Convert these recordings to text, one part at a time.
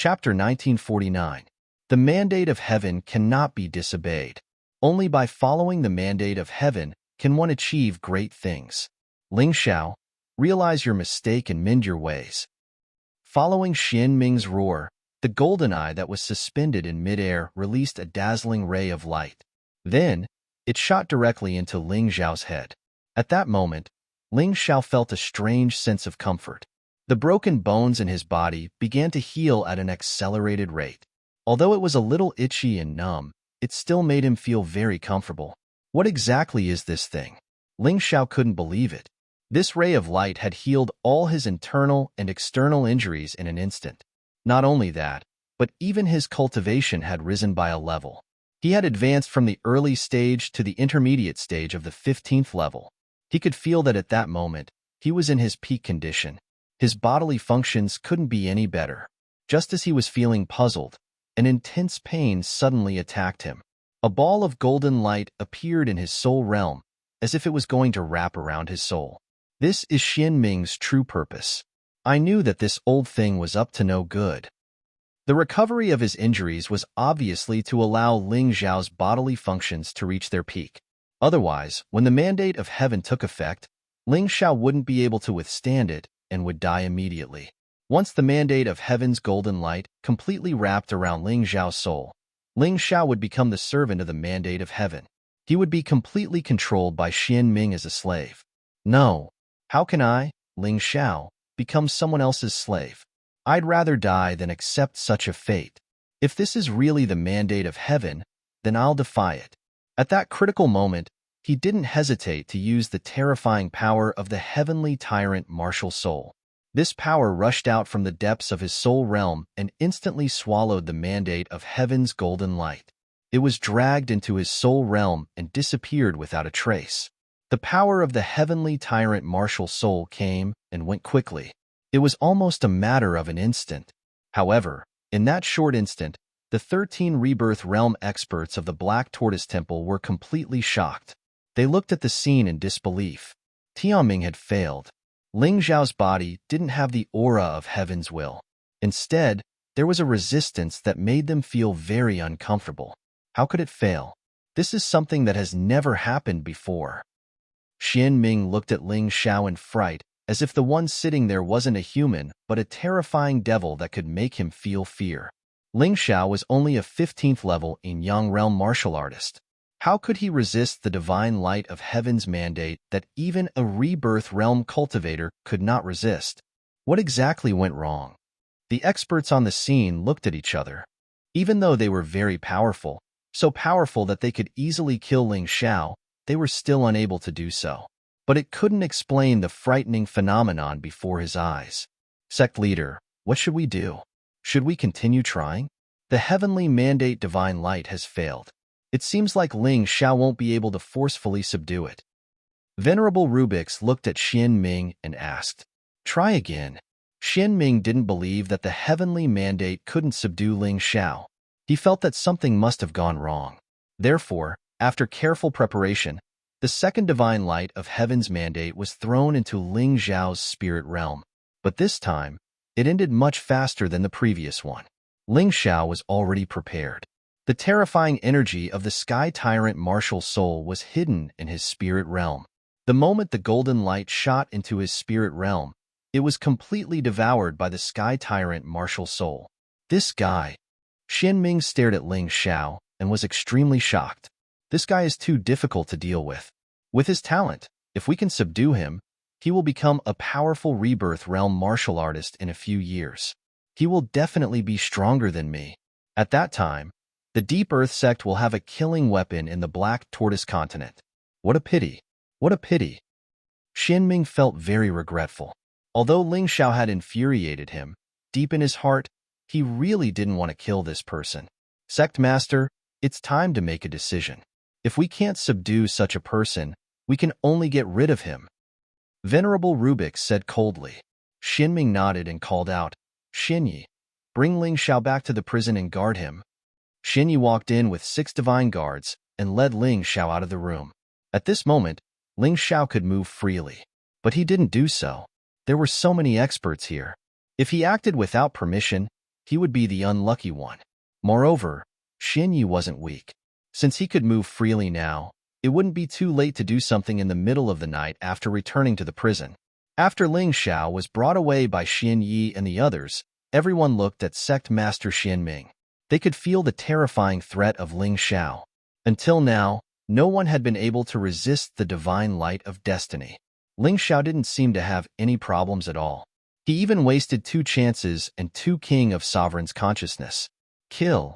Chapter 1949. The mandate of heaven cannot be disobeyed. Only by following the mandate of heaven can one achieve great things. Ling Xiao, realize your mistake and mend your ways. Following Xian Ming's roar, the golden eye that was suspended in midair released a dazzling ray of light. Then, it shot directly into Ling Xiao's head. At that moment, Ling Xiao felt a strange sense of comfort. The broken bones in his body began to heal at an accelerated rate. Although it was a little itchy and numb, it still made him feel very comfortable. What exactly is this thing? Ling Xiao couldn't believe it. This ray of light had healed all his internal and external injuries in an instant. Not only that, but even his cultivation had risen by a level. He had advanced from the early stage to the intermediate stage of the 15th level. He could feel that at that moment, he was in his peak condition. His bodily functions couldn't be any better. Just as he was feeling puzzled, an intense pain suddenly attacked him. A ball of golden light appeared in his soul realm, as if it was going to wrap around his soul. This is Xian Ming's true purpose. I knew that this old thing was up to no good. The recovery of his injuries was obviously to allow Ling Xiao's bodily functions to reach their peak. Otherwise, when the mandate of heaven took effect, Ling Xiao wouldn't be able to withstand it and would die immediately. Once the mandate of heaven's golden light completely wrapped around Ling Xiao's soul, Ling Xiao would become the servant of the mandate of heaven. He would be completely controlled by Xian Ming as a slave. No. How can I, Ling Xiao, become someone else's slave? I'd rather die than accept such a fate. If this is really the mandate of heaven, then I'll defy it. At that critical moment, he didn't hesitate to use the terrifying power of the heavenly tyrant martial soul. This power rushed out from the depths of his soul realm and instantly swallowed the mandate of heaven's golden light. It was dragged into his soul realm and disappeared without a trace. The power of the heavenly tyrant martial soul came and went quickly. It was almost a matter of an instant. However, in that short instant, the 13 Rebirth Realm experts of the Black Tortoise Temple were completely shocked. They looked at the scene in disbelief. Tianming had failed. Ling Xiao's body didn't have the aura of heaven's will. Instead, there was a resistance that made them feel very uncomfortable. How could it fail? This is something that has never happened before. Xian Ming looked at Ling Xiao in fright, as if the one sitting there wasn't a human, but a terrifying devil that could make him feel fear. Ling Xiao was only a 15th level Yang realm martial artist. How could he resist the divine light of heaven's mandate that even a rebirth realm cultivator could not resist? What exactly went wrong? The experts on the scene looked at each other. Even though they were very powerful, so powerful that they could easily kill Ling Xiao, they were still unable to do so. But it couldn't explain the frightening phenomenon before his eyes. Sect leader, what should we do? Should we continue trying? The heavenly mandate divine light has failed. It seems like Ling Xiao won't be able to forcefully subdue it. Venerable Rubix looked at Xian Ming and asked, "Try again." Xian Ming didn't believe that the heavenly mandate couldn't subdue Ling Xiao. He felt that something must have gone wrong. Therefore, after careful preparation, the second divine light of heaven's mandate was thrown into Ling Xiao's spirit realm. But this time, it ended much faster than the previous one. Ling Xiao was already prepared. The terrifying energy of the Sky Tyrant martial soul was hidden in his spirit realm. The moment the golden light shot into his spirit realm, it was completely devoured by the Sky Tyrant martial soul. This guy. Xian Ming stared at Ling Xiao and was extremely shocked. This guy is too difficult to deal with. With his talent, if we can subdue him, he will become a powerful rebirth realm martial artist in a few years. He will definitely be stronger than me. At that time, the Deep Earth sect will have a killing weapon in the Black Tortoise continent. What a pity. What a pity. Xian Ming felt very regretful. Although Ling Xiao had infuriated him, deep in his heart, he really didn't want to kill this person. Sect Master, it's time to make a decision. If we can't subdue such a person, we can only get rid of him. Venerable Rubix said coldly. Xian Ming nodded and called out, "Xinyi, bring Ling Xiao back to the prison and guard him." Xinyi walked in with 6 divine guards and led Ling Xiao out of the room. At this moment, Ling Xiao could move freely. But he didn't do so. There were so many experts here. If he acted without permission, he would be the unlucky one. Moreover, Xinyi wasn't weak. Since he could move freely now, it wouldn't be too late to do something in the middle of the night after returning to the prison. After Ling Xiao was brought away by Xian Yi and the others, everyone looked at Sect Master Xian Ming. They could feel the terrifying threat of Ling Xiao. Until now, no one had been able to resist the divine light of destiny. Ling Xiao didn't seem to have any problems at all. He even wasted 2 chances and 2 King of Sovereign's consciousness. Kill,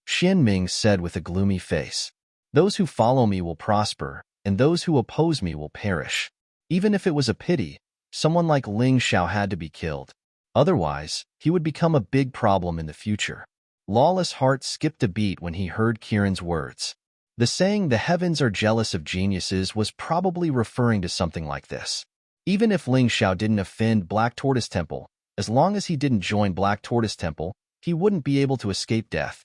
Xian Ming said with a gloomy face. Those who follow me will prosper, and those who oppose me will perish. Even if it was a pity, someone like Ling Xiao had to be killed. Otherwise, he would become a big problem in the future. Lawless heart skipped a beat when he heard Kiran's words. The saying, "the heavens are jealous of geniuses," was probably referring to something like this. Even if Ling Xiao didn't offend Black Tortoise Temple, as long as he didn't join Black Tortoise Temple, he wouldn't be able to escape death.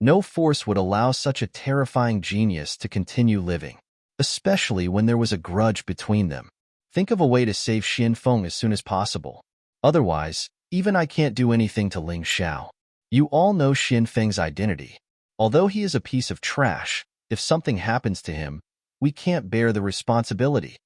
No force would allow such a terrifying genius to continue living, especially when there was a grudge between them. Think of a way to save Xin Feng as soon as possible. Otherwise, even I can't do anything to Ling Xiao. You all know Xin Feng's identity. Although he is a piece of trash, if something happens to him, we can't bear the responsibility.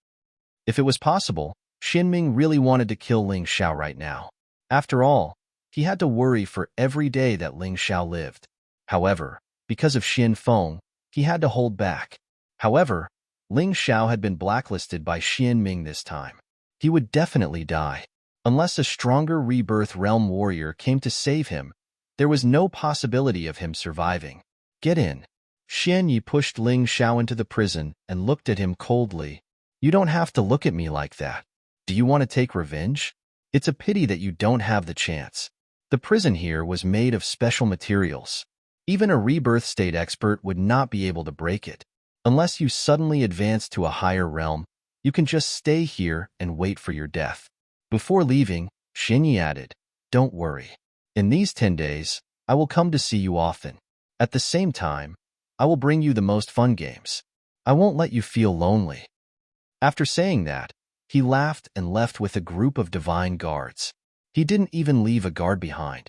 If it was possible, Xian Ming really wanted to kill Ling Xiao right now. After all, he had to worry for every day that Ling Xiao lived. However, because of Xin Feng, he had to hold back. However, Ling Xiao had been blacklisted by Xian Ming this time. He would definitely die. Unless a stronger rebirth realm warrior came to save him, there was no possibility of him surviving. Get in. Xian Yi pushed Ling Xiao into the prison and looked at him coldly. You don't have to look at me like that. Do you want to take revenge? It's a pity that you don't have the chance. The prison here was made of special materials. Even a rebirth state expert would not be able to break it. Unless you suddenly advance to a higher realm, you can just stay here and wait for your death. Before leaving, Xian Yi added, "Don't worry. In these 10 days, I will come to see you often. At the same time, I will bring you the most fun games. I won't let you feel lonely." After saying that, he laughed and left with a group of divine guards. He didn't even leave a guard behind.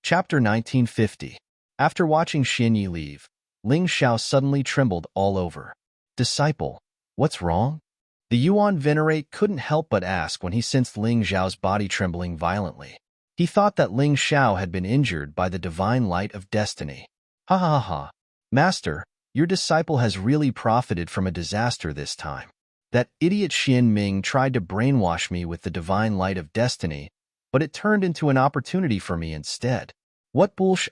Chapter 1950. After watching Xian Yi leave, Ling Xiao suddenly trembled all over. "Disciple, what's wrong?" The Yuan Venerate couldn't help but ask when he sensed Ling Xiao's body trembling violently. He thought that Ling Xiao had been injured by the divine light of destiny. Ha ha ha ha. Master, your disciple has really profited from a disaster this time. That idiot Xian Ming tried to brainwash me with the divine light of destiny, but it turned into an opportunity for me instead. What bullsh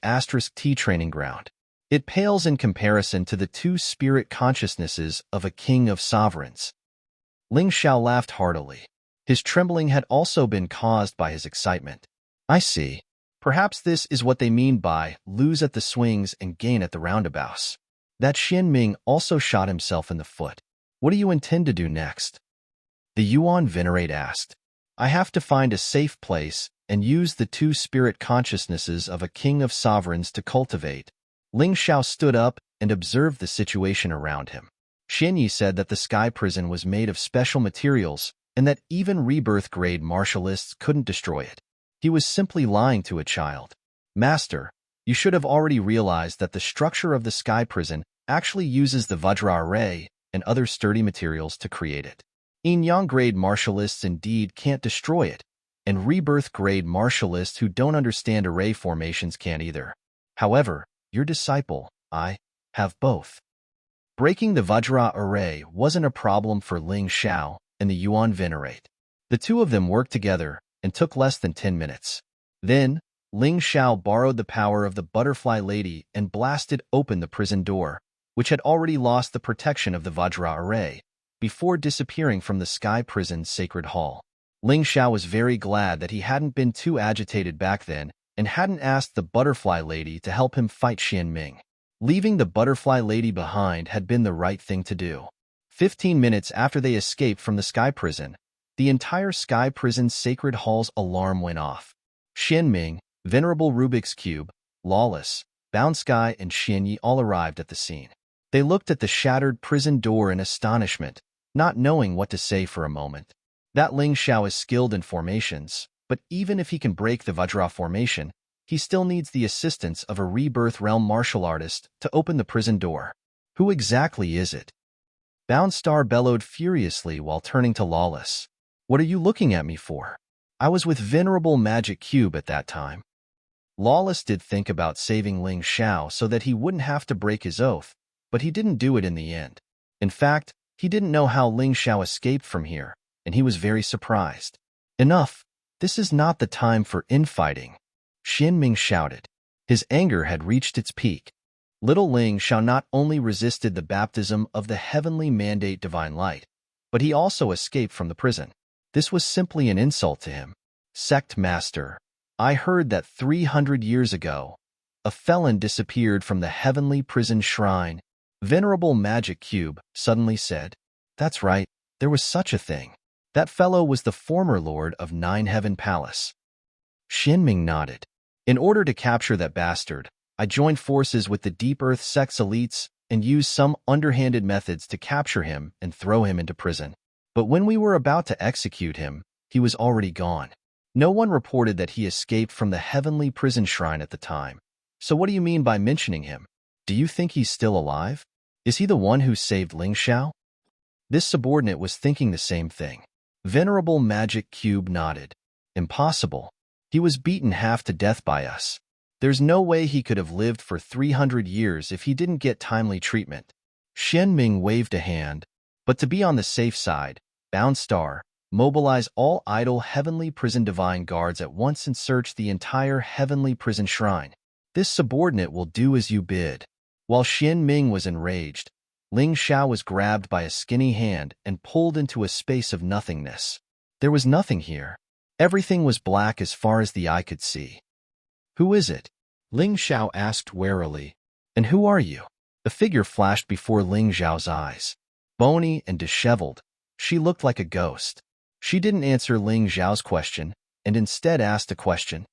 *T training ground. It pales in comparison to the 2 spirit consciousnesses of a king of sovereigns. Ling Xiao laughed heartily. His trembling had also been caused by his excitement. I see. Perhaps this is what they mean by lose at the swings and gain at the roundabouts. That Xian Ming also shot himself in the foot. What do you intend to do next? The Yuan Venerate asked. I have to find a safe place and use the 2 spirit consciousnesses of a king of sovereigns to cultivate. Ling Xiao stood up and observed the situation around him. Xian Yi said that the sky prison was made of special materials and that even rebirth-grade martialists couldn't destroy it. He was simply lying to a child. Master, you should have already realized that the structure of the sky prison actually uses the Vajra array and other sturdy materials to create it. Yin-yang-grade martialists indeed can't destroy it, and rebirth-grade martialists who don't understand array formations can't either. However, your disciple, I, have both. Breaking the Vajra array wasn't a problem for Ling Xiao and the Yuan Venerate. The 2 of them worked together and took less than 10 minutes. Then, Ling Xiao borrowed the power of the Butterfly Lady and blasted open the prison door, which had already lost the protection of the Vajra array, before disappearing from the Sky Prison's sacred hall. Ling Xiao was very glad that he hadn't been too agitated back then and hadn't asked the Butterfly Lady to help him fight Xian Ming. Leaving the Butterfly Lady behind had been the right thing to do. 15 minutes after they escaped from the Sky Prison, the entire Sky Prison's sacred hall's alarm went off. Xian Ming, Venerable Rubik's Cube, Lawless, Bound Sky, and Xian Yi all arrived at the scene. They looked at the shattered prison door in astonishment, not knowing what to say for a moment. That Ling Xiao is skilled in formations, But even if he can break the Vajra formation, he still needs the assistance of a rebirth realm martial artist to open the prison door. Who exactly is it? Bound Star bellowed furiously while turning to Lawless. What are you looking at me for? I was with Venerable Magic Cube at that time. Lawless did think about saving Ling Xiao so that he wouldn't have to break his oath, but he didn't do it in the end. In fact, he didn't know how Ling Xiao escaped from here, and he was very surprised. Enough! This is not the time for infighting, Xin Ming shouted. His anger had reached its peak. Little Ling Xiao not only resisted the baptism of the heavenly mandate divine light, but he also escaped from the prison. This was simply an insult to him. Sect Master, I heard that 300 years ago, a felon disappeared from the heavenly prison shrine. Venerable Magic Cube suddenly said, That's right, there was such a thing. That fellow was the former lord of Nine Heaven Palace. Xin Ming nodded. In order to capture that bastard, I joined forces with the Deep Earth Sect's elites and used some underhanded methods to capture him and throw him into prison. But when we were about to execute him, he was already gone. No one reported that he escaped from the heavenly prison shrine at the time. So what do you mean by mentioning him? Do you think he's still alive? Is he the one who saved Ling Xiao? This subordinate was thinking the same thing. Venerable Magic Cube nodded. Impossible. He was beaten half to death by us. There's no way he could have lived for 300 years if he didn't get timely treatment. Xin Ming waved a hand. But to be on the safe side, Bound Star, mobilize all idle heavenly prison divine guards at once and search the entire heavenly prison shrine. This subordinate will do as you bid. While Xin Ming was enraged, Ling Xiao was grabbed by a skinny hand and pulled into a space of nothingness. There was nothing here. Everything was black as far as the eye could see. Who is it? Ling Xiao asked warily. And who are you? A figure flashed before Ling Xiao's eyes. Bony and disheveled, she looked like a ghost. She didn't answer Ling Xiao's question, and instead asked a question.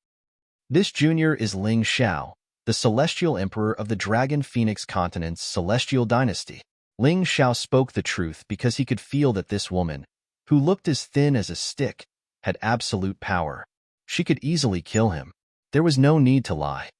This junior is Ling Xiao, the Celestial Emperor of the Dragon Phoenix Continent's Celestial Dynasty. Ling Xiao spoke the truth because he could feel that this woman, who looked as thin as a stick, had absolute power. She could easily kill him. There was no need to lie.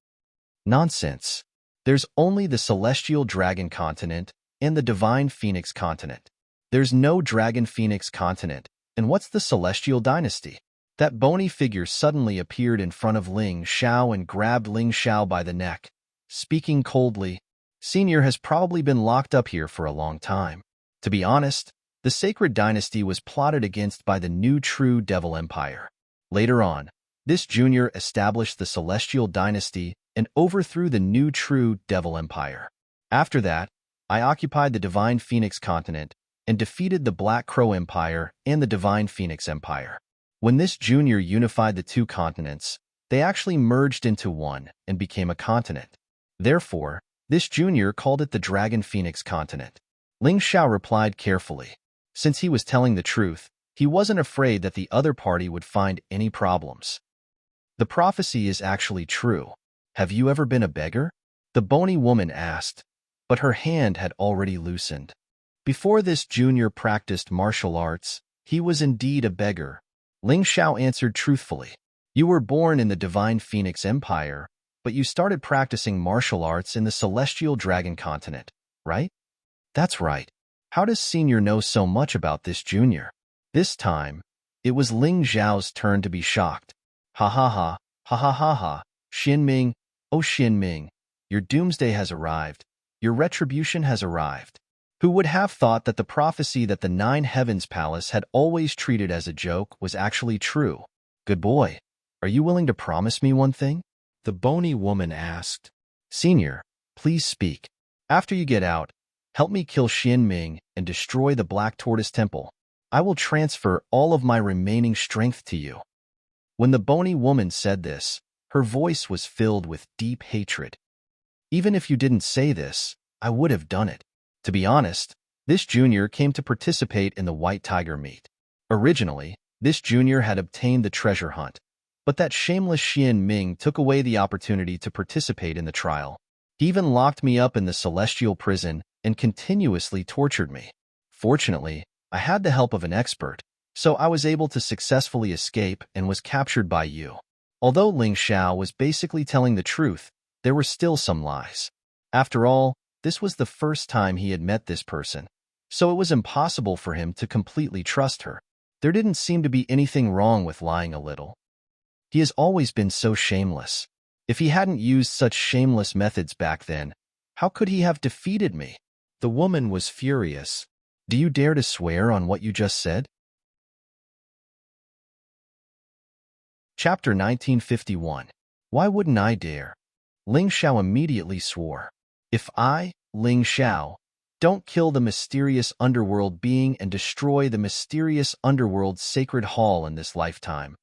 Nonsense. There's only the Celestial Dragon Continent and the Divine Phoenix Continent. There's no Dragon Phoenix Continent, and what's the Celestial Dynasty? That bony figure suddenly appeared in front of Ling Xiao and grabbed Ling Xiao by the neck. Speaking coldly, Senior has probably been locked up here for a long time. To be honest, the Sacred Dynasty was plotted against by the new True Devil Empire. Later on, this junior established the Celestial Dynasty and overthrew the new True Devil Empire. After that, I occupied the Divine Phoenix Continent and defeated the Black Crow Empire and the Divine Phoenix Empire. When this junior unified the two continents, they actually merged into one and became a continent. Therefore, this junior called it the Dragon Phoenix Continent. Ling Xiao replied carefully. Since he was telling the truth, he wasn't afraid that the other party would find any problems. The prophecy is actually true. Have you ever been a beggar? The bony woman asked, but her hand had already loosened. Before this junior practiced martial arts, he was indeed a beggar. Ling Xiao answered truthfully. You were born in the Divine Phoenix Empire, but you started practicing martial arts in the Celestial Dragon Continent, right? That's right. How does Senior know so much about this junior? This time, it was Ling Xiao's turn to be shocked. Ha ha ha, ha ha ha ha, Xin Ming, oh Xin Ming, your doomsday has arrived. Your retribution has arrived. Who would have thought that the prophecy that the Nine Heavens Palace had always treated as a joke was actually true? Good boy, are you willing to promise me one thing? The bony woman asked. Senior, please speak. After you get out, help me kill Xin Ming and destroy the Black Tortoise Temple. I will transfer all of my remaining strength to you. When the bony woman said this, her voice was filled with deep hatred. Even if you didn't say this, I would have done it. To be honest, this junior came to participate in the White Tiger meet. Originally, this junior had obtained the treasure hunt, but that shameless Xin Ming took away the opportunity to participate in the trial. He even locked me up in the celestial prison and continuously tortured me. Fortunately, I had the help of an expert, So I was able to successfully escape and was captured by you. Although Ling Xiao was basically telling the truth, there were still some lies. After all, this was the first time he had met this person, so it was impossible for him to completely trust her. There didn't seem to be anything wrong with lying a little. He has always been so shameless. If he hadn't used such shameless methods back then, how could he have defeated me? The woman was furious. Do you dare to swear on what you just said? Chapter 1951. Why wouldn't I dare? Ling Xiao immediately swore. If I, Ling Xiao, don't kill the mysterious underworld being and destroy the mysterious underworld's sacred hall in this lifetime,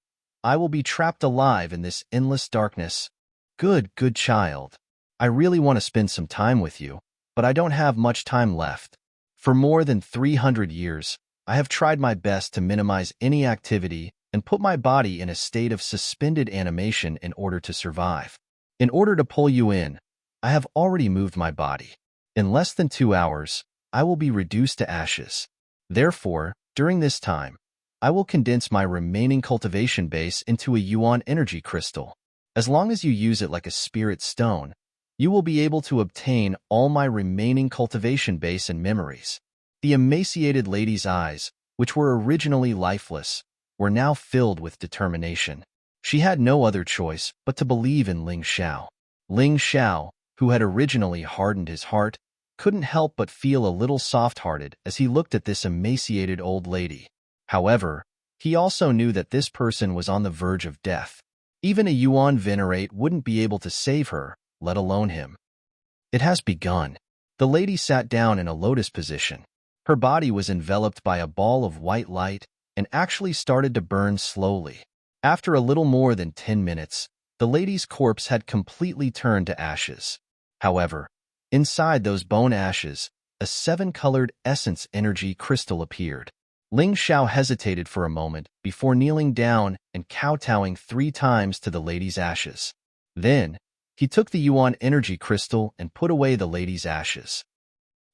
I will be trapped alive in this endless darkness. Good child. I really want to spend some time with you, but I don't have much time left. For more than 300 years, I have tried my best to minimize any activity and put my body in a state of suspended animation in order to survive. In order to pull you in, I have already moved my body. In less than 2 hours, I will be reduced to ashes. Therefore, during this time, I will condense my remaining cultivation base into a yuan energy crystal. As long as you use it like a spirit stone, you will be able to obtain all my remaining cultivation base and memories. The emaciated lady's eyes, which were originally lifeless, were now filled with determination. She had no other choice but to believe in Ling Xiao. Ling Xiao, who had originally hardened his heart, couldn't help but feel a little soft-hearted as he looked at this emaciated old lady. However, he also knew that this person was on the verge of death. Even a yuan venerate wouldn't be able to save her, let alone him. It has begun. The lady sat down in a lotus position. Her body was enveloped by a ball of white light and actually started to burn slowly. After a little more than 10 minutes, the lady's corpse had completely turned to ashes. However, inside those bone ashes, a 7-colored essence energy crystal appeared. Ling Xiao hesitated for a moment before kneeling down and kowtowing 3 times to the lady's ashes. Then, he took the yuan energy crystal and put away the lady's ashes.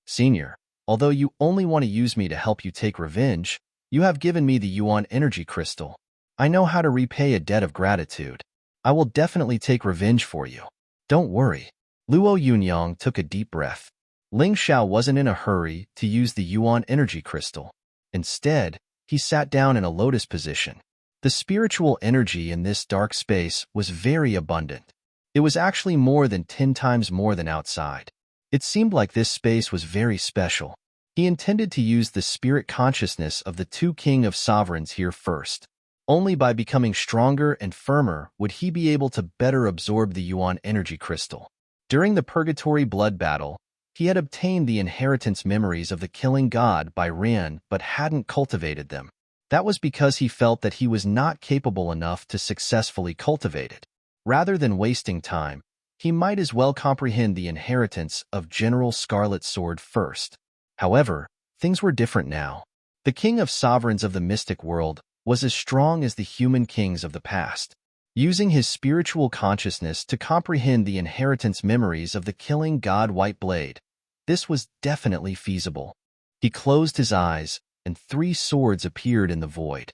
Senior, although you only want to use me to help you take revenge, you have given me the yuan energy crystal. I know how to repay a debt of gratitude. I will definitely take revenge for you. Don't worry. Luo Yunyang took a deep breath. Ling Xiao wasn't in a hurry to use the yuan energy crystal. Instead, he sat down in a lotus position. The spiritual energy in this dark space was very abundant. It was actually more than 10 times more than outside. It seemed like this space was very special. He intended to use the spirit consciousness of the 2 King of Sovereigns here first. Only by becoming stronger and firmer would he be able to better absorb the yuan energy crystal. During the Purgatory Blood Battle, he had obtained the inheritance memories of the killing god by Ren but hadn't cultivated them. That was because he felt that he was not capable enough to successfully cultivate it. Rather than wasting time, he might as well comprehend the inheritance of General Scarlet Sword first. However, things were different now. The King of Sovereigns of the mystic world was as strong as the human kings of the past. Using his spiritual consciousness to comprehend the inheritance memories of the killing god White Blade, this was definitely feasible. He closed his eyes, and 3 swords appeared in the void.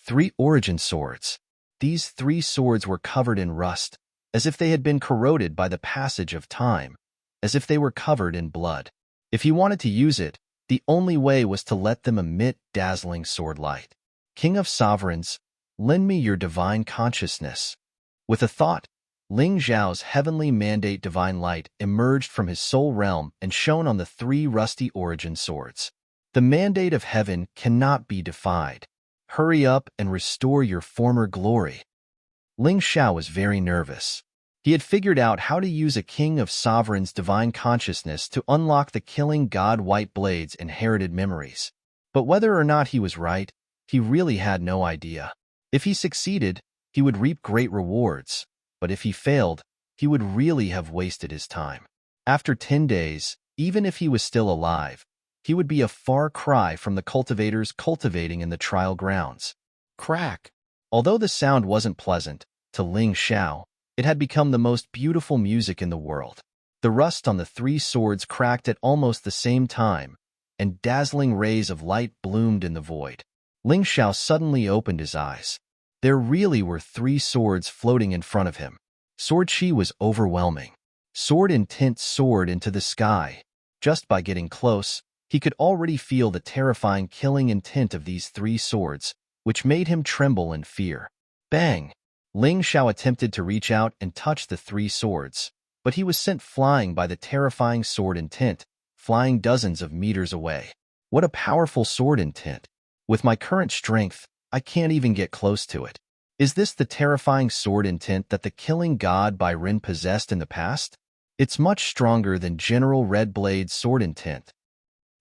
3 origin swords. These 3 swords were covered in rust, as if they had been corroded by the passage of time, as if they were covered in blood. If he wanted to use it, the only way was to let them emit dazzling sword light. King of Sovereigns, lend me your divine consciousness. With a thought, Ling Xiao's heavenly mandate divine light emerged from his soul realm and shone on the 3 rusty origin swords. The mandate of heaven cannot be defied. Hurry up and restore your former glory. Ling Xiao was very nervous. He had figured out how to use a King of Sovereign's divine consciousness to unlock the killing god White Blade's inherited memories. But whether or not he was right, he really had no idea. If he succeeded, he would reap great rewards. But if he failed, he would really have wasted his time. After 10 days, even if he was still alive, he would be a far cry from the cultivators cultivating in the trial grounds. Crack! Although the sound wasn't pleasant, to Ling Xiao, it had become the most beautiful music in the world. The rust on the 3 swords cracked at almost the same time, and dazzling rays of light bloomed in the void. Ling Xiao suddenly opened his eyes. There really were 3 swords floating in front of him. Sword chi was overwhelming. Sword intent soared into the sky. Just by getting close, he could already feel the terrifying killing intent of these 3 swords, which made him tremble in fear. Bang! Ling Xiao attempted to reach out and touch the 3 swords, but he was sent flying by the terrifying sword intent, flying dozens of meters away. What a powerful sword intent! With my current strength, I can't even get close to it. Is this the terrifying sword intent that the killing god Bai Ren possessed in the past? It's much stronger than General Red Blade's sword intent.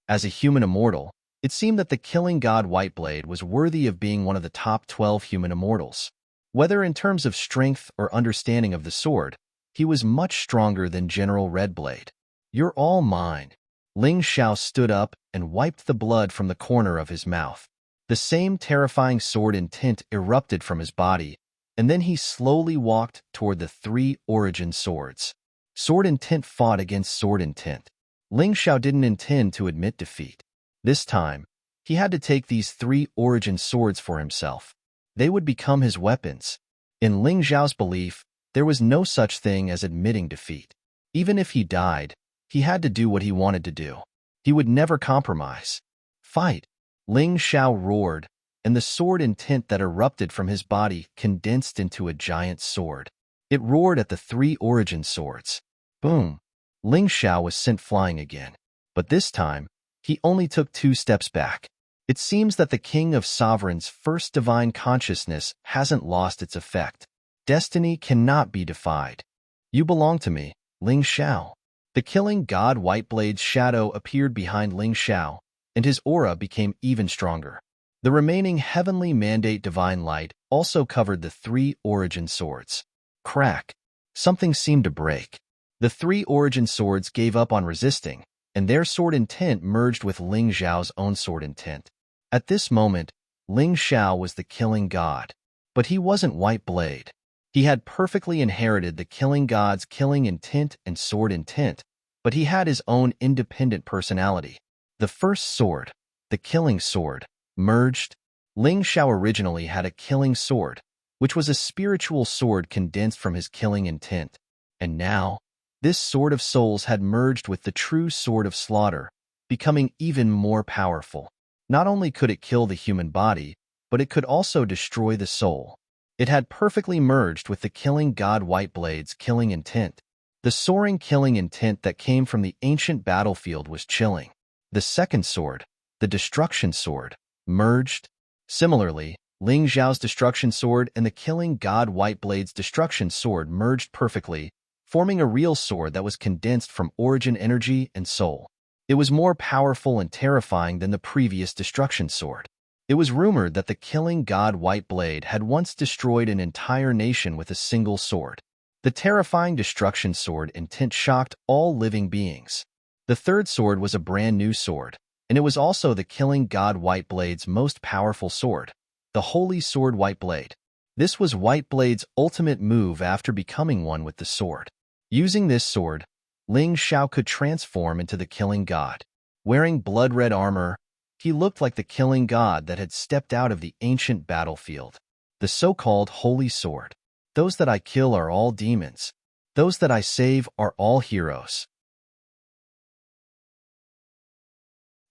As a human immortal, it seemed that the killing god Whiteblade was worthy of being one of the top 12 human immortals. Whether in terms of strength or understanding of the sword, he was much stronger than General Redblade. You're all mine. Ling Xiao stood up and wiped the blood from the corner of his mouth. The same terrifying sword intent erupted from his body, and then he slowly walked toward the 3 origin swords. Sword intent fought against sword intent. Ling Xiao didn't intend to admit defeat. This time, he had to take these 3 origin swords for himself. They would become his weapons. In Ling Xiao's belief, there was no such thing as admitting defeat. Even if he died, he had to do what he wanted to do. He would never compromise. Fight! Ling Xiao roared, and the sword intent that erupted from his body condensed into a giant sword. It roared at the 3 origin swords. Boom! Ling Xiao was sent flying again. But this time, he only took 2 steps back. It seems that the King of Sovereign's first divine consciousness hasn't lost its effect. Destiny cannot be defied. You belong to me, Ling Xiao. The killing god Whiteblade's shadow appeared behind Ling Xiao, and his aura became even stronger. The remaining heavenly mandate divine light also covered the 3 origin swords. Crack! Something seemed to break. The 3 origin swords gave up on resisting, and their sword intent merged with Ling Xiao's own sword intent. At this moment, Ling Xiao was the killing god. But he wasn't Whiteblade. He had perfectly inherited the killing god's killing intent and sword intent, but he had his own independent personality. The first sword, the killing sword, merged. Ling Xiao originally had a killing sword, which was a spiritual sword condensed from his killing intent. And now, this sword of souls had merged with the true sword of slaughter, becoming even more powerful. Not only could it kill the human body, but it could also destroy the soul. It had perfectly merged with the killing god Whiteblade's killing intent. The soaring killing intent that came from the ancient battlefield was chilling. The second sword, the destruction sword, merged. Similarly, Ling Xiao's destruction sword and the killing god Whiteblade's destruction sword merged perfectly, forming a real sword that was condensed from origin energy and soul. It was more powerful and terrifying than the previous destruction sword. It was rumored that the killing god Whiteblade had once destroyed an entire nation with a single sword. The terrifying destruction sword intent shocked all living beings. The third sword was a brand new sword, and it was also the killing god Whiteblade's most powerful sword, the holy sword Whiteblade. This was Whiteblade's ultimate move after becoming one with the sword. Using this sword, Ling Xiao could transform into the killing god. Wearing blood-red armor, he looked like the killing god that had stepped out of the ancient battlefield. The so-called holy sword. Those that I kill are all demons. Those that I save are all heroes.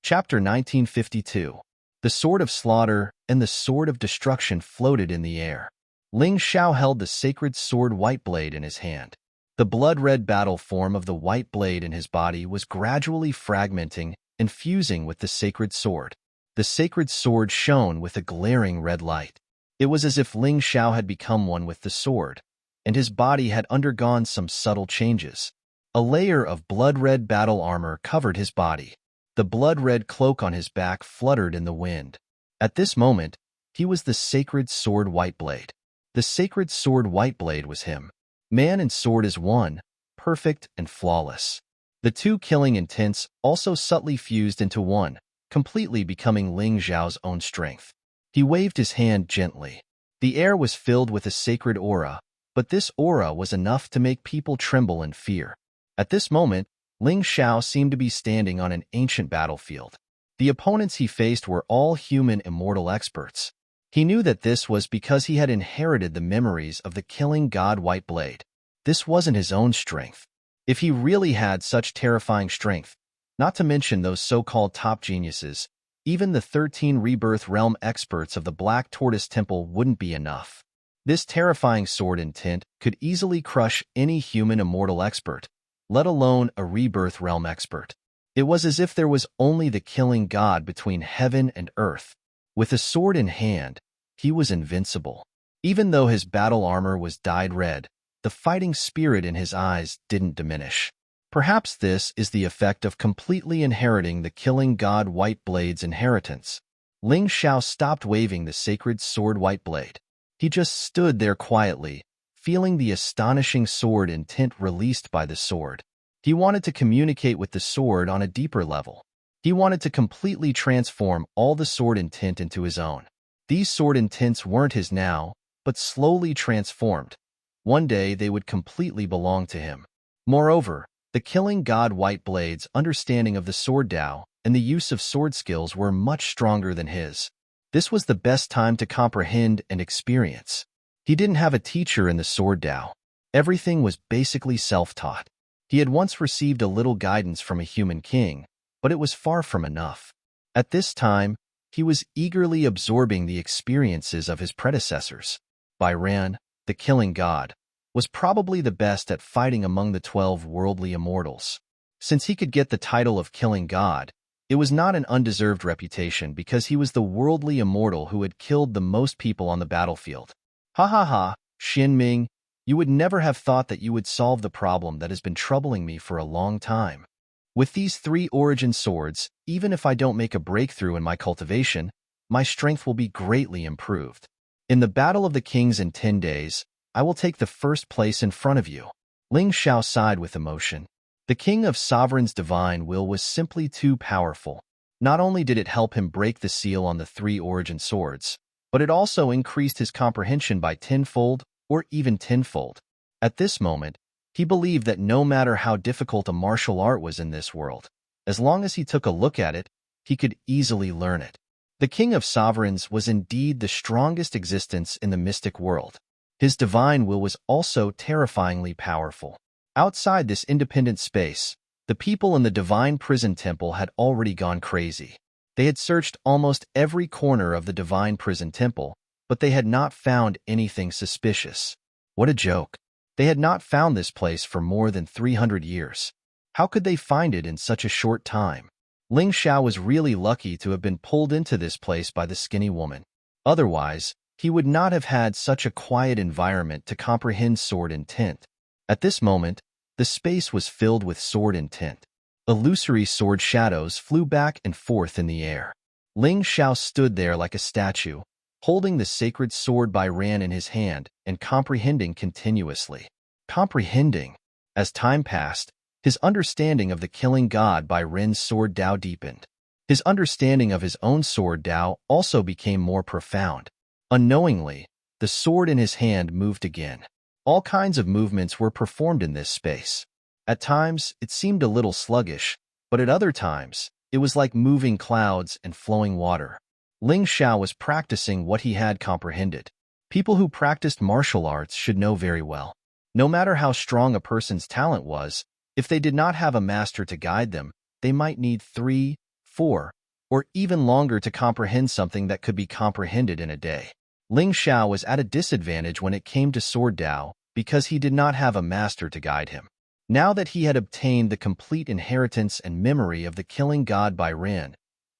Chapter 1952. The Sword of Slaughter and the Sword of Destruction floated in the air. Ling Xiao held the sacred sword Whiteblade in his hand. The blood-red battle form of the white blade in his body was gradually fragmenting and fusing with the sacred sword. The sacred sword shone with a glaring red light. It was as if Ling Xiao had become one with the sword, and his body had undergone some subtle changes. A layer of blood-red battle armor covered his body. The blood-red cloak on his back fluttered in the wind. At this moment, he was the sacred sword Whiteblade. The sacred sword Whiteblade was him. Man and sword is one, perfect and flawless. The 2 killing intents also subtly fused into one, completely becoming Ling Xiao's own strength. He waved his hand gently. The air was filled with a sacred aura, but this aura was enough to make people tremble in fear. At this moment, Ling Xiao seemed to be standing on an ancient battlefield. The opponents he faced were all human immortal experts. He knew that this was because he had inherited the memories of the killing god White Blade. This wasn't his own strength. If he really had such terrifying strength, not to mention those so-called top geniuses, even the 13 Rebirth Realm experts of the Black Tortoise Temple wouldn't be enough. This terrifying sword intent could easily crush any human immortal expert, let alone a Rebirth Realm expert. It was as if there was only the killing god between heaven and earth. With a sword in hand, he was invincible. Even though his battle armor was dyed red, the fighting spirit in his eyes didn't diminish. Perhaps this is the effect of completely inheriting the killing god White Blade's inheritance. Ling Xiao stopped waving the sacred sword White Blade. He just stood there quietly, feeling the astonishing sword intent released by the sword. He wanted to communicate with the sword on a deeper level. He wanted to completely transform all the sword intent into his own. These sword intents weren't his now, but slowly transformed. One day they would completely belong to him. Moreover, the killing god White Blade's understanding of the sword Tao and the use of sword skills were much stronger than his. This was the best time to comprehend and experience. He didn't have a teacher in the sword Tao. Everything was basically self-taught. He had once received a little guidance from a human king, but it was far from enough. At this time, he was eagerly absorbing the experiences of his predecessors. Byran, the killing god, was probably the best at fighting among the 12 worldly immortals. Since he could get the title of killing god, it was not an undeserved reputation because he was the worldly immortal who had killed the most people on the battlefield. Ha ha ha, Xin Ming, you would never have thought that you would solve the problem that has been troubling me for a long time. With these 3 origin swords, even if I don't make a breakthrough in my cultivation, my strength will be greatly improved. In the Battle of the Kings in 10 days, I will take the first place in front of you. Ling Xiao sighed with emotion. The King of Sovereign's divine will was simply too powerful. Not only did it help him break the seal on the 3 origin swords, but it also increased his comprehension by tenfold or even tenfold. At this moment, he believed that no matter how difficult a martial art was in this world, as long as he took a look at it, he could easily learn it. The King of Sovereigns was indeed the strongest existence in the mystic world. His divine will was also terrifyingly powerful. Outside this independent space, the people in the divine prison temple had already gone crazy. They had searched almost every corner of the divine prison temple, but they had not found anything suspicious. What a joke. They had not found this place for more than 300 years. How could they find it in such a short time? Ling Xiao was really lucky to have been pulled into this place by the skinny woman. Otherwise, he would not have had such a quiet environment to comprehend sword intent. At this moment, the space was filled with sword intent. Illusory sword shadows flew back and forth in the air. Ling Xiao stood there like a statue, holding the sacred sword Byran in his hand and comprehending continuously. Comprehending. As time passed, his understanding of the killing god Byran's sword Tao deepened. His understanding of his own sword Tao also became more profound. Unknowingly, the sword in his hand moved again. All kinds of movements were performed in this space. At times, it seemed a little sluggish, but at other times, it was like moving clouds and flowing water. Ling Xiao was practicing what he had comprehended. People who practiced martial arts should know very well. No matter how strong a person's talent was, if they did not have a master to guide them, they might need 3, 4, or even longer to comprehend something that could be comprehended in a day. Ling Xiao was at a disadvantage when it came to sword Tao because he did not have a master to guide him. Now that he had obtained the complete inheritance and memory of the killing god Byran,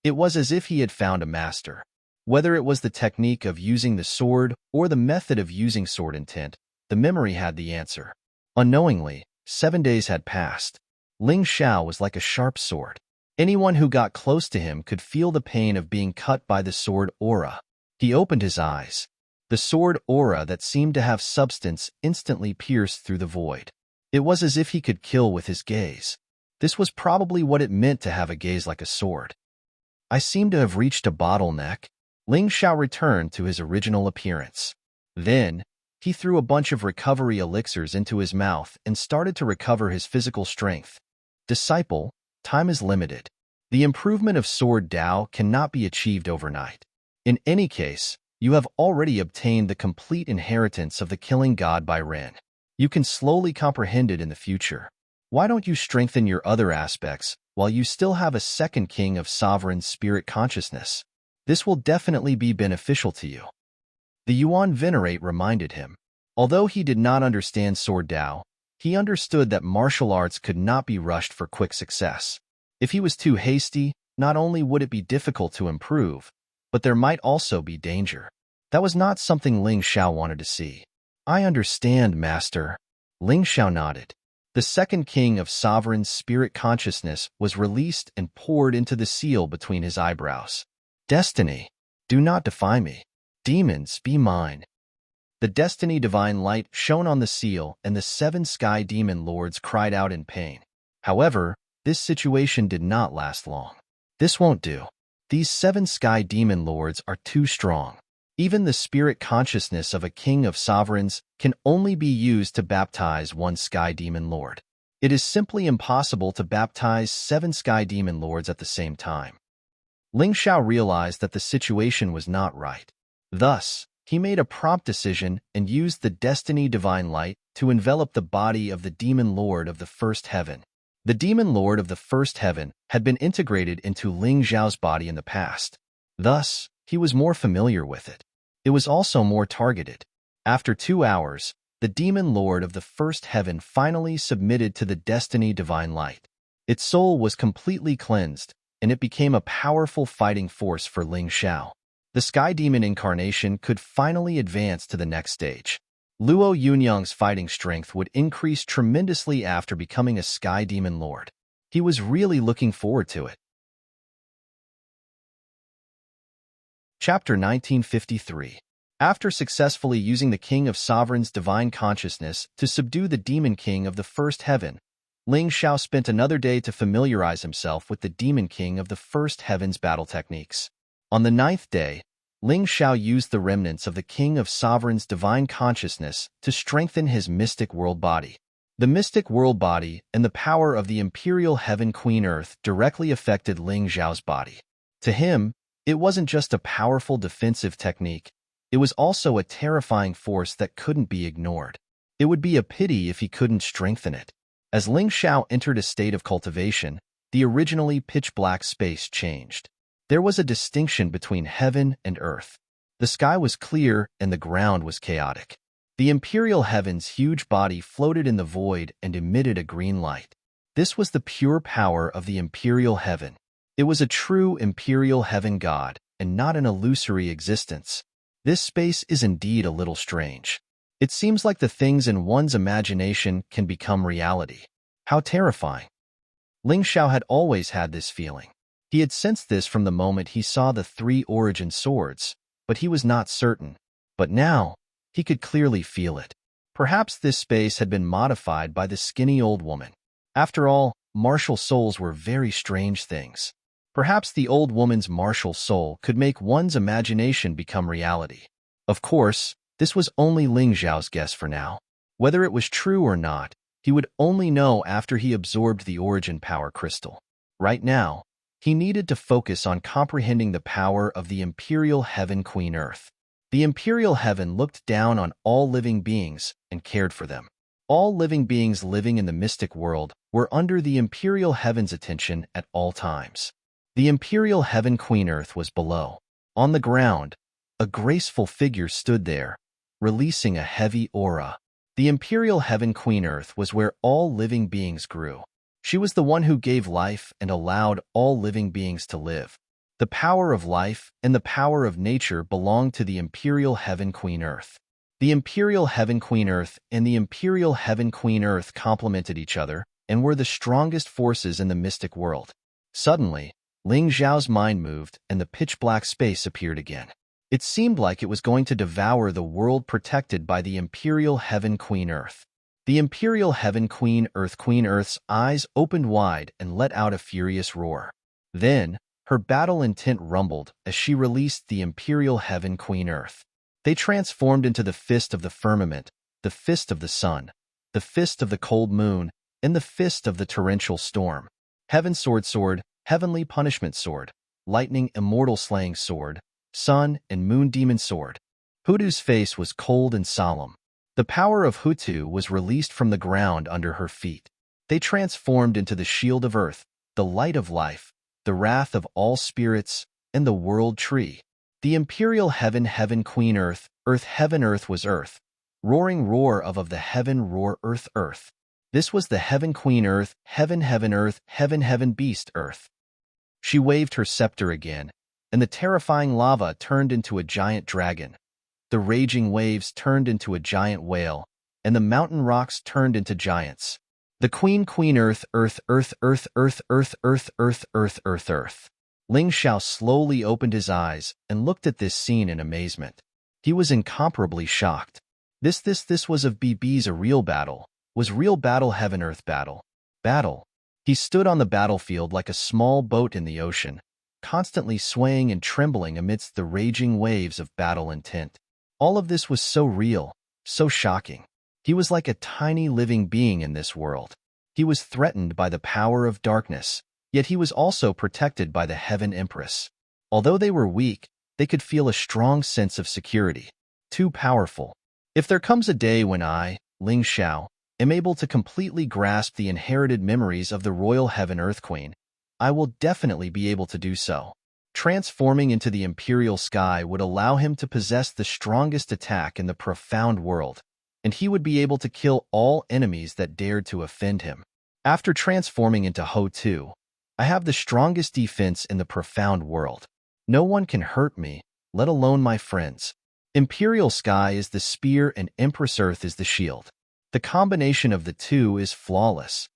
it was as if he had found a master. Whether it was the technique of using the sword or the method of using sword intent, the memory had the answer. Unknowingly, 7 days had passed. Ling Xiao was like a sharp sword. Anyone who got close to him could feel the pain of being cut by the sword aura. He opened his eyes. The sword aura that seemed to have substance instantly pierced through the void. It was as if he could kill with his gaze. This was probably what it meant to have a gaze like a sword. I seem to have reached a bottleneck. Ling Xiao returned to his original appearance. Then, he threw a bunch of recovery elixirs into his mouth and started to recover his physical strength. Disciple, time is limited. The improvement of Sword Tao cannot be achieved overnight. In any case, you have already obtained the complete inheritance of the killing god by Ren. You can slowly comprehend it in the future. Why don't you strengthen your other aspects while you still have a second king of sovereign spirit consciousness? This will definitely be beneficial to you. The Yuan Venerate reminded him. Although he did not understand Sword Tao, he understood that martial arts could not be rushed for quick success. If he was too hasty, not only would it be difficult to improve, but there might also be danger. That was not something Ling Xiao wanted to see. I understand, Master. Ling Xiao nodded. The second king of sovereign spirit consciousness was released and poured into the seal between his eyebrows. Destiny, do not defy me. Demons, be mine. The destiny divine light shone on the seal, and the 7 sky demon lords cried out in pain. However, this situation did not last long. This won't do. These 7 sky demon lords are too strong. Even the spirit consciousness of a king of sovereigns can only be used to baptize 1 sky demon lord. It is simply impossible to baptize 7 sky demon lords at the same time. Ling Xiao realized that the situation was not right. Thus, he made a prompt decision and used the destiny divine light to envelop the body of the demon lord of the first heaven. The demon lord of the first heaven had been integrated into Ling Xiao's body in the past. Thus, he was more familiar with it. It was also more targeted. After 2 hours, the demon lord of the first heaven finally submitted to the destiny divine light. Its soul was completely cleansed, and it became a powerful fighting force for Ling Xiao. The sky demon incarnation could finally advance to the next stage. Luo Yunyang's fighting strength would increase tremendously after becoming a sky demon lord. He was really looking forward to it. Chapter 1953. After successfully using the King of Sovereign's divine consciousness to subdue the demon king of the first heaven, Ling Xiao spent another day to familiarize himself with the demon king of the first heaven's battle techniques. On the 9th day, Ling Xiao used the remnants of the King of Sovereign's divine consciousness to strengthen his mystic world body. The mystic world body and the power of the imperial heaven Queen Earth directly affected Ling Xiao's body. To him, it wasn't just a powerful defensive technique, it was also a terrifying force that couldn't be ignored. It would be a pity if he couldn't strengthen it. As Ling Xiao entered a state of cultivation, the originally pitch-black space changed. There was a distinction between heaven and earth. The sky was clear and the ground was chaotic. The imperial heaven's huge body floated in the void and emitted a green light. This was the pure power of the imperial heaven. It was a true imperial heaven god, and not an illusory existence. This space is indeed a little strange. It seems like the things in one's imagination can become reality. How terrifying. Ling Xiao had always had this feeling. He had sensed this from the moment he saw the 3 origin swords, but he was not certain. But now, he could clearly feel it. Perhaps this space had been modified by the skinny old woman. After all, martial souls were very strange things. Perhaps the old woman's martial soul could make one's imagination become reality. Of course, this was only Ling Xiao's guess for now. Whether it was true or not, he would only know after he absorbed the origin power crystal. Right now, he needed to focus on comprehending the power of the imperial heaven Queen Earth. The imperial heaven looked down on all living beings and cared for them. All living beings living in the mystic world were under the imperial heaven's attention at all times. The imperial heaven Queen Earth was below. On the ground, a graceful figure stood there, releasing a heavy aura. The imperial heaven Queen Earth was where all living beings grew. She was the one who gave life and allowed all living beings to live. The power of life and the power of nature belonged to the imperial heaven Queen Earth. The imperial heaven Queen Earth and the imperial heaven Queen Earth complemented each other and were the strongest forces in the mystic world. Suddenly, Ling Xiao's mind moved and the pitch-black space appeared again. It seemed like it was going to devour the world protected by the imperial heaven Queen Earth. The imperial heaven Queen Earth's eyes opened wide and let out a furious roar. Then, her battle intent rumbled as she released the imperial heaven Queen Earth. They transformed into the fist of the firmament, the fist of the sun, the fist of the cold moon, and the fist of the torrential storm. Heaven Sword, heavenly punishment sword, lightning immortal slaying sword, sun and moon demon sword. Hutu's face was cold and solemn. The power of Hutu was released from the ground under her feet. They transformed into the shield of earth, the light of life, the wrath of all spirits, and the world tree. The imperial heaven heaven queen earth, earth heaven earth was earth. Roaring roar of the heaven roar earth earth. This was the heaven queen earth, heaven heaven earth, heaven heaven beast earth. She waved her scepter again, and the terrifying lava turned into a giant dragon. The raging waves turned into a giant whale, and the mountain rocks turned into giants. The queen earth earth earth earth earth earth earth earth earth earth earth. Ling Xiao slowly opened his eyes and looked at this scene in amazement. He was incomparably shocked. This was of BB's a real battle, was real battle heaven earth battle. Battle. He stood on the battlefield like a small boat in the ocean, constantly swaying and trembling amidst the raging waves of battle intent. All of this was so real, so shocking. He was like a tiny living being in this world. He was threatened by the power of darkness, yet he was also protected by the Heaven Empress. Although they were weak, they could feel a strong sense of security. Too powerful. If there comes a day when I, Ling Xiao, am able to completely grasp the inherited memories of the royal Heaven Earth Queen, I will definitely be able to do so. Transforming into the imperial sky would allow him to possess the strongest attack in the profound world, and he would be able to kill all enemies that dared to offend him. After transforming into Ho-Tu, I have the strongest defense in the profound world. No one can hurt me, let alone my friends. Imperial Sky is the spear and Empress Earth is the shield. The combination of the two is flawless.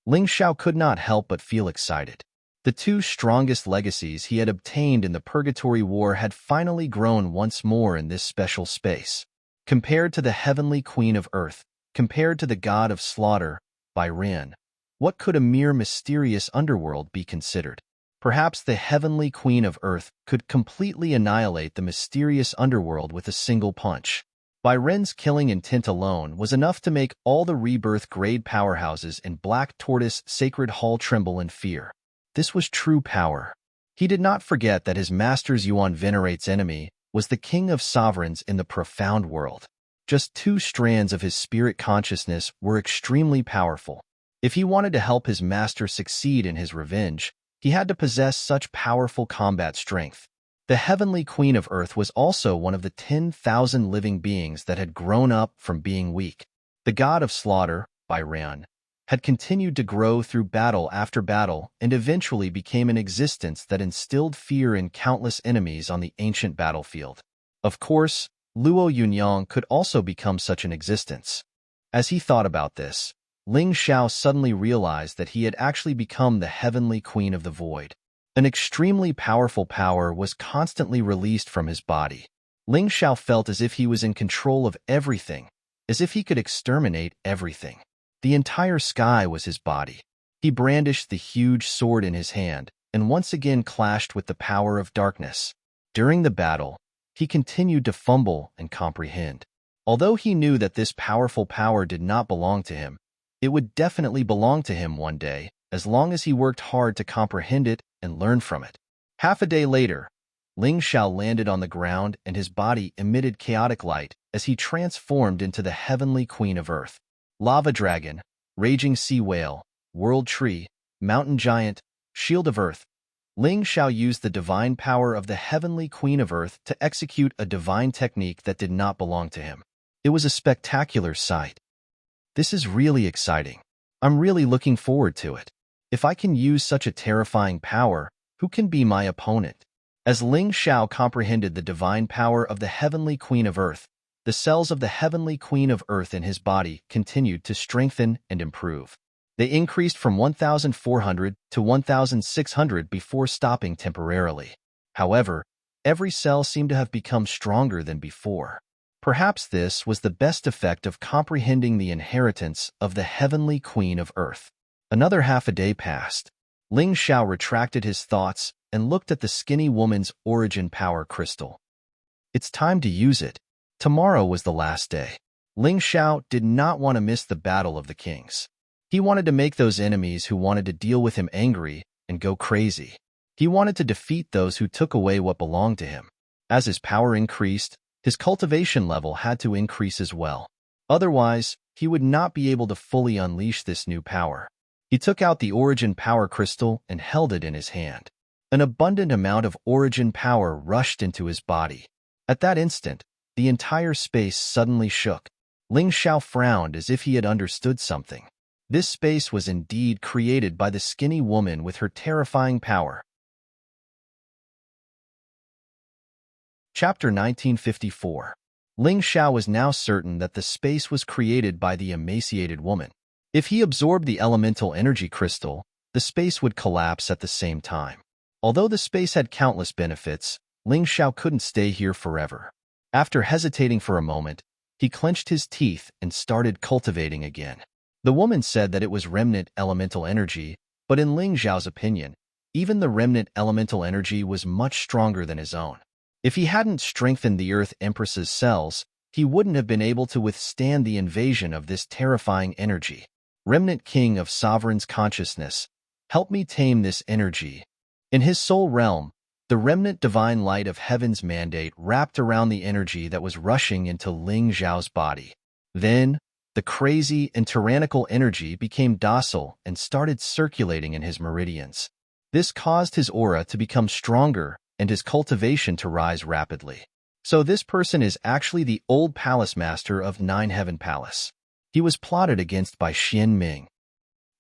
Ling Xiao could not help but feel excited. The two strongest legacies he had obtained in the Purgatory War had finally grown once more in this special space. Compared to the Heavenly Queen of Earth, compared to the God of Slaughter, Tyrant, what could a mere mysterious underworld be considered? Perhaps the Heavenly Queen of Earth could completely annihilate the mysterious underworld with a single punch. Tyrant's killing intent alone was enough to make all the rebirth-grade powerhouses in Black Tortoise Sacred Hall tremble in fear. This was true power. He did not forget that his master's Yuan venerate's enemy was the king of sovereigns in the profound world. Just two strands of his spirit consciousness were extremely powerful. If he wanted to help his master succeed in his revenge, he had to possess such powerful combat strength. The Heavenly Queen of Earth was also one of the 10,000 living beings that had grown up from being weak. The God of Slaughter, Tyrant, had continued to grow through battle after battle and eventually became an existence that instilled fear in countless enemies on the ancient battlefield. Of course, Luo Yunyang could also become such an existence. As he thought about this, Ling Xiao suddenly realized that he had actually become the Heavenly Queen of the Void. An extremely powerful power was constantly released from his body. Ling Xiao felt as if he was in control of everything, as if he could exterminate everything. The entire sky was his body. He brandished the huge sword in his hand and once again clashed with the power of darkness. During the battle, he continued to fumble and comprehend. Although he knew that this powerful power did not belong to him, it would definitely belong to him one day, as long as he worked hard to comprehend it and learn from it. Half a day later, Ling Xiao landed on the ground and his body emitted chaotic light as he transformed into the Heavenly Queen of Earth. Lava Dragon, Raging Sea Whale, World Tree, Mountain Giant, Shield of Earth. Ling Xiao used the divine power of the Heavenly Queen of Earth to execute a divine technique that did not belong to him. It was a spectacular sight. This is really exciting. I'm really looking forward to it. If I can use such a terrifying power, who can be my opponent? As Ling Xiao comprehended the divine power of the Heavenly Queen of Earth, the cells of the Heavenly Queen of Earth in his body continued to strengthen and improve. They increased from 1,400 to 1,600 before stopping temporarily. However, every cell seemed to have become stronger than before. Perhaps this was the best effect of comprehending the inheritance of the Heavenly Queen of Earth. Another half a day passed. Ling Xiao retracted his thoughts and looked at the skinny woman's origin power crystal. It's time to use it. Tomorrow was the last day. Ling Xiao did not want to miss the Battle of the Kings. He wanted to make those enemies who wanted to deal with him angry and go crazy. He wanted to defeat those who took away what belonged to him. As his power increased, his cultivation level had to increase as well. Otherwise, he would not be able to fully unleash this new power. He took out the origin power crystal and held it in his hand. An abundant amount of origin power rushed into his body. At that instant, the entire space suddenly shook. Ling Xiao frowned as if he had understood something. This space was indeed created by the skinny woman with her terrifying power. Chapter 1954. Ling Xiao was now certain that the space was created by the emaciated woman. If he absorbed the elemental energy crystal, the space would collapse at the same time. Although the space had countless benefits, Ling Xiao couldn't stay here forever. After hesitating for a moment, he clenched his teeth and started cultivating again. The woman said that it was remnant elemental energy, but in Ling Xiao's opinion, even the remnant elemental energy was much stronger than his own. If he hadn't strengthened the Earth Empress's cells, he wouldn't have been able to withstand the invasion of this terrifying energy. Remnant King of Sovereign's consciousness, help me tame this energy. In his soul realm, the remnant divine light of heaven's mandate wrapped around the energy that was rushing into Ling Xiao's body. Then, the crazy and tyrannical energy became docile and started circulating in his meridians. This caused his aura to become stronger and his cultivation to rise rapidly. So this person is actually the old palace master of Nine Heaven Palace. He was plotted against by Xian Ming.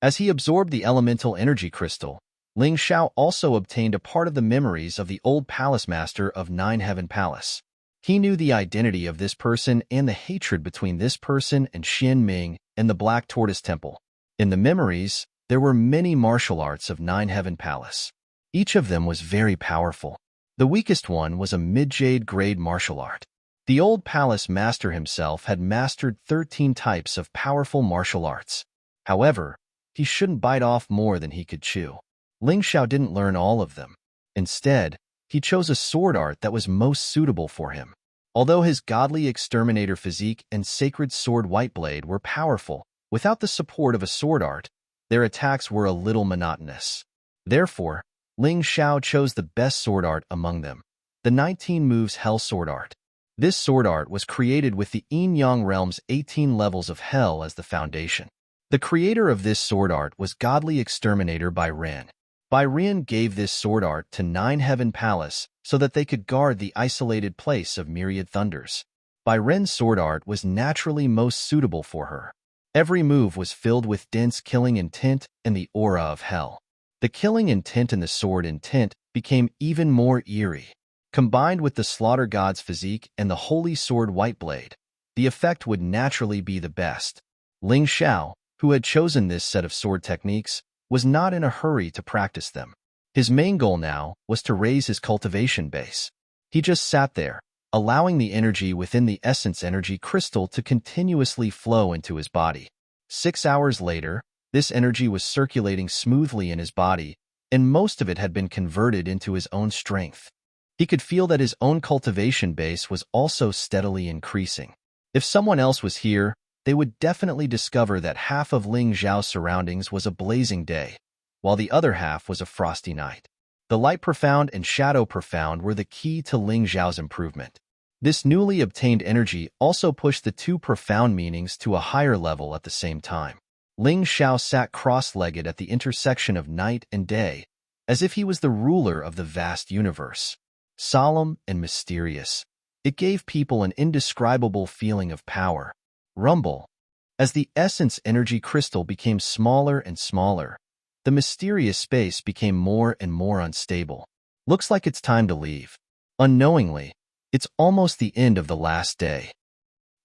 As he absorbed the elemental energy crystal, Ling Xiao also obtained a part of the memories of the old palace master of Nine Heaven Palace. He knew the identity of this person and the hatred between this person and Xian Ming and the Black Tortoise Temple. In the memories, there were many martial arts of Nine Heaven Palace. Each of them was very powerful. The weakest one was a mid-jade grade martial art. The old palace master himself had mastered 13 types of powerful martial arts. However, he shouldn't bite off more than he could chew. Ling Xiao didn't learn all of them. Instead, he chose a sword art that was most suitable for him. Although his godly exterminator physique and sacred sword Whiteblade were powerful, without the support of a sword art, their attacks were a little monotonous. Therefore, Ling Xiao chose the best sword art among them, the 19 moves Hell sword art. This sword art was created with the Yin-Yang realm's 18 levels of Hell as the foundation. The creator of this sword art was godly exterminator Bai Ren. Bai Ren gave this sword art to Nine Heaven Palace so that they could guard the isolated place of myriad thunders. Bai Ren's sword art was naturally most suitable for her. Every move was filled with dense killing intent and the aura of Hell. The killing intent in the sword intent became even more eerie. Combined with the slaughter god's physique and the holy sword Whiteblade, the effect would naturally be the best. Ling Xiao, who had chosen this set of sword techniques, was not in a hurry to practice them. His main goal now was to raise his cultivation base. He just sat there, allowing the energy within the essence energy crystal to continuously flow into his body. 6 hours later, this energy was circulating smoothly in his body, and most of it had been converted into his own strength. He could feel that his own cultivation base was also steadily increasing. If someone else was here, they would definitely discover that half of Ling Xiao's surroundings was a blazing day, while the other half was a frosty night. The light profound and shadow profound were the key to Ling Xiao's improvement. This newly obtained energy also pushed the two profound meanings to a higher level at the same time. Ling Xiao sat cross-legged at the intersection of night and day, as if he was the ruler of the vast universe. Solemn and mysterious, it gave people an indescribable feeling of power. Rumble. As the essence energy crystal became smaller and smaller, the mysterious space became more and more unstable. Looks like it's time to leave. Unknowingly, it's almost the end of the last day.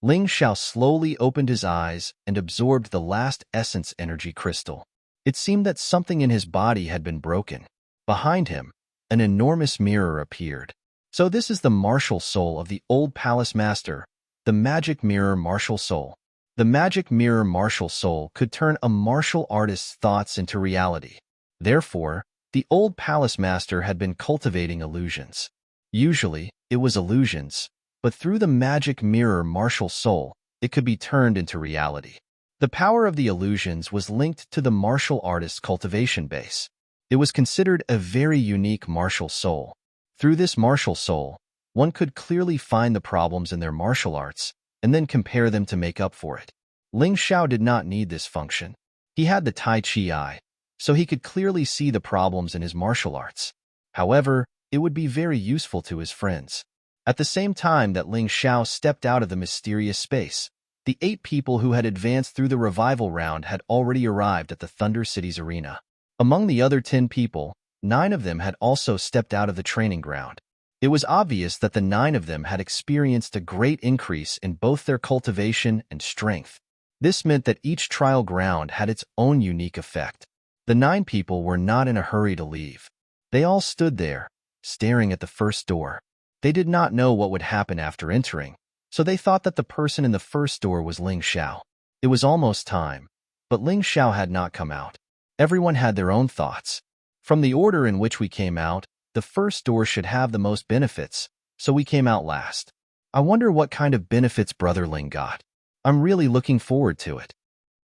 Ling Xiao slowly opened his eyes and absorbed the last essence energy crystal. It seemed that something in his body had been broken. Behind him, an enormous mirror appeared. So this is the martial soul of the old palace master, the magic mirror martial soul. The magic mirror martial soul could turn a martial artist's thoughts into reality. Therefore, the old palace master had been cultivating illusions. Usually, it was illusions, but through the magic mirror martial soul, it could be turned into reality. The power of the illusions was linked to the martial artist's cultivation base. It was considered a very unique martial soul. Through this martial soul, one could clearly find the problems in their martial arts and then compare them to make up for it. Ling Xiao did not need this function. He had the Tai Chi eye, so he could clearly see the problems in his martial arts. However, it would be very useful to his friends. At the same time that Ling Xiao stepped out of the mysterious space, the 8 people who had advanced through the revival round had already arrived at the Thunder City's arena. Among the other 10 people, 9 of them had also stepped out of the training ground. It was obvious that the 9 of them had experienced a great increase in both their cultivation and strength. This meant that each trial ground had its own unique effect. The 9 people were not in a hurry to leave. They all stood there, staring at the first door. They did not know what would happen after entering, so they thought that the person in the first door was Ling Xiao. It was almost time, but Ling Xiao had not come out. Everyone had their own thoughts. From the order in which we came out, the first door should have the most benefits, so we came out last. I wonder what kind of benefits Brother Ling got. I'm really looking forward to it.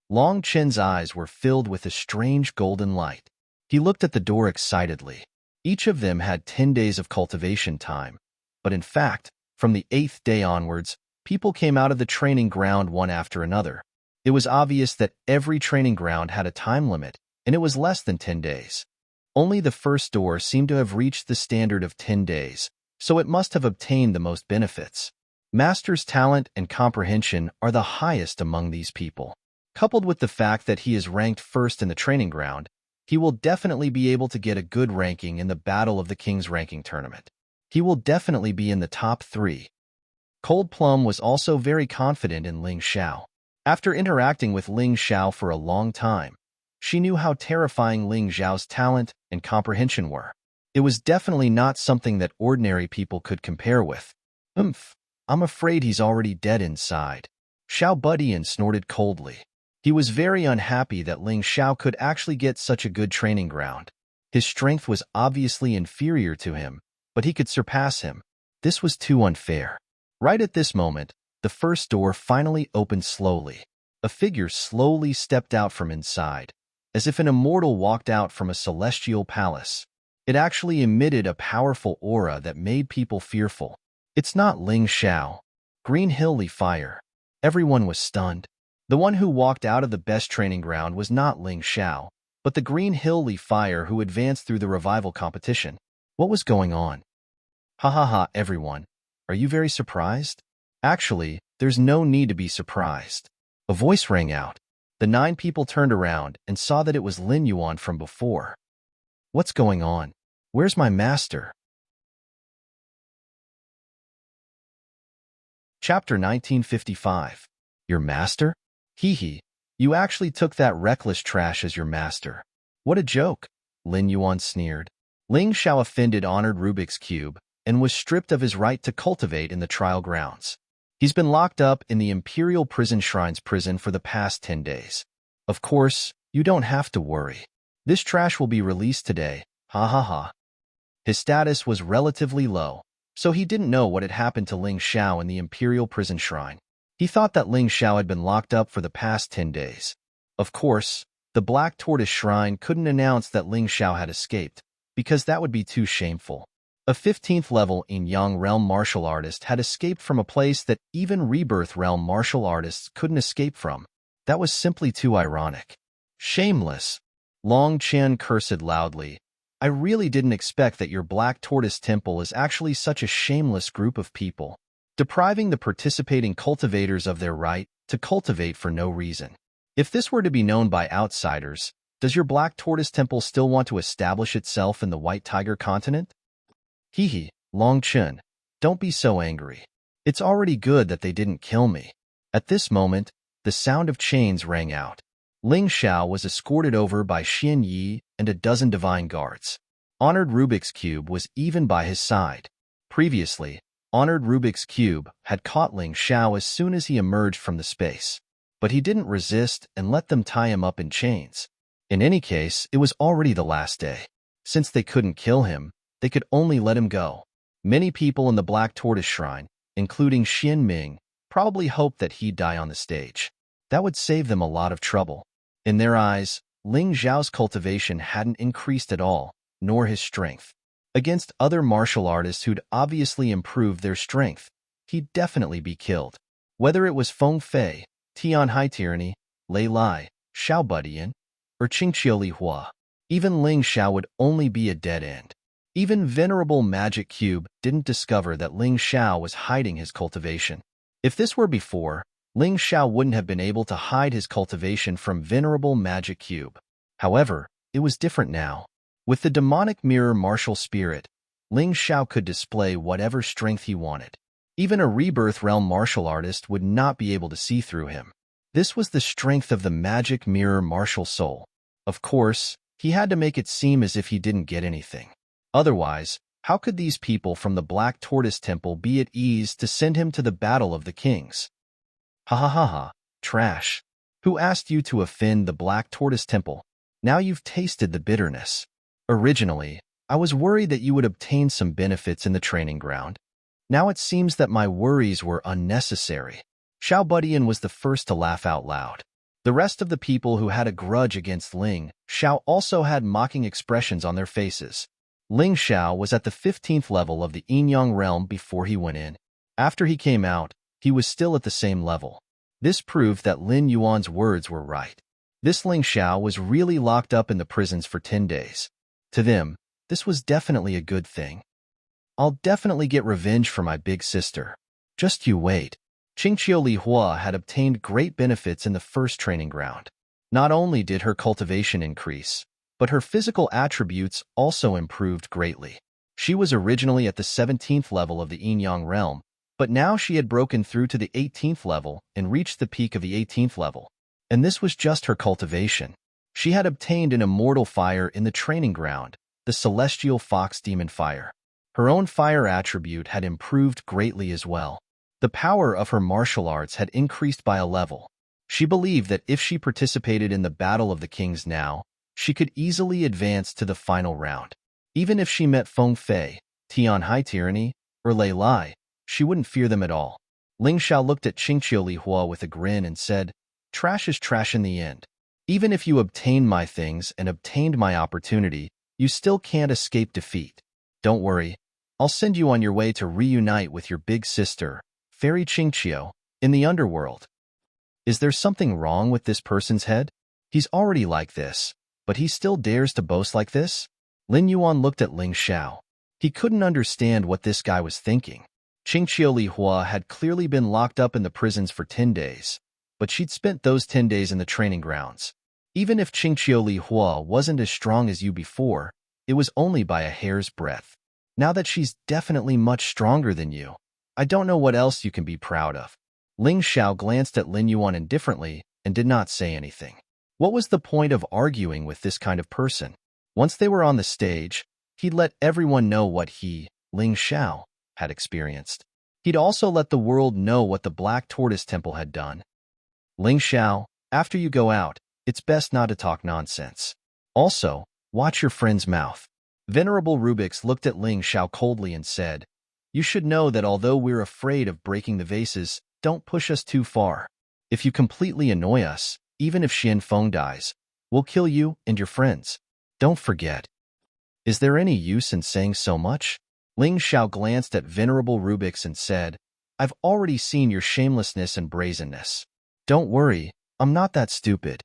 Long Chen's eyes were filled with a strange golden light. He looked at the door excitedly. Each of them had 10 days of cultivation time, but in fact, from the 8th day onwards, people came out of the training ground one after another. It was obvious that every training ground had a time limit, and it was less than 10 days. Only the first door seemed to have reached the standard of 10 days, so it must have obtained the most benefits. Master's talent and comprehension are the highest among these people. Coupled with the fact that he is ranked first in the training ground, he will definitely be able to get a good ranking in the Battle of the King's ranking tournament. He will definitely be in the top 3. Cold Plum was also very confident in Ling Xiao. After interacting with Ling Xiao for a long time, she knew how terrifying Ling Xiao's talent and comprehension were. It was definitely not something that ordinary people could compare with. I'm afraid he's already dead inside. Xiao Budian snorted coldly. He was very unhappy that Ling Xiao could actually get such a good training ground. His strength was obviously inferior to him, but he could surpass him. This was too unfair. Right at this moment, the first door finally opened slowly. A figure slowly stepped out from inside, as if an immortal walked out from a celestial palace. It actually emitted a powerful aura that made people fearful. It's not Ling Xiao. Green Hilly Fire. Everyone was stunned. The one who walked out of the best training ground was not Ling Xiao, but the Green Hilly Fire who advanced through the revival competition. What was going on? Ha ha ha, everyone. Are you very surprised? Actually, there's no need to be surprised. A voice rang out. The 9 people turned around and saw that it was Lin Yuan from before. What's going on? Where's my master? Chapter 1955. Your master? Hee hee. You actually took that reckless trash as your master. What a joke, Lin Yuan sneered. Ling Xiao offended honored Rubik's Cube and was stripped of his right to cultivate in the trial grounds. He's been locked up in the Imperial Prison Shrine's prison for the past 10 days. Of course, you don't have to worry. This trash will be released today, ha ha ha. His status was relatively low, so he didn't know what had happened to Ling Xiao in the Imperial Prison Shrine. He thought that Ling Xiao had been locked up for the past 10 days. Of course, the Black Tortoise Shrine couldn't announce that Ling Xiao had escaped, because that would be too shameful. A 15th level in Yang Realm martial artist had escaped from a place that even Rebirth Realm martial artists couldn't escape from. That was simply too ironic. Shameless. Long Chen cursed loudly. I really didn't expect that your Black Tortoise Temple is actually such a shameless group of people, depriving the participating cultivators of their right to cultivate for no reason. If this were to be known by outsiders, does your Black Tortoise Temple still want to establish itself in the White Tiger continent? Hee hee, Long Chen, don't be so angry. It's already good that they didn't kill me. At this moment, the sound of chains rang out. Ling Xiao was escorted over by Xian Yi and a dozen divine guards. Honored Rubik's Cube was even by his side. Previously, Honored Rubik's Cube had caught Ling Xiao as soon as he emerged from the space, but he didn't resist and let them tie him up in chains. In any case, it was already the last day. Since they couldn't kill him, they could only let him go. Many people in the Black Tortoise Shrine, including Xian Ming, probably hoped that he'd die on the stage. That would save them a lot of trouble. In their eyes, Ling Xiao's cultivation hadn't increased at all, nor his strength. Against other martial artists who'd obviously improved their strength, he'd definitely be killed. Whether it was Feng Fei, Tian Hai Tyranny, Lei Lai, Xiao Budian, or Qingqiu Li Hua, even Ling Xiao would only be a dead end. Even Venerable Magic Cube didn't discover that Ling Xiao was hiding his cultivation. If this were before, Ling Xiao wouldn't have been able to hide his cultivation from Venerable Magic Cube. However, it was different now. With the demonic mirror martial spirit, Ling Xiao could display whatever strength he wanted. Even a rebirth realm martial artist would not be able to see through him. This was the strength of the magic mirror martial soul. Of course, he had to make it seem as if he didn't get anything. Otherwise, how could these people from the Black Tortoise Temple be at ease to send him to the Battle of the Kings? Ha ha ha ha, trash. Who asked you to offend the Black Tortoise Temple? Now you've tasted the bitterness. Originally, I was worried that you would obtain some benefits in the training ground. Now it seems that my worries were unnecessary. Xiao Budian was the first to laugh out loud. The rest of the people who had a grudge against Ling Xiao also had mocking expressions on their faces. Ling Xiao was at the 15th level of the Yin-Yang realm before he went in. After he came out, he was still at the same level. This proved that Lin Yuan's words were right. This Ling Xiao was really locked up in the prisons for 10 days. To them, this was definitely a good thing. I'll definitely get revenge for my big sister. Just you wait. Qingqiu Li Hua had obtained great benefits in the first training ground. Not only did her cultivation increase, but her physical attributes also improved greatly. She was originally at the 17th level of the Yin-Yang realm, but now she had broken through to the 18th level and reached the peak of the 18th level. And this was just her cultivation. She had obtained an immortal fire in the training ground, the celestial fox demon fire. Her own fire attribute had improved greatly as well. The power of her martial arts had increased by a level. She believed that if she participated in the Battle of the Kings now, she could easily advance to the final round. Even if she met Feng Fei, Tian Hai Tyranny, or Lei Lai, she wouldn't fear them at all. Ling Xiao looked at Qingqiu Li Hua with a grin and said, "Trash is trash in the end. Even if you obtained my things and obtained my opportunity, you still can't escape defeat. Don't worry, I'll send you on your way to reunite with your big sister, Fairy Qingqiu, in the underworld." Is there something wrong with this person's head? He's already like this, but he still dares to boast like this? Lin Yuan looked at Ling Xiao. He couldn't understand what this guy was thinking. Qingqiu Li Hua had clearly been locked up in the prisons for 10 days, but she'd spent those 10 days in the training grounds. Even if Qingqiu Li Hua wasn't as strong as you before, it was only by a hair's breadth. Now that she's definitely much stronger than you, I don't know what else you can be proud of. Ling Xiao glanced at Lin Yuan indifferently and did not say anything. What was the point of arguing with this kind of person? Once they were on the stage, he'd let everyone know what he, Ling Xiao, had experienced. He'd also let the world know what the Black Tortoise Temple had done. Ling Xiao, after you go out, it's best not to talk nonsense. Also, watch your friend's mouth. Venerable Rubix looked at Ling Xiao coldly and said, "You should know that although we're afraid of breaking the vases, don't push us too far. If you completely annoy us, even if Xian Feng dies, we'll kill you and your friends. Don't forget." Is there any use in saying so much? Ling Xiao glanced at Venerable Rubix and said, "I've already seen your shamelessness and brazenness. Don't worry, I'm not that stupid."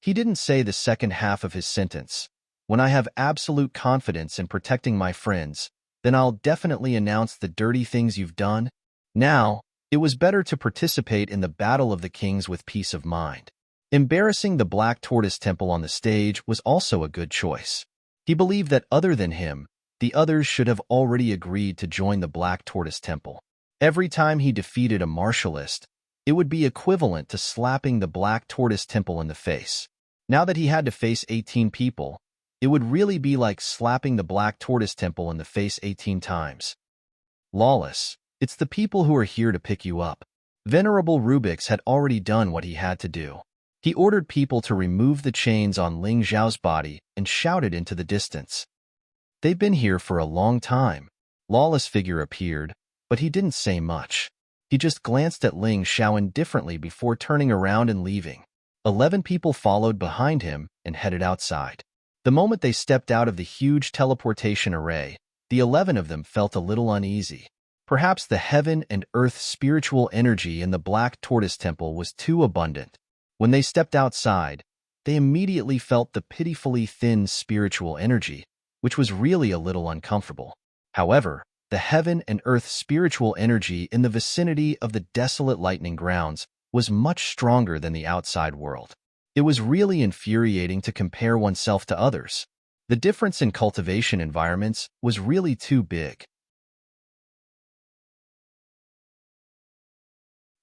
He didn't say the second half of his sentence. When I have absolute confidence in protecting my friends, then I'll definitely announce the dirty things you've done. Now, it was better to participate in the Battle of the Kings with peace of mind. Embarrassing the Black Tortoise Temple on the stage was also a good choice. He believed that other than him, the others should have already agreed to join the Black Tortoise Temple. Every time he defeated a martialist, it would be equivalent to slapping the Black Tortoise Temple in the face. Now that he had to face 18 people, it would really be like slapping the Black Tortoise Temple in the face 18 times. Lawless, it's the people who are here to pick you up. Venerable Rubix had already done what he had to do. He ordered people to remove the chains on Ling Xiao's body and shouted into the distance. They've been here for a long time. Lawless figure appeared, but he didn't say much. He just glanced at Ling Xiao indifferently before turning around and leaving. 11 people followed behind him, and headed outside. The moment they stepped out of the huge teleportation array, the 11 of them felt a little uneasy. Perhaps the heaven and earth spiritual energy in the Black Tortoise Temple was too abundant. When they stepped outside, they immediately felt the pitifully thin spiritual energy, which was really a little uncomfortable. However, the heaven and earth spiritual energy in the vicinity of the desolate lightning grounds was much stronger than the outside world. It was really infuriating to compare oneself to others. The difference in cultivation environments was really too big.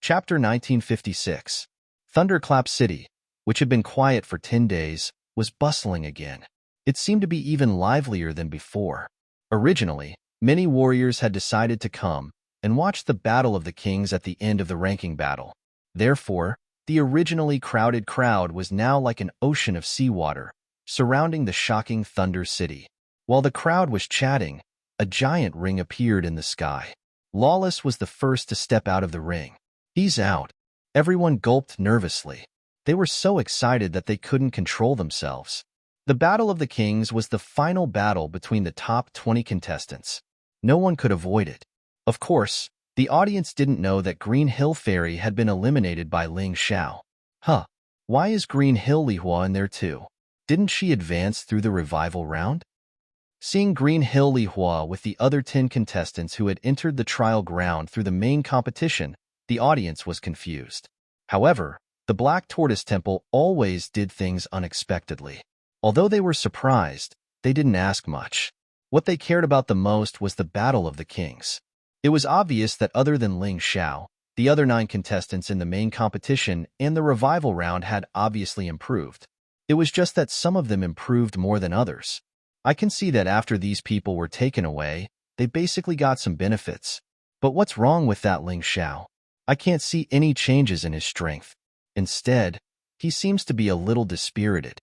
Chapter 1956. Thunderclap City, which had been quiet for 10 days, was bustling again. It seemed to be even livelier than before. Originally, many warriors had decided to come and watch the Battle of the Kings at the end of the ranking battle. Therefore, the originally crowded crowd was now like an ocean of seawater, surrounding the shocking Thunder City. While the crowd was chatting, a giant ring appeared in the sky. Lawless was the first to step out of the ring. "He's out." Everyone gulped nervously. They were so excited that they couldn't control themselves. The Battle of the Kings was the final battle between the top 20 contestants. No one could avoid it. Of course, the audience didn't know that Green Hill Fairy had been eliminated by Ling Xiao. Why is Green Hill Lihua in there too? Didn't she advance through the revival round? Seeing Green Hill Lihua with the other 10 contestants who had entered the trial ground through the main competition, the audience was confused. However, the Black Tortoise Temple always did things unexpectedly. Although they were surprised, they didn't ask much. What they cared about the most was the Battle of the Kings. It was obvious that other than Ling Xiao, the other 9 contestants in the main competition and the revival round had obviously improved. It was just that some of them improved more than others. I can see that after these people were taken away, they basically got some benefits. But what's wrong with that Ling Xiao? I can't see any changes in his strength. Instead, he seems to be a little dispirited.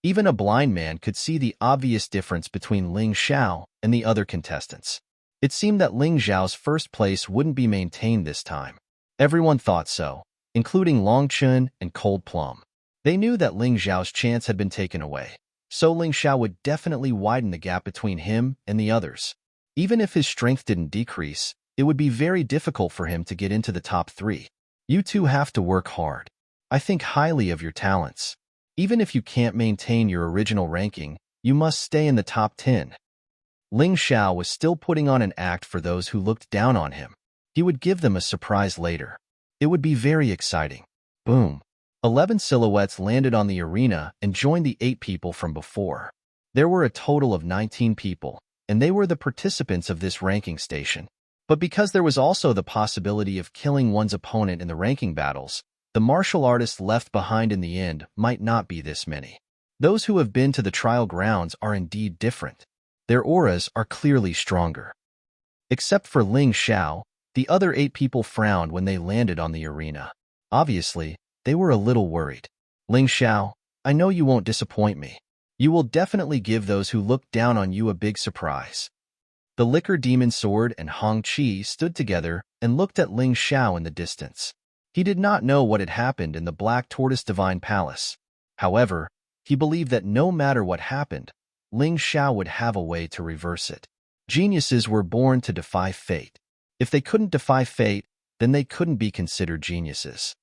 Even a blind man could see the obvious difference between Ling Xiao and the other contestants. It seemed that Ling Xiao's first place wouldn't be maintained this time. Everyone thought so, including Long Chun and Cold Plum. They knew that Ling Xiao's chance had been taken away, so Ling Xiao would definitely widen the gap between him and the others. Even if his strength didn't decrease, it would be very difficult for him to get into the top 3. You two have to work hard. I think highly of your talents. Even if you can't maintain your original ranking, you must stay in the top 10. Ling Xiao was still putting on an act for those who looked down on him. He would give them a surprise later. It would be very exciting. Boom. 11 silhouettes landed on the arena and joined the 8 people from before. There were a total of 19 people, and they were the participants of this ranking station. But because there was also the possibility of killing one's opponent in the ranking battles, the martial artists left behind in the end might not be this many. Those who have been to the trial grounds are indeed different. Their auras are clearly stronger. Except for Ling Xiao, the other 8 people frowned when they landed on the arena. Obviously, they were a little worried. Ling Xiao, I know you won't disappoint me. You will definitely give those who look down on you a big surprise. The Liquor Demon Sword and Hong Qi stood together and looked at Ling Xiao in the distance. He did not know what had happened in the Black Tortoise Divine Palace. However, he believed that no matter what happened, Ling Xiao would have a way to reverse it. Geniuses were born to defy fate. If they couldn't defy fate, then they couldn't be considered geniuses.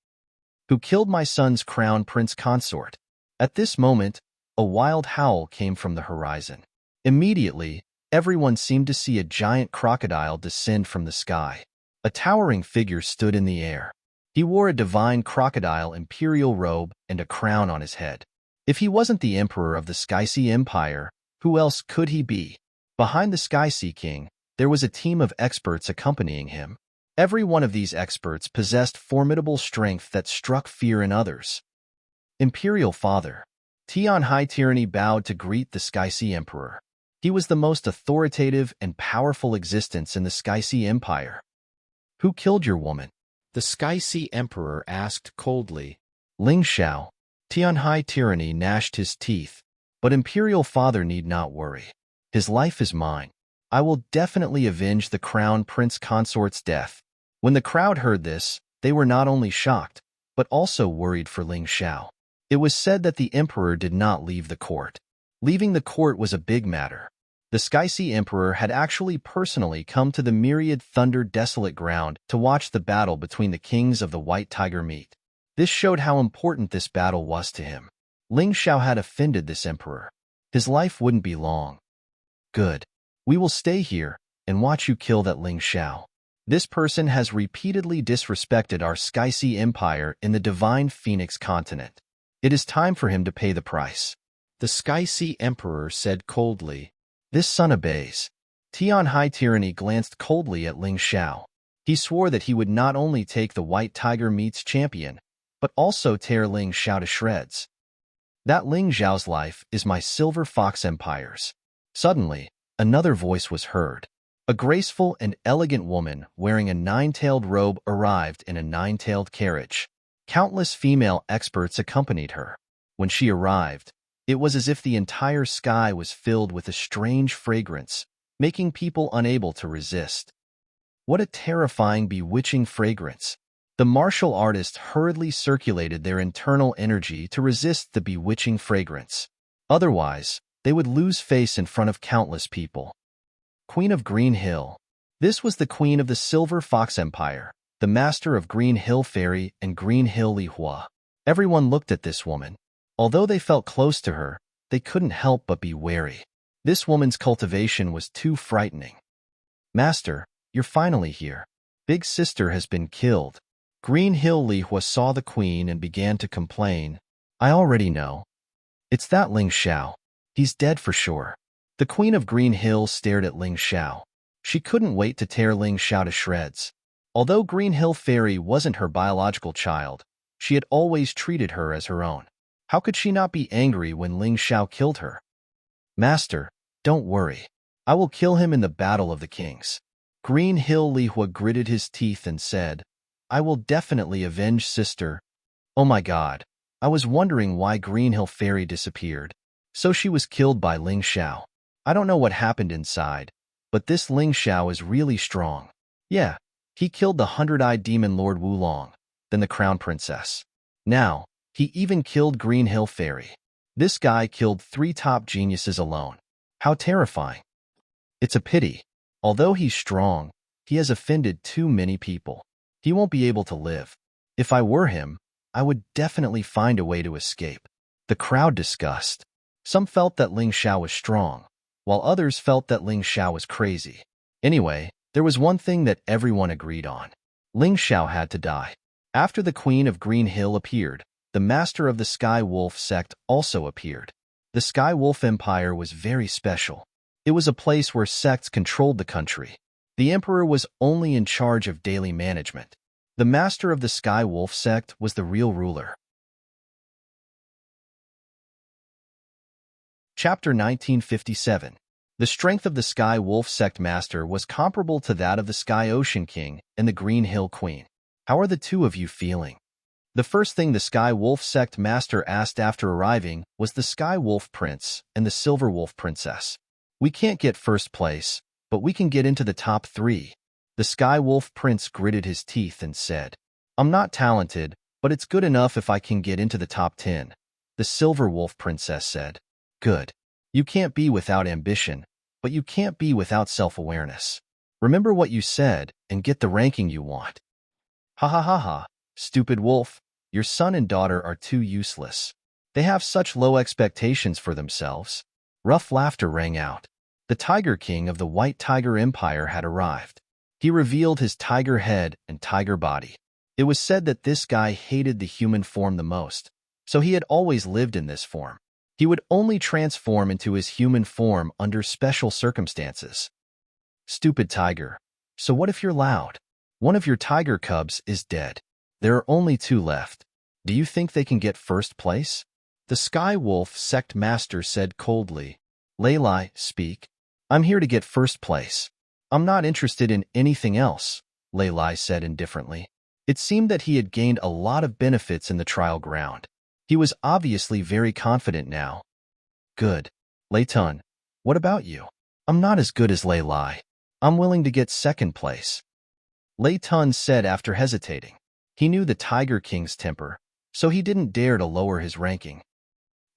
Who killed my son's crown prince consort? At this moment, a wild howl came from the horizon. Immediately, everyone seemed to see a giant crocodile descend from the sky. A towering figure stood in the air. He wore a divine crocodile imperial robe and a crown on his head. If he wasn't the emperor of the Skysea Empire, who else could he be? Behind the Skysea King, there was a team of experts accompanying him. Every one of these experts possessed formidable strength that struck fear in others. Imperial Father. Tian High Tyranny bowed to greet the Skysea Emperor. He was the most authoritative and powerful existence in the Skysea Empire. Who killed your woman? The Skysea Emperor asked coldly. Ling Xiao. Tian High Tyranny gnashed his teeth. But Imperial Father need not worry. His life is mine. I will definitely avenge the Crown Prince Consort's death. When the crowd heard this, they were not only shocked, but also worried for Ling Xiao. It was said that the emperor did not leave the court. Leaving the court was a big matter. The Sky Emperor had actually personally come to the myriad thunder desolate ground to watch the battle between the kings of the White Tiger meet. This showed how important this battle was to him. Ling Xiao had offended this emperor. His life wouldn't be long. Good. We will stay here and watch you kill that Ling Xiao. This person has repeatedly disrespected our Sky Empire in the Divine Phoenix continent. It is time for him to pay the price. The Sky Emperor said coldly. This son obeys. Tian High Tyranny glanced coldly at Ling Xiao. He swore that he would not only take the White Tiger meets champion, but also tear Ling Xiao to shreds. That Ling Xiao's life is my Silver Fox Empire's. Suddenly, another voice was heard. A graceful and elegant woman wearing a nine-tailed robe arrived in a nine-tailed carriage. Countless female experts accompanied her. When she arrived, it was as if the entire sky was filled with a strange fragrance, making people unable to resist. What a terrifying, bewitching fragrance! The martial artists hurriedly circulated their internal energy to resist the bewitching fragrance. Otherwise, they would lose face in front of countless people. Queen of Green Hill. This was the queen of the Silver Fox Empire, the master of Green Hill Fairy and Green Hill Li Hua. Everyone looked at this woman. Although they felt close to her, they couldn't help but be wary. This woman's cultivation was too frightening. Master, you're finally here. Big sister has been killed. Green Hill Li Hua saw the queen and began to complain. I already know. It's that Ling Xiao. He's dead for sure. The queen of Green Hill stared at Ling Xiao. She couldn't wait to tear Ling Xiao to shreds. Although Green Hill Fairy wasn't her biological child, she had always treated her as her own. How could she not be angry when Ling Xiao killed her? Master, don't worry. I will kill him in the Battle of the Kings. Green Hill Li Hua gritted his teeth and said, I will definitely avenge sister. Oh my god. I was wondering why Green Hill Fairy disappeared. So she was killed by Ling Xiao. I don't know what happened inside, but this Ling Xiao is really strong. Yeah, he killed the 100-eyed demon Lord Wulong, then the Crown Princess. Now, he even killed Green Hill Fairy. This guy killed 3 top geniuses alone. How terrifying. It's a pity. Although he's strong, he has offended too many people. He won't be able to live. If I were him, I would definitely find a way to escape. The crowd discussed. Some felt that Ling Xiao was strong, while others felt that Ling Xiao was crazy. Anyway, there was one thing that everyone agreed on. Ling Xiao had to die. After the Queen of Green Hill appeared, the master of the Sky Wolf sect also appeared. The Sky Wolf Empire was very special. It was a place where sects controlled the country. The emperor was only in charge of daily management. The master of the Sky Wolf sect was the real ruler. Chapter 1957. The strength of the Sky Wolf sect master was comparable to that of the Sky Ocean King and the Green Hill Queen. How are the two of you feeling? The first thing the Sky Wolf sect master asked after arriving was the Sky Wolf Prince and the Silver Wolf Princess. We can't get first place, but we can get into the top 3. The Sky Wolf Prince gritted his teeth and said, I'm not talented, but it's good enough if I can get into the top 10. The Silver Wolf Princess said, Good. You can't be without ambition, but you can't be without self-awareness. Remember what you said and get the ranking you want. Ha ha ha ha, stupid wolf. Your son and daughter are too useless. They have such low expectations for themselves. Rough laughter rang out. The Tiger King of the White Tiger Empire had arrived. He revealed his tiger head and tiger body. It was said that this guy hated the human form the most, so he had always lived in this form. He would only transform into his human form under special circumstances. Stupid tiger. So what if you're loud? One of your tiger cubs is dead. There are only 2 left. Do you think they can get first place? The Sky Wolf sect master said coldly. Lei Lai, speak. I'm here to get first place. I'm not interested in anything else, Lei Lai said indifferently. It seemed that he had gained a lot of benefits in the trial ground. He was obviously very confident now. Good. Lei Tun, what about you? I'm not as good as Lei Lai. I'm willing to get second place. Lei Tun said after hesitating. He knew the Tiger King's temper, so he didn't dare to lower his ranking.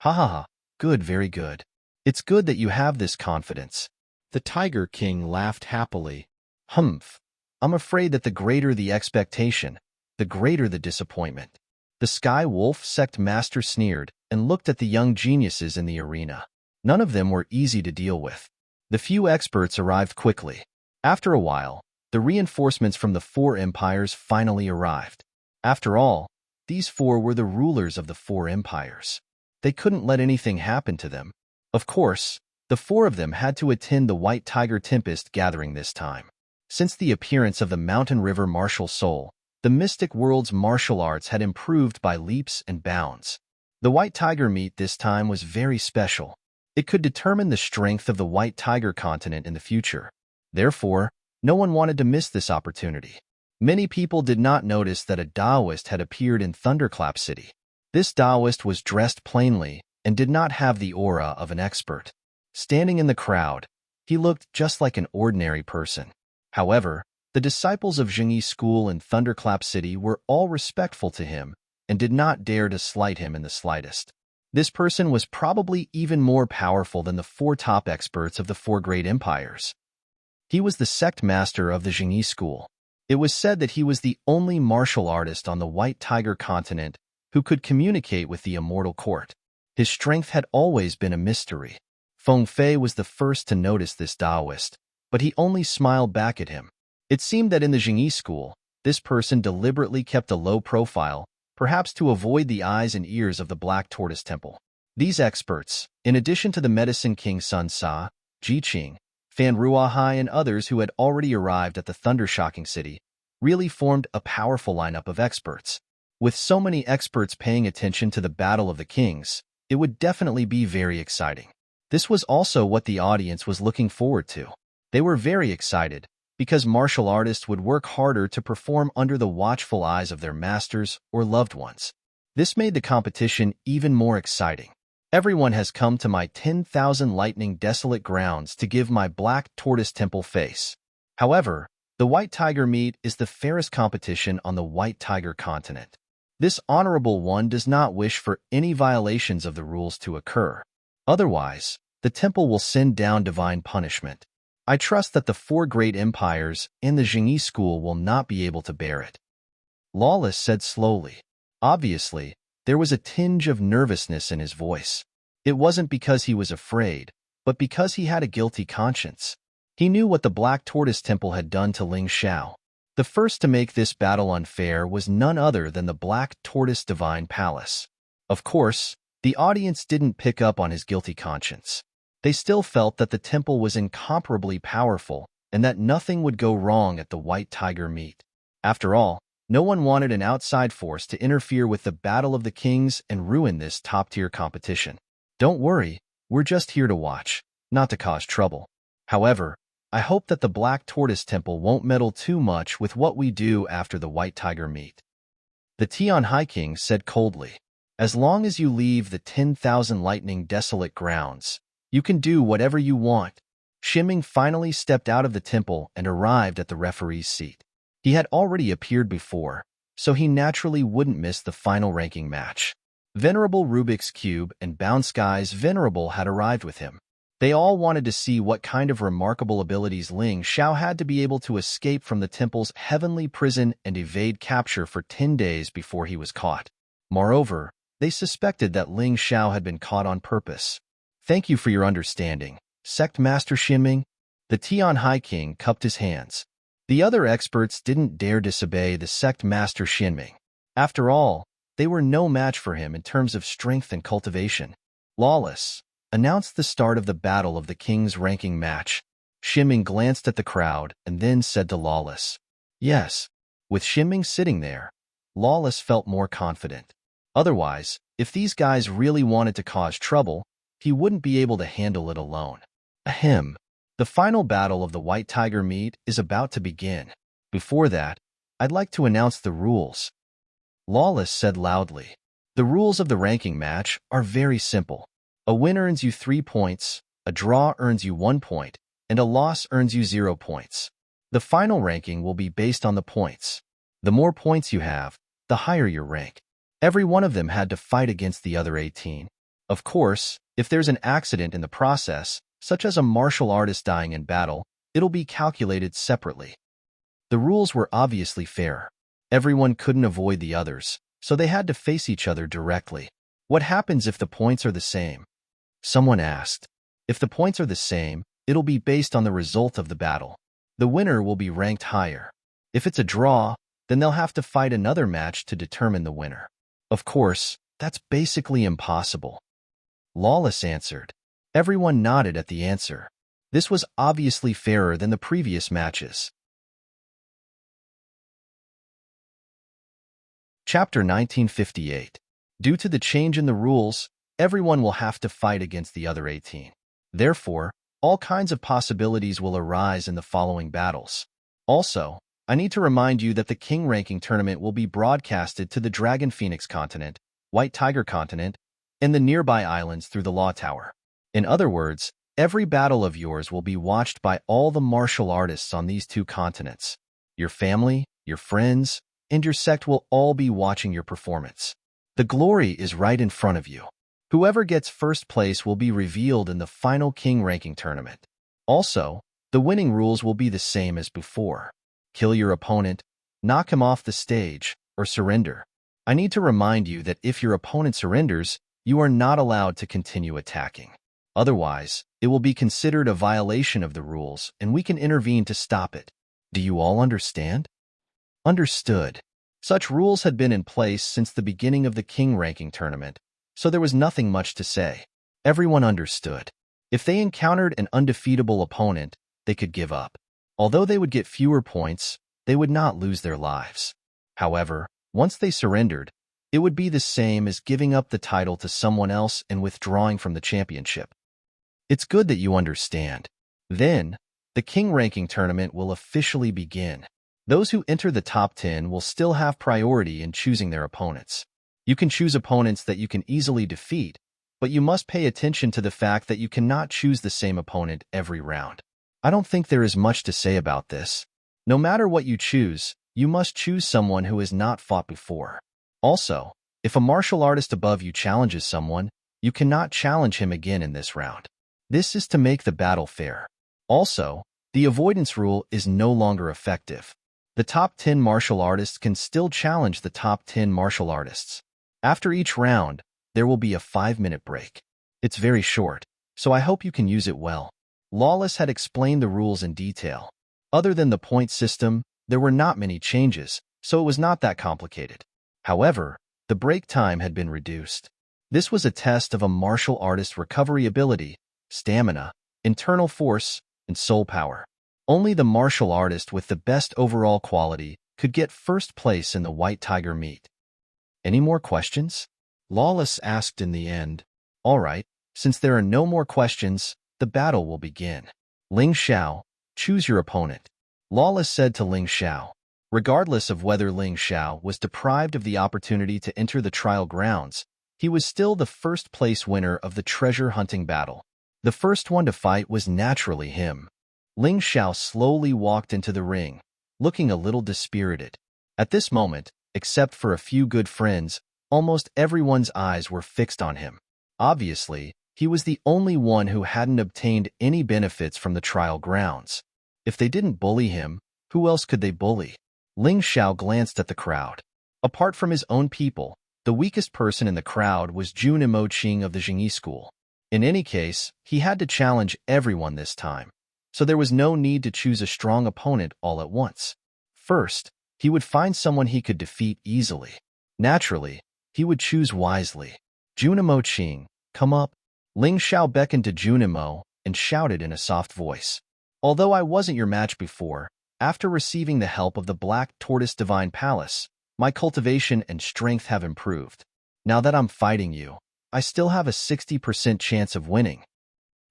Ha ha ha, good, very good. It's good that you have this confidence. The Tiger King laughed happily. Humph, I'm afraid that the greater the expectation, the greater the disappointment. The Sky Wolf Sect Master sneered and looked at the young geniuses in the arena. None of them were easy to deal with. The few experts arrived quickly. After a while, the reinforcements from the 4 empires finally arrived. After all, these 4 were the rulers of the 4 empires. They couldn't let anything happen to them. Of course, the 4 of them had to attend the White Tiger Tempest gathering this time. Since the appearance of the Mountain River martial soul, the mystic world's martial arts had improved by leaps and bounds. The White Tiger meet this time was very special. It could determine the strength of the White Tiger continent in the future. Therefore, no one wanted to miss this opportunity. Many people did not notice that a Taoist had appeared in Thunderclap City. This Taoist was dressed plainly and did not have the aura of an expert. Standing in the crowd, he looked just like an ordinary person. However, the disciples of Jingyi School in Thunderclap City were all respectful to him and did not dare to slight him in the slightest. This person was probably even more powerful than the 4 top experts of the 4 great empires. He was the sect master of the Jingyi School. It was said that he was the only martial artist on the White Tiger continent who could communicate with the immortal court. His strength had always been a mystery. Feng Fei was the first to notice this Taoist, but he only smiled back at him. It seemed that in the Jingyi School, this person deliberately kept a low profile, perhaps to avoid the eyes and ears of the Black Tortoise Temple. These experts, in addition to the Medicine King Sun Sa, Ji Qing, Fan Ruahai, and others who had already arrived at the Thundershocking City, really formed a powerful lineup of experts. With so many experts paying attention to the Battle of the Kings, it would definitely be very exciting. This was also what the audience was looking forward to. They were very excited, because martial artists would work harder to perform under the watchful eyes of their masters or loved ones. This made the competition even more exciting. Everyone has come to my 10,000 lightning desolate grounds to give my Black Tortoise Temple face. However, the White Tiger meet is the fairest competition on the White Tiger continent. This honorable one does not wish for any violations of the rules to occur. Otherwise, the temple will send down divine punishment. I trust that the 4 great empires and the Jingyi School will not be able to bear it. Lawless said slowly. Obviously, there was a tinge of nervousness in his voice. It wasn't because he was afraid, but because he had a guilty conscience. He knew what the Black Tortoise Temple had done to Ling Xiao. The first to make this battle unfair was none other than the Black Tortoise Divine Palace. Of course, the audience didn't pick up on his guilty conscience. They still felt that the temple was incomparably powerful and that nothing would go wrong at the White Tiger meet. After all, no one wanted an outside force to interfere with the Battle of the Kings and ruin this top-tier competition. Don't worry, we're just here to watch, not to cause trouble. However, I hope that the Black Tortoise Temple won't meddle too much with what we do after the White Tiger meet. The Tian High King said coldly, as long as you leave the 10,000 lightning desolate grounds, you can do whatever you want. Shiming finally stepped out of the temple and arrived at the referee's seat. He had already appeared before, so he naturally wouldn't miss the final ranking match. Venerable Rubik's Cube and Bound Sky's Venerable had arrived with him. They all wanted to see what kind of remarkable abilities Ling Xiao had to be able to escape from the temple's heavenly prison and evade capture for 10 days before he was caught. Moreover, they suspected that Ling Xiao had been caught on purpose. Thank you for your understanding, Sect Master Ximing. The Tian High King cupped his hands. The other experts didn't dare disobey the Sect Master Ximing. After all, they were no match for him in terms of strength and cultivation. Lawless announced the start of the Battle of the Kings ranking match. Ximing glanced at the crowd and then said to Lawless, "Yes." With Ximing sitting there, Lawless felt more confident. Otherwise, if these guys really wanted to cause trouble, he wouldn't be able to handle it alone. Ahem. The final battle of the White Tiger meet is about to begin. Before that, I'd like to announce the rules. Lawless said loudly. The rules of the ranking match are very simple. A win earns you 3 points, a draw earns you 1 point, and a loss earns you 0 points. The final ranking will be based on the points. The more points you have, the higher your rank. Every one of them had to fight against the other 18. Of course, if there's an accident in the process, such as a martial artist dying in battle, it'll be calculated separately. The rules were obviously fair. Everyone couldn't avoid the others, so they had to face each other directly. What happens if the points are the same? Someone asked. If the points are the same, it'll be based on the result of the battle. The winner will be ranked higher. If it's a draw, then they'll have to fight another match to determine the winner. Of course, that's basically impossible. Lawless answered. Everyone nodded at the answer. This was obviously fairer than the previous matches. Chapter 1958. Due to the change in the rules, everyone will have to fight against the other 18. Therefore, all kinds of possibilities will arise in the following battles. Also, I need to remind you that the King Ranking Tournament will be broadcasted to the Dragon Phoenix continent, White Tiger continent, and the nearby islands through the Law Tower. In other words, every battle of yours will be watched by all the martial artists on these two continents. Your family, your friends, and your sect will all be watching your performance. The glory is right in front of you. Whoever gets first place will be revealed in the final King Ranking Tournament. Also, the winning rules will be the same as before. Kill your opponent, knock him off the stage, or surrender. I need to remind you that if your opponent surrenders, you are not allowed to continue attacking. Otherwise, it will be considered a violation of the rules, and we can intervene to stop it. Do you all understand? Understood. Such rules had been in place since the beginning of the King Ranking Tournament, so there was nothing much to say. Everyone understood. If they encountered an undefeatable opponent, they could give up. Although they would get fewer points, they would not lose their lives. However, once they surrendered, it would be the same as giving up the title to someone else and withdrawing from the championship. It's good that you understand. Then, the King Ranking Tournament will officially begin. Those who enter the top 10 will still have priority in choosing their opponents. You can choose opponents that you can easily defeat, but you must pay attention to the fact that you cannot choose the same opponent every round. I don't think there is much to say about this. No matter what you choose, you must choose someone who has not fought before. Also, if a martial artist above you challenges someone, you cannot challenge him again in this round. This is to make the battle fair. Also, the avoidance rule is no longer effective. The top 10 martial artists can still challenge the top 10 martial artists. After each round, there will be a 5-minute break. It's very short, so I hope you can use it well. Lawless had explained the rules in detail. Other than the point system, there were not many changes, so it was not that complicated. However, the break time had been reduced. This was a test of a martial artist's recovery ability, stamina, internal force, and soul power. Only the martial artist with the best overall quality could get first place in the White Tiger meet. Any more questions? Lawless asked in the end. All right, since there are no more questions, the battle will begin. Ling Xiao, choose your opponent. Lawless said to Ling Xiao. Regardless of whether Ling Xiao was deprived of the opportunity to enter the trial grounds, he was still the first-place winner of the treasure hunting battle. The first one to fight was naturally him. Ling Xiao slowly walked into the ring, looking a little dispirited. At this moment, except for a few good friends, almost everyone's eyes were fixed on him. Obviously, he was the only one who hadn't obtained any benefits from the trial grounds. If they didn't bully him, who else could they bully? Ling Xiao glanced at the crowd. Apart from his own people, the weakest person in the crowd was Jun Imoqing of the Jingyi school. In any case, he had to challenge everyone this time, so there was no need to choose a strong opponent all at once. First, he would find someone he could defeat easily. Naturally, he would choose wisely. Jun Imoqing, come up. Ling Xiao beckoned to Junimo and shouted in a soft voice. Although I wasn't your match before, after receiving the help of the Black Tortoise Divine Palace, my cultivation and strength have improved. Now that I'm fighting you, I still have a 60% chance of winning.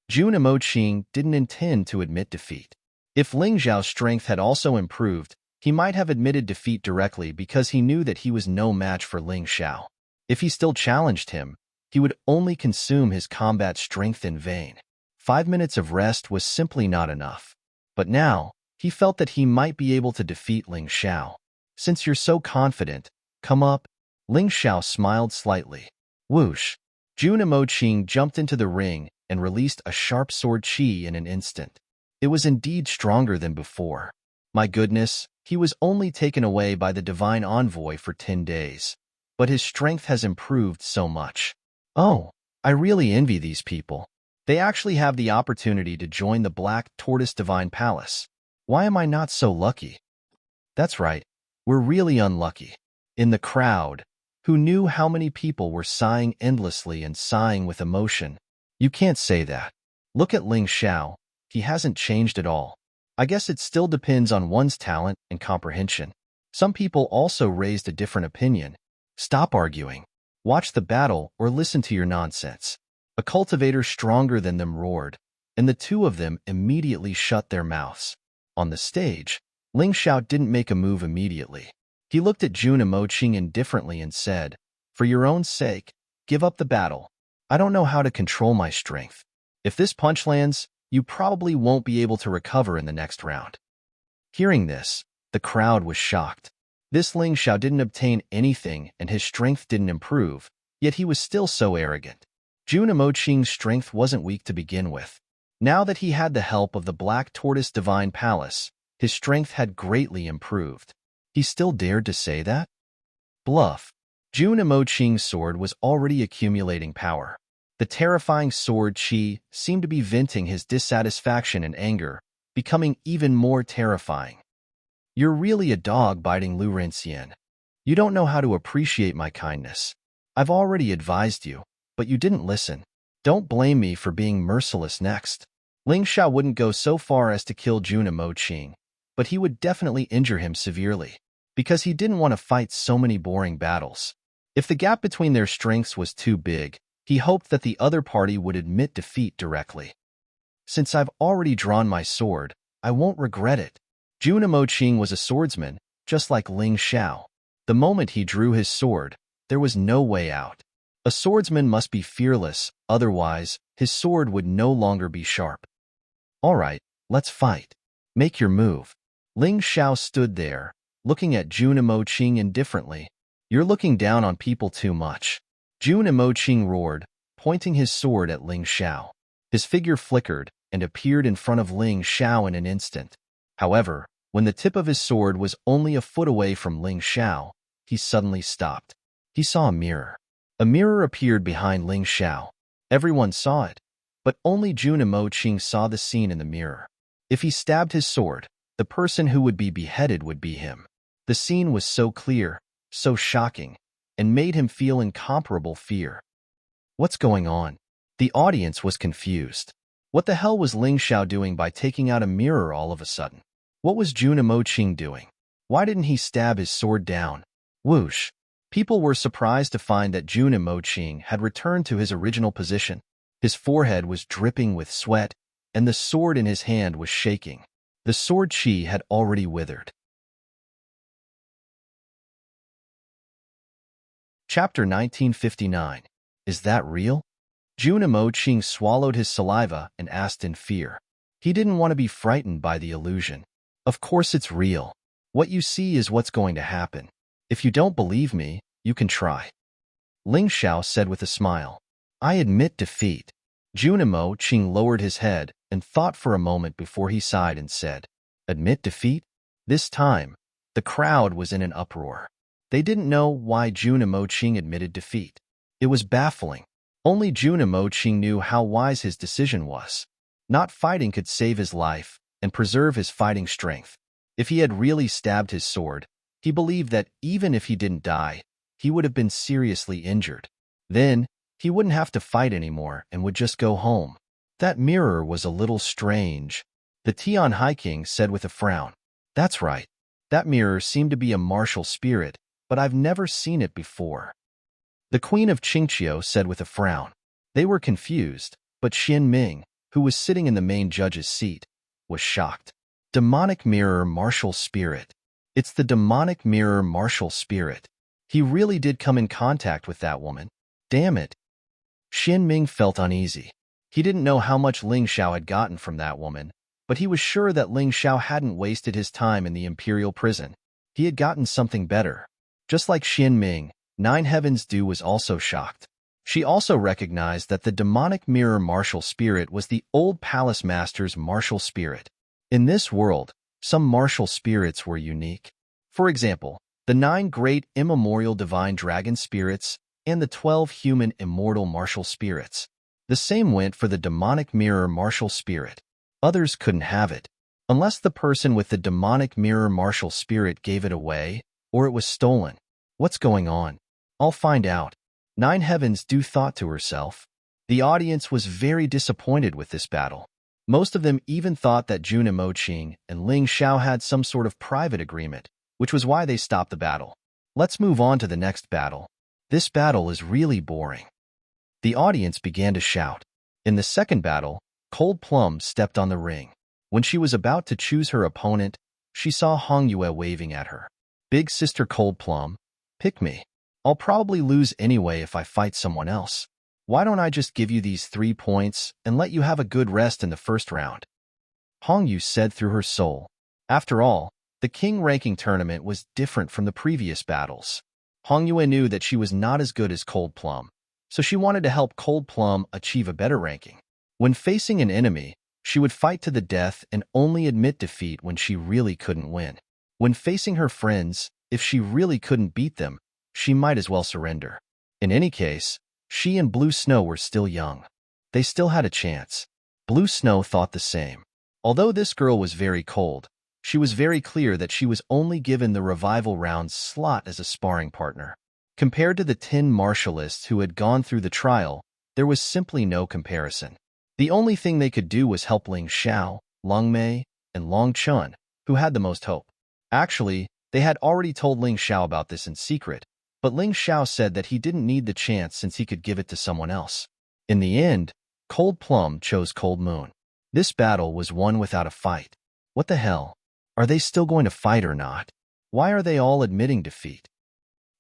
Jun Imoqing didn't intend to admit defeat. If Ling Xiao's strength had also improved, he might have admitted defeat directly because he knew that he was no match for Ling Xiao. If he still challenged him, he would only consume his combat strength in vain. 5 minutes of rest was simply not enough. But now, he felt that he might be able to defeat Ling Xiao. Since you're so confident, come up. Ling Xiao smiled slightly. Whoosh! Jun Imoqing jumped into the ring and released a sharp sword qi in an instant. It was indeed stronger than before. My goodness, he was only taken away by the divine envoy for 10 days. But his strength has improved so much. Oh, I really envy these people. They actually have the opportunity to join the Black Tortoise Divine Palace. Why am I not so lucky? That's right, we're really unlucky. In the crowd, who knew how many people were sighing endlessly and sighing with emotion? You can't say that. Look at Ling Xiao, he hasn't changed at all. I guess it still depends on one's talent and comprehension. Some people also raised a different opinion. Stop arguing. Watch the battle or listen to your nonsense. A cultivator stronger than them roared, and the two of them immediately shut their mouths. On the stage, Ling Xiao didn't make a move immediately. He looked at Jun Imoqing indifferently and said, "For your own sake, give up the battle. I don't know how to control my strength. If this punch lands, you probably won't be able to recover in the next round." Hearing this, the crowd was shocked. This Ling Xiao didn't obtain anything and his strength didn't improve, yet he was still so arrogant. Jun Imoqing's strength wasn't weak to begin with. Now that he had the help of the Black Tortoise Divine Palace, his strength had greatly improved. He still dared to say that? Bluff. Jun Imoqing's sword was already accumulating power. The terrifying sword qi seemed to be venting his dissatisfaction and anger, becoming even more terrifying. You're really a dog biting Lu Renxian. You don't know how to appreciate my kindness. I've already advised you, but you didn't listen. Don't blame me for being merciless next. Ling Xiao wouldn't go so far as to kill Jun Imoqing, but he would definitely injure him severely, because he didn't want to fight so many boring battles. If the gap between their strengths was too big, he hoped that the other party would admit defeat directly. Since I've already drawn my sword, I won't regret it. Jun Imoqing was a swordsman, just like Ling Xiao. The moment he drew his sword, there was no way out. A swordsman must be fearless, otherwise, his sword would no longer be sharp. All right, let's fight. Make your move. Ling Xiao stood there, looking at Jun Imoqing indifferently. You're looking down on people too much. Jun Imoqing roared, pointing his sword at Ling Xiao. His figure flickered and appeared in front of Ling Xiao in an instant. However, when the tip of his sword was only a foot away from Ling Xiao, he suddenly stopped. He saw a mirror. A mirror appeared behind Ling Xiao. Everyone saw it, but only Jun Imoqing saw the scene in the mirror. If he stabbed his sword, the person who would be beheaded would be him. The scene was so clear, so shocking, and made him feel incomparable fear. What's going on? The audience was confused. What the hell was Ling Xiao doing by taking out a mirror all of a sudden? What was Jun Imoqing doing? Why didn't he stab his sword down? Whoosh! People were surprised to find that Jun Imoqing had returned to his original position. His forehead was dripping with sweat, and the sword in his hand was shaking. The sword qi had already withered. Chapter 1959. Is that real? Jun Imoqing swallowed his saliva and asked in fear. He didn't want to be frightened by the illusion. Of course it's real. What you see is what's going to happen. If you don't believe me, you can try. Ling Xiao said with a smile. I admit defeat. Jun Imoqing lowered his head and thought for a moment before he sighed and said, Admit defeat? This time, the crowd was in an uproar. They didn't know why Jun Imoqing admitted defeat. It was baffling. Only Jun Imoqing knew how wise his decision was. Not fighting could save his life and preserve his fighting strength. If he had really stabbed his sword, he believed that even if he didn't die, he would have been seriously injured. Then, he wouldn't have to fight anymore and would just go home. That mirror was a little strange. The Tian High King said with a frown. That's right. That mirror seemed to be a martial spirit, but I've never seen it before. The Queen of Qingqiu said with a frown. They were confused, but Xin Ming, who was sitting in the main judge's seat, was shocked. Demonic mirror martial spirit. It's the demonic mirror martial spirit. He really did come in contact with that woman. Damn it. Xin Ming felt uneasy. He didn't know how much Ling Xiao had gotten from that woman, but he was sure that Ling Xiao hadn't wasted his time in the imperial prison. He had gotten something better. Just like Xin Ming, Nine Heavens Du was also shocked. She also recognized that the demonic mirror martial spirit was the old palace master's martial spirit. In this world, some martial spirits were unique. For example, the 9 great immemorial divine dragon spirits and the 12 human immortal martial spirits. The same went for the demonic mirror martial spirit. Others couldn't have it, unless the person with the demonic mirror martial spirit gave it away, or it was stolen. What's going on? I'll find out. Nine Heavens Du thought to herself. The audience was very disappointed with this battle. Most of them even thought that Jun Imoqing and Ling Xiao had some sort of private agreement, which was why they stopped the battle. Let's move on to the next battle. This battle is really boring. The audience began to shout. In the second battle, Cold Plum stepped on the ring. When she was about to choose her opponent, she saw Hong Yue waving at her. Big sister Cold Plum, pick me. I'll probably lose anyway if I fight someone else. Why don't I just give you these 3 points and let you have a good rest in the first round? Hong Yu said through her soul. After all, the king ranking tournament was different from the previous battles. Hong Yue knew that she was not as good as Cold Plum, so she wanted to help Cold Plum achieve a better ranking. When facing an enemy, she would fight to the death and only admit defeat when she really couldn't win. When facing her friends, if she really couldn't beat them, she might as well surrender. In any case, she and Blue Snow were still young. They still had a chance. Blue Snow thought the same. Although this girl was very cold, she was very clear that she was only given the revival round slot as a sparring partner. Compared to the 10 martialists who had gone through the trial, there was simply no comparison. The only thing they could do was help Ling Xiao, Long Mei, and Long Chun, who had the most hope. Actually, they had already told Ling Xiao about this in secret, but Ling Xiao said that he didn't need the chance since he could give it to someone else. In the end, Cold Plum chose Cold Moon. This battle was won without a fight. What the hell? Are they still going to fight or not? Why are they all admitting defeat?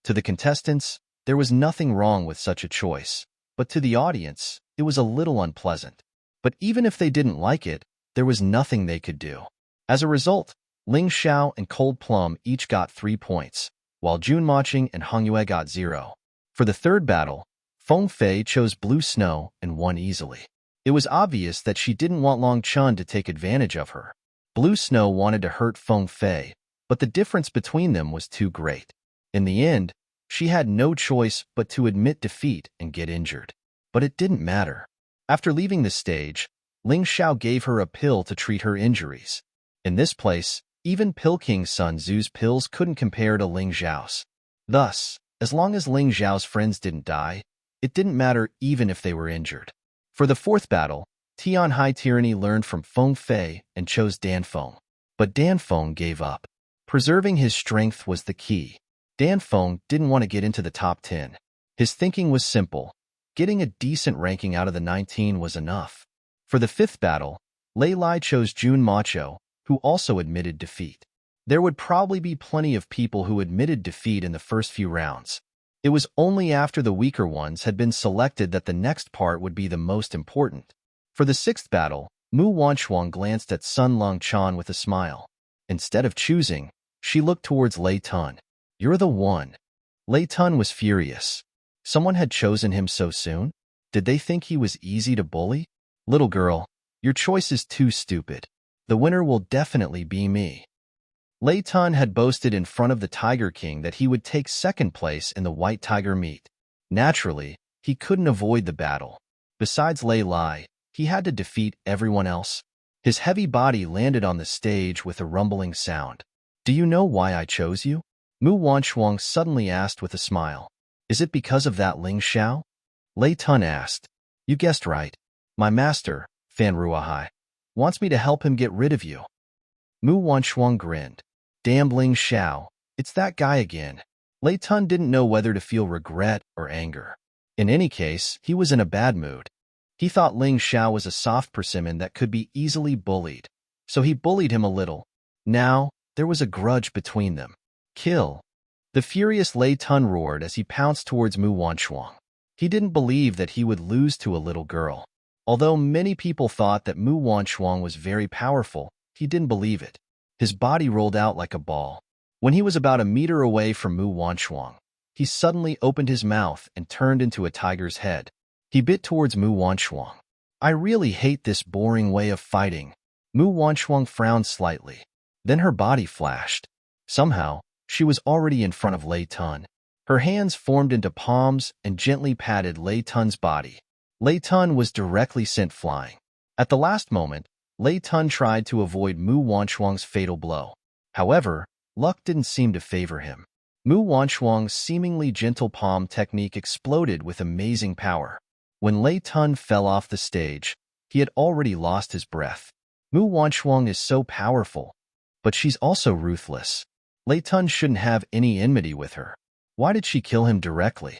To the contestants, there was nothing wrong with such a choice, but to the audience, it was a little unpleasant. But even if they didn't like it, there was nothing they could do. As a result, Ling Xiao and Cold Plum each got 3 points, while Jun Moqing and Hong Yue got 0. For the third battle, Feng Fei chose Blue Snow and won easily. It was obvious that she didn't want Long Chun to take advantage of her. Blue Snow wanted to hurt Feng Fei, but the difference between them was too great. In the end, she had no choice but to admit defeat and get injured. But it didn't matter. After leaving the stage, Ling Xiao gave her a pill to treat her injuries. In this place, even Pill King Sun Tzu's pills couldn't compare to Ling Xiao's. Thus, as long as Ling Xiao's friends didn't die, it didn't matter even if they were injured. For the fourth battle, Tian Hai Tyranny learned from Feng Fei and chose Dan Feng. But Dan Feng gave up. Preserving his strength was the key. Dan Feng didn't want to get into the top 10. His thinking was simple. Getting a decent ranking out of the 19 was enough. For the fifth battle, Lei Lai chose Jun Macho, who also admitted defeat. There would probably be plenty of people who admitted defeat in the first few rounds. It was only after the weaker ones had been selected that the next part would be the most important. For the sixth battle, Mu Wanchuang glanced at Sun Long Chan with a smile. Instead of choosing, she looked towards Lei Tun. "You're the one." Lei Tun was furious. Someone had chosen him so soon? Did they think he was easy to bully? "Little girl, your choice is too stupid. The winner will definitely be me." Lei Tun had boasted in front of the Tiger King that he would take second place in the White Tiger meet. Naturally, he couldn't avoid the battle. Besides Lei Lai, he had to defeat everyone else. His heavy body landed on the stage with a rumbling sound. "Do you know why I chose you?" Mu Wanchuang suddenly asked with a smile. "Is it because of that Ling Xiao?" Lei Tun asked. "You guessed right. My master, Fan Ruahai, wants me to help him get rid of you." Mu Wanchuang grinned. "Damn Ling Xiao, it's that guy again." Lei Tun didn't know whether to feel regret or anger. In any case, he was in a bad mood. He thought Ling Xiao was a soft persimmon that could be easily bullied, so he bullied him a little. Now, there was a grudge between them. "Kill!" The furious Lei Tun roared as he pounced towards Mu Wanchuang. He didn't believe that he would lose to a little girl. Although many people thought that Mu Wanchuang was very powerful, he didn't believe it. His body rolled out like a ball. When he was about a meter away from Mu Wanchuang, he suddenly opened his mouth and turned into a tiger's head. He bit towards Mu Wanchuang. I really hate this boring way of fighting. Mu Wanchuang frowned slightly. Then her body flashed. Somehow, she was already in front of Lei Tun. Her hands formed into palms and gently patted Lei Tun's body. Lei Tun was directly sent flying. At the last moment, Lei Tun tried to avoid Mu Wanchuang's fatal blow. However, luck didn't seem to favor him. Mu Wanchuang's seemingly gentle palm technique exploded with amazing power. When Lei Tun fell off the stage, he had already lost his breath. Mu Wanchuang is so powerful, but she's also ruthless. Lei Tun shouldn't have any enmity with her. Why did she kill him directly?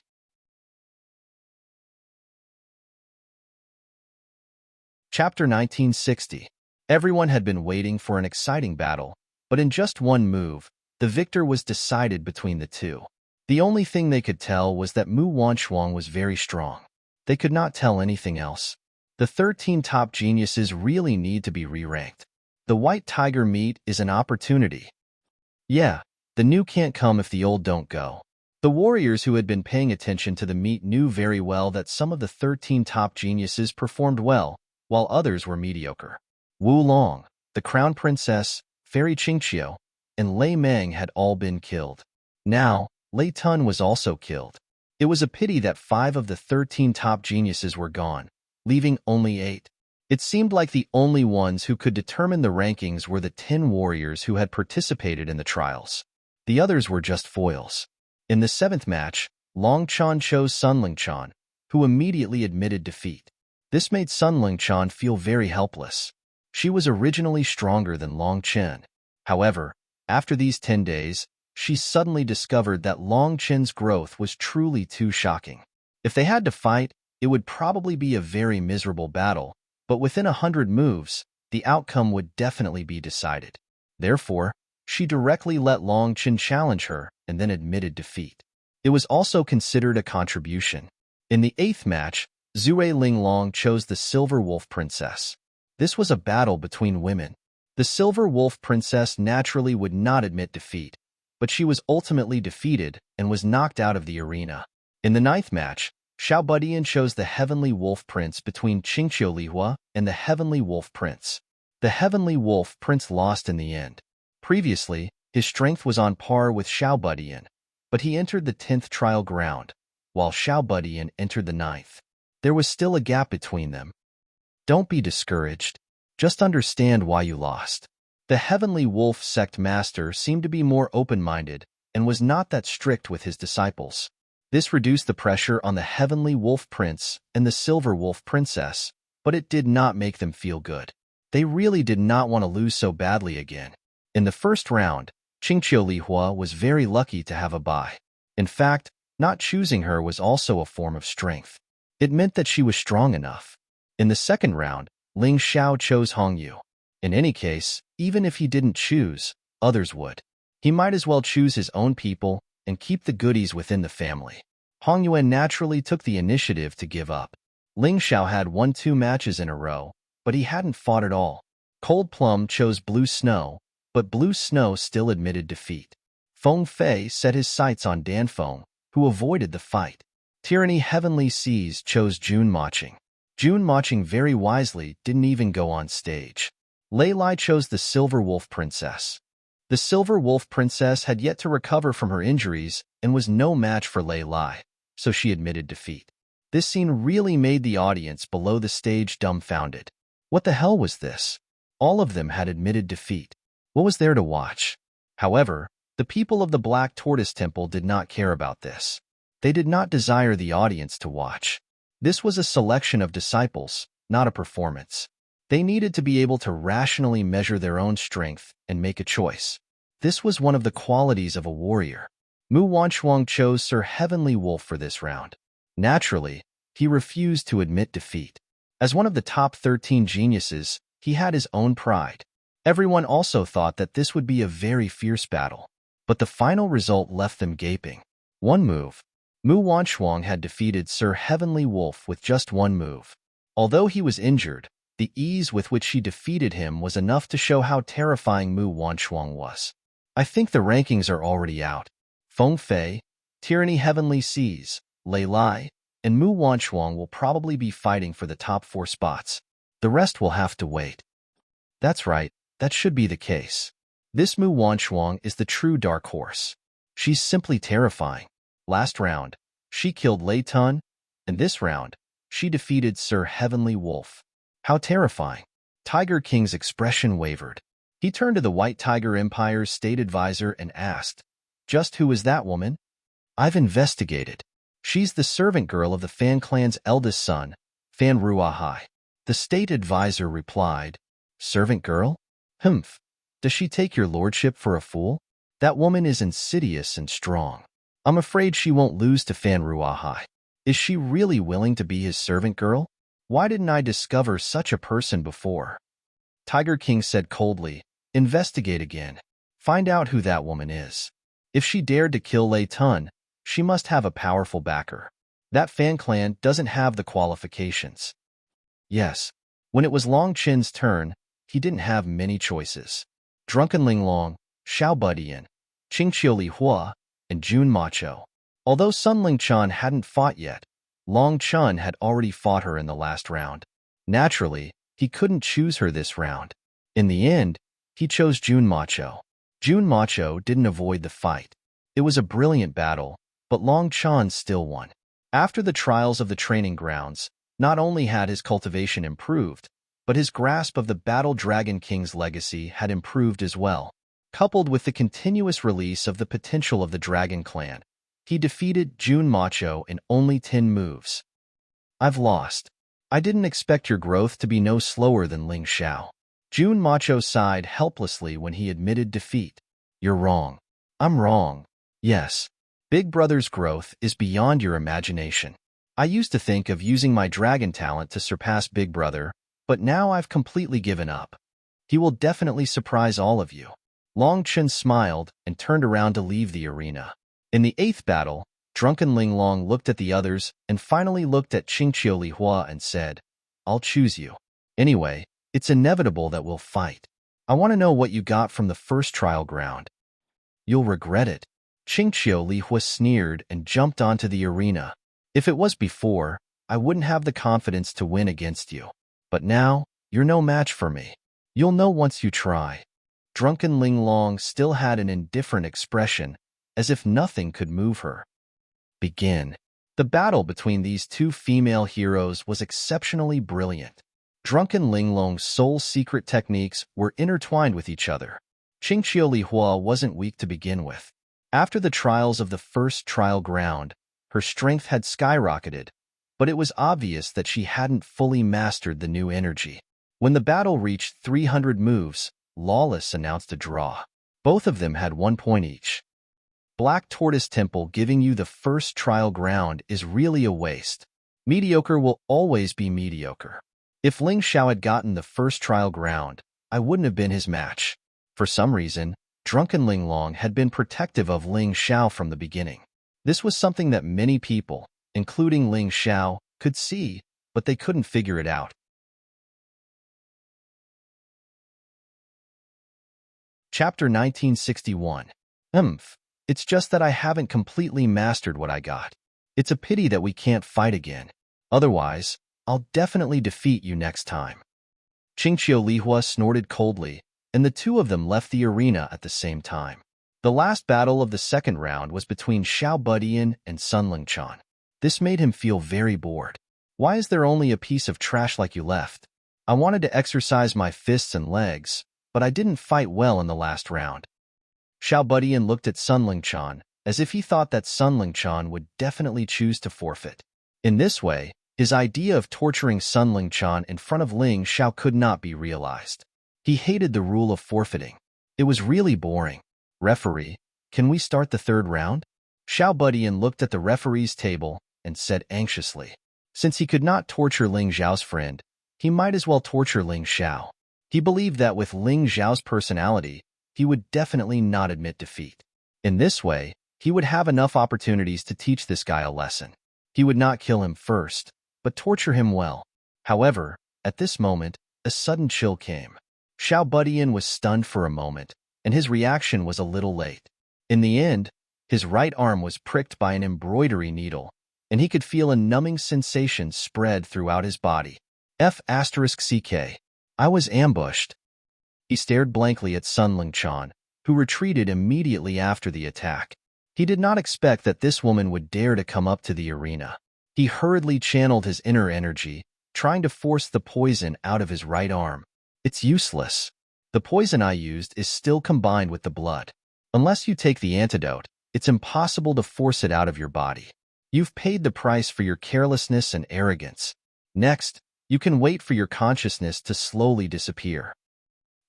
Chapter 1960. Everyone had been waiting for an exciting battle, but in just one move, the victor was decided between the two. The only thing they could tell was that Mu Wanchuang was very strong. They could not tell anything else. The 13 top geniuses really need to be re-ranked. The white tiger meet is an opportunity. Yeah, the new can't come if the old don't go. The warriors who had been paying attention to the meet knew very well that some of the 13 top geniuses performed well, while others were mediocre. Wu Long, the crown princess, Fairy Qingqiu, and Lei Meng had all been killed. Now, Lei Tun was also killed. It was a pity that 5 of the 13 top geniuses were gone, leaving only 8. It seemed like the only ones who could determine the rankings were the 10 warriors who had participated in the trials. The others were just foils. In the 7th match, Long Chan chose Sun Lingchan, who immediately admitted defeat. This made Sun Lingchan feel very helpless. She was originally stronger than Long Chen. However, after these 10 days, she suddenly discovered that Long Chen's growth was truly too shocking. If they had to fight, it would probably be a very miserable battle, but within 100 moves, the outcome would definitely be decided. Therefore, she directly let Long Chen challenge her and then admitted defeat. It was also considered a contribution. In the 8th match, Zhui Linglong chose the Silver Wolf Princess. This was a battle between women. The Silver Wolf Princess naturally would not admit defeat, but she was ultimately defeated and was knocked out of the arena. In the 9th match, Xiao Budian chose the Heavenly Wolf Prince between Qingqiu Lihua and the Heavenly Wolf Prince. The Heavenly Wolf Prince lost in the end. Previously, his strength was on par with Xiao Budian, but he entered the 10th trial ground, while Xiao Budian entered the 9th. There was still a gap between them. Don't be discouraged. Just understand why you lost. The Heavenly Wolf Sect Master seemed to be more open-minded and was not that strict with his disciples. This reduced the pressure on the Heavenly Wolf Prince and the Silver Wolf Princess, but it did not make them feel good. They really did not want to lose so badly again. In the first round, Qingqiu Lihua was very lucky to have a bye. In fact, not choosing her was also a form of strength. It meant that she was strong enough. In the second round, Ling Xiao chose Hongyu. In any case, even if he didn't choose, others would. He might as well choose his own people and keep the goodies within the family. Hong Yuan naturally took the initiative to give up. Ling Xiao had won 2 matches in a row, but he hadn't fought at all. Cold Plum chose Blue Snow, but Blue Snow still admitted defeat. Feng Fei set his sights on Dan Feng, who avoided the fight. Tyranny Heavenly Seas chose Jun Maching. Jun Maching very wisely didn't even go on stage. Lei Lai chose the Silver Wolf Princess. The Silver Wolf Princess had yet to recover from her injuries and was no match for Lei Lai, so she admitted defeat. This scene really made the audience below the stage dumbfounded. What the hell was this? All of them had admitted defeat. What was there to watch? However, the people of the Black Tortoise Temple did not care about this. They did not desire the audience to watch. This was a selection of disciples, not a performance. They needed to be able to rationally measure their own strength and make a choice. This was one of the qualities of a warrior. Mu Wanchuang chose Sir Heavenly Wolf for this round. Naturally, he refused to admit defeat. As one of the top 13 geniuses, he had his own pride. Everyone also thought that this would be a very fierce battle, but the final result left them gaping. One move. Mu Wanchuang had defeated Sir Heavenly Wolf with just one move. Although he was injured, the ease with which she defeated him was enough to show how terrifying Mu Wanchuang was. I think the rankings are already out. Feng Fei, Tyranny Heavenly Seas, Lei Lai, and Mu Wanchuang will probably be fighting for the top 4 spots. The rest will have to wait. That's right, that should be the case. This Mu Wanchuang is the true dark horse. She's simply terrifying. Last round, she killed Lei Tun, and this round, she defeated Sir Heavenly Wolf. How terrifying. Tiger King's expression wavered. He turned to the White Tiger Empire's state advisor and asked, "Just who is that woman?" "I've investigated. She's the servant girl of the Fan clan's eldest son, Fan Ruahai." The state advisor replied, "Servant girl? Humph. Does she take your lordship for a fool? That woman is insidious and strong. I'm afraid she won't lose to Fan Ruahai. Is she really willing to be his servant girl? Why didn't I discover such a person before?" Tiger King said coldly, "Investigate again. Find out who that woman is. If she dared to kill Lei Tun, she must have a powerful backer. That Fan clan doesn't have the qualifications." Yes, when it was Long Chen's turn, he didn't have many choices. Drunken Linglong, Xiao Budian, Qingqiu Li Hua, and Jun Macho. Although Sun Lingchan hadn't fought yet, Long Chun had already fought her in the last round. Naturally, he couldn't choose her this round. In the end, he chose Jun Macho. Jun Macho didn't avoid the fight. It was a brilliant battle, but Long Chan still won. After the trials of the training grounds, not only had his cultivation improved, but his grasp of the Battle Dragon King's legacy had improved as well. Coupled with the continuous release of the potential of the Dragon Clan, he defeated Jun Macho in only 10 moves. "I've lost. I didn't expect your growth to be no slower than Ling Xiao." Jun Macho sighed helplessly when he admitted defeat. "You're wrong. I'm wrong. Yes. Big Brother's growth is beyond your imagination. I used to think of using my dragon talent to surpass Big Brother, but now I've completely given up. He will definitely surprise all of you." Long Chen smiled and turned around to leave the arena. In the 8th battle, Drunken Linglong looked at the others and finally looked at Qingqiu Li Hua and said, "I'll choose you. Anyway, it's inevitable that we'll fight. I want to know what you got from the first trial ground." "You'll regret it." Qingqiu Li Hua sneered and jumped onto the arena. "If it was before, I wouldn't have the confidence to win against you. But now, you're no match for me. You'll know once you try." Drunken Linglong still had an indifferent expression, as if nothing could move her. Begin. The battle between these two female heroes was exceptionally brilliant. Drunken Linglong's soul secret techniques were intertwined with each other. Qingqiu Li Hua wasn't weak to begin with. After the trials of the first trial ground, her strength had skyrocketed, but it was obvious that she hadn't fully mastered the new energy. When the battle reached 300 moves, Lawless announced a draw. Both of them had 1 point each. Black Tortoise Temple giving you the first trial ground is really a waste. Mediocre will always be mediocre. If Ling Xiao had gotten the first trial ground, I wouldn't have been his match. For some reason, Drunken Linglong had been protective of Ling Xiao from the beginning. This was something that many people, including Ling Xiao, could see, but they couldn't figure it out. Chapter 1961. It's just that I haven't completely mastered what I got. It's a pity that we can't fight again. Otherwise, I'll definitely defeat you next time." Qingqiu Li Hua snorted coldly, and the two of them left the arena at the same time. The last battle of the second round was between Xiao Budian and Sun Lingchan. This made him feel very bored. "Why is there only a piece of trash like you left? I wanted to exercise my fists and legs, but I didn't fight well in the last round." Xiao Budian looked at Sun Lingchan, as if he thought that Sun Lingchan would definitely choose to forfeit. In this way, his idea of torturing Sun Lingchan in front of Ling Xiao could not be realized. He hated the rule of forfeiting. It was really boring. "Referee, can we start the third round?" Xiao Budian looked at the referee's table and said anxiously. Since he could not torture Ling Xiao's friend, he might as well torture Ling Xiao. He believed that with Ling Xiao's personality, he would definitely not admit defeat. In this way, he would have enough opportunities to teach this guy a lesson. He would not kill him first, but torture him well. However, at this moment, a sudden chill came. Xiao Budian was stunned for a moment, and his reaction was a little late. In the end, His right arm was pricked by an embroidery needle, and he could feel a numbing sensation spread throughout his body. F***CK. I was ambushed. He stared blankly at Sun Lingchan, who retreated immediately after the attack. He did not expect that this woman would dare to come up to the arena. He hurriedly channeled his inner energy, trying to force the poison out of his right arm. It's useless. The poison I used is still combined with the blood. Unless you take the antidote, it's impossible to force it out of your body. You've paid the price for your carelessness and arrogance. Next, you can wait for your consciousness to slowly disappear.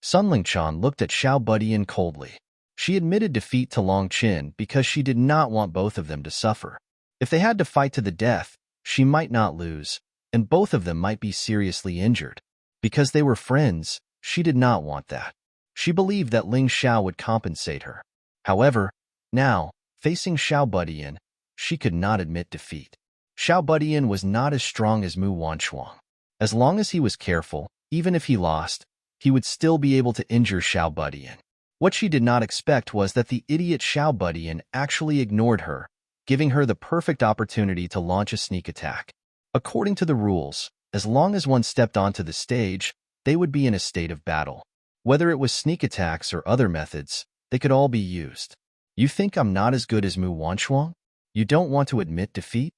Sun Lingchan looked at Xiao Budian coldly. She admitted defeat to Long Qin because she did not want both of them to suffer. If they had to fight to the death, she might not lose, and both of them might be seriously injured. Because they were friends, she did not want that. She believed that Ling Xiao would compensate her. However, now, facing Xiao Budian, she could not admit defeat. Xiao Budian was not as strong as Mu Wanchuang. As long as he was careful, even if he lost, he would still be able to injure Xiao Budian. What she did not expect was that the idiot Xiao Budian actually ignored her, giving her the perfect opportunity to launch a sneak attack. According to the rules, as long as one stepped onto the stage, they would be in a state of battle. Whether it was sneak attacks or other methods, they could all be used. You think I'm not as good as Mu Wanchuang? You don't want to admit defeat?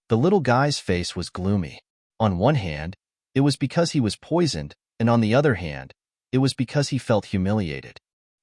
The little guy's face was gloomy. On one hand, it was because he was poisoned, and on the other hand, it was because he felt humiliated.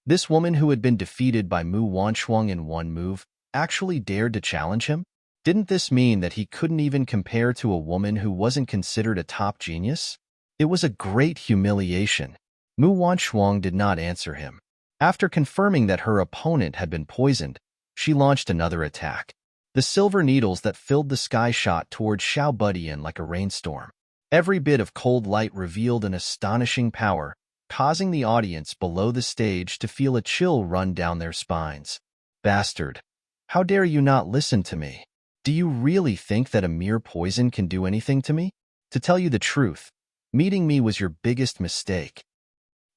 This woman who had been defeated by Mu Wanchuang in one move actually dared to challenge him? Didn't this mean that he couldn't even compare to a woman who wasn't considered a top genius? It was a great humiliation. Mu Wanchuang did not answer him. After confirming that her opponent had been poisoned, she launched another attack. The silver needles that filled the sky shot towards Xiao Budian like a rainstorm. Every bit of cold light revealed an astonishing power, causing the audience below the stage to feel a chill run down their spines. Bastard! How dare you not listen to me? Do you really think that a mere poison can do anything to me? To tell you the truth, meeting me was your biggest mistake.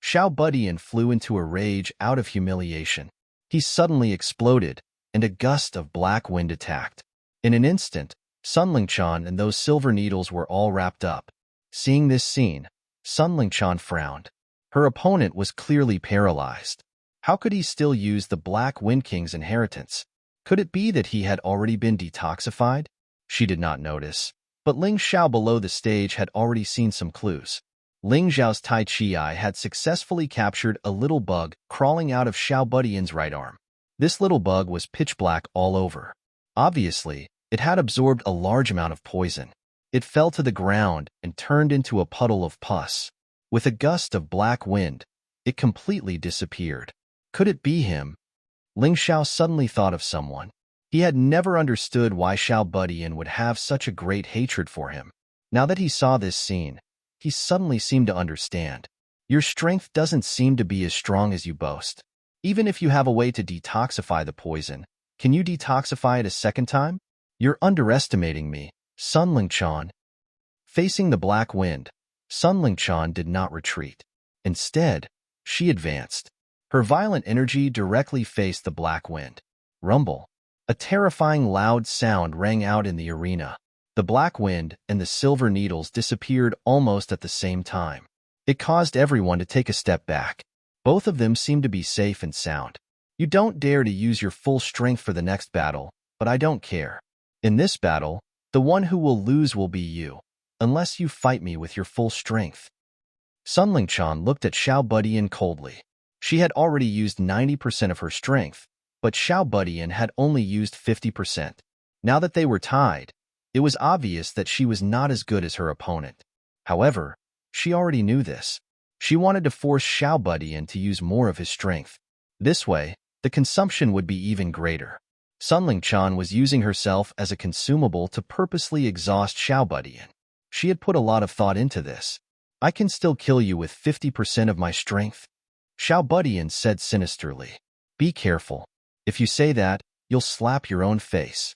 Xiao Budian flew into a rage out of humiliation. He suddenly exploded, and a gust of black wind attacked. In an instant, Sun Lingchan and those silver needles were all wrapped up. Seeing this scene, Sun Lingchan frowned. Her opponent was clearly paralyzed. How could he still use the Black Wind King's inheritance? Could it be that he had already been detoxified? She did not notice, but Ling Xiao below the stage had already seen some clues. Ling Xiao's Tai Chi had successfully captured a little bug crawling out of Xiao Budian's right arm. This little bug was pitch black all over. Obviously, it had absorbed a large amount of poison. It fell to the ground and turned into a puddle of pus. With a gust of black wind, it completely disappeared. Could it be him? Ling Xiao suddenly thought of someone. He had never understood why Xiao Budian would have such a great hatred for him. Now that he saw this scene, he suddenly seemed to understand. Your strength doesn't seem to be as strong as you boast. Even if you have a way to detoxify the poison, can you detoxify it a second time? You're underestimating me, Sun Lingchan. Facing the black wind, Sun Lingchan did not retreat. Instead, she advanced. Her violent energy directly faced the black wind. Rumble. A terrifying loud sound rang out in the arena. The black wind and the silver needles disappeared almost at the same time. It caused everyone to take a step back. Both of them seemed to be safe and sound. You don't dare to use your full strength for the next battle, but I don't care. In this battle, the one who will lose will be you, unless you fight me with your full strength. Sun Lingchan looked at Xiao Budian coldly. She had already used 90% of her strength, but Xiao Budian had only used 50%. Now that they were tied, it was obvious that she was not as good as her opponent. However, she already knew this. She wanted to force Xiao Budian to use more of his strength. This way, the consumption would be even greater. Sun Lingchan was using herself as a consumable to purposely exhaust Xiao Budian. She had put a lot of thought into this. I can still kill you with 50% of my strength. Xiao Budian said sinisterly. Be careful. If you say that, you'll slap your own face.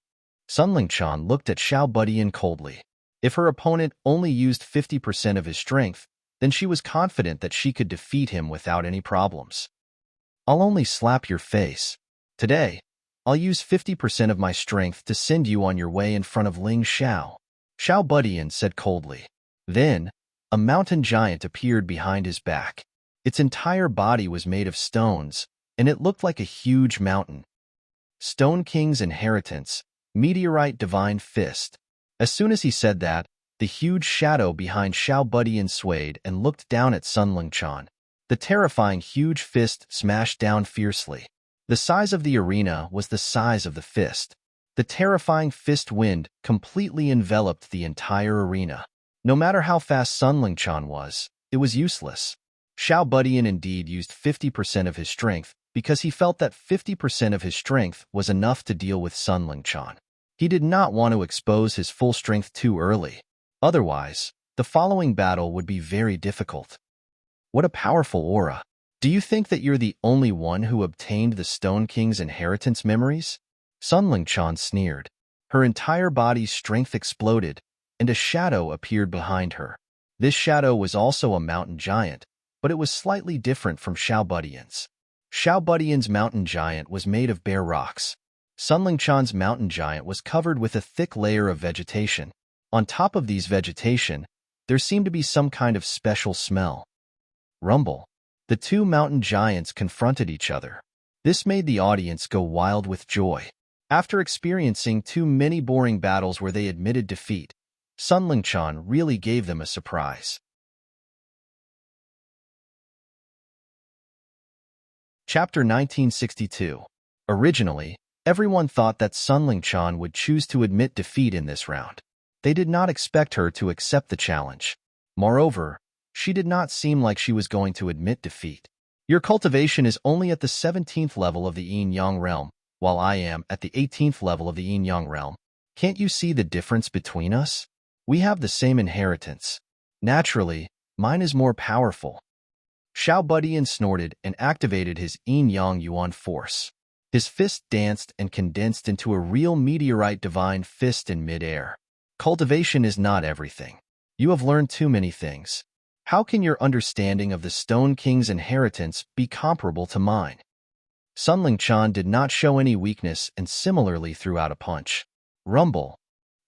Sun Lingchan looked at Xiao Budian coldly. If her opponent only used 50% of his strength, then she was confident that she could defeat him without any problems. I'll only slap your face. Today, I'll use 50% of my strength to send you on your way in front of Ling Xiao. Xiao Budian said coldly. Then, a mountain giant appeared behind his back. Its entire body was made of stones, and it looked like a huge mountain. Stone King's inheritance, meteorite divine fist. As soon as he said that, the huge shadow behind Xiao Budian swayed and looked down at Sun Lingchan. The terrifying huge fist smashed down fiercely. The size of the arena was the size of the fist. The terrifying fist wind completely enveloped the entire arena. No matter how fast Sun Lingchan was, it was useless. Xiao Budian indeed used 50% of his strength because he felt that 50% of his strength was enough to deal with Sun Lingchan. He did not want to expose his full strength too early. Otherwise, the following battle would be very difficult. What a powerful aura. Do you think that you're the only one who obtained the Stone King's inheritance memories? Sun Lingchan sneered. Her entire body's strength exploded, and a shadow appeared behind her. This shadow was also a mountain giant, but it was slightly different from Xiao Budian's. Xiao Budian's mountain giant was made of bare rocks. Sun Lingchan's mountain giant was covered with a thick layer of vegetation. On top of these vegetation, there seemed to be some kind of special smell. Rumble. The two mountain giants confronted each other. This made the audience go wild with joy. After experiencing too many boring battles where they admitted defeat, Sun Lingchan really gave them a surprise. Chapter 1962. Originally, everyone thought that Sun Lingchan would choose to admit defeat in this round. They did not expect her to accept the challenge. Moreover, she did not seem like she was going to admit defeat. Your cultivation is only at the 17th level of the yin-yang realm, while I am at the 18th level of the yin-yang realm. Can't you see the difference between us? We have the same inheritance. Naturally, mine is more powerful. Xiao Budian snorted and activated his yin-yang yuan force. His fist danced and condensed into a real meteorite divine fist in mid-air. Cultivation is not everything. You have learned too many things. How can your understanding of the Stone King's inheritance be comparable to mine? Sun Lingchan did not show any weakness and similarly threw out a punch. Rumble.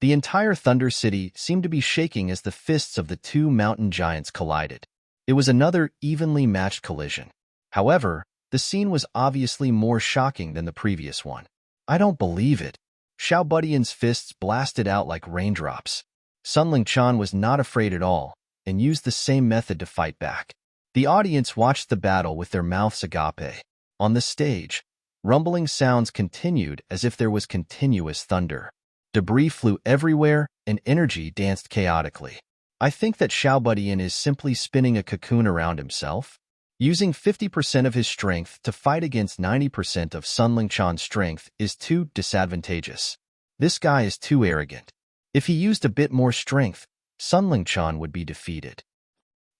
The entire Thunder City seemed to be shaking as the fists of the two mountain giants collided. It was another evenly matched collision. However, the scene was obviously more shocking than the previous one. I don't believe it. Xiao Budian's fists blasted out like raindrops. Sun Lingchan was not afraid at all and used the same method to fight back. The audience watched the battle with their mouths agape. On the stage, rumbling sounds continued as if there was continuous thunder. Debris flew everywhere and energy danced chaotically. I think that Xiao Budian is simply spinning a cocoon around himself. Using 50% of his strength to fight against 90% of Sun Lingchan's strength is too disadvantageous. This guy is too arrogant. If he used a bit more strength, Sun Lingchan would be defeated.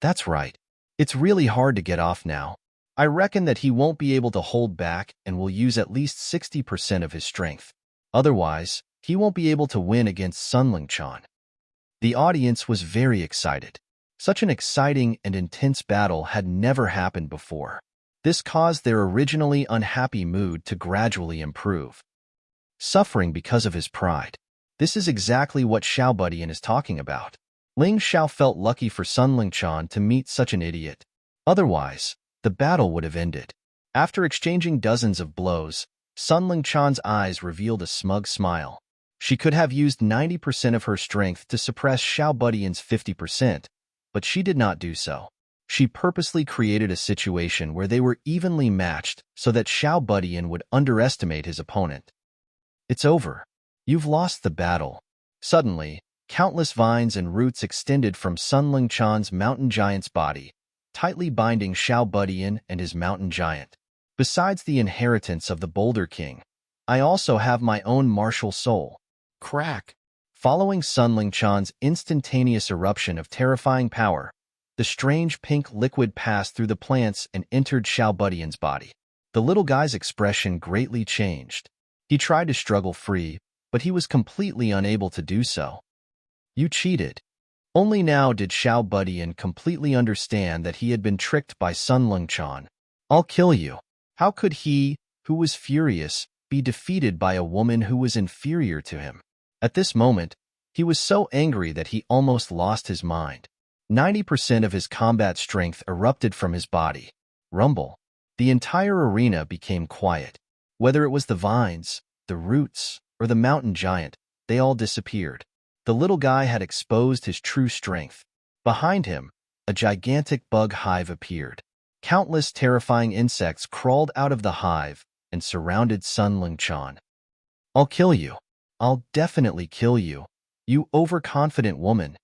That's right. It's really hard to get off now. I reckon that he won't be able to hold back and will use at least 60% of his strength. Otherwise, he won't be able to win against Sun Lingchan. The audience was very excited. Such an exciting and intense battle had never happened before. This caused their originally unhappy mood to gradually improve. Suffering because of his pride. This is exactly what Xiao Budian is talking about. Ling Xiao felt lucky for Sun Lingchan to meet such an idiot. Otherwise, the battle would have ended. After exchanging dozens of blows, Sun Lingchan's eyes revealed a smug smile. She could have used 90% of her strength to suppress Xiao Budian's 50%, but she did not do so. She purposely created a situation where they were evenly matched so that Xiao Budian would underestimate his opponent. It's over. You've lost the battle. Suddenly, countless vines and roots extended from Sun Lingchan's mountain giant's body, tightly binding Xiao Budian and his mountain giant. Besides the inheritance of the Boulder King, I also have my own martial soul. Crack! Following Sun Lingchan's instantaneous eruption of terrifying power, the strange pink liquid passed through the plants and entered Xiao Budian's body. The little guy's expression greatly changed. He tried to struggle free, but he was completely unable to do so. You cheated. Only now did Xiao Budian completely understand that he had been tricked by Sun Lingchan. I'll kill you. How could he, who was furious, be defeated by a woman who was inferior to him. At this moment, he was so angry that he almost lost his mind. 90% of his combat strength erupted from his body. Rumble. The entire arena became quiet. Whether it was the vines, the roots, or the mountain giant, they all disappeared. The little guy had exposed his true strength. Behind him, a gigantic bug hive appeared. Countless terrifying insects crawled out of the hive and surrounded Sun Lingchan. "I'll kill you. I'll definitely kill you, you overconfident woman."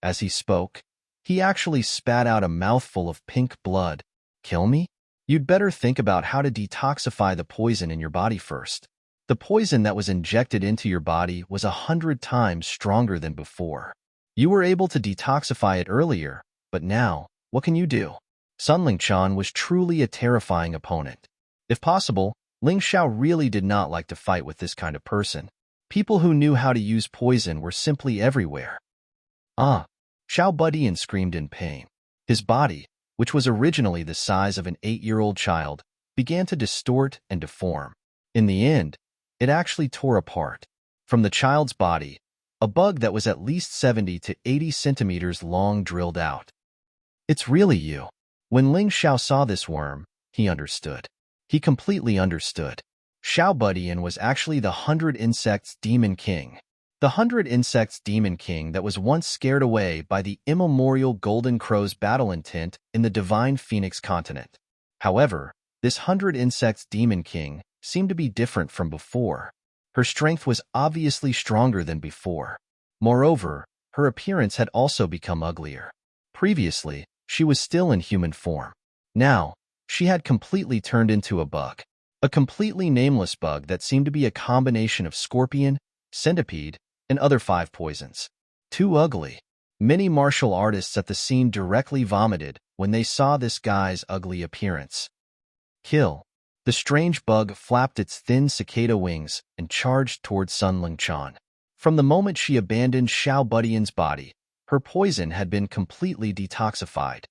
As he spoke, he actually spat out a mouthful of pink blood. "Kill me? You'd better think about how to detoxify the poison in your body first." The poison that was injected into your body was 100 times stronger than before. You were able to detoxify it earlier, but now, what can you do? Sun Lingchan was truly a terrifying opponent. If possible, Ling Xiao really did not like to fight with this kind of person. People who knew how to use poison were simply everywhere. "Ah!" Xiao Budian screamed in pain. His body, which was originally the size of an 8-year-old child, began to distort and deform. In the end, it actually tore apart. From the child's body, a bug that was at least 70 to 80 centimeters long drilled out. "It's really you." When Ling Xiao saw this worm, he understood. He completely understood. Xiao Budian was actually the 100 Insects Demon King. The 100 Insects Demon King that was once scared away by the immemorial Golden Crow's battle intent in the Divine Phoenix continent. However, this 100 Insects Demon King seemed to be different from before. Her strength was obviously stronger than before. Moreover, her appearance had also become uglier. Previously, she was still in human form. Now, she had completely turned into a bug. A completely nameless bug that seemed to be a combination of scorpion, centipede, and other 5 poisons. Too ugly. Many martial artists at the scene directly vomited when they saw this guy's ugly appearance. "Kill." The strange bug flapped its thin cicada wings and charged towards Sun Lingchan. From the moment she abandoned Xiao Budian's body, her poison had been completely detoxified.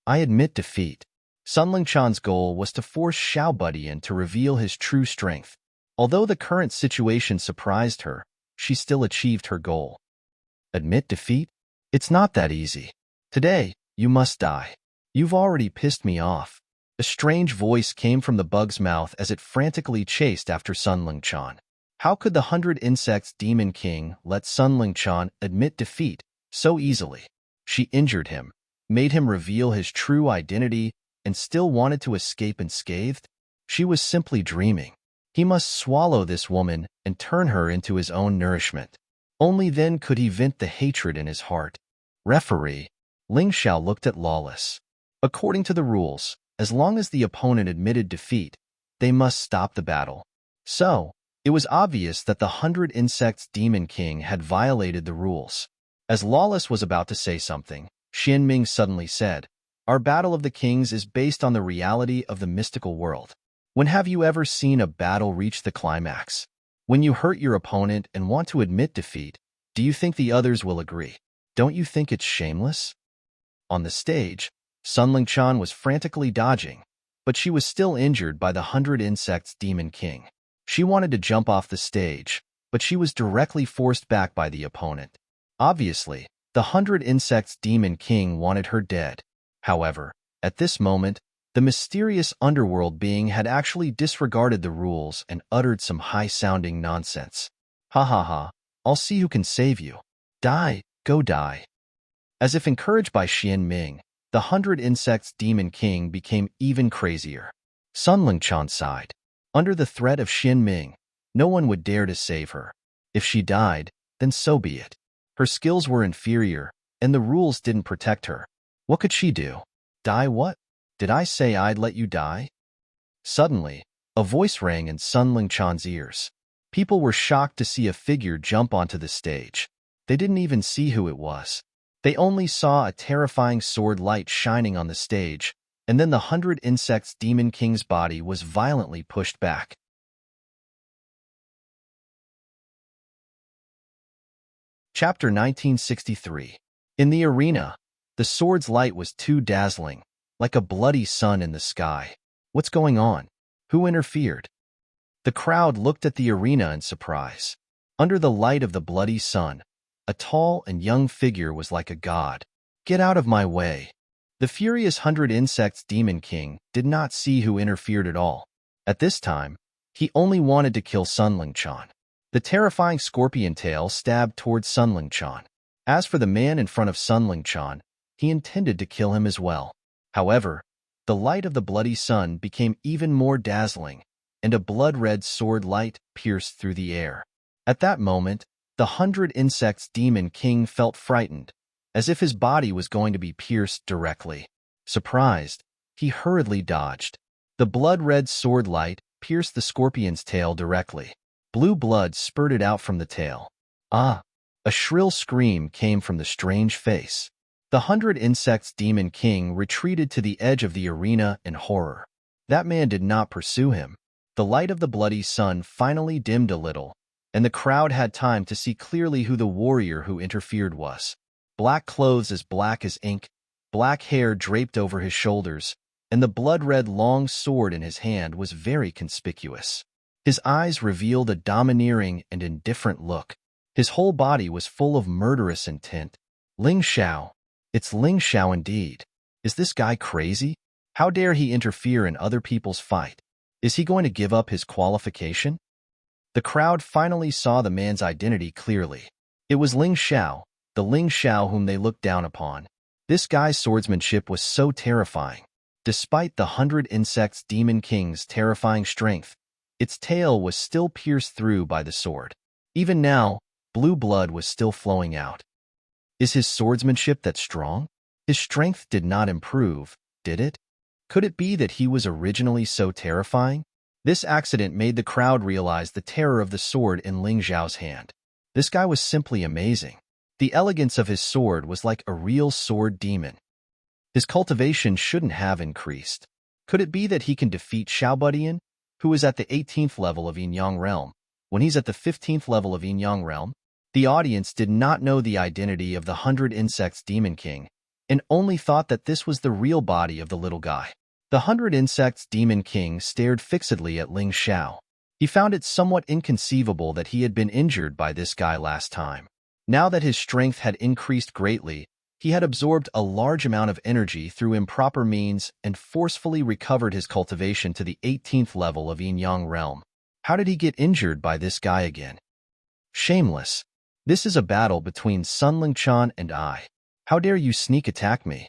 "I admit defeat." Sun Lingchan's goal was to force Xiao Budian to reveal his true strength. Although the current situation surprised her, she still achieved her goal. "Admit defeat? It's not that easy. Today, you must die. You've already pissed me off." A strange voice came from the bug's mouth as it frantically chased after Sun Lingchan. How could the 100 Insects Demon King let Sun Lingchan admit defeat so easily? She injured him, made him reveal his true identity, and still wanted to escape unscathed? She was simply dreaming. He must swallow this woman and turn her into his own nourishment. Only then could he vent the hatred in his heart. Referee. Ling Xiao looked at Lawless. According to the rules, as long as the opponent admitted defeat, they must stop the battle. So, it was obvious that the 100 Insects Demon King had violated the rules. As Lawless was about to say something, Xianming suddenly said, "Our Battle of the Kings is based on the reality of the mystical world. When have you ever seen a battle reach the climax? When you hurt your opponent and want to admit defeat, do you think the others will agree? Don't you think it's shameless?" On the stage, Sun Lingchan was frantically dodging, but she was still injured by the 100 Insects Demon King. She wanted to jump off the stage, but she was directly forced back by the opponent. Obviously, the 100 Insects Demon King wanted her dead. However, at this moment, the mysterious underworld being had actually disregarded the rules and uttered some high-sounding nonsense. "Ha ha ha, I'll see who can save you. Die, go die." As if encouraged by Xianming, the 100 Insects Demon King became even crazier. Sun Lingchan sighed. Under the threat of Xianming, no one would dare to save her. If she died, then so be it. Her skills were inferior, and the rules didn't protect her. What could she do? Die what? Did I say I'd let you die? Suddenly, a voice rang in Sun Lingchan's ears. People were shocked to see a figure jump onto the stage. They didn't even see who it was. They only saw a terrifying sword light shining on the stage, and then the 100 Insects Demon King's body was violently pushed back. Chapter 1963. In the arena, the sword's light was too dazzling, like a bloody sun in the sky. What's going on? Who interfered? The crowd looked at the arena in surprise. Under the light of the bloody sun, a tall and young figure was like a god. "Get out of my way." The furious 100 Insects Demon King did not see who interfered at all. At this time, he only wanted to kill Sunling Chan. The terrifying scorpion tail stabbed towards Sunling Chan. As for the man in front of Sunling Chan, he intended to kill him as well. However, the light of the bloody sun became even more dazzling, and a blood-red sword light pierced through the air. At that moment, the 100 Insects Demon King felt frightened, as if his body was going to be pierced directly. Surprised, he hurriedly dodged. The blood-red sword light pierced the scorpion's tail directly. Blue blood spurted out from the tail. "Ah!" A shrill scream came from the strange face. The 100 Insects Demon King retreated to the edge of the arena in horror. That man did not pursue him. The light of the bloody sun finally dimmed a little, and the crowd had time to see clearly who the warrior who interfered was. Black clothes as black as ink, black hair draped over his shoulders, and the blood-red long sword in his hand was very conspicuous. His eyes revealed a domineering and indifferent look. His whole body was full of murderous intent. Ling Xiao. It's Ling Xiao indeed. Is this guy crazy? How dare he interfere in other people's fight? Is he going to give up his qualification? The crowd finally saw the man's identity clearly. It was Ling Xiao, the Ling Xiao whom they looked down upon. This guy's swordsmanship was so terrifying. Despite the 100 Insects Demon King's terrifying strength, its tail was still pierced through by the sword. Even now, blue blood was still flowing out. Is his swordsmanship that strong? His strength did not improve, did it? Could it be that he was originally so terrifying? This accident made the crowd realize the terror of the sword in Ling Xiao's hand. This guy was simply amazing. The elegance of his sword was like a real sword demon. His cultivation shouldn't have increased. Could it be that he can defeat Xiaobudian, who is at the 18th level of Yin Yang Realm, when he's at the 15th level of Yin Yang Realm? The audience did not know the identity of the 100 Insects Demon King, and only thought that this was the real body of the little guy. The 100 Insects Demon King stared fixedly at Ling Xiao. He found it somewhat inconceivable that he had been injured by this guy last time. Now that his strength had increased greatly, he had absorbed a large amount of energy through improper means and forcefully recovered his cultivation to the 18th level of Yin Yang Realm. How did he get injured by this guy again? Shameless. This is a battle between Sunling Chan and I. How dare you sneak attack me?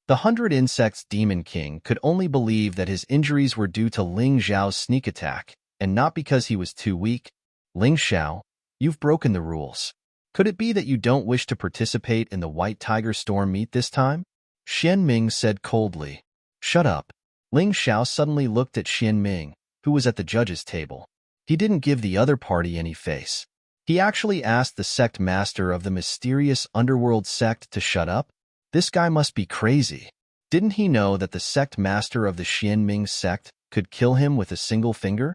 The 100 Insects Demon King could only believe that his injuries were due to Ling Xiao's sneak attack, and not because he was too weak. Ling Xiao, you've broken the rules. Could it be that you don't wish to participate in the White Tiger Storm meet this time? Xian Ming said coldly. Shut up. Ling Xiao suddenly looked at Xian Ming, who was at the judges' table. He didn't give the other party any face. He actually asked the sect master of the mysterious underworld sect to shut up. This guy must be crazy. Didn't he know that the sect master of the Xian Ming sect could kill him with a single finger?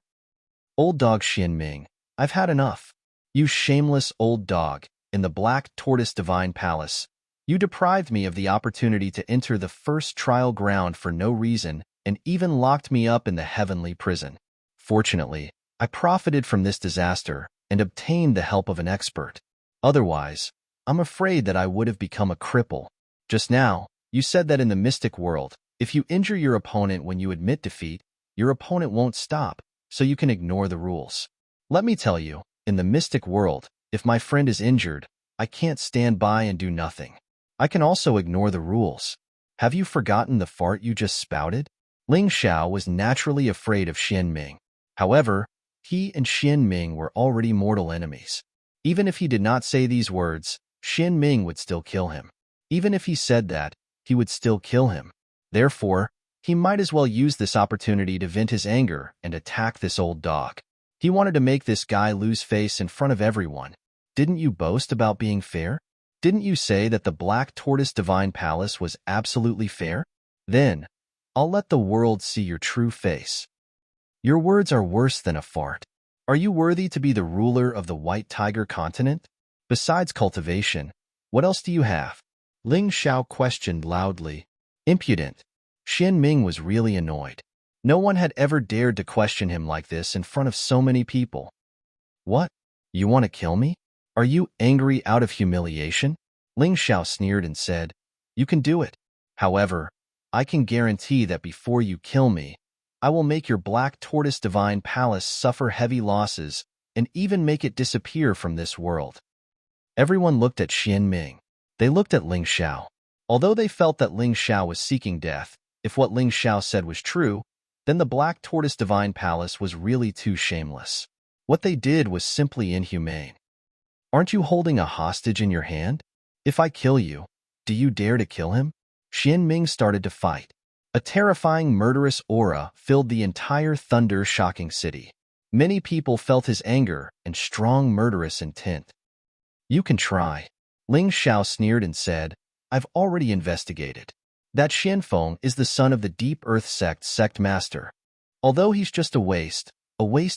Old dog Xian Ming, I've had enough. You shameless old dog, in the Black Tortoise Divine Palace, you deprived me of the opportunity to enter the first trial ground for no reason and even locked me up in the heavenly prison. Fortunately, I profited from this disaster and obtained the help of an expert. Otherwise, I'm afraid that I would have become a cripple. Just now, you said that in the mystic world, if you injure your opponent when you admit defeat, your opponent won't stop, so you can ignore the rules. Let me tell you, in the mystic world, if my friend is injured, I can't stand by and do nothing. I can also ignore the rules. Have you forgotten the fart you just spouted? Ling Xiao was naturally afraid of Xian Ming. However, he and Xian Ming were already mortal enemies. Even if he did not say these words, Xian Ming would still kill him. Even if he said that, he would still kill him. Therefore, he might as well use this opportunity to vent his anger and attack this old dog. He wanted to make this guy lose face in front of everyone. Didn't you boast about being fair? Didn't you say that the Black Tortoise Divine Palace was absolutely fair? Then, I'll let the world see your true face. Your words are worse than a fart. Are you worthy to be the ruler of the White Tiger continent? Besides cultivation, what else do you have? Ling Xiao questioned loudly. Impudent. Xian Ming was really annoyed. No one had ever dared to question him like this in front of so many people. What? You want to kill me? Are you angry out of humiliation? Ling Xiao sneered and said, You can do it. However, I can guarantee that before you kill me, I will make your black tortoise divine palace suffer heavy losses and even make it disappear from this world. Everyone looked at Xian Ming. They looked at Ling Xiao. Although they felt that Ling Xiao was seeking death, if what Ling Xiao said was true, then the black tortoise divine palace was really too shameless. What they did was simply inhumane. Aren't you holding a hostage in your hand? If I kill you, do you dare to kill him? Xian Ming started to fight. A terrifying murderous aura filled the entire thunder-shocking city. Many people felt his anger and strong murderous intent. You can try. Ling Xiao sneered and said, I've already investigated. That Xianfeng is the son of the Deep Earth sect master. Although he's just a waste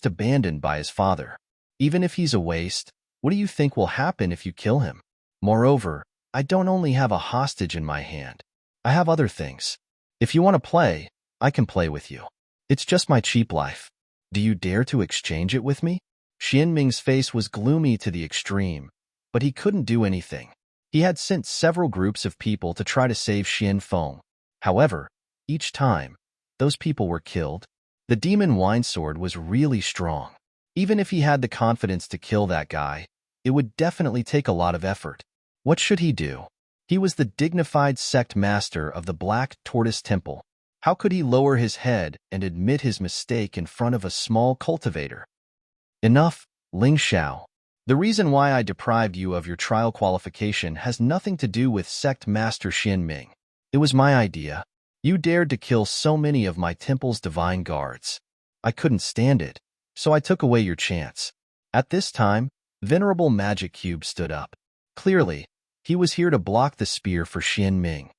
abandoned by his father. Even if he's a waste, what do you think will happen if you kill him? Moreover, I don't only have a hostage in my hand. I have other things. If you want to play, I can play with you. It's just my cheap life. Do you dare to exchange it with me? Xian Ming's face was gloomy to the extreme, but he couldn't do anything. He had sent several groups of people to try to save Xianfeng. However, each time, those people were killed. The demon wine sword was really strong. Even if he had the confidence to kill that guy, it would definitely take a lot of effort. What should he do? He was the dignified sect master of the Black Tortoise Temple. How could he lower his head and admit his mistake in front of a small cultivator? Enough, Ling Xiao. The reason why I deprived you of your trial qualification has nothing to do with sect master Xian Ming. It was my idea. You dared to kill so many of my temple's divine guards. I couldn't stand it, so I took away your chance. At this time, Venerable Magic Cube stood up. Clearly, he was here to block the spear for Xian Ming.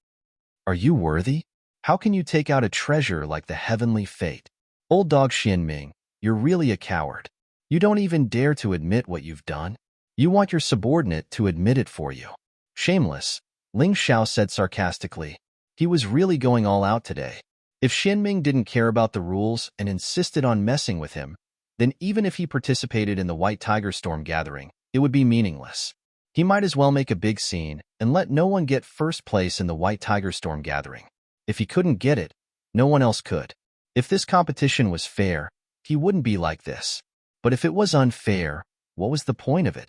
Are you worthy? How can you take out a treasure like the heavenly fate? Old dog Xian Ming, you're really a coward. You don't even dare to admit what you've done. You want your subordinate to admit it for you. Shameless, Ling Xiao said sarcastically. He was really going all out today. If Xian Ming didn't care about the rules and insisted on messing with him, then even if he participated in the White Tiger Storm gathering, it would be meaningless. He might as well make a big scene and let no one get first place in the White Tiger Storm gathering. If he couldn't get it, no one else could. If this competition was fair, he wouldn't be like this. But if it was unfair, what was the point of it?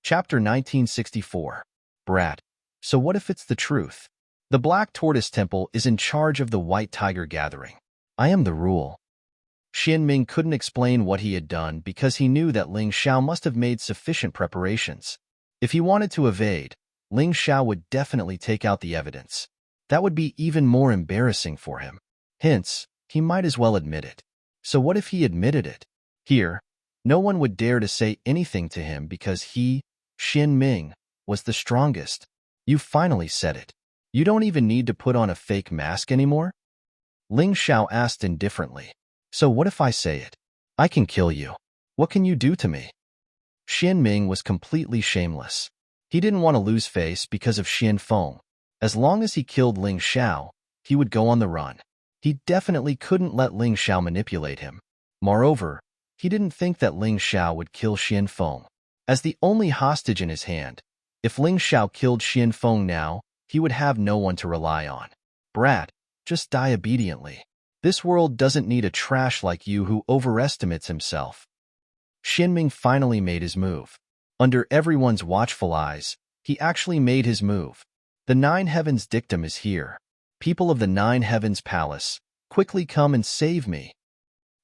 Chapter 1964. Brat. So what if it's the truth? The Black Tortoise Temple is in charge of the White Tiger Gathering. I am the rule. Xian Ming couldn't explain what he had done because he knew that Ling Xiao must have made sufficient preparations. If he wanted to evade, Ling Xiao would definitely take out the evidence. That would be even more embarrassing for him. Hence, he might as well admit it. So what if he admitted it? Here, no one would dare to say anything to him because he, Xian Ming, was the strongest. You finally said it. You don't even need to put on a fake mask anymore? Ling Xiao asked indifferently. So what if I say it? I can kill you. What can you do to me? Xian Ming was completely shameless. He didn't want to lose face because of Xianfeng. As long as he killed Ling Xiao, he would go on the run. He definitely couldn't let Ling Xiao manipulate him. Moreover, he didn't think that Ling Xiao would kill Xianfeng. As the only hostage in his hand, if Ling Xiao killed Xianfeng now, he would have no one to rely on. Brat, just die obediently. This world doesn't need a trash like you who overestimates himself. Xian Ming finally made his move. Under everyone's watchful eyes, he actually made his move. The Nine Heavens dictum is here. People of the Nine Heavens Palace, quickly come and save me.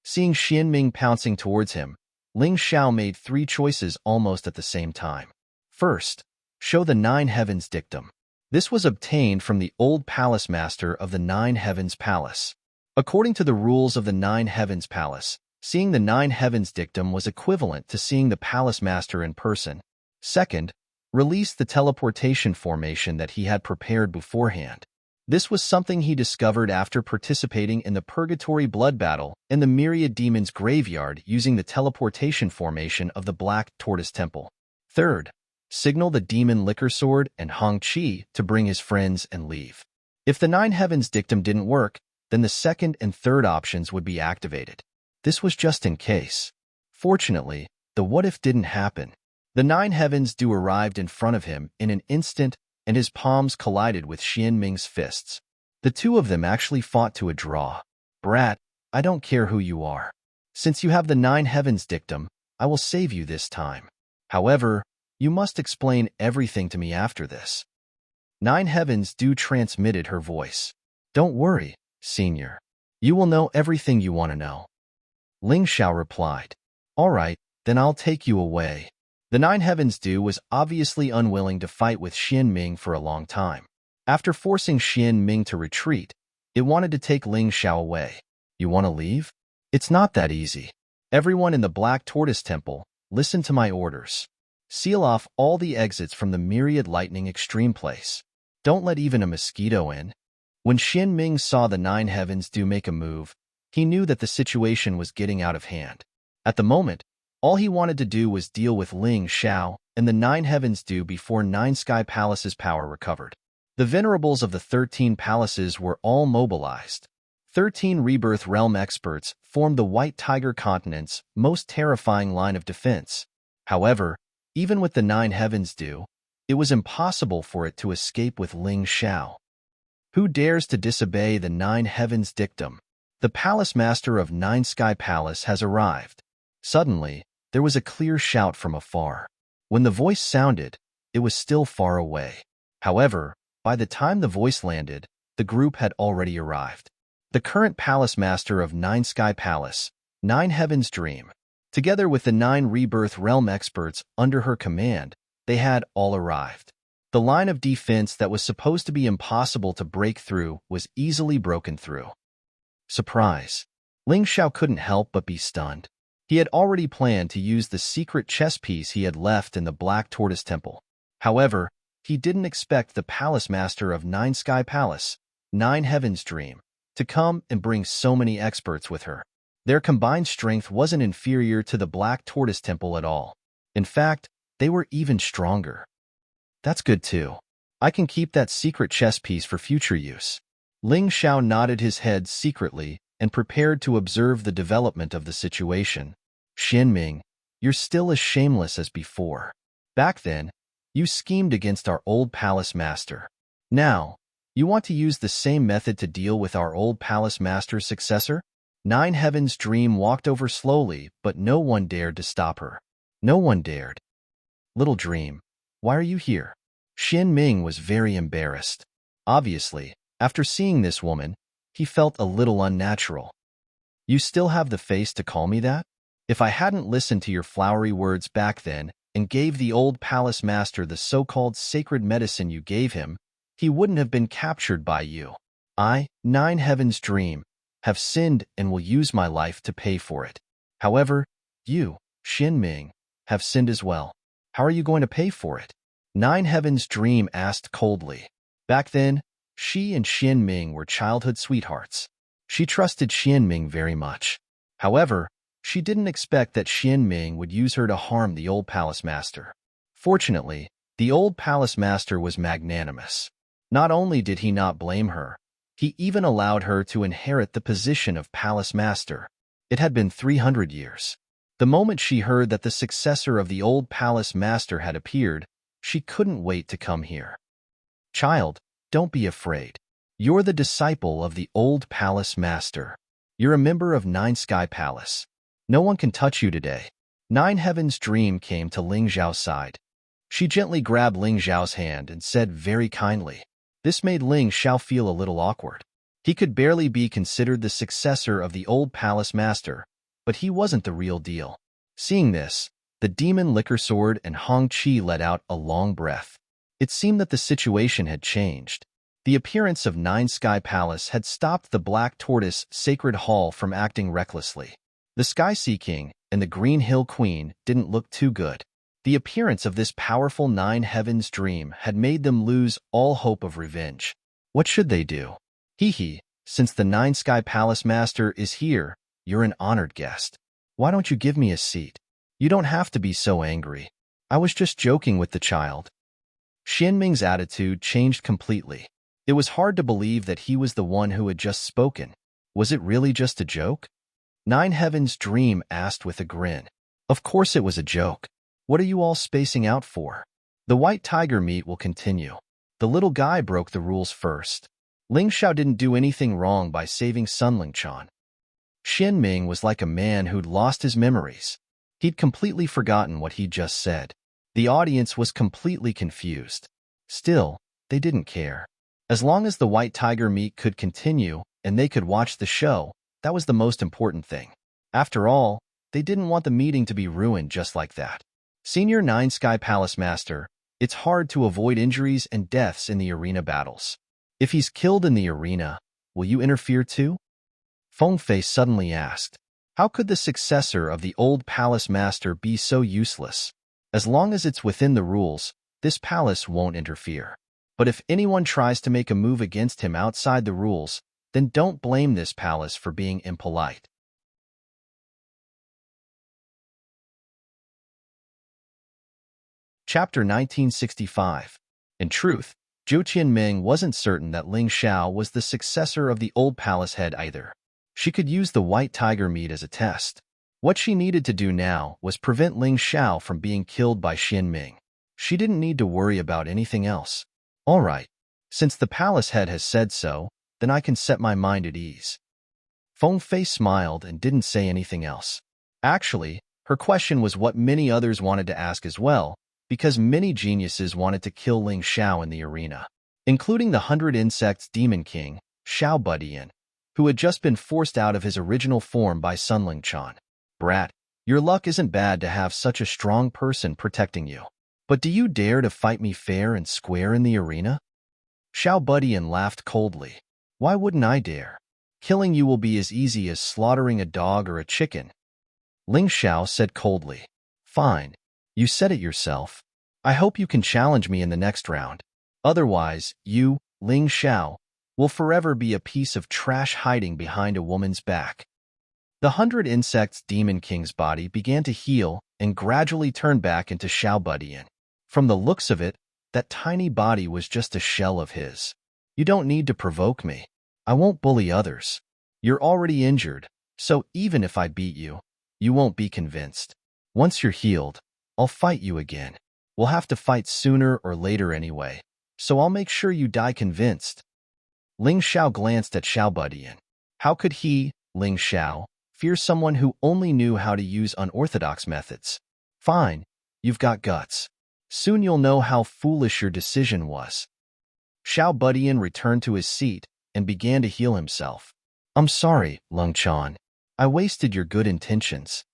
Seeing Xian Ming pouncing towards him, Ling Xiao made three choices almost at the same time. First, show the Nine Heavens dictum. This was obtained from the old palace master of the Nine Heavens Palace. According to the rules of the Nine Heavens Palace, seeing the Nine Heavens dictum was equivalent to seeing the palace master in person. Second, release the teleportation formation that he had prepared beforehand. This was something he discovered after participating in the Purgatory Blood Battle in the Myriad Demon's graveyard using the teleportation formation of the Black Tortoise Temple. Third, Signal the demon liquor sword and Hong Chi to bring his friends and leave. If the Nine Heavens dictum didn't work, then the second and third options would be activated. This was just in case. Fortunately, the what if didn't happen. The Nine Heavens Dew arrived in front of him in an instant, and his palms collided with Xian Ming's fists. The two of them actually fought to a draw. Brat, I don't care who you are. Since you have the Nine Heavens dictum, I will save you this time. However, you must explain everything to me after this. Nine Heavens Dew transmitted her voice. Don't worry, Senior. You will know everything you want to know. Ling Xiao replied. All right, then I'll take you away. The Nine Heavens Dew was obviously unwilling to fight with Xian Ming for a long time. After forcing Xian Ming to retreat, it wanted to take Ling Xiao away. You want to leave? It's not that easy. Everyone in the Black Tortoise Temple, listen to my orders. Seal off all the exits from the Myriad Lightning Extreme Place. Don't let even a mosquito in. When Xian Ming saw the Nine Heavens Dew make a move, he knew that the situation was getting out of hand. At the moment, all he wanted to do was deal with Ling Xiao and the Nine Heavens Dew before Nine Sky Palace's power recovered. The venerables of the 13 palaces were all mobilized. 13 Rebirth Realm experts formed the White Tiger Continent's most terrifying line of defense. However, even with the Nine Heavens Dew, it was impossible for it to escape with Ling Xiao. Who dares to disobey the Nine Heavens dictum? The Palace Master of Nine Sky Palace has arrived. Suddenly, there was a clear shout from afar. When the voice sounded, it was still far away. However, by the time the voice landed, the group had already arrived. The current Palace Master of Nine Sky Palace, Nine Heavens Dream, together with the 9 Rebirth Realm experts under her command, they had all arrived. The line of defense that was supposed to be impossible to break through was easily broken through. Surprise! Ling Xiao couldn't help but be stunned. He had already planned to use the secret chess piece he had left in the Black Tortoise Temple. However, he didn't expect the Palace Master of Nine Sky Palace, Nine Heavens Dream, to come and bring so many experts with her. Their combined strength wasn't inferior to the Black Tortoise Temple at all. In fact, they were even stronger. That's good too. I can keep that secret chess piece for future use. Ling Xiao nodded his head secretly and prepared to observe the development of the situation. Xian Ming, you're still as shameless as before. Back then, you schemed against our old palace master. Now, you want to use the same method to deal with our old palace master's successor? Nine Heavens Dream walked over slowly, but no one dared to stop her. No one dared. Little Dream, why are you here? Xian Ming was very embarrassed. Obviously, after seeing this woman, he felt a little unnatural. You still have the face to call me that? If I hadn't listened to your flowery words back then and gave the old palace master the so-called sacred medicine you gave him, he wouldn't have been captured by you. I, Nine Heavens Dream, have sinned and will use my life to pay for it. However, you, Xian Ming, have sinned as well. How are you going to pay for it? Nine Heavens Dream asked coldly. Back then, she and Xian Ming were childhood sweethearts. She trusted Xian Ming very much. However, she didn't expect that Xian Ming would use her to harm the old palace master. Fortunately, the old palace master was magnanimous. Not only did he not blame her, he even allowed her to inherit the position of palace master. It had been 300 years. The moment she heard that the successor of the old palace master had appeared, she couldn't wait to come here. Child, don't be afraid. You're the disciple of the old palace master. You're a member of Nine Sky Palace. No one can touch you today. Nine Heavens Dream came to Ling Xiao's side. She gently grabbed Ling Xiao's hand and said very kindly. This made Ling Xiao feel a little awkward. He could barely be considered the successor of the old palace master, but he wasn't the real deal. Seeing this, the demon liquor sword and Hong Chi let out a long breath. It seemed that the situation had changed. The appearance of Nine Sky Palace had stopped the Black Tortoise Sacred Hall from acting recklessly. The Sky Sea King and the Green Hill Queen didn't look too good. The appearance of this powerful Nine Heavens Dream had made them lose all hope of revenge. What should they do? Hee, since the Nine Sky Palace Master is here, you're an honored guest. Why don't you give me a seat? You don't have to be so angry. I was just joking with the child. Xianming's attitude changed completely. It was hard to believe that he was the one who had just spoken. Was it really just a joke? Nine Heaven's Dream asked with a grin. Of course it was a joke. What are you all spacing out for? The white tiger meet will continue. The little guy broke the rules first. Ling Xiao didn't do anything wrong by saving Sun Lingchan. Xianming was like a man who'd lost his memories. He'd completely forgotten what he'd just said. The audience was completely confused. Still, they didn't care. As long as the white tiger meet could continue and they could watch the show, that was the most important thing. After all, they didn't want the meeting to be ruined just like that. Senior 9 Sky Palace Master, it's hard to avoid injuries and deaths in the arena battles. If he's killed in the arena, will you interfere too? Feng Fei suddenly asked. How could the successor of the old palace master be so useless? As long as it's within the rules, this palace won't interfere. But if anyone tries to make a move against him outside the rules, then don't blame this palace for being impolite. Chapter 1965. In truth, Zhou Qianming wasn't certain that Ling Xiao was the successor of the old palace head either. She could use the white tiger meat as a test. What she needed to do now was prevent Ling Xiao from being killed by Xianming. She didn't need to worry about anything else. All right, since the palace head has said so, then I can set my mind at ease. Feng Fei smiled and didn't say anything else. Actually, her question was what many others wanted to ask as well, because many geniuses wanted to kill Ling Xiao in the arena, including the 100 Insects Demon King, Xiao Budian, who had just been forced out of his original form by Sun Lingchan. Brat, your luck isn't bad to have such a strong person protecting you. But do you dare to fight me fair and square in the arena? Xiao Budian laughed coldly. Why wouldn't I dare? Killing you will be as easy as slaughtering a dog or a chicken. Ling Xiao said coldly. Fine. You said it yourself. I hope you can challenge me in the next round. Otherwise, you, Ling Xiao, will forever be a piece of trash hiding behind a woman's back. The 100 Insects Demon King's body began to heal and gradually turn back into Xiao Budian. From the looks of it, that tiny body was just a shell of his. You don't need to provoke me. I won't bully others. You're already injured, so even if I beat you, you won't be convinced. Once you're healed, I'll fight you again. We'll have to fight sooner or later anyway, so I'll make sure you die convinced. Ling Xiao glanced at Xiao Budian. How could he, Ling Xiao, fear someone who only knew how to use unorthodox methods? Fine, you've got guts. Soon you'll know how foolish your decision was. Xiao Budian returned to his seat and began to heal himself. I'm sorry, Lung Chan. I wasted your good intentions.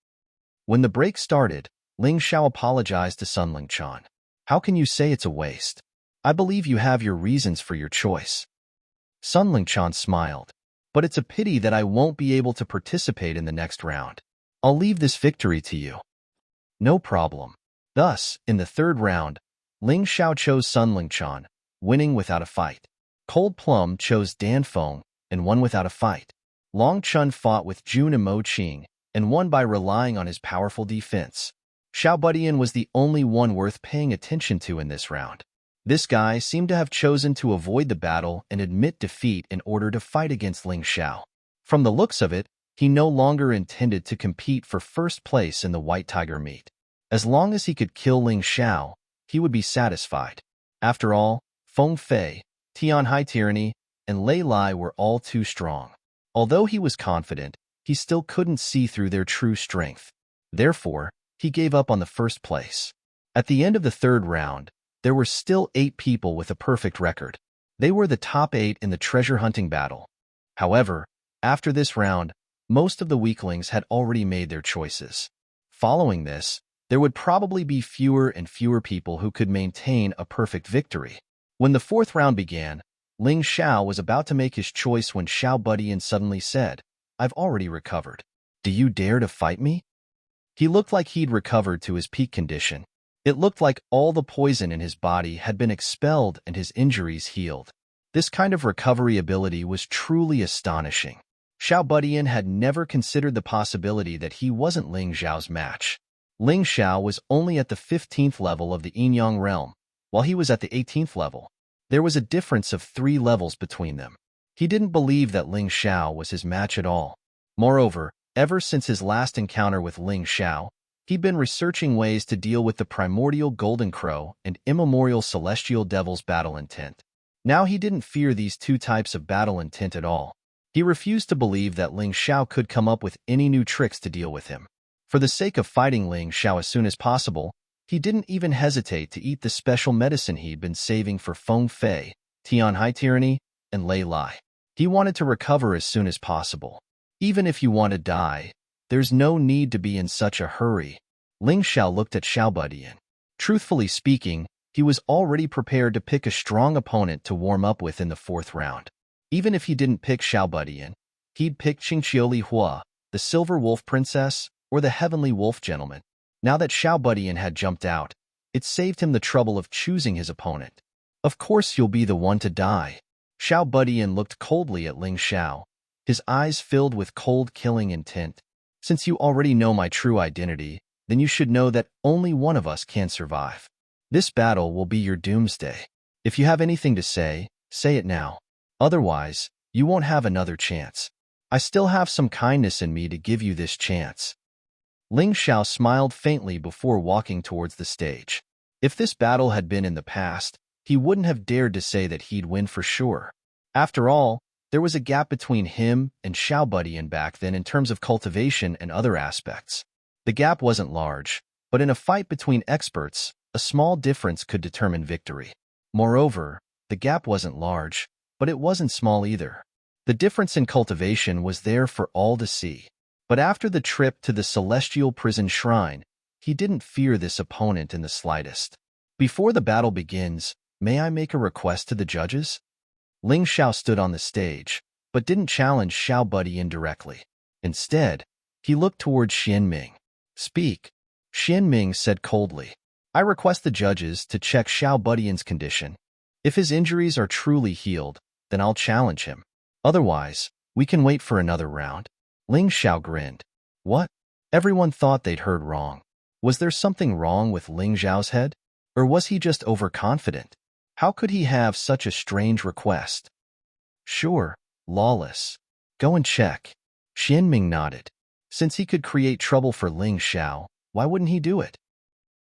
When the break started, Ling Xiao apologized to Sun Lingchan. How can you say it's a waste? I believe you have your reasons for your choice. Sun Lingchan smiled. But it's a pity that I won't be able to participate in the next round. I'll leave this victory to you. No problem. Thus, in the third round, Ling Xiao chose Sun Lingchan, winning without a fight. Cold Plum chose Dan Feng and won without a fight. Long Chun fought with Jun and Mo Qing and won by relying on his powerful defense. Xiao Budian was the only one worth paying attention to in this round. This guy seemed to have chosen to avoid the battle and admit defeat in order to fight against Ling Xiao. From the looks of it, he no longer intended to compete for first place in the White Tiger meet. As long as he could kill Ling Xiao, he would be satisfied. After all, Feng Fei, Tianhai Tyranny, and Lei Lai were all too strong. Although he was confident, he still couldn't see through their true strength. Therefore, he gave up on the first place. At the end of the third round, there were still 8 people with a perfect record. They were the top 8 in the treasure hunting battle. However, after this round, most of the weaklings had already made their choices. Following this, there would probably be fewer and fewer people who could maintain a perfect victory. When the fourth round began, Ling Xiao was about to make his choice when Xiao Budian suddenly said, I've already recovered. Do you dare to fight me? He looked like he'd recovered to his peak condition. It looked like all the poison in his body had been expelled and his injuries healed. This kind of recovery ability was truly astonishing. Xiao Budian had never considered the possibility that he wasn't Ling Xiao's match. Ling Xiao was only at the 15th level of the Yin-Yang realm, while he was at the 18th level. There was a difference of 3 levels between them. He didn't believe that Ling Xiao was his match at all. Moreover, ever since his last encounter with Ling Xiao, he'd been researching ways to deal with the primordial golden crow and immemorial celestial devil's battle intent. Now he didn't fear these 2 types of battle intent at all. He refused to believe that Ling Xiao could come up with any new tricks to deal with him. For the sake of fighting Ling Xiao as soon as possible, he didn't even hesitate to eat the special medicine he'd been saving for Feng Fei, Tianhai Tyranny, and Lei Lai. He wanted to recover as soon as possible. Even if you want to die, there's no need to be in such a hurry. Ling Xiao looked at Xiao Budian. Truthfully speaking, he was already prepared to pick a strong opponent to warm up with in the 4th round. Even if he didn't pick Xiao Budian, he'd pick Qingqiuli Hua, the Silver Wolf Princess, or the Heavenly Wolf Gentleman. Now that Xiao Budian had jumped out, it saved him the trouble of choosing his opponent. Of course you'll be the one to die. Xiao Budian looked coldly at Ling Xiao, his eyes filled with cold killing intent. Since you already know my true identity, then you should know that only one of us can survive. This battle will be your doomsday. If you have anything to say, say it now. Otherwise, you won't have another chance. I still have some kindness in me to give you this chance. Ling Xiao smiled faintly before walking towards the stage. If this battle had been in the past, he wouldn't have dared to say that he'd win for sure. After all, there was a gap between him and Xiao Budian back then in terms of cultivation and other aspects. The gap wasn't large, but in a fight between experts, a small difference could determine victory. Moreover, the gap wasn't large, but it wasn't small either. The difference in cultivation was there for all to see. But after the trip to the Celestial Prison Shrine, he didn't fear this opponent in the slightest. Before the battle begins, may I make a request to the judges? Ling Xiao stood on the stage, but didn't challenge Xiao Budian directly. Instead, he looked toward Xianming. Speak. Xianming said coldly. I request the judges to check Xiao Budian's condition. If his injuries are truly healed, then I'll challenge him. Otherwise, we can wait for another round. Ling Xiao grinned. What? Everyone thought they'd heard wrong. Was there something wrong with Ling Xiao's head? Or was he just overconfident? How could he have such a strange request? Sure, lawless. Go and check. Xianming nodded. Since he could create trouble for Ling Xiao, why wouldn't he do it?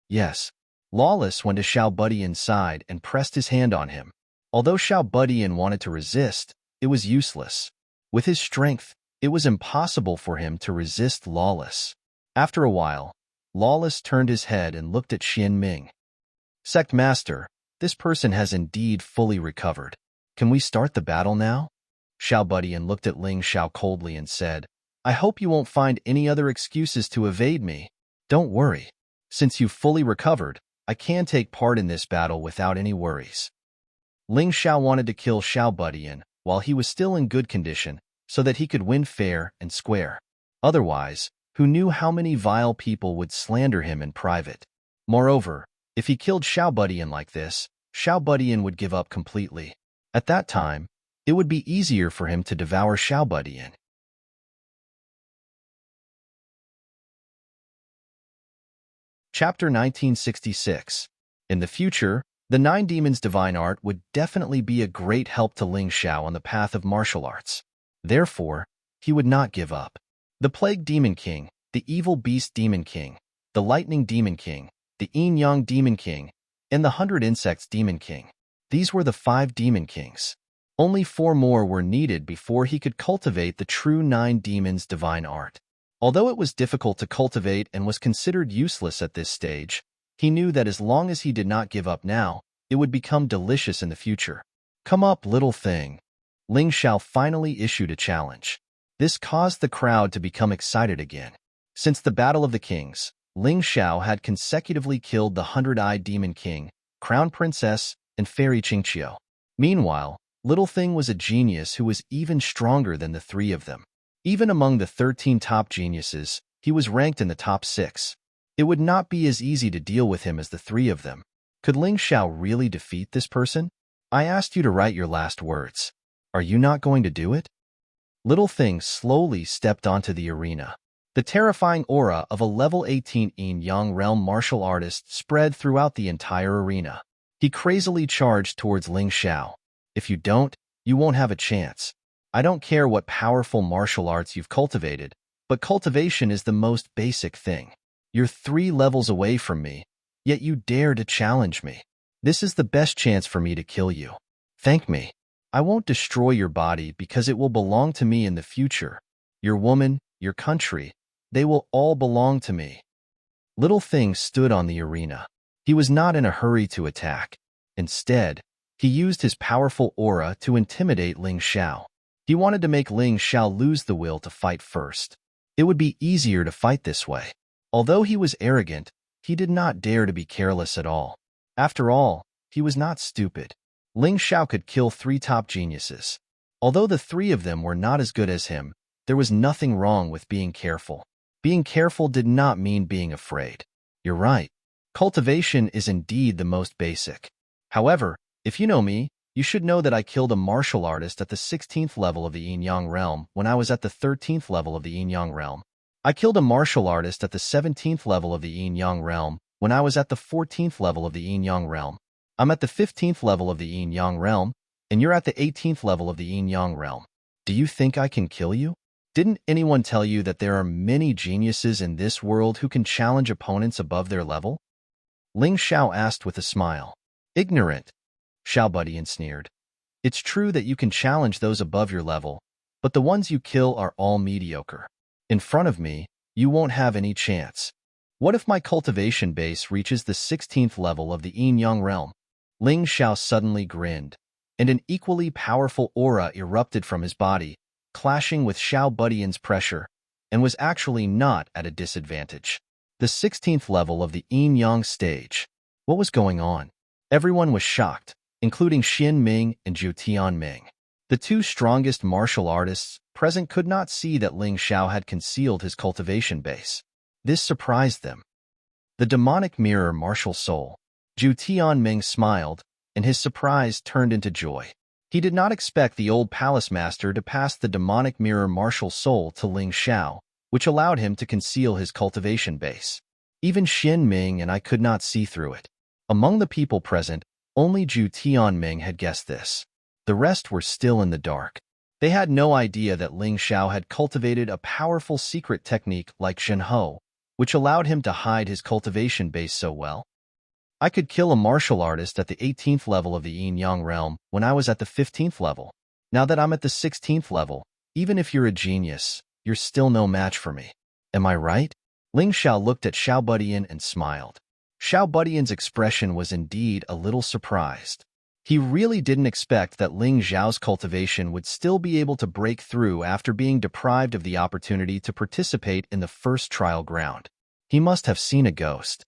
Yes. Lawless went to Xiao Budian's side and pressed his hand on him. Although Xiao Budian wanted to resist, it was useless. With his strength, it was impossible for him to resist Lawless. After a while, Lawless turned his head and looked at Xianming. Sect Master, this person has indeed fully recovered. Can we start the battle now? Xiao Budian looked at Ling Xiao coldly and said, I hope you won't find any other excuses to evade me. Don't worry. Since you've fully recovered, I can take part in this battle without any worries. Ling Xiao wanted to kill Xiao Budian while he was still in good condition, so that he could win fair and square. Otherwise, who knew how many vile people would slander him in private? Moreover, if he killed Xiao Budian like this, Xiao Budian would give up completely. At that time, it would be easier for him to devour Xiao Budian. Chapter 1966. In the future, the 9 Demons' divine art would definitely be a great help to Ling Xiao on the path of martial arts. Therefore, he would not give up. The Plague Demon King, the Evil Beast Demon King, the Lightning Demon King, the Yin-Yang Demon King, and the 100 Insects Demon King. These were the 5 Demon Kings. Only 4 more were needed before he could cultivate the true 9 Demons' divine art. Although it was difficult to cultivate and was considered useless at this stage, he knew that as long as he did not give up now, it would become delicious in the future. Come up, little thing. Ling Xiao finally issued a challenge. This caused the crowd to become excited again. Since the Battle of the Kings, Ling Xiao had consecutively killed the 100-eyed Demon King, Crown Princess, and Fairy Qingqiu. Meanwhile, Little Thing was a genius who was even stronger than the 3 of them. Even among the 13 top geniuses, he was ranked in the top 6. It would not be as easy to deal with him as the 3 of them. Could Ling Xiao really defeat this person? I asked you to write your last words. Are you not going to do it? Little Thing slowly stepped onto the arena. The terrifying aura of a level 18 Yin-Yang realm martial artist spread throughout the entire arena. He crazily charged towards Ling Xiao. If you don't, you won't have a chance. I don't care what powerful martial arts you've cultivated, but cultivation is the most basic thing. You're 3 levels away from me, yet you dare to challenge me. This is the best chance for me to kill you. Thank me. I won't destroy your body because it will belong to me in the future. Your woman, your country, they will all belong to me. Little Thing stood on the arena. He was not in a hurry to attack. Instead, he used his powerful aura to intimidate Ling Xiao. He wanted to make Ling Xiao lose the will to fight first. It would be easier to fight this way. Although he was arrogant, he did not dare to be careless at all. After all, he was not stupid. Ling Xiao could kill 3 top geniuses. Although the 3 of them were not as good as him, there was nothing wrong with being careful. Being careful did not mean being afraid. You're right. Cultivation is indeed the most basic. However, if you know me, you should know that I killed a martial artist at the 16th level of the Yin-Yang realm when I was at the 13th level of the Yin-Yang realm. I killed a martial artist at the 17th level of the Yin-Yang realm when I was at the 14th level of the Yin-Yang realm. I'm at the 15th level of the Yin-Yang realm, and you're at the 18th level of the Yin-Yang realm. Do you think I can kill you? Didn't anyone tell you that there are many geniuses in this world who can challenge opponents above their level? Ling Xiao asked with a smile. Ignorant, Xiaobudian sneered. It's true that you can challenge those above your level, but the ones you kill are all mediocre. In front of me, you won't have any chance. What if my cultivation base reaches the 16th level of the Yin-Yang realm? Ling Xiao suddenly grinned, and an equally powerful aura erupted from his body, clashing with Xiaobudian's pressure, and was actually not at a disadvantage. The 16th level of the Yin-Yang stage. What was going on? Everyone was shocked, including Xin Ming and Zhu Tianming. The 2 strongest martial artists present could not see that Ling Xiao had concealed his cultivation base. This surprised them. The demonic mirror martial soul. Zhu Tianming smiled, and his surprise turned into joy. He did not expect the old palace master to pass the demonic mirror martial soul to Ling Xiao, which allowed him to conceal his cultivation base. Even Xin Ming and I could not see through it. Among the people present, only Zhu Tianming had guessed this. The rest were still in the dark. They had no idea that Ling Xiao had cultivated a powerful secret technique like Zhenhou, which allowed him to hide his cultivation base so well. I could kill a martial artist at the 18th level of the Yin-Yang realm when I was at the 15th level. Now that I'm at the 16th level, even if you're a genius, you're still no match for me. Am I right? Ling Xiao looked at Xiaobudian and smiled. Xiaobudian's expression was indeed a little surprised. He really didn't expect that Ling Xiao's cultivation would still be able to break through after being deprived of the opportunity to participate in the first trial ground. He must have seen a ghost.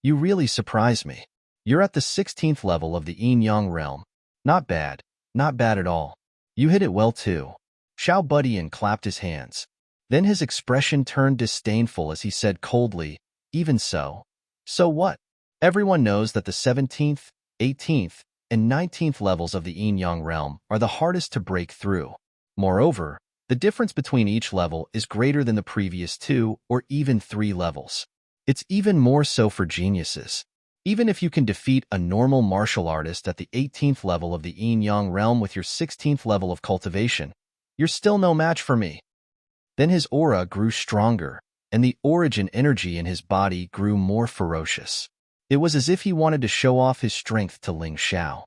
You really surprise me. You're at the 16th level of the Yin-Yang realm. Not bad. Not bad at all. You hit it well too. Xiaobudian clapped his hands. Then his expression turned disdainful as he said coldly, even so. So what? Everyone knows that the 17th, 18th, and 19th levels of the Yin-Yang realm are the hardest to break through. Moreover, the difference between each level is greater than the previous 2 or even 3 levels. It's even more so for geniuses. Even if you can defeat a normal martial artist at the 18th level of the Yin-Yang realm with your 16th level of cultivation, you're still no match for me. Then his aura grew stronger, and the origin energy in his body grew more ferocious. It was as if he wanted to show off his strength to Ling Xiao.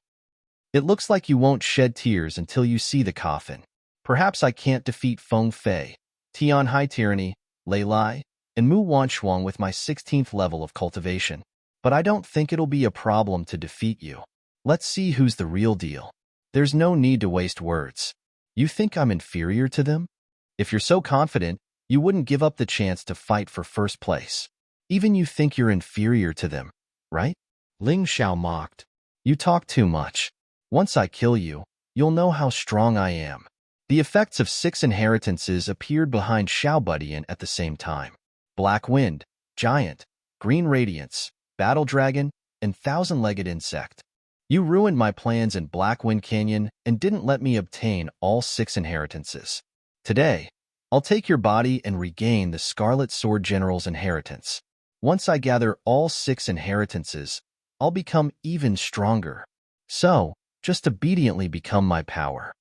It looks like you won't shed tears until you see the coffin. Perhaps I can't defeat Feng Fei, Tian Hai Tyranny, Lei Lai, and Mu Wanshuang with my 16th level of cultivation, but I don't think it'll be a problem to defeat you. Let's see who's the real deal. There's no need to waste words. You think I'm inferior to them? If you're so confident, you wouldn't give up the chance to fight for first place. Even you think you're inferior to them, right? Ling Xiao mocked. You talk too much. Once I kill you, you'll know how strong I am. The effects of 6 inheritances appeared behind Xiaobudian at the same time. Black Wind, Giant, Green Radiance, Battle Dragon, and Thousand-Legged Insect. You ruined my plans in Black Wind Canyon and didn't let me obtain all 6 inheritances. Today, I'll take your body and regain the Scarlet Sword General's inheritance. Once I gather all 6 inheritances, I'll become even stronger. So, just obediently become my power.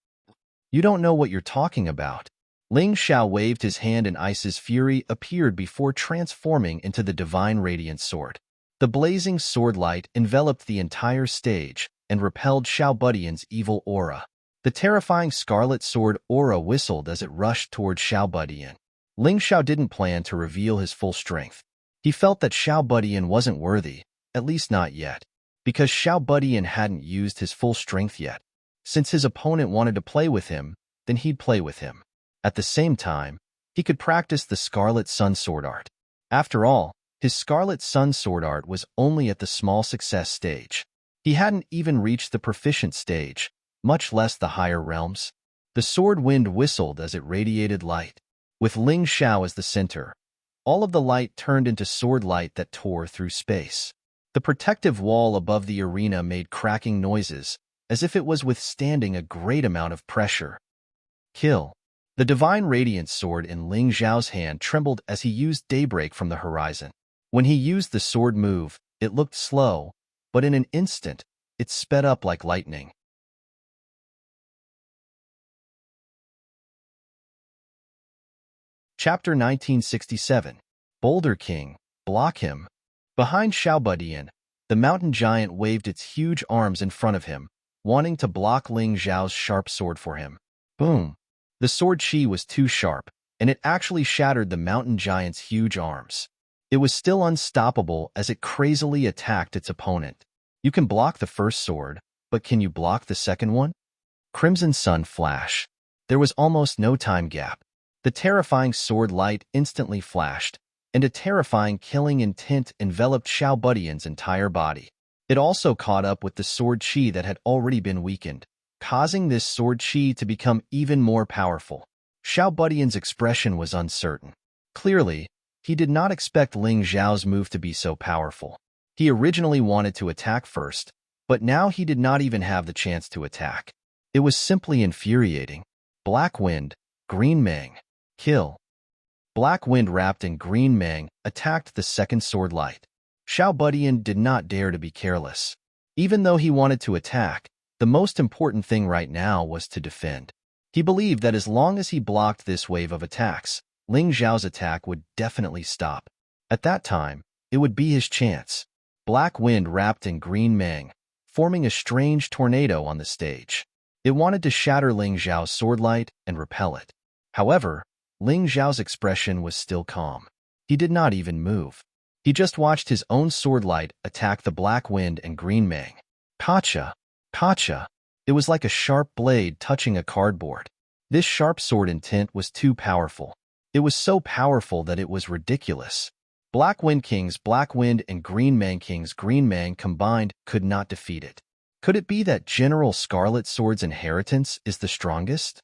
You don't know what you're talking about. Ling Xiao waved his hand and Ice's fury appeared before transforming into the divine radiant sword. The blazing sword light enveloped the entire stage and repelled Xiao Budian's evil aura. The terrifying scarlet sword aura whistled as it rushed toward Xiao Budian. Ling Xiao didn't plan to reveal his full strength. He felt that Xiao Budian wasn't worthy, at least not yet, because Xiao Budian hadn't used his full strength yet. Since his opponent wanted to play with him, then he'd play with him. At the same time, he could practice the Scarlet Sun Sword art. After all, his Scarlet Sun Sword art was only at the small success stage. He hadn't even reached the proficient stage, much less the higher realms. The sword wind whistled as it radiated light. With Ling Xiao as the center, all of the light turned into sword light that tore through space. The protective wall above the arena made cracking noises, as if it was withstanding a great amount of pressure. Kill. The divine radiant sword in Ling Xiao's hand trembled as he used daybreak from the horizon. When he used the sword move, it looked slow, but in an instant, it sped up like lightning. Chapter 1967. Boulder King, block him. Behind Xiao Budian, the mountain giant waved its huge arms in front of him, wanting to block Ling Xiao's sharp sword for him. Boom! The sword chi was too sharp, and it actually shattered the mountain giant's huge arms. It was still unstoppable as it crazily attacked its opponent. You can block the first sword, but can you block the second one? Crimson Sun Flash. There was almost no time gap. The terrifying sword light instantly flashed, and a terrifying killing intent enveloped Xiao Budian's entire body. It also caught up with the sword chi that had already been weakened, causing this sword chi to become even more powerful. Xiao Budian's expression was uncertain. Clearly, he did not expect Ling Xiao's move to be so powerful. He originally wanted to attack first, but now he did not even have the chance to attack. It was simply infuriating. Black Wind, Green Mang. Kill. Black Wind wrapped in green Mang attacked the second sword light. Xiao Budian did not dare to be careless. Even though he wanted to attack, the most important thing right now was to defend. He believed that as long as he blocked this wave of attacks, Ling Xiao's attack would definitely stop. At that time, it would be his chance. Black Wind wrapped in green Mang, forming a strange tornado on the stage. It wanted to shatter Ling Xiao's sword light and repel it. However, Ling Xiao's expression was still calm. He did not even move. He just watched his own sword light attack the Black Wind and green Mang. Pacha! Pacha! It was like a sharp blade touching a cardboard. This sharp sword intent was too powerful. It was so powerful that it was ridiculous. Black Wind King's Black Wind and Green Mang King's Green Mang combined could not defeat it. Could it be that General Scarlet Sword's inheritance is the strongest?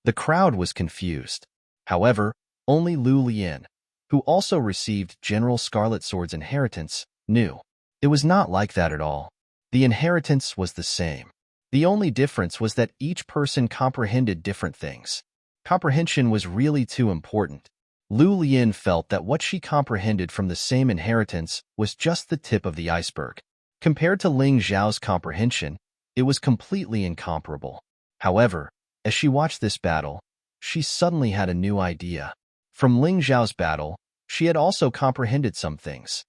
The crowd was confused. However, only Lu Lian, who also received General Scarlet Sword's inheritance, knew. It was not like that at all. The inheritance was the same. The only difference was that each person comprehended different things. Comprehension was really too important. Lu Lian felt that what she comprehended from the same inheritance was just the tip of the iceberg. Compared to Ling Xiao's comprehension, it was completely incomparable. However, as she watched this battle, she suddenly had a new idea. From Ling Xiao's battle, she had also comprehended some things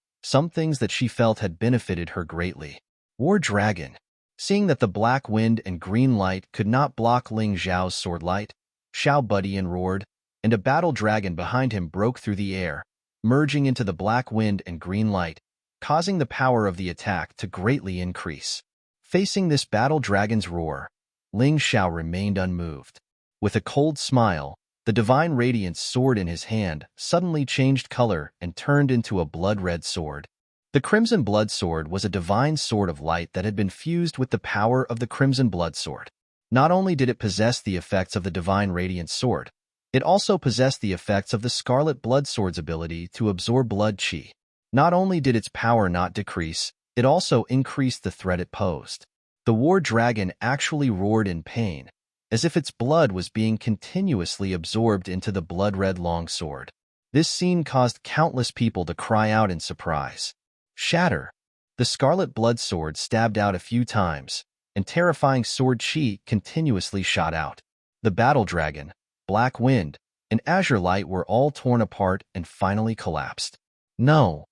that she felt had benefited her greatly. War Dragon. Seeing that the Black Wind and Green Light could not block Ling Xiao's sword light, Xiao Budian roared, and a battle dragon behind him broke through the air, merging into the Black Wind and Green Light, causing the power of the attack to greatly increase. Facing this battle dragon's roar, Ling Xiao remained unmoved. With a cold smile, the divine radiance sword in his hand suddenly changed color and turned into a blood-red sword. The Crimson Blood Sword was a divine sword of light that had been fused with the power of the Crimson Blood Sword. Not only did it possess the effects of the divine radiant sword, it also possessed the effects of the Scarlet Blood Sword's ability to absorb blood chi. Not only did its power not decrease, it also increased the threat it posed. The War Dragon actually roared in pain, as if its blood was being continuously absorbed into the blood-red longsword. This scene caused countless people to cry out in surprise. Shatter! The scarlet blood sword stabbed out a few times, and terrifying sword chi continuously shot out. The battle dragon, Black Wind, and Azure Light were all torn apart and finally collapsed. No,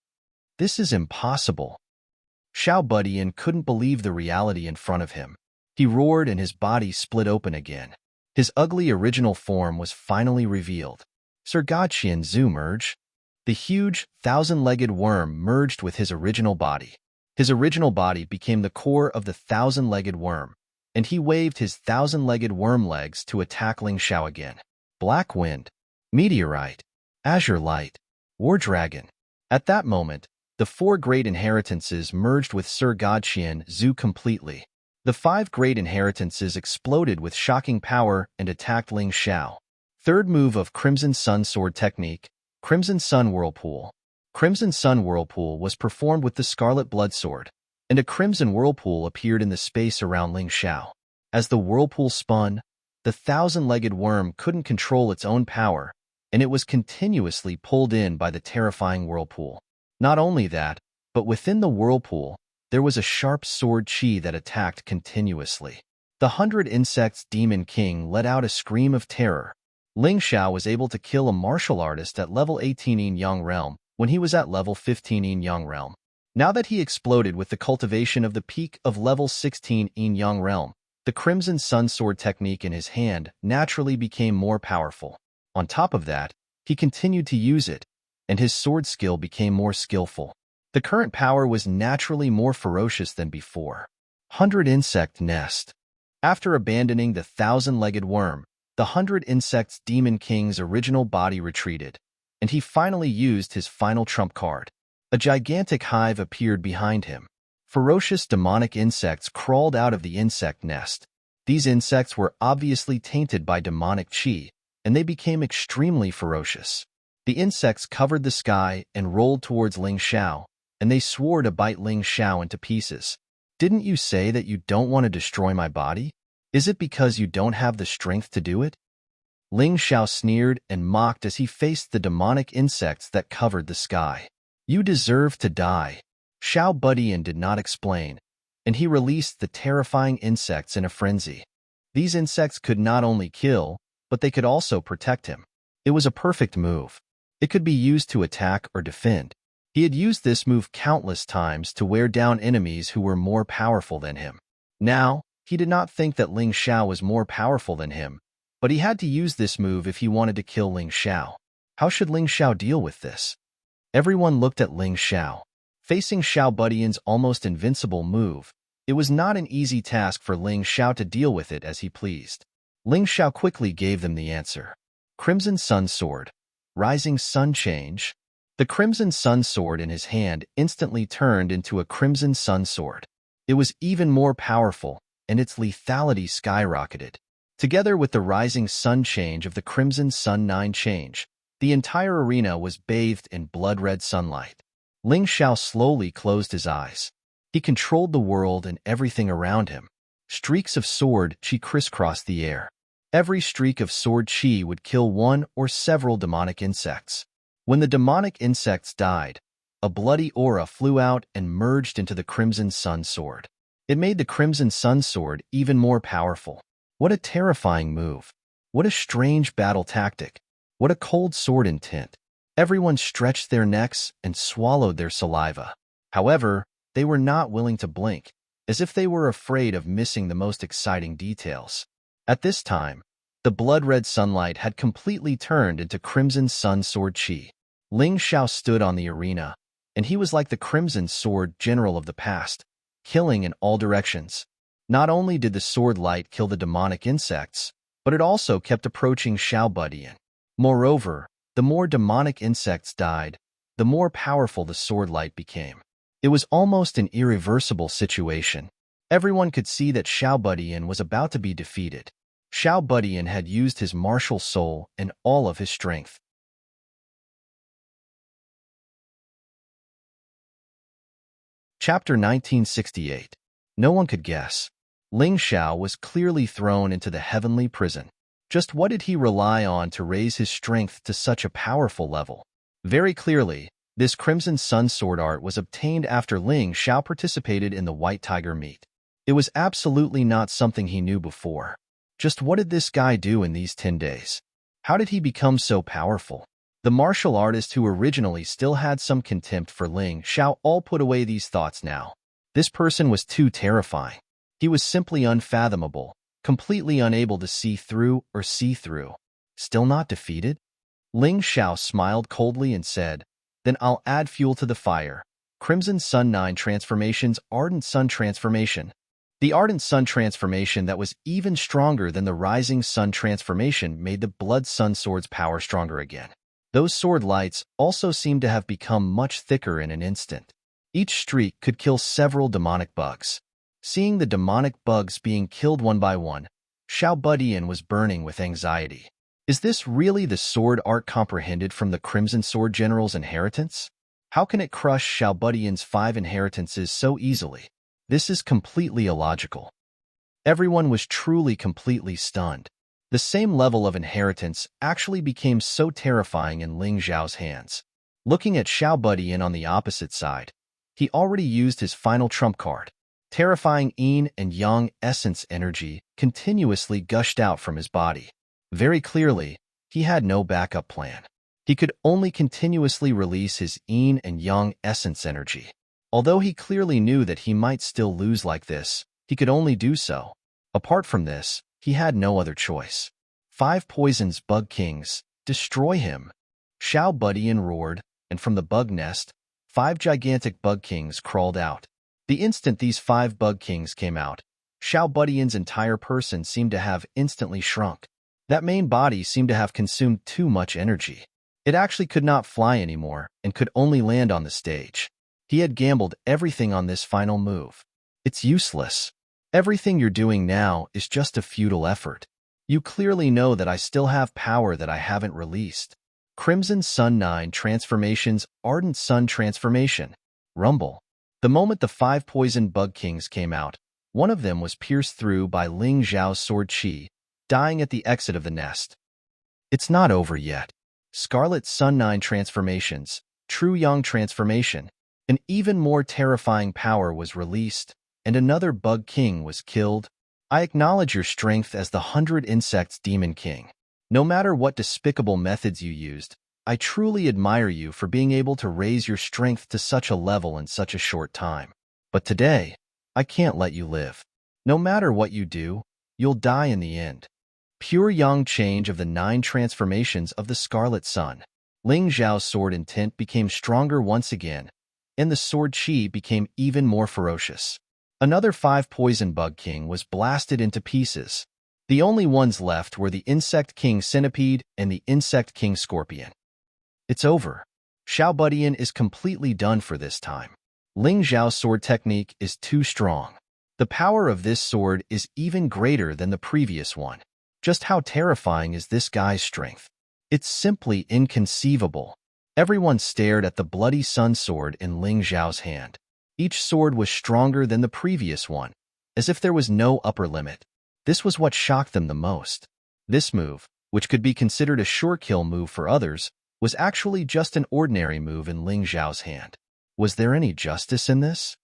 this is impossible. Xiao Budian couldn't believe the reality in front of him. He roared and his body split open again. His ugly original form was finally revealed. Sir Godxian Zhu merged. The huge, thousand-legged worm merged with his original body. His original body became the core of the thousand-legged worm, and he waved his thousand-legged worm legs to attack Ling Xiao again. Black Wind, Meteorite, Azure Light, War Dragon. At that moment, the 4 great inheritances merged with Sir Godxian Zhu completely. The 5 great inheritances exploded with shocking power and attacked Ling Xiao. Third move of Crimson Sun Sword Technique, Crimson Sun Whirlpool. Crimson Sun Whirlpool was performed with the Scarlet Blood Sword, and a crimson whirlpool appeared in the space around Ling Xiao. As the whirlpool spun, the thousand-legged worm couldn't control its own power, and it was continuously pulled in by the terrifying whirlpool. Not only that, but within the whirlpool, there was a sharp sword chi that attacked continuously. The 100 Insects Demon King let out a scream of terror. Ling Xiao was able to kill a martial artist at level 18 Yin Yang Realm when he was at level 15 Yin Yang Realm. Now that he exploded with the cultivation of the peak of level 16 Yin Yang Realm, the Crimson Sun Sword technique in his hand naturally became more powerful. On top of that, he continued to use it, and his sword skill became more skillful. The current power was naturally more ferocious than before. 100 Insect Nest. After abandoning the thousand-legged worm, the 100 Insects Demon King's original body retreated, and he finally used his final trump card. A gigantic hive appeared behind him. Ferocious demonic insects crawled out of the insect nest. These insects were obviously tainted by demonic chi, and they became extremely ferocious. The insects covered the sky and rolled towards Ling Xiao, and they swore to bite Ling Xiao into pieces. Didn't you say that you don't want to destroy my body? Is it because you don't have the strength to do it? Ling Xiao sneered and mocked as he faced the demonic insects that covered the sky. You deserve to die. Xiao Budian did not explain, and he released the terrifying insects in a frenzy. These insects could not only kill, but they could also protect him. It was a perfect move. It could be used to attack or defend. He had used this move countless times to wear down enemies who were more powerful than him. Now, he did not think that Ling Xiao was more powerful than him, but he had to use this move if he wanted to kill Ling Xiao. How should Ling Xiao deal with this? Everyone looked at Ling Xiao. Facing Xiao Budian's almost invincible move, it was not an easy task for Ling Xiao to deal with it as he pleased. Ling Xiao quickly gave them the answer. Crimson Sun Sword. Rising Sun Change. The Crimson Sun Sword in his hand instantly turned into a Crimson Sun Sword. It was even more powerful, and its lethality skyrocketed. Together with the Rising Sun Change of the Crimson Sun 9 Change, the entire arena was bathed in blood-red sunlight. Ling Xiao slowly closed his eyes. He controlled the world and everything around him. Streaks of sword chi crisscrossed the air. Every streak of sword chi would kill one or several demonic insects. When the demonic insects died, a bloody aura flew out and merged into the Crimson Sun Sword. It made the Crimson Sun Sword even more powerful. What a terrifying move. What a strange battle tactic. What a cold sword intent. Everyone stretched their necks and swallowed their saliva. However, they were not willing to blink, as if they were afraid of missing the most exciting details. At this time, the blood-red sunlight had completely turned into Crimson Sun Sword chi. Ling Xiao stood on the arena, and he was like the Crimson Sword general of the past, killing in all directions. Not only did the sword light kill the demonic insects, but it also kept approaching Xiao Budian. Moreover, the more demonic insects died, the more powerful the sword light became. It was almost an irreversible situation. Everyone could see that Xiao Budian was about to be defeated. Xiao Budian had used his martial soul and all of his strength. Chapter 1968. No one could guess. Ling Xiao was clearly thrown into the heavenly prison. Just what did he rely on to raise his strength to such a powerful level? Very clearly, this Crimson Sun sword art was obtained after Ling Xiao participated in the White Tiger meet. It was absolutely not something he knew before. Just what did this guy do in these 10 days? How did he become so powerful? The martial artist who originally still had some contempt for Ling Xiao all put away these thoughts now. This person was too terrifying. He was simply unfathomable, completely unable to see through. Still not defeated? Ling Xiao smiled coldly and said, "Then I'll add fuel to the fire. Crimson Sun 9 transformations, Ardent Sun transformation." The Ardent Sun transformation that was even stronger than the Rising Sun transformation made the Blood Sun sword's power stronger again. Those sword lights also seemed to have become much thicker in an instant. Each streak could kill several demonic bugs. Seeing the demonic bugs being killed one by one, Xiao Budian was burning with anxiety. Is this really the sword art comprehended from the Crimson Sword General's inheritance? How can it crush Xiao Budian's 5 inheritances so easily? This is completely illogical. Everyone was truly completely stunned. The same level of inheritance actually became so terrifying in Ling Xiao's hands. Looking at Xiao Budian on the opposite side, he already used his final trump card. Terrifying yin and yang essence energy continuously gushed out from his body. Very clearly, he had no backup plan. He could only continuously release his yin and yang essence energy. Although he clearly knew that he might still lose like this, he could only do so. Apart from this, he had no other choice. 5 poisons bug kings, destroy him. Xiao Budian roared, and from the bug nest, 5 gigantic bug kings crawled out. The instant these 5 bug kings came out, Xiao Budian's entire person seemed to have instantly shrunk. That main body seemed to have consumed too much energy. It actually could not fly anymore and could only land on the stage. He had gambled everything on this final move. It's useless. Everything you're doing now is just a futile effort. You clearly know that I still have power that I haven't released. Crimson Sun 9 transformations, Ardent Sun transformation. Rumble. The moment the 5 poison bug kings came out, one of them was pierced through by Ling Xiao's sword chi, dying at the exit of the nest. It's not over yet. Scarlet Sun 9 transformations, True Yang transformation. An even more terrifying power was released, and another bug king was killed. I acknowledge your strength as the 100 Insects Demon King. No matter what despicable methods you used, I truly admire you for being able to raise your strength to such a level in such a short time. But today, I can't let you live. No matter what you do, you'll die in the end. Pure Yang change of the 9 transformations of the Scarlet Sun. Ling Xiao's sword intent became stronger once again, and the sword chi became even more ferocious. Another 5 poison bug king was blasted into pieces. The only ones left were the Insect King Centipede and the Insect King Scorpion. It's over. Xiao Budian is completely done for this time. Ling Xiao's sword technique is too strong. The power of this sword is even greater than the previous one. Just how terrifying is this guy's strength? It's simply inconceivable. Everyone stared at the bloody sun sword in Ling Xiao's hand. Each sword was stronger than the previous one, as if there was no upper limit. This was what shocked them the most. This move, which could be considered a sure kill move for others, was actually just an ordinary move in Ling Xiao's hand. Was there any justice in this?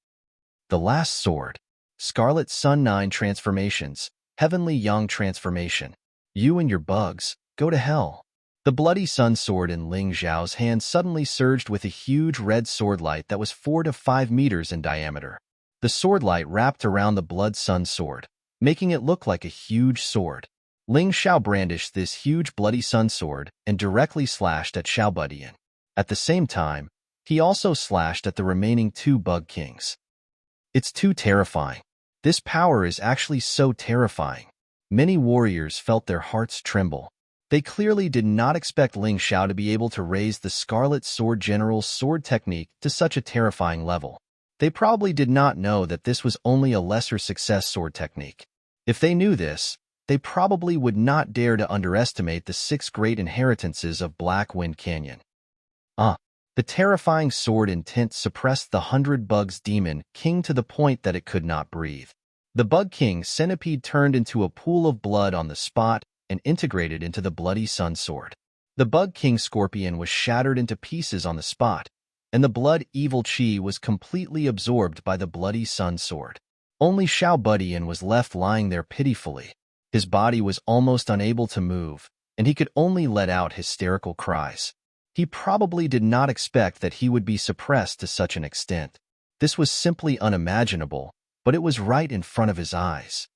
The last sword. Scarlet Sun 9 transformations, Heavenly Yang transformation. You and your bugs, go to hell. The bloody sun sword in Ling Xiao's hand suddenly surged with a huge red sword light that was 4 to 5 meters in diameter. The sword light wrapped around the blood sun sword, making it look like a huge sword. Ling Xiao brandished this huge bloody sun sword and directly slashed at Xiao Budian. At the same time, he also slashed at the remaining 2 bug kings. It's too terrifying. This power is actually so terrifying. Many warriors felt their hearts tremble. They clearly did not expect Ling Xiao to be able to raise the Scarlet Sword General's sword technique to such a terrifying level. They probably did not know that this was only a lesser success sword technique. If they knew this, they probably would not dare to underestimate the 6 great inheritances of Black Wind Canyon. The terrifying sword intent suppressed the 100 Bugs Demon King to the point that it could not breathe. The Bug King's centipede turned into a pool of blood on the spot and integrated into the bloody sun sword. The Bug King scorpion was shattered into pieces on the spot, and the blood evil chi was completely absorbed by the bloody sun sword. Only Xiao Budian was left lying there pitifully. His body was almost unable to move, and he could only let out hysterical cries. He probably did not expect that he would be suppressed to such an extent. This was simply unimaginable, but it was right in front of his eyes.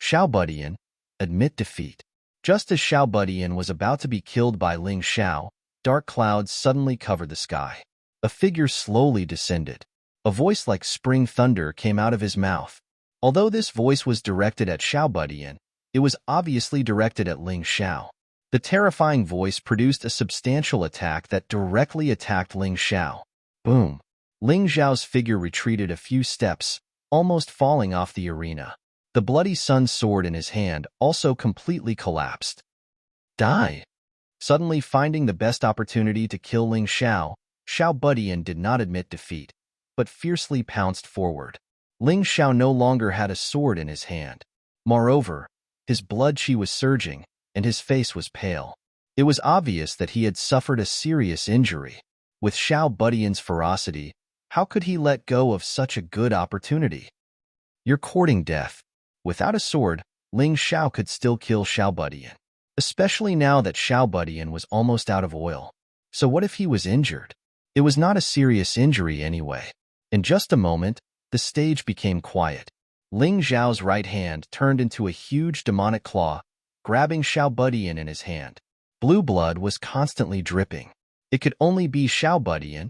Xiao Budian, admit defeat. Just as Xiao Budian was about to be killed by Ling Xiao, dark clouds suddenly covered the sky. A figure slowly descended. A voice like spring thunder came out of his mouth. Although this voice was directed at Xiao Budian, it was obviously directed at Ling Xiao. The terrifying voice produced a substantial attack that directly attacked Ling Xiao. Boom! Ling Xiao's figure retreated a few steps, almost falling off the arena. The bloody sun sword in his hand also completely collapsed. Die! Suddenly finding the best opportunity to kill Ling Xiao, Xiao Budian did not admit defeat, but fiercely pounced forward. Ling Xiao no longer had a sword in his hand. Moreover, his blood qi was surging, and his face was pale. It was obvious that he had suffered a serious injury. With Xiao Budian's ferocity, how could he let go of such a good opportunity? You're courting death. Without a sword, Ling Xiao could still kill Xiao Budian, especially now that Xiao Budian was almost out of oil. So what if he was injured? It was not a serious injury anyway. In just a moment, the stage became quiet. Ling Xiao's right hand turned into a huge demonic claw, grabbing Xiao Budian in his hand. Blue blood was constantly dripping. It could only be Xiao Budian,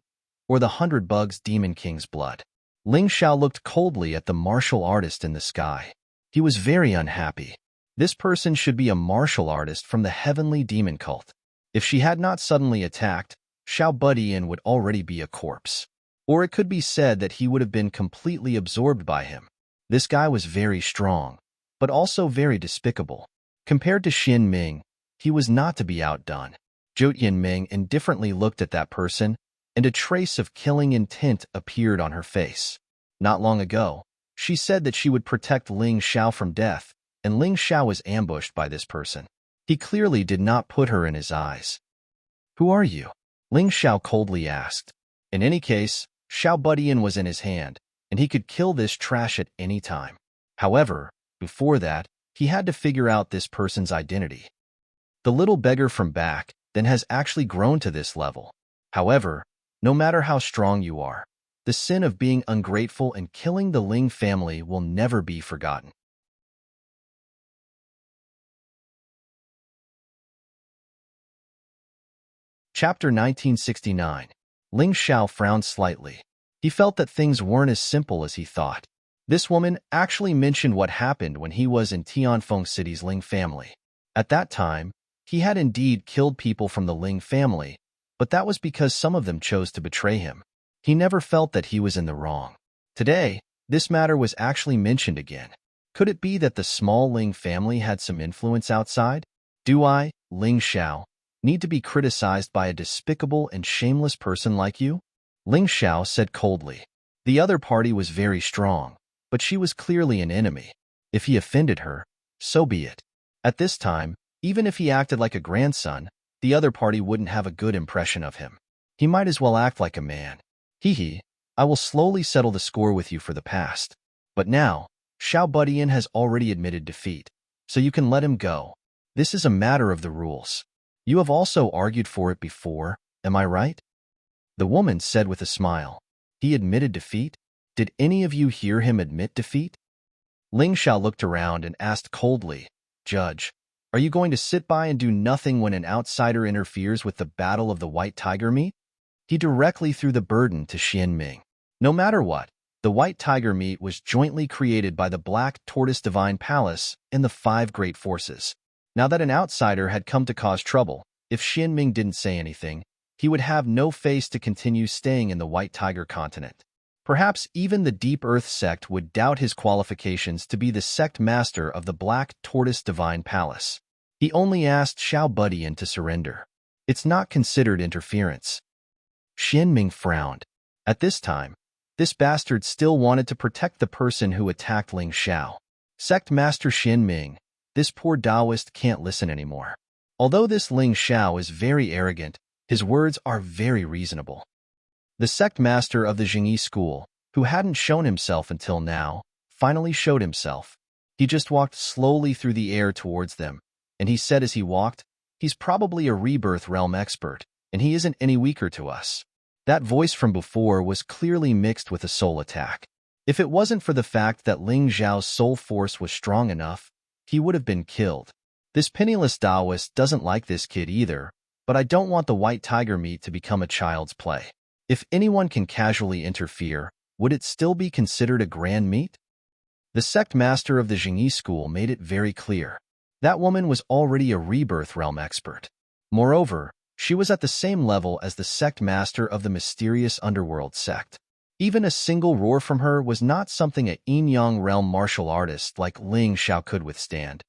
or the 100 Bugs Demon King's blood. Ling Xiao looked coldly at the martial artist in the sky. He was very unhappy. This person should be a martial artist from the heavenly demon cult. If she had not suddenly attacked, Xiao Budian would already be a corpse. Or it could be said that he would have been completely absorbed by him. This guy was very strong, but also very despicable. Compared to Xin Ming, he was not to be outdone. Zhou Yanming indifferently looked at that person, and a trace of killing intent appeared on her face. Not long ago, she said that she would protect Ling Xiao from death, and Ling Xiao was ambushed by this person. He clearly did not put her in his eyes. Who are you? Ling Xiao coldly asked. In any case, Xiao Budian was in his hand, and he could kill this trash at any time. However, before that, he had to figure out this person's identity. The little beggar from back then has actually grown to this level. However, no matter how strong you are, the sin of being ungrateful and killing the Ling family will never be forgotten. Chapter 1969. Ling Xiao frowned slightly. He felt that things weren't as simple as he thought. This woman actually mentioned what happened when he was in Tianfeng City's Ling family. At that time, he had indeed killed people from the Ling family, but that was because some of them chose to betray him. He never felt that he was in the wrong. Today, this matter was actually mentioned again. Could it be that the small Ling family had some influence outside? Do I, Ling Xiao, need to be criticized by a despicable and shameless person like you? Ling Xiao said coldly. The other party was very strong, but she was clearly an enemy. If he offended her, so be it. At this time, even if he acted like a grandson, the other party wouldn't have a good impression of him. He might as well act like a man. Hee, I will slowly settle the score with you for the past. But now, Xiao Budian has already admitted defeat, so you can let him go. This is a matter of the rules. You have also argued for it before, am I right? The woman said with a smile. He admitted defeat? Did any of you hear him admit defeat? Ling Xiao looked around and asked coldly, Judge, are you going to sit by and do nothing when an outsider interferes with the battle of the white tiger meat? He directly threw the burden to Xian Ming. No matter what, the white tiger meat was jointly created by the Black Tortoise Divine Palace and the 5 Great Forces. Now that an outsider had come to cause trouble, if Xian Ming didn't say anything, he would have no face to continue staying in the White Tiger continent. Perhaps even the Deep Earth sect would doubt his qualifications to be the sect master of the Black Tortoise Divine Palace. He only asked Xiao Budian to surrender. It's not considered interference. Xian Ming frowned. At this time, This bastard still wanted to protect the person who attacked Ling Xiao. Sect Master Xin Ming, this poor Taoist can't listen anymore. Although this Ling Xiao is very arrogant, his words are very reasonable. The sect master of the Jingyi school, who hadn't shown himself until now, finally showed himself. He just walked slowly through the air towards them, and he said as he walked, "He's probably a rebirth realm expert, and he isn't any weaker to us." That voice from before was clearly mixed with a soul attack. If it wasn't for the fact that Ling Xiao's soul force was strong enough, he would have been killed. This penniless Taoist doesn't like this kid either, but I don't want the white tiger meat to become a child's play. If anyone can casually interfere, would it still be considered a grand meat? The sect master of the Jingyi school made it very clear. That woman was already a rebirth realm expert. Moreover, she was at the same level as the sect master of the mysterious underworld sect. Even a single roar from her was not something a yin-yang realm martial artist like Ling Xiao could withstand.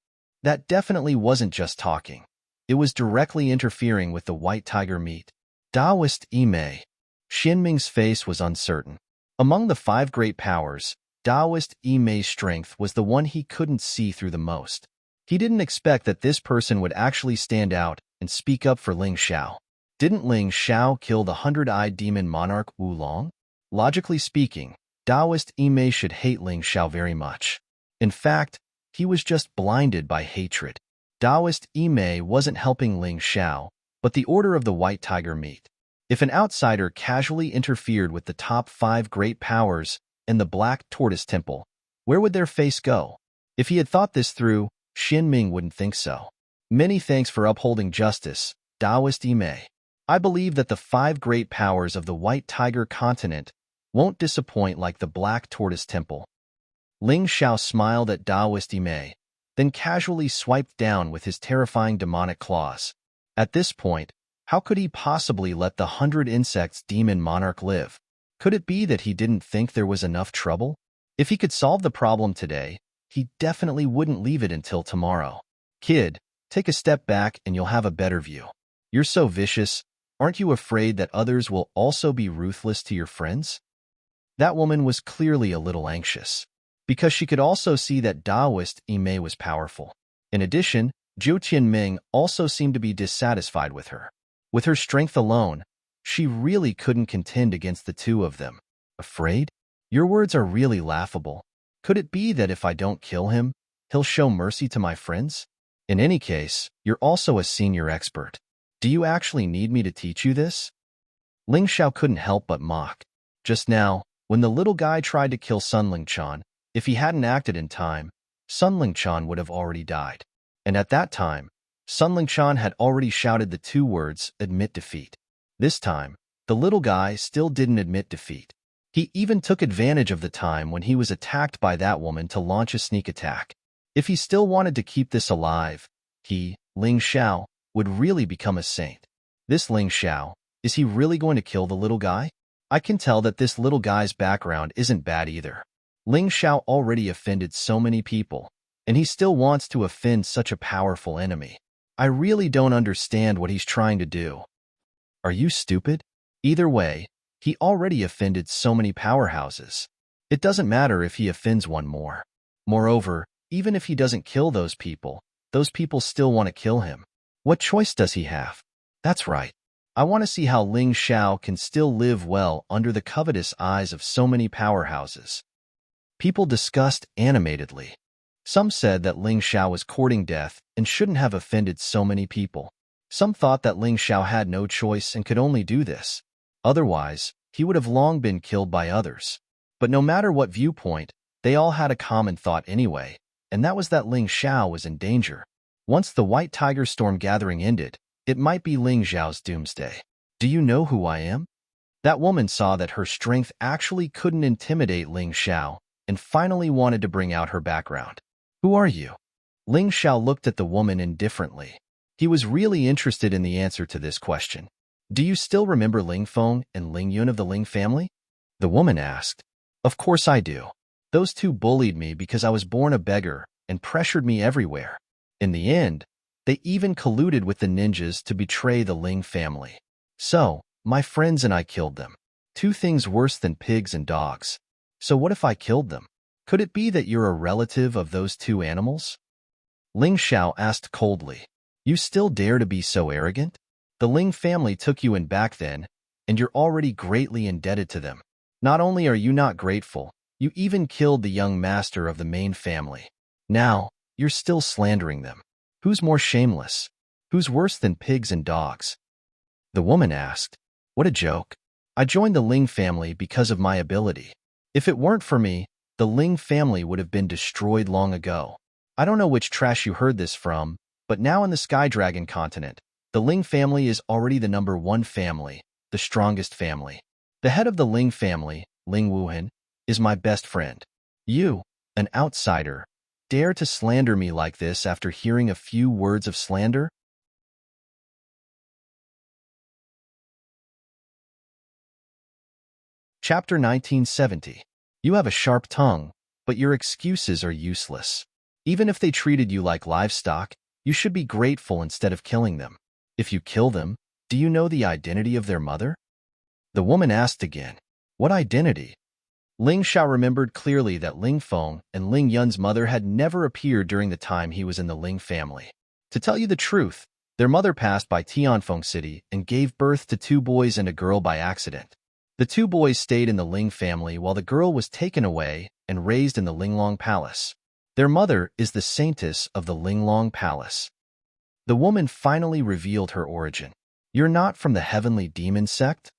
That definitely wasn't just talking. It was directly interfering with the white tiger meat. Taoist Yimei. Xin Ming's face was uncertain. Among the 5 great powers, Taoist Yimei's strength was the one he couldn't see through the most. He didn't expect that this person would actually stand out and speak up for Ling Xiao. Didn't Ling Xiao kill the 100-eyed demon monarch Wulong? Logically speaking, Taoist Yimei should hate Ling Xiao very much. In fact, he was just blinded by hatred. Taoist Yimei wasn't helping Ling Xiao, but the Order of the White Tiger meat. If an outsider casually interfered with the top 5 great powers in the Black Tortoise Temple, where would their face go? If he had thought this through, Xin Ming wouldn't think so. Many thanks for upholding justice, Taoist Yimei. I believe that the 5 great powers of the White Tiger continent won't disappoint like the Black Tortoise Temple. Ling Xiao smiled at Taoist Yimei, then casually swiped down with his terrifying demonic claws. At this point, how could he possibly let the 100 insects demon monarch live? Could it be that he didn't think there was enough trouble? If he could solve the problem today, he definitely wouldn't leave it until tomorrow. Kid, take a step back and you'll have a better view. You're so vicious, aren't you afraid that others will also be ruthless to your friends? That woman was clearly a little anxious, because she could also see that Taoist Yimei was powerful. In addition, Zhou Qianming also seemed to be dissatisfied with her. With her strength alone, she really couldn't contend against the two of them. Afraid? Your words are really laughable. Could it be that if I don't kill him, he'll show mercy to my friends? In any case, you're also a senior expert. Do you actually need me to teach you this? Ling Xiao couldn't help but mock. Just now, when the little guy tried to kill Sun Lingchan, if he hadn't acted in time, Sun Lingchan would have already died. And at that time, Sun Lingchan had already shouted the 2 words, "Admit defeat." This time, the little guy still didn't admit defeat. He even took advantage of the time when he was attacked by that woman to launch a sneak attack. If he still wanted to keep this alive, he, Ling Xiao, would really become a saint. This Ling Xiao, is he really going to kill the little guy? I can tell that this little guy's background isn't bad either. Ling Xiao already offended so many people, and he still wants to offend such a powerful enemy. I really don't understand what he's trying to do. Are you stupid? Either way, he already offended so many powerhouses. It doesn't matter if he offends one more. Moreover, even if he doesn't kill those people still want to kill him. What choice does he have? That's right. I want to see how Ling Xiao can still live well under the covetous eyes of so many powerhouses. People discussed animatedly. Some said that Ling Xiao was courting death and shouldn't have offended so many people. Some thought that Ling Xiao had no choice and could only do this. Otherwise, he would have long been killed by others. But no matter what viewpoint, they all had a common thought anyway, and that was that Ling Xiao was in danger. Once the White Tiger storm gathering ended, it might be Ling Xiao's doomsday. Do you know who I am? That woman saw that her strength actually couldn't intimidate Ling Xiao and finally wanted to bring out her background. Who are you? Ling Xiao looked at the woman indifferently. He was really interested in the answer to this question. Do you still remember Ling Feng and Ling Yun of the Ling family? The woman asked. Of course I do. Those 2 bullied me because I was born a beggar and pressured me everywhere. In the end, they even colluded with the ninjas to betray the Ling family. So, my friends and I killed them. Two things worse than pigs and dogs. So what if I killed them? Could it be that you're a relative of those two animals? Ling Xiao asked coldly. You still dare to be so arrogant? The Ling family took you in back then, and you're already greatly indebted to them. Not only are you not grateful, you even killed the young master of the main family. Now, you're still slandering them. Who's more shameless? Who's worse than pigs and dogs? The woman asked. What a joke. I joined the Ling family because of my ability. If it weren't for me, the Ling family would have been destroyed long ago. I don't know which trash you heard this from, but now in the Sky Dragon continent, the Ling family is already the #1 family, the strongest family. The head of the Ling family, Ling Wuhan, is my best friend. You, an outsider, dare to slander me like this after hearing a few words of slander? Chapter 1970. You have a sharp tongue, but your excuses are useless. Even if they treated you like livestock, you should be grateful instead of killing them. If you kill them, do you know the identity of their mother? The woman asked again. What identity? Ling Xiao remembered clearly that Ling Feng and Ling Yun's mother had never appeared during the time he was in the Ling family. To tell you the truth, their mother passed by Tianfeng City and gave birth to 2 boys and a girl by accident. The 2 boys stayed in the Ling family while the girl was taken away and raised in the Linglong Palace. Their mother is the saintess of the Linglong Palace. The woman finally revealed her origin. You're not from the heavenly demon sect?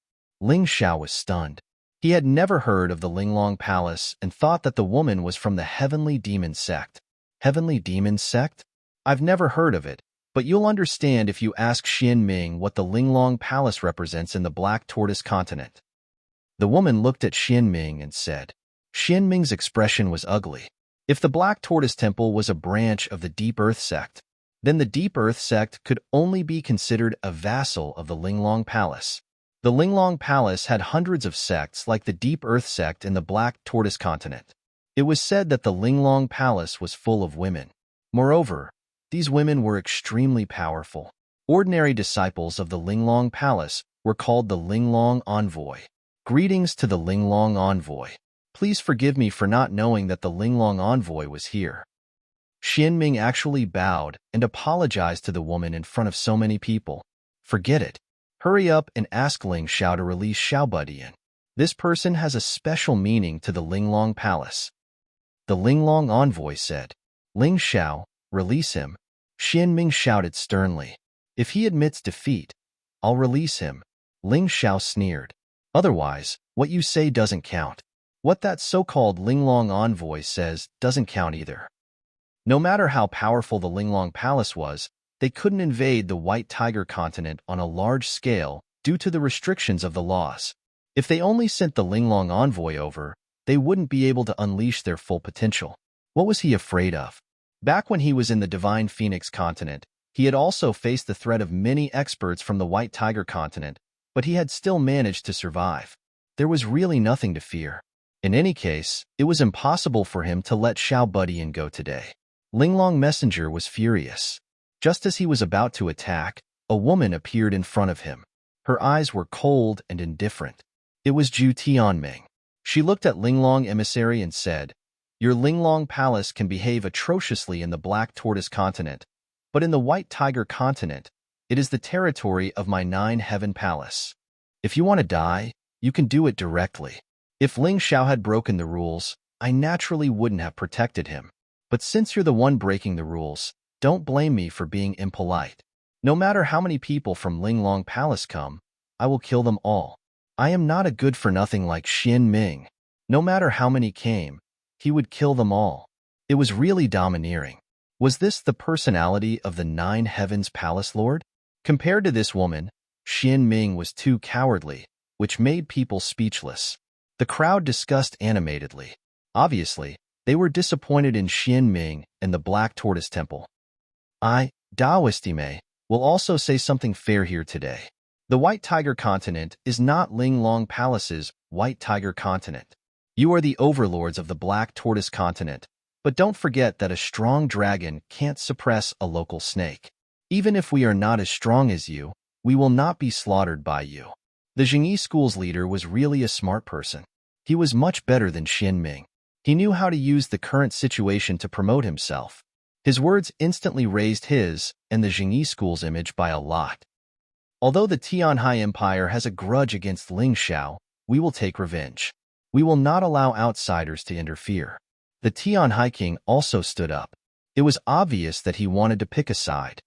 Ling Xiao was stunned. He had never heard of the Linglong Palace and thought that the woman was from the heavenly demon sect. Heavenly demon sect? I've never heard of it, but you'll understand if you ask Xian Ming what the Linglong Palace represents in the Black Tortoise continent. The woman looked at Xian Ming and said. Xian Ming's expression was ugly. If the Black Tortoise Temple was a branch of the Deep Earth sect, then the Deep Earth sect could only be considered a vassal of the Linglong Palace. The Linglong Palace had hundreds of sects like the Deep Earth sect in the Black Tortoise continent. It was said that the Linglong Palace was full of women. Moreover, these women were extremely powerful. Ordinary disciples of the Linglong Palace were called the Linglong Envoy. Greetings to the Linglong Envoy. Please forgive me for not knowing that the Linglong Envoy was here. Xian Ming actually bowed and apologized to the woman in front of so many people. Forget it. Hurry up and ask Ling Xiao to release Xiao Budian. This person has a special meaning to the Linglong Palace. The Linglong Envoy said. Ling Xiao, release him. Xian Ming shouted sternly. If he admits defeat, I'll release him. Ling Xiao sneered. Otherwise, what you say doesn't count. What that so-called Linglong Envoy says doesn't count either. No matter how powerful the Linglong Palace was, they couldn't invade the White Tiger continent on a large scale due to the restrictions of the laws. If they only sent the Linglong Envoy over, they wouldn't be able to unleash their full potential. What was he afraid of? Back when he was in the Divine Phoenix continent, he had also faced the threat of many experts from the White Tiger continent, but he had still managed to survive. There was really nothing to fear. In any case, it was impossible for him to let Xiao Budian go today. Linglong Messenger was furious. Just as he was about to attack, a woman appeared in front of him. Her eyes were cold and indifferent. It was Zhu Tianming. She looked at Linglong Emissary and said, Your Linglong Palace can behave atrociously in the Black Tortoise continent, but in the White Tiger continent, it is the territory of my 9 Heaven Palace. If you want to die, you can do it directly. If Ling Xiao had broken the rules, I naturally wouldn't have protected him. But since you're the one breaking the rules, don't blame me for being impolite. No matter how many people from Linglong Palace come, I will kill them all. I am not a good-for-nothing like Xian Ming. No matter how many came, he would kill them all. It was really domineering. Was this the personality of the 9 Heavens Palace Lord? Compared to this woman, Xian Ming was too cowardly, which made people speechless. The crowd discussed animatedly. Obviously, they were disappointed in Xian Ming and the Black Tortoise Temple. I, Daoistime, will also say something fair here today. The White Tiger continent is not Linglong Palace's White Tiger continent. You are the overlords of the Black Tortoise continent, but don't forget that a strong dragon can't suppress a local snake. Even if we are not as strong as you, we will not be slaughtered by you. The Jingyi school's leader was really a smart person. He was much better than Xian Ming. He knew how to use the current situation to promote himself. His words instantly raised his and the Jingyi school's image by a lot. Although the Tianhai Empire has a grudge against Ling Xiao, we will take revenge. We will not allow outsiders to interfere. The Tianhai king also stood up. It was obvious that he wanted to pick a side.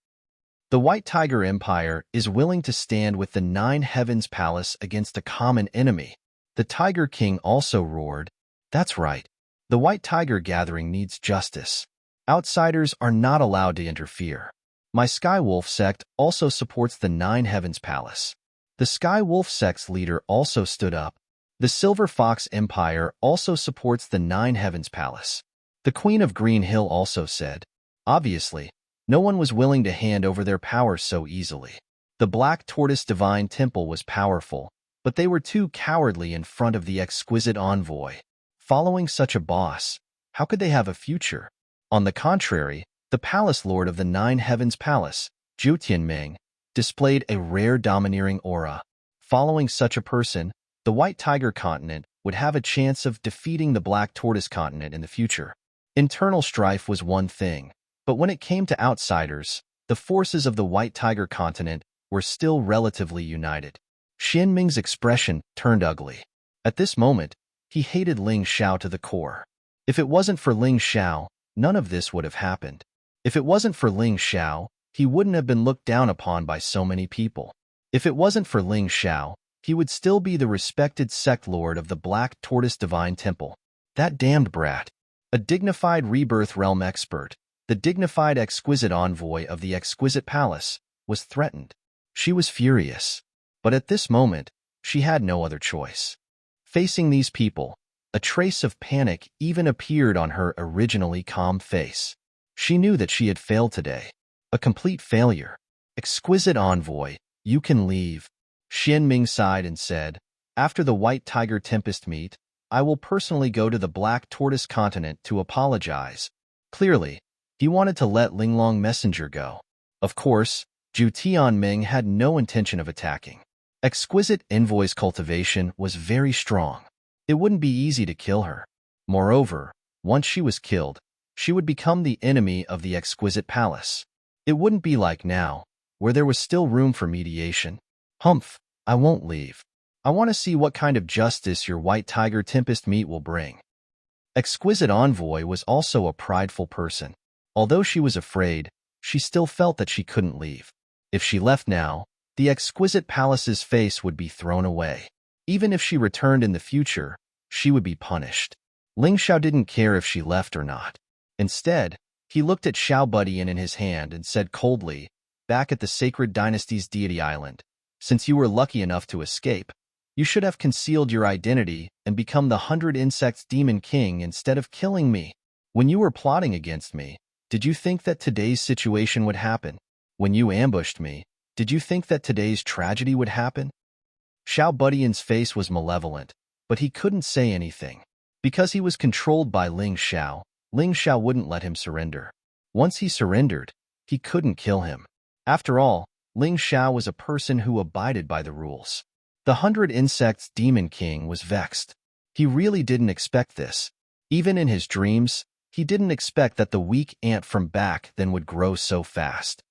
The White Tiger Empire is willing to stand with the Nine Heavens Palace against a common enemy. The Tiger King also roared, "That's right. The White Tiger Gathering needs justice. Outsiders are not allowed to interfere. My Sky Wolf sect also supports the Nine Heavens Palace." The Sky Wolf sect's leader also stood up. The Silver Fox Empire also supports the Nine Heavens Palace. The Queen of Green Hill also said. Obviously, no one was willing to hand over their power so easily. The Black Tortoise Divine Temple was powerful, but they were too cowardly in front of the exquisite envoy. Following such a boss, how could they have a future? On the contrary, the Palace Lord of the Nine Heavens Palace, Zhu Tianming, displayed a rare domineering aura. Following such a person, the White Tiger Continent would have a chance of defeating the Black Tortoise Continent in the future. Internal strife was one thing, but when it came to outsiders, the forces of the White Tiger Continent were still relatively united. Xian Ming's expression turned ugly. At this moment, he hated Ling Xiao to the core. If it wasn't for Ling Xiao, none of this would have happened. If it wasn't for Ling Xiao, he wouldn't have been looked down upon by so many people. If it wasn't for Ling Xiao, he would still be the respected sect lord of the Black Tortoise Divine Temple. That damned brat. A dignified rebirth realm expert, the dignified exquisite envoy of the exquisite palace, was threatened. She was furious. But at this moment, she had no other choice. Facing these people, a trace of panic even appeared on her originally calm face. She knew that she had failed today. A complete failure. Exquisite envoy, you can leave. Xian Ming sighed and said, "After the White Tiger Tempest meet, I will personally go to the Black Tortoise Continent to apologize." Clearly, he wanted to let Linglong Messenger go. Of course, Zhu Tianming had no intention of attacking. Exquisite envoy's cultivation was very strong. It wouldn't be easy to kill her. Moreover, once she was killed, she would become the enemy of the exquisite palace. It wouldn't be like now, where there was still room for mediation. Humph, I won't leave. I want to see what kind of justice your White Tiger Tempest meet will bring. Exquisite envoy was also a prideful person. Although she was afraid, she still felt that she couldn't leave. If she left now, the exquisite palace's face would be thrown away. Even if she returned in the future, she would be punished. Ling Xiao didn't care if she left or not. Instead, he looked at Xiao Budian in his hand and said coldly, "Back at the Sacred Dynasty's Deity Island, since you were lucky enough to escape, you should have concealed your identity and become the 100 Insects Demon King instead of killing me. When you were plotting against me, did you think that today's situation would happen? When you ambushed me, did you think that today's tragedy would happen?" Xiao Budian's face was malevolent, but he couldn't say anything. Because he was controlled by Ling Xiao wouldn't let him surrender. Once he surrendered, he couldn't kill him. After all, Ling Xiao was a person who abided by the rules. The 100 Insects Demon King was vexed. He really didn't expect this. Even in his dreams, he didn't expect that the weak ant from back then would grow so fast.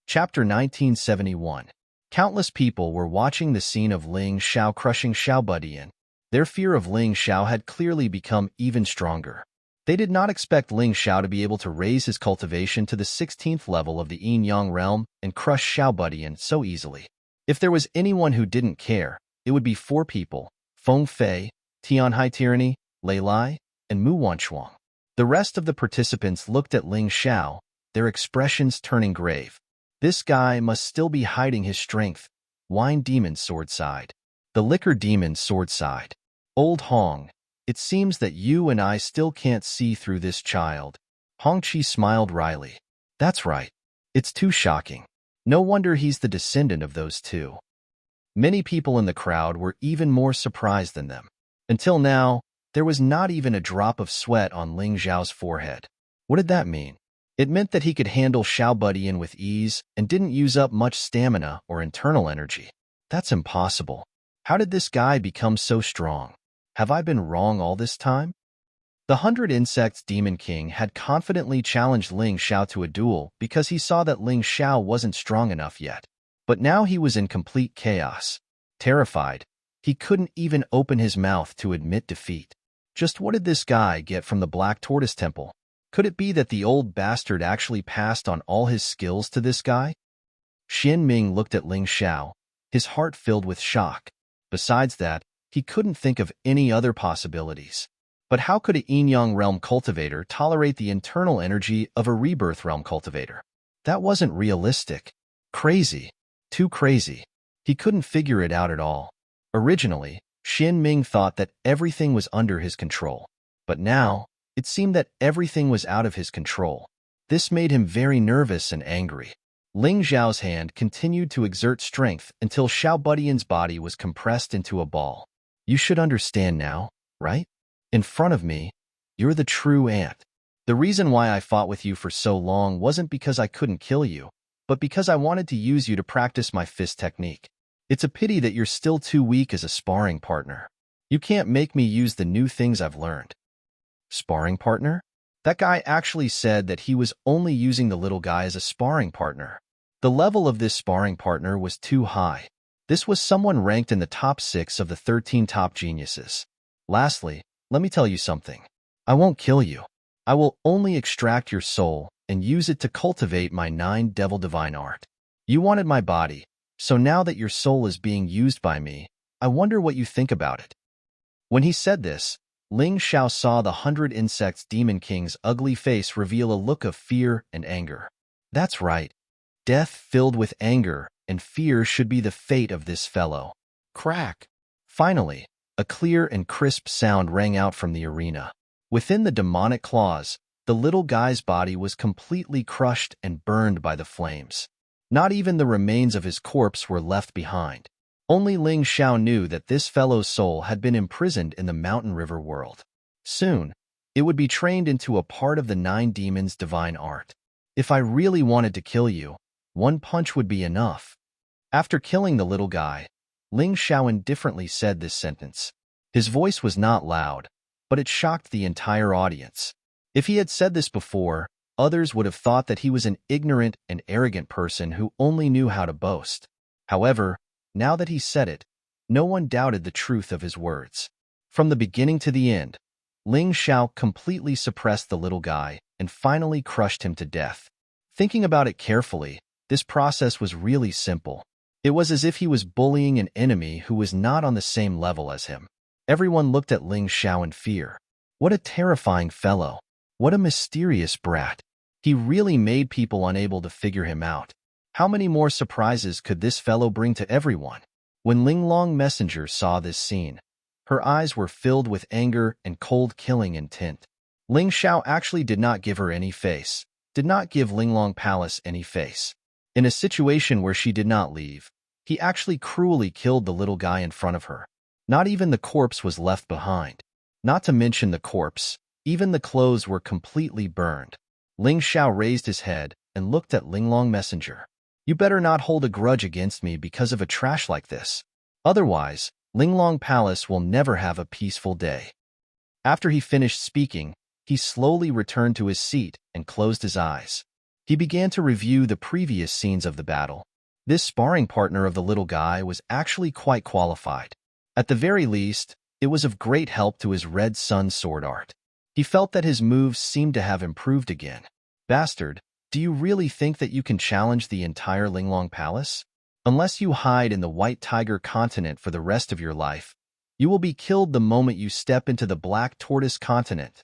Chapter 1971. Countless people were watching the scene of Ling Xiao crushing Xiao Budian. Their fear of Ling Xiao had clearly become even stronger. They did not expect Ling Xiao to be able to raise his cultivation to the 16th level of the Yin-Yang realm and crush Xiao Budian so easily. If there was anyone who didn't care, it would be 4 people: Feng Fei, Tianhai Tyranny, Lei Lai, and Mu Wanchuang. The rest of the participants looked at Ling Xiao, their expressions turning grave. This guy must still be hiding his strength. Wine Demon Sword sighed. The Liquor Demon Sword sighed. Old Hong, it seems that you and I still can't see through this child. Hong Chi smiled wryly. That's right. It's too shocking. No wonder he's the descendant of those two. Many people in the crowd were even more surprised than them. Until now, there was not even a drop of sweat on Ling Xiao's forehead. What did that mean? It meant that he could handle Xiao Budian with ease and didn't use up much stamina or internal energy. That's impossible. How did this guy become so strong? Have I been wrong all this time? The 100 Insects Demon King had confidently challenged Ling Xiao to a duel because he saw that Ling Xiao wasn't strong enough yet. But now he was in complete chaos. Terrified, he couldn't even open his mouth to admit defeat. Just what did this guy get from the Black Tortoise Temple? Could it be that the old bastard actually passed on all his skills to this guy? Xin Ming looked at Ling Xiao, his heart filled with shock. Besides that, he couldn't think of any other possibilities. But how could a yin-yang realm cultivator tolerate the internal energy of a rebirth realm cultivator? That wasn't realistic. Crazy. Too crazy. He couldn't figure it out at all. Originally, Xin Ming thought that everything was under his control. But now, it seemed that everything was out of his control. This made him very nervous and angry. Ling Xiao's hand continued to exert strength until Xiao Budian's body was compressed into a ball. You should understand now, right? In front of me, you're the true ant. The reason why I fought with you for so long wasn't because I couldn't kill you, but because I wanted to use you to practice my fist technique. It's a pity that you're still too weak as a sparring partner. You can't make me use the new things I've learned. Sparring partner? That guy actually said that he was only using the little guy as a sparring partner. The level of this sparring partner was too high. This was someone ranked in the top 6 of the 13 top geniuses. Lastly, let me tell you something. I won't kill you. I will only extract your soul and use it to cultivate my 9 devil divine art. You wanted my body, so now that your soul is being used by me, I wonder what you think about it. When he said this, Ling Xiao saw the 100 Insects Demon King's ugly face reveal a look of fear and anger. That's right. Death filled with anger and fear should be the fate of this fellow. Crack! Finally, a clear and crisp sound rang out from the arena. Within the demonic claws, the little guy's body was completely crushed and burned by the flames. Not even the remains of his corpse were left behind. Only Ling Xiao knew that this fellow's soul had been imprisoned in the Mountain River world. Soon, it would be trained into a part of the 9 demons' divine art. If I really wanted to kill you, one punch would be enough. After killing the little guy, Ling Xiao indifferently said this sentence. His voice was not loud, but it shocked the entire audience. If he had said this before, others would have thought that he was an ignorant and arrogant person who only knew how to boast. However, now that he said it, no one doubted the truth of his words. From the beginning to the end, Ling Xiao completely suppressed the little guy and finally crushed him to death. Thinking about it carefully, this process was really simple. It was as if he was bullying an enemy who was not on the same level as him. Everyone looked at Ling Xiao in fear. What a terrifying fellow. What a mysterious brat. He really made people unable to figure him out. How many more surprises could this fellow bring to everyone? When Linglong Messenger saw this scene, her eyes were filled with anger and cold killing intent. Ling Xiao actually did not give her any face, did not give Linglong Palace any face. In a situation where she did not leave, he actually cruelly killed the little guy in front of her. Not even the corpse was left behind. Not to mention the corpse, even the clothes were completely burned. Ling Xiao raised his head and looked at Linglong Messenger. You better not hold a grudge against me because of a trash like this. Otherwise, Linglong Palace will never have a peaceful day. After he finished speaking, he slowly returned to his seat and closed his eyes. He began to review the previous scenes of the battle. This sparring partner of the little guy was actually quite qualified. At the very least, it was of great help to his Red Sun sword art. He felt that his moves seemed to have improved again. Bastard, do you really think that you can challenge the entire Linglong Palace? Unless you hide in the White Tiger continent for the rest of your life, you will be killed the moment you step into the Black Tortoise continent.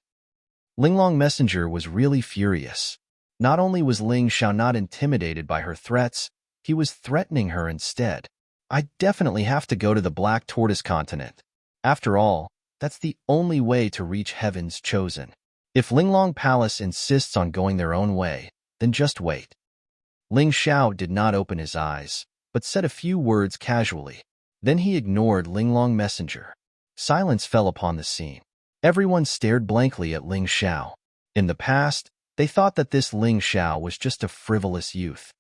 Linglong Messenger was really furious. Not only was Ling Xiao not intimidated by her threats, he was threatening her instead. I definitely have to go to the Black Tortoise continent. After all, that's the only way to reach Heaven's Chosen. If Linglong Palace insists on going their own way, then just wait. Ling Xiao did not open his eyes, but said a few words casually. Then he ignored Linglong Messenger. Silence fell upon the scene. Everyone stared blankly at Ling Xiao. In the past, They thought that this Ling Xiao was just a frivolous youth.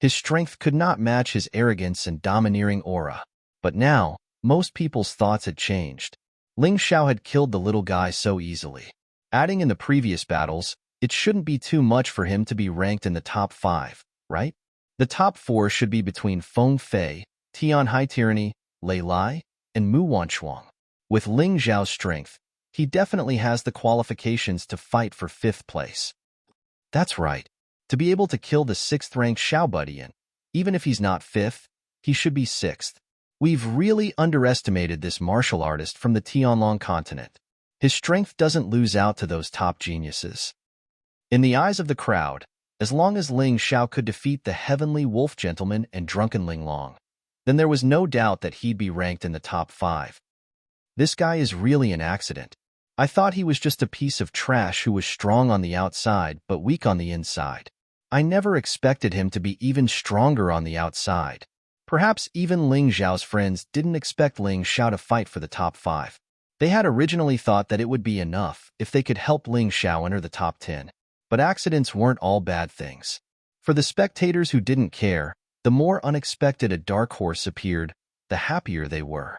His strength could not match his arrogance and domineering aura. But now, most people's thoughts had changed. Ling Xiao had killed the little guy so easily. Adding in the previous battles, it shouldn't be too much for him to be ranked in the top 5, right? The top 4 should be between Feng Fei, Tian Hai Tyranny, Lei Lai, and Mu Wanchuang. With Ling Xiao's strength, he definitely has the qualifications to fight for 5th place. That's right. To be able to kill the 6th-ranked Xiao Budian, even if he's not 5th, he should be 6th. We've really underestimated this martial artist from the Tianlong continent. His strength doesn't lose out to those top geniuses. In the eyes of the crowd, as long as Ling Xiao could defeat the Heavenly Wolf Gentleman and Drunken Ling Long, then there was no doubt that he'd be ranked in the top 5. This guy is really an accident. I thought he was just a piece of trash who was strong on the outside but weak on the inside. I never expected him to be even stronger on the outside. Perhaps even Ling Xiao's friends didn't expect Ling Xiao to fight for the top 5. They had originally thought that it would be enough if they could help Ling Xiao enter the top 10. But accidents weren't all bad things. For the spectators who didn't care, the more unexpected a dark horse appeared, the happier they were.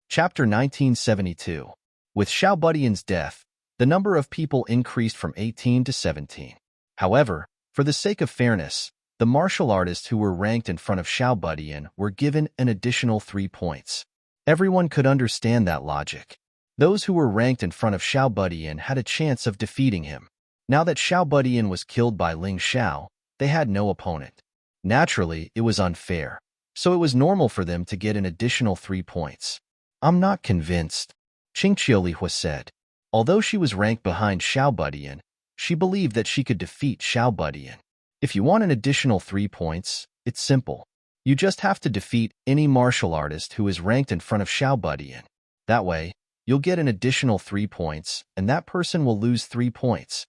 Chapter 1972. With Xiao Budian's death, the number of people increased from 18 to 17. However, for the sake of fairness, the martial artists who were ranked in front of Xiao Budian were given an additional 3 points. Everyone could understand that logic. Those who were ranked in front of Xiao Budian had a chance of defeating him. Now that Xiao Budian was killed by Ling Xiao, they had no opponent. Naturally, it was unfair, so it was normal for them to get an additional 3 points. I'm not convinced, Qingqiu Lihua said. Although she was ranked behind Xiao Budian, she believed that she could defeat Xiao Budian. If you want an additional 3 points, it's simple. You just have to defeat any martial artist who is ranked in front of Xiao Budian. That way, you'll get an additional 3 points, and that person will lose 3 points.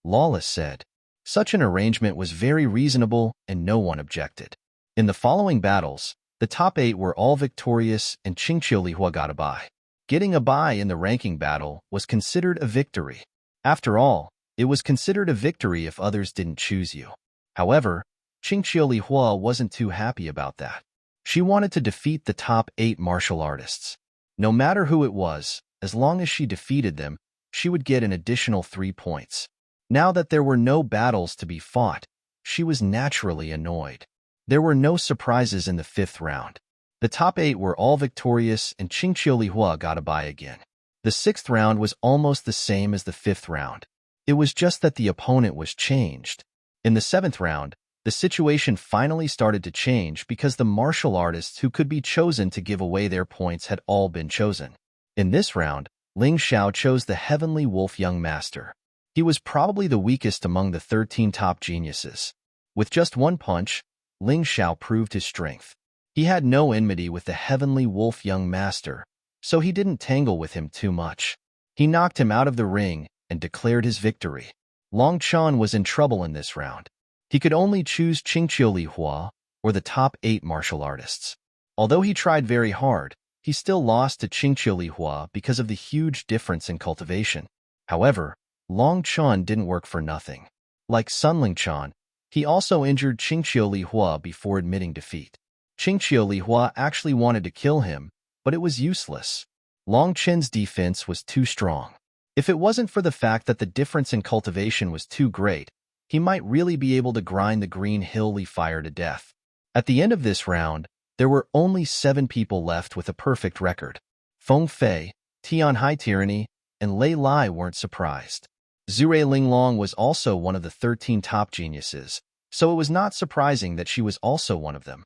Lawless said. Such an arrangement was very reasonable, and no one objected. In the following battles, the top 8 were all victorious, and Qingqiu Lihua got a bye. Getting a bye in the ranking battle was considered a victory. After all, it was considered a victory if others didn't choose you. However, Qingqiu Lihua wasn't too happy about that. She wanted to defeat the top 8 martial artists. No matter who it was, as long as she defeated them, she would get an additional 3 points. Now that there were no battles to be fought, she was naturally annoyed. There were no surprises in the 5th round. The top 8 were all victorious and Qingqiu Lihua got a bye again. The 6th round was almost the same as the 5th round. It was just that the opponent was changed. In the 7th round, the situation finally started to change because the martial artists who could be chosen to give away their points had all been chosen. In this round, Ling Xiao chose the Heavenly Wolf Young Master. He was probably the weakest among the 13 top geniuses. With just one punch, Ling Xiao proved his strength. He had no enmity with the Heavenly Wolf Young Master, so he didn't tangle with him too much. He knocked him out of the ring and declared his victory. Long Chan was in trouble in this round. He could only choose Qingqiu Lihua or the top 8 martial artists. Although he tried very hard, he still lost to Qingqiu Lihua because of the huge difference in cultivation. However, Long Chan didn't work for nothing. Like Sunling Chan, he also injured Qingqiu Lihua before admitting defeat. Qingqiu Lihua actually wanted to kill him, but it was useless. Long Chen's defense was too strong. If it wasn't for the fact that the difference in cultivation was too great, he might really be able to grind the Green Hill Leaf Fire to death. At the end of this round, there were only 7 people left with a perfect record. Feng Fei, Tian Hai Tyranny, and Lei Lai weren't surprised. Zurui Linglong was also one of the 13 top geniuses, so it was not surprising that she was also one of them.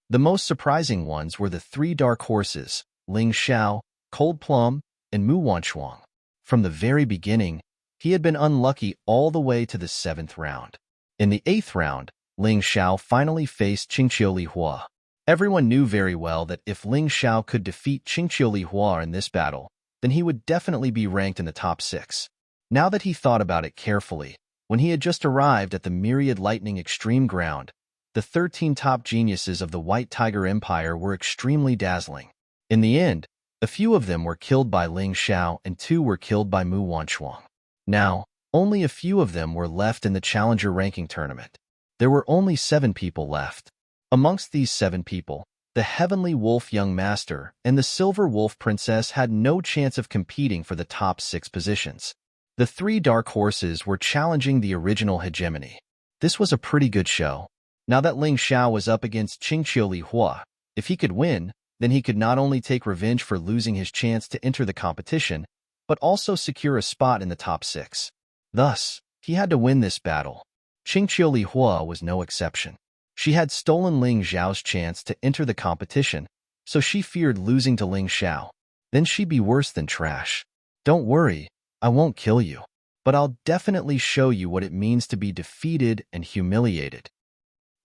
The most surprising ones were the 3 dark horses, Ling Xiao, Cold Plum, and Mu Wanchuang. From the very beginning, he had been unlucky all the way to the 7th round. In the 8th round, Ling Xiao finally faced Qingqiu Lihua. Everyone knew very well that if Ling Xiao could defeat Qingqiu Lihua in this battle, then he would definitely be ranked in the top 6. Now that he thought about it carefully, when he had just arrived at the Myriad Lightning Extreme Ground, the 13 top geniuses of the White Tiger Empire were extremely dazzling. In the end, A few of them were killed by Ling Xiao and 2 were killed by Mu Wanchuang. Now, only a few of them were left in the Challenger ranking tournament. There were only 7 people left. Amongst these 7 people, the Heavenly Wolf Young Master and the Silver Wolf Princess had no chance of competing for the top 6 positions. The 3 dark horses were challenging the original hegemony. This was a pretty good show. Now that Ling Xiao was up against Qingqiu Li Hua, if he could win, then he could not only take revenge for losing his chance to enter the competition, but also secure a spot in the top 6. Thus, he had to win this battle. Qingqiu Li Hua was no exception. She had stolen Ling Xiao's chance to enter the competition, so she feared losing to Ling Xiao. Then she'd be worse than trash. Don't worry, I won't kill you, but I'll definitely show you what it means to be defeated and humiliated.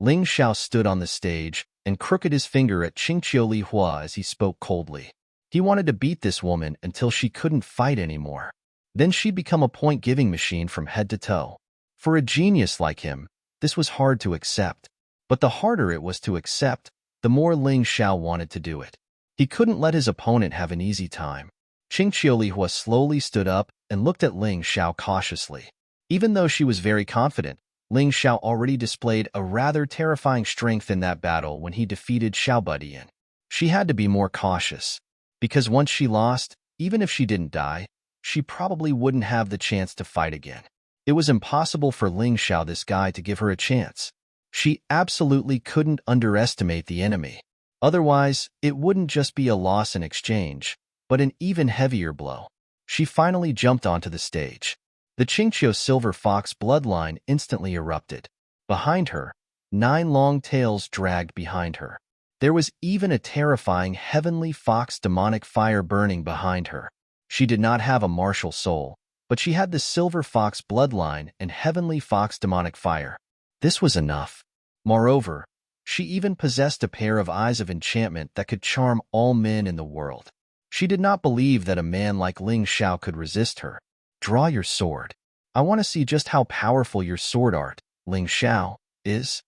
Ling Xiao stood on the stage and crooked his finger at Qingqiu Li Hua as he spoke coldly. He wanted to beat this woman until she couldn't fight anymore. Then she'd become a point-giving machine from head to toe. For a genius like him, this was hard to accept. But the harder it was to accept, the more Ling Xiao wanted to do it. He couldn't let his opponent have an easy time. Qingqiu Li Hua slowly stood up and looked at Ling Xiao cautiously. Even though she was very confident, Ling Xiao already displayed a rather terrifying strength in that battle when he defeated Xiao Budian. She had to be more cautious, because once she lost, even if she didn't die, she probably wouldn't have the chance to fight again. It was impossible for Ling Xiao, this guy, to give her a chance. She absolutely couldn't underestimate the enemy. Otherwise, it wouldn't just be a loss in exchange, but an even heavier blow. She finally jumped onto the stage. The Qingqiu Silver Fox bloodline instantly erupted. Behind her, 9 long tails dragged behind her. There was even a terrifying Heavenly Fox demonic fire burning behind her. She did not have a martial soul, but she had the Silver Fox bloodline and Heavenly Fox demonic fire. This was enough. Moreover, she even possessed a pair of eyes of enchantment that could charm all men in the world. She did not believe that a man like Ling Xiao could resist her. Draw your sword. I want to see just how powerful your sword art, Ling Xiao, is.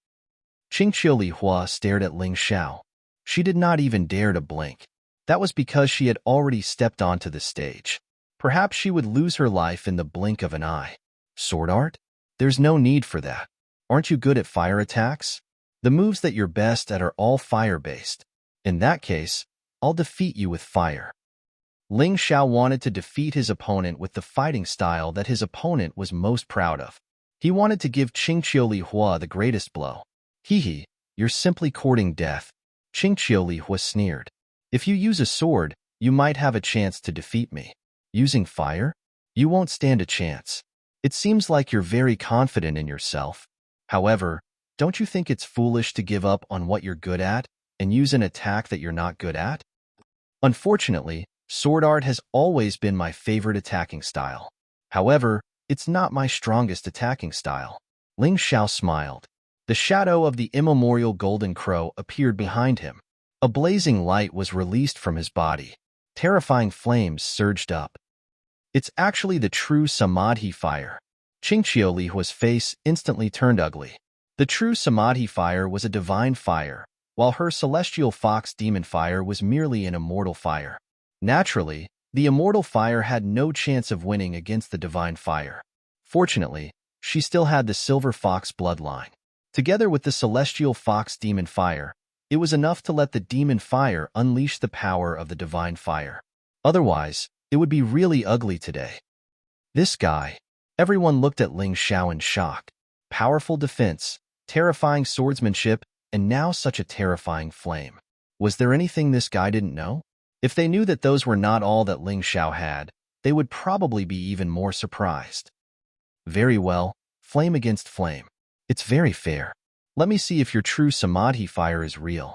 Qingqiu Li Hua stared at Ling Xiao. She did not even dare to blink. That was because she had already stepped onto the stage. Perhaps she would lose her life in the blink of an eye. Sword art? There's no need for that. Aren't you good at fire attacks? The moves that you're best at are all fire-based. In that case, I'll defeat you with fire. Ling Xiao wanted to defeat his opponent with the fighting style that his opponent was most proud of. He wanted to give Qingqiu Li Hua the greatest blow. Hee, you're simply courting death. Qingqiu Li Hua sneered. If you use a sword, you might have a chance to defeat me. Using fire? You won't stand a chance. It seems like you're very confident in yourself. However, don't you think it's foolish to give up on what you're good at and use an attack that you're not good at? Unfortunately, sword art has always been my favorite attacking style. However, it's not my strongest attacking style. Ling Xiao smiled. The shadow of the immemorial golden crow appeared behind him. A blazing light was released from his body. Terrifying flames surged up. It's actually the true Samadhi fire. Qingqiu Li Hua's face instantly turned ugly. The true Samadhi fire was a divine fire, while her celestial fox demon fire was merely an immortal fire. Naturally, the immortal fire had no chance of winning against the divine fire. Fortunately, she still had the silver fox bloodline. Together with the celestial fox demon fire, it was enough to let the demon fire unleash the power of the divine fire. Otherwise, it would be really ugly today. This guy. Everyone looked at Ling Xiao in shock. Powerful defense, terrifying swordsmanship, and now such a terrifying flame. Was there anything this guy didn't know? If they knew that those were not all that Ling Xiao had, they would probably be even more surprised. Very well, flame against flame. It's very fair. Let me see if your true Samadhi fire is real.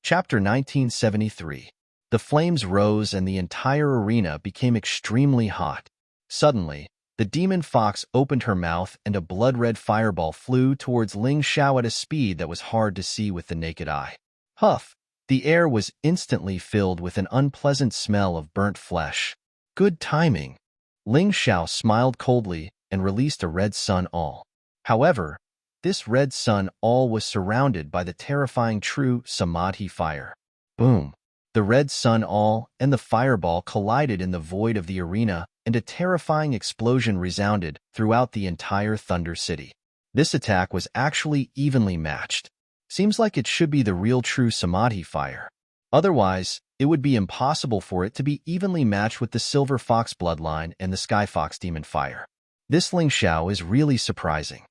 Chapter 1973. The flames rose and the entire arena became extremely hot. Suddenly, the demon fox opened her mouth and a blood-red fireball flew towards Ling Xiao at a speed that was hard to see with the naked eye. Huff! The air was instantly filled with an unpleasant smell of burnt flesh. Good timing. Ling Xiao smiled coldly and released a red sun all. However, this red sun all was surrounded by the terrifying true Samadhi fire. Boom! The red sun all and the fireball collided in the void of the arena, and a terrifying explosion resounded throughout the entire Thunder City. This attack was actually evenly matched. Seems like it should be the real true Samadhi fire. Otherwise, it would be impossible for it to be evenly matched with the Silver Fox bloodline and the Sky Fox demon fire. This Ling Xiao is really surprising.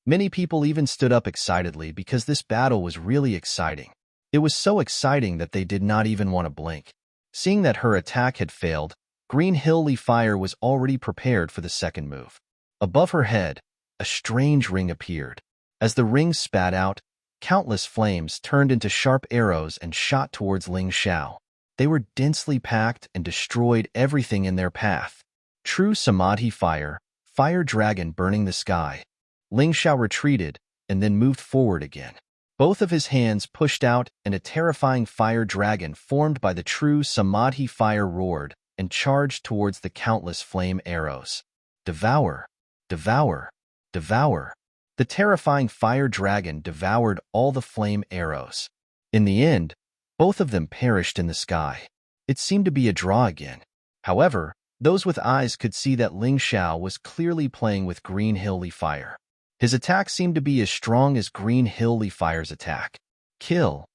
Many people even stood up excitedly because this battle was really exciting. It was so exciting that they did not even want to blink. Seeing that her attack had failed, Green Hill Lee Fire was already prepared for the second move. Above her head, a strange ring appeared. As the ring spat out, countless flames turned into sharp arrows and shot towards Ling Xiao. They were densely packed and destroyed everything in their path. True Samadhi fire, fire dragon burning the sky. Ling Xiao retreated and then moved forward again. Both of his hands pushed out and a terrifying fire dragon formed by the true Samadhi fire roared and charged towards the countless flame arrows. Devour! Devour! Devour! The terrifying fire dragon devoured all the flame arrows. In the end, both of them perished in the sky. It seemed to be a draw again. However, those with eyes could see that Ling Xiao was clearly playing with Green Hill Lee Fire. His attack seemed to be as strong as Green Hill Lee Fire's attack. Kill!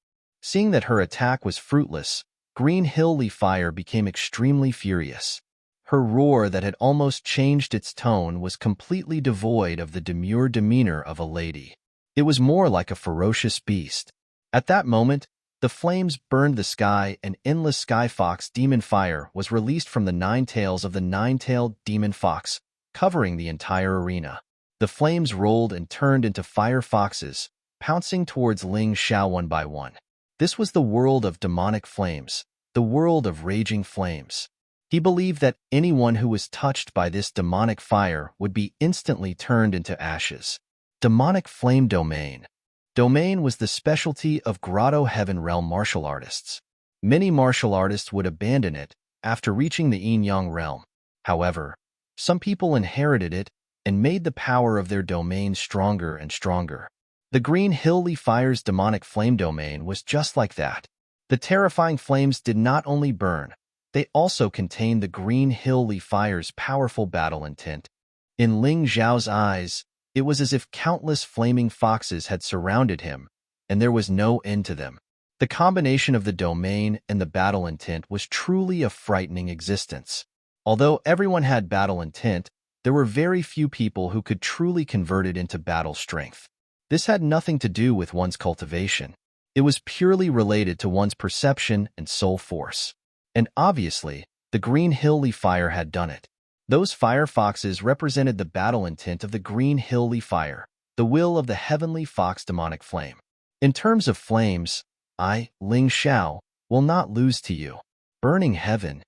Seeing that her attack was fruitless, Green Hill Lee Fire became extremely furious. Her roar that had almost changed its tone was completely devoid of the demure demeanor of a lady. It was more like a ferocious beast. At that moment, the flames burned the sky and endless Sky Fox demon fire was released from the 9 tails of the 9-tailed demon fox, covering the entire arena. The flames rolled and turned into fire foxes, pouncing towards Ling Xiao one by one. This was the world of demonic flames, the world of raging flames. He believed that anyone who was touched by this demonic fire would be instantly turned into ashes. Demonic Flame Domain. Domain was the specialty of Grotto Heaven Realm martial artists. Many martial artists would abandon it after reaching the Yin-Yang realm. However, some people inherited it and made the power of their domain stronger and stronger. The Green Hill Lee Fire's demonic flame domain was just like that. The terrifying flames did not only burn, they also contained the Green Hill Lee Fire's powerful battle intent. In Ling Xiao's eyes, it was as if countless flaming foxes had surrounded him, and there was no end to them. The combination of the domain and the battle intent was truly a frightening existence. Although everyone had battle intent, there were very few people who could truly convert it into battle strength. This had nothing to do with one's cultivation. It was purely related to one's perception and soul force. And obviously, the Green Hill Lee Fire had done it. Those fire foxes represented the battle intent of the Green Hill Lee Fire, the will of the heavenly fox demonic flame. In terms of flames, I, Ling Xiao, will not lose to you. Burning heaven.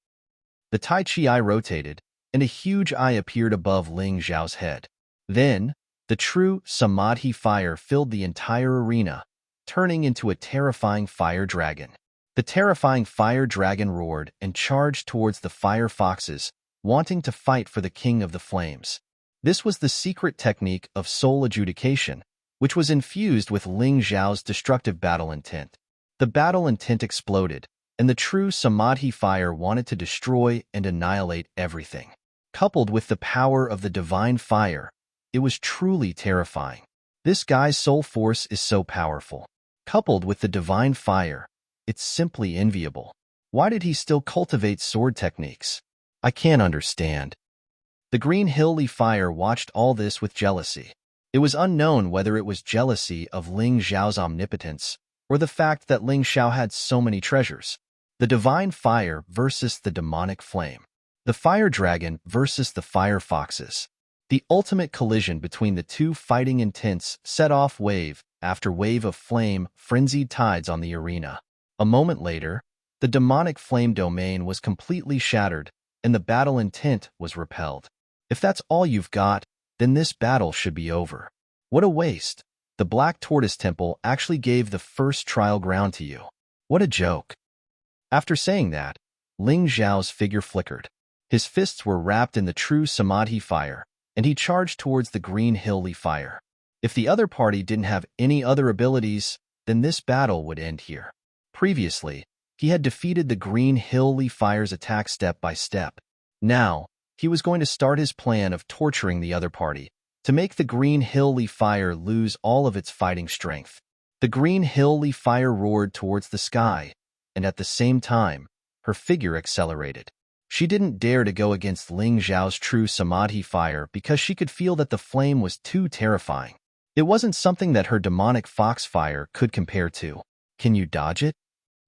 The Tai Chi eye rotated, and a huge eye appeared above Ling Xiao's head. Then, the true Samadhi fire filled the entire arena, turning into a terrifying fire dragon. The terrifying fire dragon roared and charged towards the fire foxes, wanting to fight for the king of the flames. This was the secret technique of soul adjudication, which was infused with Ling Xiao's destructive battle intent. The battle intent exploded, and the true Samadhi fire wanted to destroy and annihilate everything. Coupled with the power of the divine fire, it was truly terrifying. This guy's soul force is so powerful. Coupled with the divine fire, it's simply enviable. Why did he still cultivate sword techniques? I can't understand. The Green Hill Lee Fire watched all this with jealousy. It was unknown whether it was jealousy of Ling Xiao's omnipotence or the fact that Ling Xiao had so many treasures. The divine fire versus the demonic flame. The fire dragon versus the fire foxes. The ultimate collision between the two fighting intents set off wave after wave of flame, frenzied tides on the arena. A moment later, the demonic flame domain was completely shattered, and the battle intent was repelled. If that's all you've got, then this battle should be over. What a waste. The Black Tortoise Temple actually gave the first trial ground to you. What a joke. After saying that, Ling Xiao's figure flickered. His fists were wrapped in the true Samadhi fire, and he charged towards the Green Hill Lee Fire. If the other party didn't have any other abilities, then this battle would end here. Previously, he had defeated the Green Hill Lee Fire's attack step by step. Now, he was going to start his plan of torturing the other party to make the Green Hill Lee Fire lose all of its fighting strength. The Green Hill Lee Fire roared towards the sky, and at the same time, her figure accelerated. She didn't dare to go against Ling Zhao's true Samadhi fire because she could feel that the flame was too terrifying. It wasn't something that her demonic fox fire could compare to. Can you dodge it?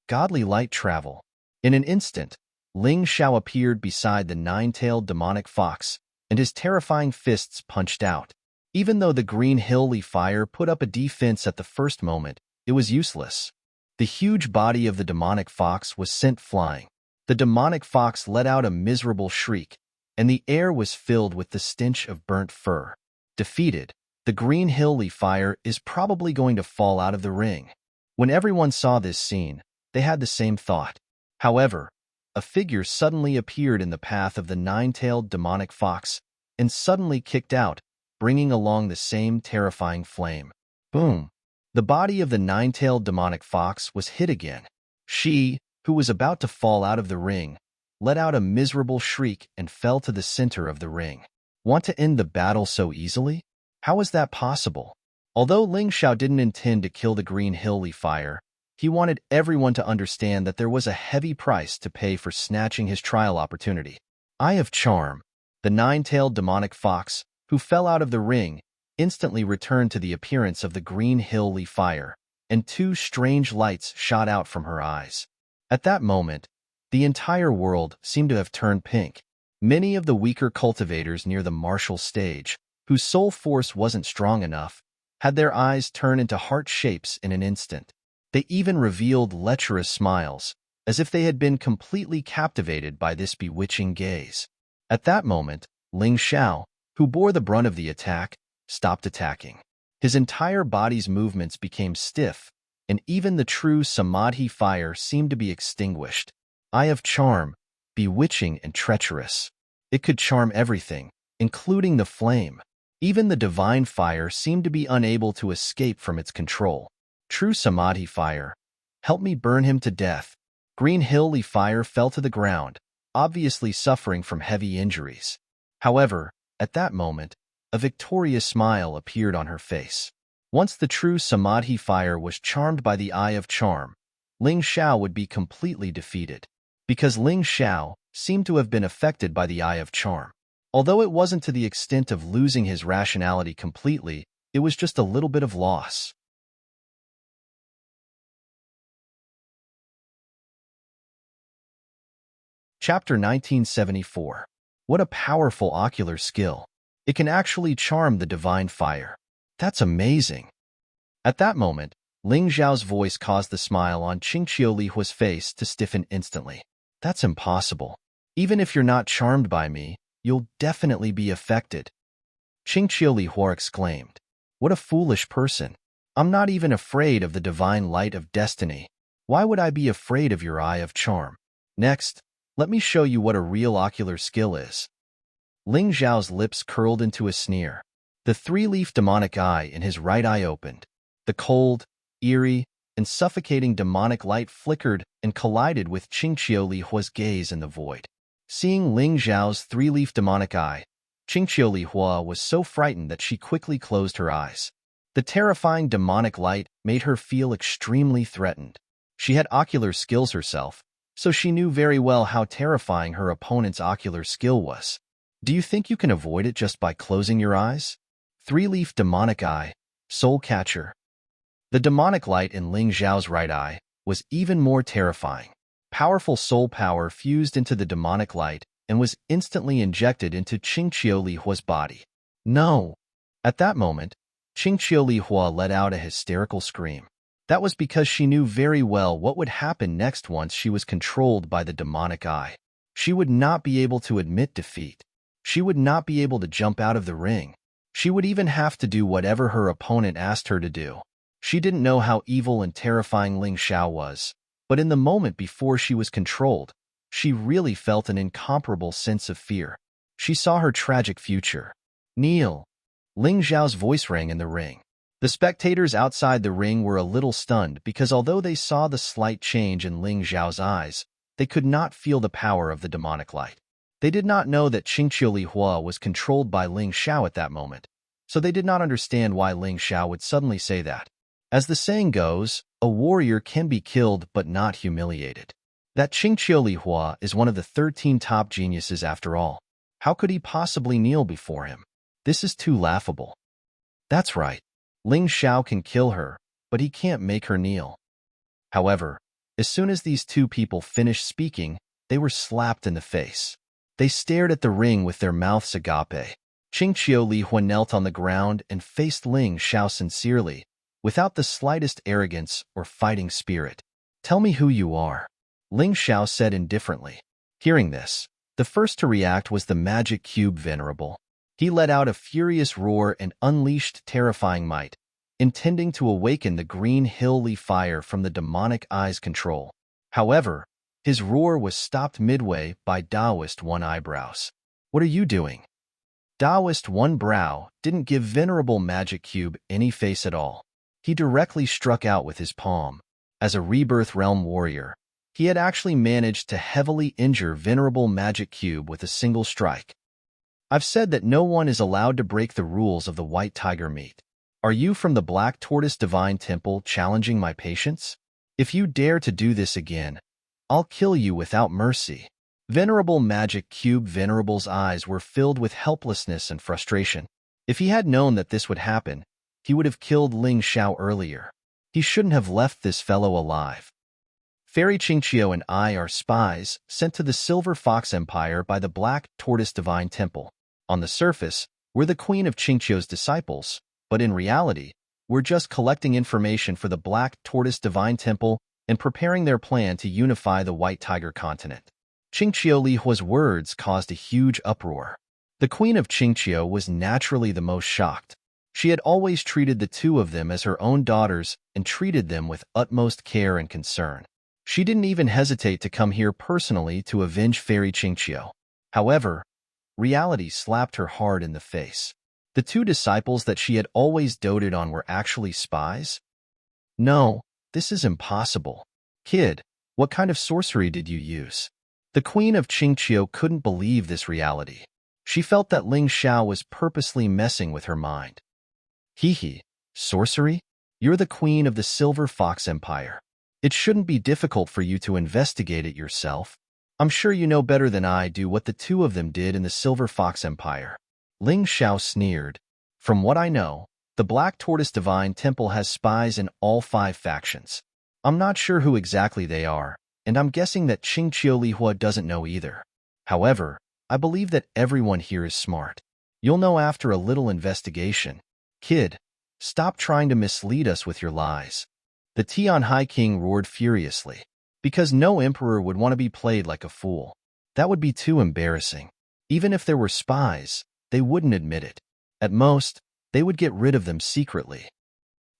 Godly light travel. In an instant, Ling Zhao appeared beside the nine-tailed demonic fox, and his terrifying fists punched out. Even though the Green Hill Lee Fire put up a defense at the first moment, it was useless. The huge body of the demonic fox was sent flying. The demonic fox let out a miserable shriek, and the air was filled with the stench of burnt fur. Defeated, the Green Hill Lee Fire is probably going to fall out of the ring. When everyone saw this scene, they had the same thought. However, a figure suddenly appeared in the path of the nine-tailed demonic fox and suddenly kicked out, bringing along the same terrifying flame. Boom! The body of the nine-tailed demonic fox was hit again. She, who was about to fall out of the ring, let out a miserable shriek and fell to the center of the ring. Want to end the battle so easily? How is that possible? Although Ling Zhao didn't intend to kill the Green Hill Lee Fire, he wanted everyone to understand that there was a heavy price to pay for snatching his trial opportunity. Eye of Charm, the nine-tailed demonic fox, who fell out of the ring, instantly returned to the appearance of the Green Hill Lee Fire, and two strange lights shot out from her eyes. At that moment, the entire world seemed to have turned pink. Many of the weaker cultivators near the martial stage, whose soul force wasn't strong enough, had their eyes turn into heart shapes in an instant. They even revealed lecherous smiles, as if they had been completely captivated by this bewitching gaze. At that moment, Ling Zhao, who bore the brunt of the attack, stopped attacking. His entire body's movements became stiff, and even the true Samadhi fire seemed to be extinguished. Eye of Charm, bewitching and treacherous. It could charm everything, including the flame. Even the divine fire seemed to be unable to escape from its control. True Samadhi fire, help me burn him to death. Green Hill Lee Fire fell to the ground, obviously suffering from heavy injuries. However, at that moment, a victorious smile appeared on her face. Once the true Samadhi fire was charmed by the Eye of Charm, Ling Zhao would be completely defeated. Because Ling Zhao seemed to have been affected by the Eye of Charm. Although it wasn't to the extent of losing his rationality completely, it was just a little bit of loss. Chapter 1974. What a powerful ocular skill. It can actually charm the divine fire. That's amazing. At that moment, Ling Zhao's voice caused the smile on Qingqiu Li Hua's face to stiffen instantly. That's impossible. Even if you're not charmed by me, you'll definitely be affected. Qingqiu Li Hua exclaimed. What a foolish person. I'm not even afraid of the divine light of destiny. Why would I be afraid of your Eye of Charm? Next, let me show you what a real ocular skill is. Ling Zhao's lips curled into a sneer. The three-leaf demonic eye in his right eye opened. The cold, eerie, and suffocating demonic light flickered and collided with Qingqiu Li Hua's gaze in the void. Seeing Ling Zhao's three-leaf demonic eye, Qingqiu Li Hua was so frightened that she quickly closed her eyes. The terrifying demonic light made her feel extremely threatened. She had ocular skills herself, so she knew very well how terrifying her opponent's ocular skill was. Do you think you can avoid it just by closing your eyes? Three-leaf demonic eye, soul catcher. The demonic light in Ling Zhao's right eye was even more terrifying. Powerful soul power fused into the demonic light and was instantly injected into Qingqiu Li Hua's body. No! At that moment, Qingqiu Li Hua let out a hysterical scream. That was because she knew very well what would happen next once she was controlled by the demonic eye. She would not be able to admit defeat. She would not be able to jump out of the ring. She would even have to do whatever her opponent asked her to do. She didn't know how evil and terrifying Ling Zhao was, but in the moment before she was controlled, she really felt an incomparable sense of fear. She saw her tragic future. Kneel. Ling Xiao's voice rang in the ring. The spectators outside the ring were a little stunned because although they saw the slight change in Ling Xiao's eyes, they could not feel the power of the demonic light. They did not know that Qingqiu Li Hua was controlled by Ling Xiao at that moment, so they did not understand why Ling Xiao would suddenly say that. As the saying goes, a warrior can be killed but not humiliated. That Qingqiu Li Hua is one of the 13 top geniuses after all. How could he possibly kneel before him? This is too laughable. That's right. Ling Xiao can kill her, but he can't make her kneel. However, as soon as these two people finished speaking, they were slapped in the face. They stared at the ring with their mouths agape. Qingqiu Li Hua knelt on the ground and faced Ling Xiao sincerely, without the slightest arrogance or fighting spirit. Tell me who you are, Ling Xiao said indifferently. Hearing this, the first to react was the magic cube Venerable. He let out a furious roar and unleashed terrifying might, intending to awaken the green hill-lee fire from the demonic eye's control. However, his roar was stopped midway by Taoist One Eyebrows. What are you doing? Taoist One Brow didn't give Venerable Magic Cube any face at all. He directly struck out with his palm. As a Rebirth Realm warrior, he had actually managed to heavily injure Venerable Magic Cube with a single strike. I've said that no one is allowed to break the rules of the White Tiger meat. Are you from the Black Tortoise Divine Temple challenging my patience? If you dare to do this again, I'll kill you without mercy. Venerable Magic Cube Venerable's eyes were filled with helplessness and frustration. If he had known that this would happen, he would have killed Ling Xiao earlier. He shouldn't have left this fellow alive. Fairy Qingqiu and I are spies sent to the Silver Fox Empire by the Black Tortoise Divine Temple. On the surface, we're the Queen of Qingqiu's disciples, but in reality, we're just collecting information for the Black Tortoise Divine Temple and preparing their plan to unify the White Tiger continent. Qingqiu Li Hua's words caused a huge uproar. The Queen of Qingqiu was naturally the most shocked. She had always treated the two of them as her own daughters and treated them with utmost care and concern. She didn't even hesitate to come here personally to avenge Fairy Qingqiu. However, reality slapped her hard in the face. The two disciples that she had always doted on were actually spies? No, this is impossible. Kid, what kind of sorcery did you use? The Queen of Qingqiu couldn't believe this reality. She felt that Ling Xiao was purposely messing with her mind. Hee, sorcery? You're the Queen of the Silver Fox Empire. It shouldn't be difficult for you to investigate it yourself. I'm sure you know better than I do what the two of them did in the Silver Fox Empire. Ling Xiao sneered. From what I know, the Black Tortoise Divine Temple has spies in all 5 factions. I'm not sure who exactly they are, and I'm guessing that Qingqiu Li Hua doesn't know either. However, I believe that everyone here is smart. You'll know after a little investigation. Kid, stop trying to mislead us with your lies. The Tian High King roared furiously. Because no emperor would want to be played like a fool. That would be too embarrassing. Even if there were spies, they wouldn't admit it. At most, they would get rid of them secretly.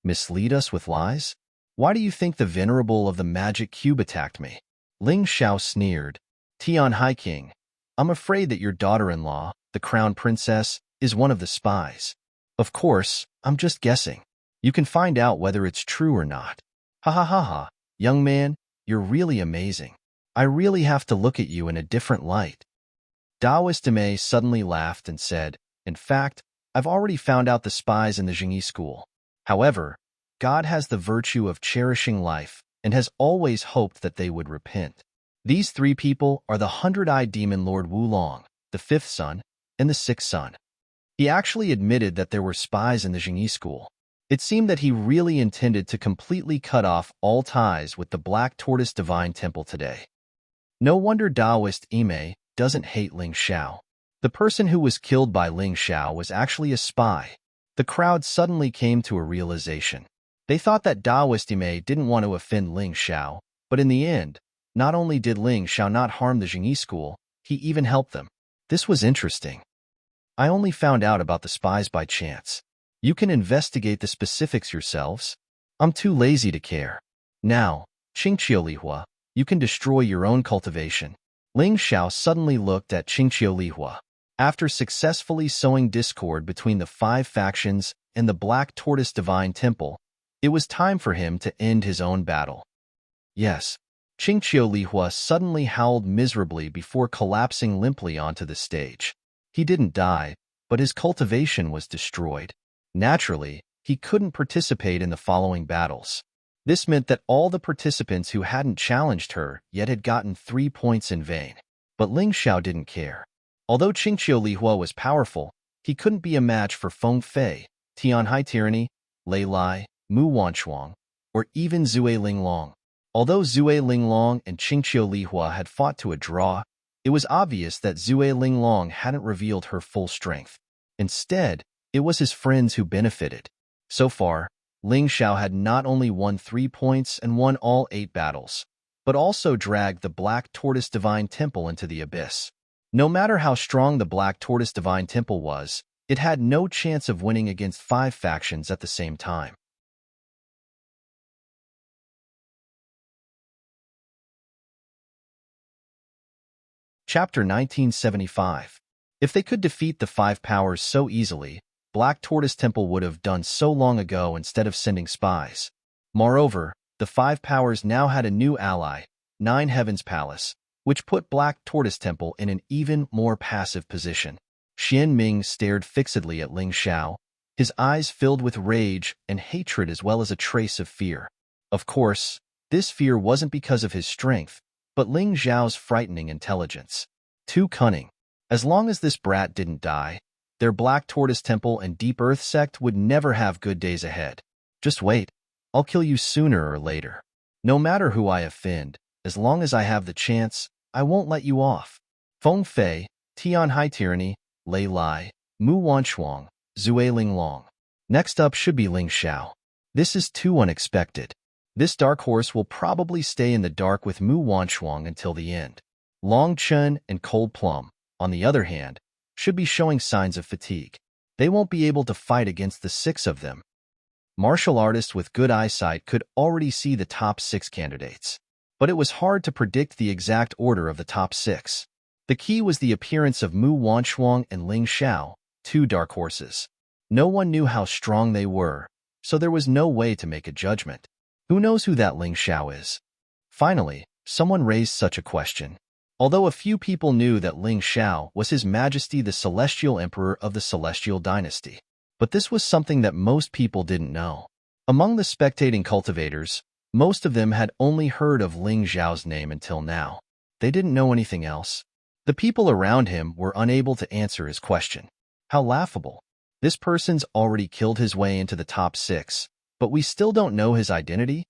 Mislead us with lies? Why do you think the Venerable of the Magic Cube attacked me? Ling Xiao sneered. Tian High King, I'm afraid that your daughter-in-law, the Crown Princess, is one of the spies. Of course, I'm just guessing. You can find out whether it's true or not. Ha ha ha ha, young man. You're really amazing. I really have to look at you in a different light. Taoist Dime suddenly laughed and said, in fact, I've already found out the spies in the Jingyi school. However, God has the virtue of cherishing life and has always hoped that they would repent. These 3 people are the 100-eyed demon Lord Wulong, the 5th son, and the 6th son. He actually admitted that there were spies in the Jingyi school. It seemed that he really intended to completely cut off all ties with the Black Tortoise Divine Temple today. No wonder Taoist Ime doesn't hate Ling Xiao. The person who was killed by Ling Xiao was actually a spy. The crowd suddenly came to a realization. They thought that Taoist Ime didn't want to offend Ling Xiao, but in the end, not only did Ling Xiao not harm the Jingyi school, he even helped them. This was interesting. I only found out about the spies by chance. You can investigate the specifics yourselves. I'm too lazy to care. Now, Qingqiu Li Hua, you can destroy your own cultivation. Ling Xiao suddenly looked at Qingqiu Li Hua. After successfully sowing discord between the 5 factions and the Black Tortoise Divine Temple, it was time for him to end his own battle. Yes, Qingqiu Lihua suddenly howled miserably before collapsing limply onto the stage. He didn't die, but his cultivation was destroyed. Naturally, he couldn't participate in the following battles. This meant that all the participants who hadn't challenged her yet had gotten 3 points in vain. But Ling Xiao didn't care. Although Qingqiu Lihua was powerful, he couldn't be a match for Feng Fei, Tianhai Tyranny, Lei Lai, Mu Wanchuang, or even Zue Linglong. Although Zue Linglong and Qingqiu Lihua had fought to a draw, it was obvious that Zue Linglong hadn't revealed her full strength. Instead, it was his friends who benefited. So far, Ling Xiao had not only won 3 points and won all 8 battles, but also dragged the Black Tortoise Divine Temple into the abyss. No matter how strong the Black Tortoise Divine Temple was, it had no chance of winning against 5 factions at the same time. Chapter 1975. If they could defeat the 5 powers so easily, Black Tortoise Temple would have done so long ago instead of sending spies. Moreover, the 5 powers now had a new ally, 9 Heavens Palace, which put Black Tortoise Temple in an even more passive position. Xian Ming stared fixedly at Ling Xiao, his eyes filled with rage and hatred as well as a trace of fear. Of course, this fear wasn't because of his strength, but Ling Xiao's frightening intelligence. Too cunning. As long as this brat didn't die, their Black Tortoise Temple and Deep Earth sect would never have good days ahead. Just wait. I'll kill you sooner or later. No matter who I offend, as long as I have the chance, I won't let you off. Feng Fei, Tianhai Tyranny, Lei Lai, Mu Wanchuang, Zue Linglong. Next up should be Ling Xiao. This is too unexpected. This dark horse will probably stay in the dark with Mu Wanchuang until the end. Long Chen and Cold Plum, on the other hand, should be showing signs of fatigue. They won't be able to fight against the 6 of them. Martial artists with good eyesight could already see the top 6 candidates. But it was hard to predict the exact order of the top 6. The key was the appearance of Mu Wanchuang and Ling Xiao, 2 dark horses. No one knew how strong they were, so there was no way to make a judgment. Who knows who that Ling Xiao is? Finally, someone raised such a question. Although a few people knew that Ling Xiao was His Majesty the Celestial Emperor of the Celestial Dynasty. But this was something that most people didn't know. Among the spectating cultivators, most of them had only heard of Ling Xiao's name until now. They didn't know anything else. The people around him were unable to answer his question. How laughable. This person's already killed his way into the top 6, but we still don't know his identity?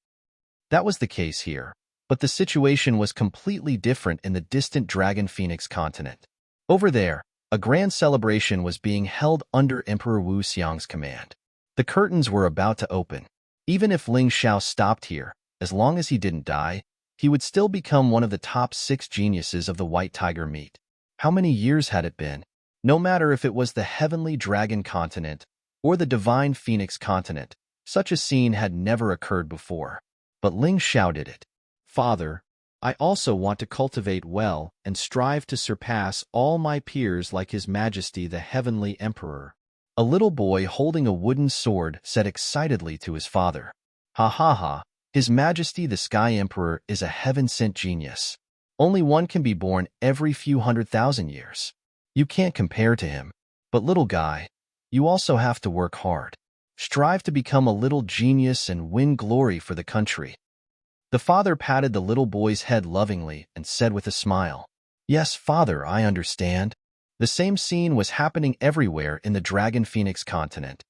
That was the case here, but the situation was completely different in the distant Dragon Phoenix continent. Over there, a grand celebration was being held under Emperor Wu Xiang's command. The curtains were about to open. Even if Ling Xiao stopped here, as long as he didn't die, he would still become one of the top 6 geniuses of the White Tiger meat. How many years had it been? No matter if it was the Heavenly Dragon continent or the Divine Phoenix continent, such a scene had never occurred before. But Ling Xiao did it. Father, I also want to cultivate well and strive to surpass all my peers like His Majesty the Heavenly Emperor. A little boy holding a wooden sword said excitedly to his father. Ha ha ha, His Majesty the Sky Emperor is a heaven-sent genius. Only one can be born every few 100,000 years. You can't compare to him. But little guy, you also have to work hard. Strive to become a little genius and win glory for the country. The father patted the little boy's head lovingly and said with a smile, Yes, father, I understand. The same scene was happening everywhere in the Dragon Phoenix continent.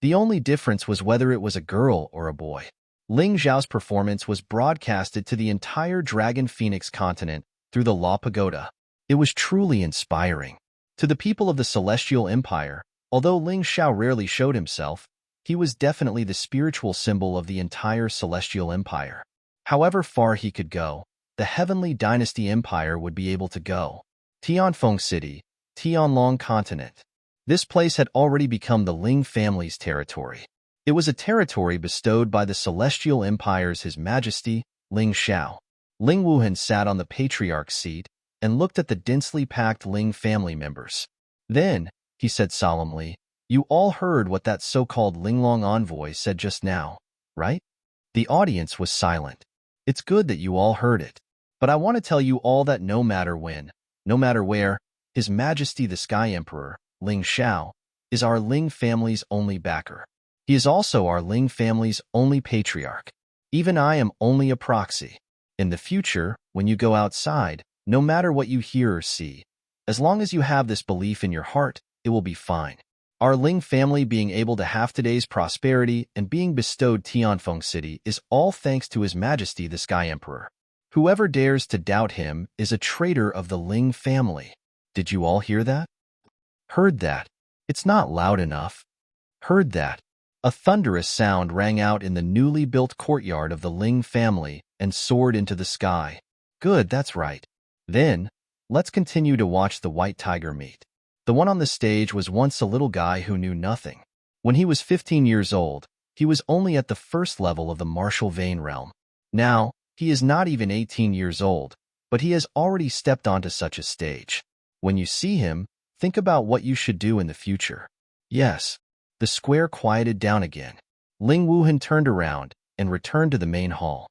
The only difference was whether it was a girl or a boy. Ling Xiao's performance was broadcasted to the entire Dragon Phoenix continent through the La Pagoda. It was truly inspiring. To the people of the Celestial Empire, although Ling Xiao rarely showed himself, he was definitely the spiritual symbol of the entire Celestial Empire. However far he could go, the Heavenly Dynasty Empire would be able to go. Tianfeng City, Tianlong Continent. This place had already become the Ling family's territory. It was a territory bestowed by the Celestial Empire's His Majesty, Ling Xiao. Ling Wuhan sat on the patriarch's seat and looked at the densely packed Ling family members. Then, he said solemnly, you all heard what that so-called Linglong envoy said just now, right? The audience was silent. It's good that you all heard it. But I want to tell you all that no matter when, no matter where, His Majesty the Sky Emperor, Ling Xiao, is our Ling family's only backer. He is also our Ling family's only patriarch. Even I am only a proxy. In the future, when you go outside, no matter what you hear or see, as long as you have this belief in your heart, it will be fine. Our Ling family being able to have today's prosperity and being bestowed Tianfeng City is all thanks to His Majesty the Sky Emperor. Whoever dares to doubt him is a traitor of the Ling family. Did you all hear that? Heard that? It's not loud enough. Heard that? A thunderous sound rang out in the newly built courtyard of the Ling family and soared into the sky. Good, that's right. Then, let's continue to watch the white tiger meet. The one on the stage was once a little guy who knew nothing. When he was 15 years old, he was only at the first level of the martial vein realm. Now, he is not even 18 years old, but he has already stepped onto such a stage. When you see him, think about what you should do in the future. Yes. The square quieted down again. Ling Wuhan turned around and returned to the main hall.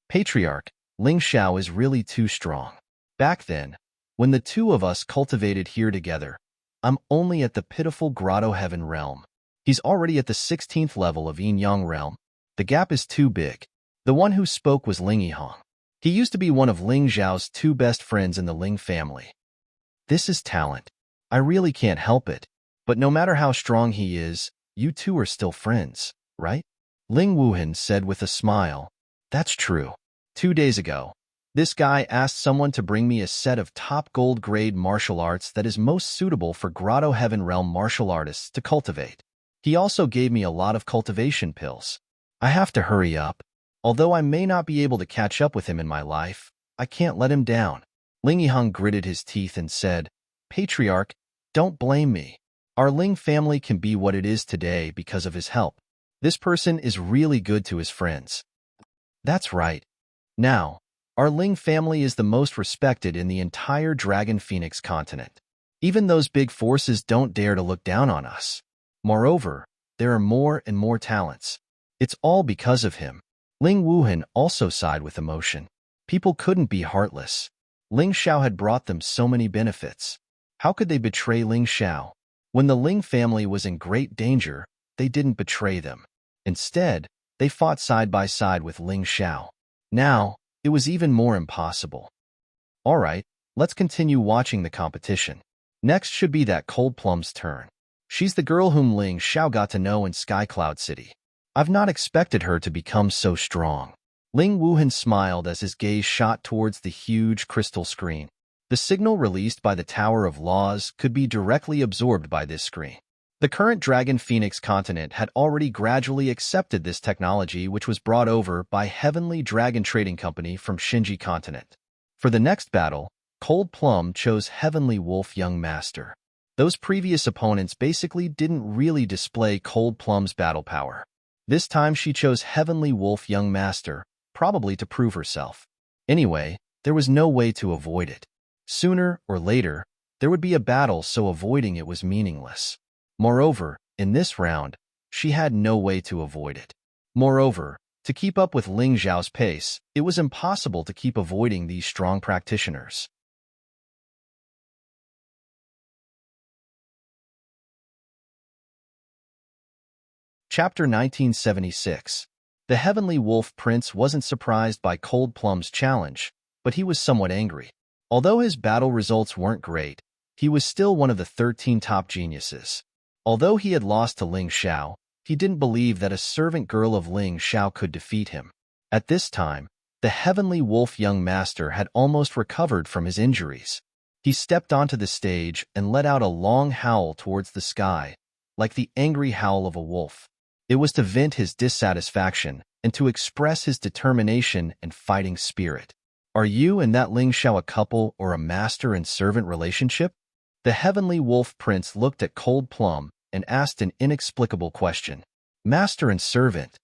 Patriarch, Ling Xiao is really too strong. Back then, when the two of us cultivated here together, I'm only at the pitiful grotto heaven realm. He's already at the 16th level of Yin Yang realm. The gap is too big. The one who spoke was Ling Yihong. He used to be one of Ling Zhao's two best friends in the Ling family. This is talent. I really can't help it. But no matter how strong he is, you two are still friends, right? Ling Wuhan said with a smile. That's true. 2 days ago, this guy asked someone to bring me a set of top gold grade martial arts that is most suitable for Grotto Heaven Realm martial artists to cultivate. He also gave me a lot of cultivation pills. I have to hurry up. Although I may not be able to catch up with him in my life, I can't let him down. Ling Yihong gritted his teeth and said, Patriarch, don't blame me. Our Ling family can be what it is today because of his help. This person is really good to his friends. That's right. Now, our Ling family is the most respected in the entire Dragon Phoenix continent. Even those big forces don't dare to look down on us. Moreover, there are more and more talents. It's all because of him. Ling Wuhan also sighed with emotion. People couldn't be heartless. Ling Xiao had brought them so many benefits. How could they betray Ling Xiao? When the Ling family was in great danger, they didn't betray them. Instead, they fought side by side with Ling Xiao. Now, it was even more impossible. All right, let's continue watching the competition. Next should be that Cold Plum's turn. She's the girl whom Ling Xiao got to know in Sky Cloud City. I've not expected her to become so strong. Ling Wuhan smiled as his gaze shot towards the huge crystal screen. The signal released by the Tower of Laws could be directly absorbed by this screen. The current Dragon Phoenix continent had already gradually accepted this technology, which was brought over by Heavenly Dragon Trading Company from Shinji continent. For the next battle, Cold Plum chose Heavenly Wolf Young Master. Those previous opponents basically didn't really display Cold Plum's battle power. This time she chose Heavenly Wolf Young Master, probably to prove herself. Anyway, there was no way to avoid it. Sooner or later, there would be a battle, so avoiding it was meaningless. Moreover, in this round, she had no way to avoid it. Moreover, to keep up with Ling Zhao's pace, it was impossible to keep avoiding these strong practitioners. Chapter 1976. The Heavenly Wolf Prince wasn't surprised by Cold Plum's challenge, but he was somewhat angry. Although his battle results weren't great, he was still one of the 13 top geniuses. Although he had lost to Ling Xiao, he didn't believe that a servant girl of Ling Xiao could defeat him. At this time, the Heavenly Wolf Young Master had almost recovered from his injuries. He stepped onto the stage and let out a long howl towards the sky, like the angry howl of a wolf. It was to vent his dissatisfaction and to express his determination and fighting spirit. Are you and that Ling Xiao a couple or a master and servant relationship? The Heavenly Wolf Prince looked at Cold Plum and asked an inexplicable question. Master and servant.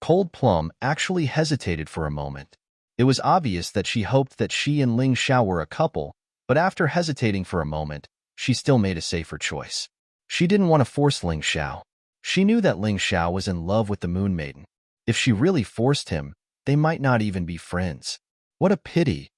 Cold Plum actually hesitated for a moment. It was obvious that she hoped that she and Ling Xiao were a couple, but after hesitating for a moment, she still made a safer choice. She didn't want to force Ling Xiao. She knew that Ling Xiao was in love with the Moon Maiden. If she really forced him, they might not even be friends. What a pity.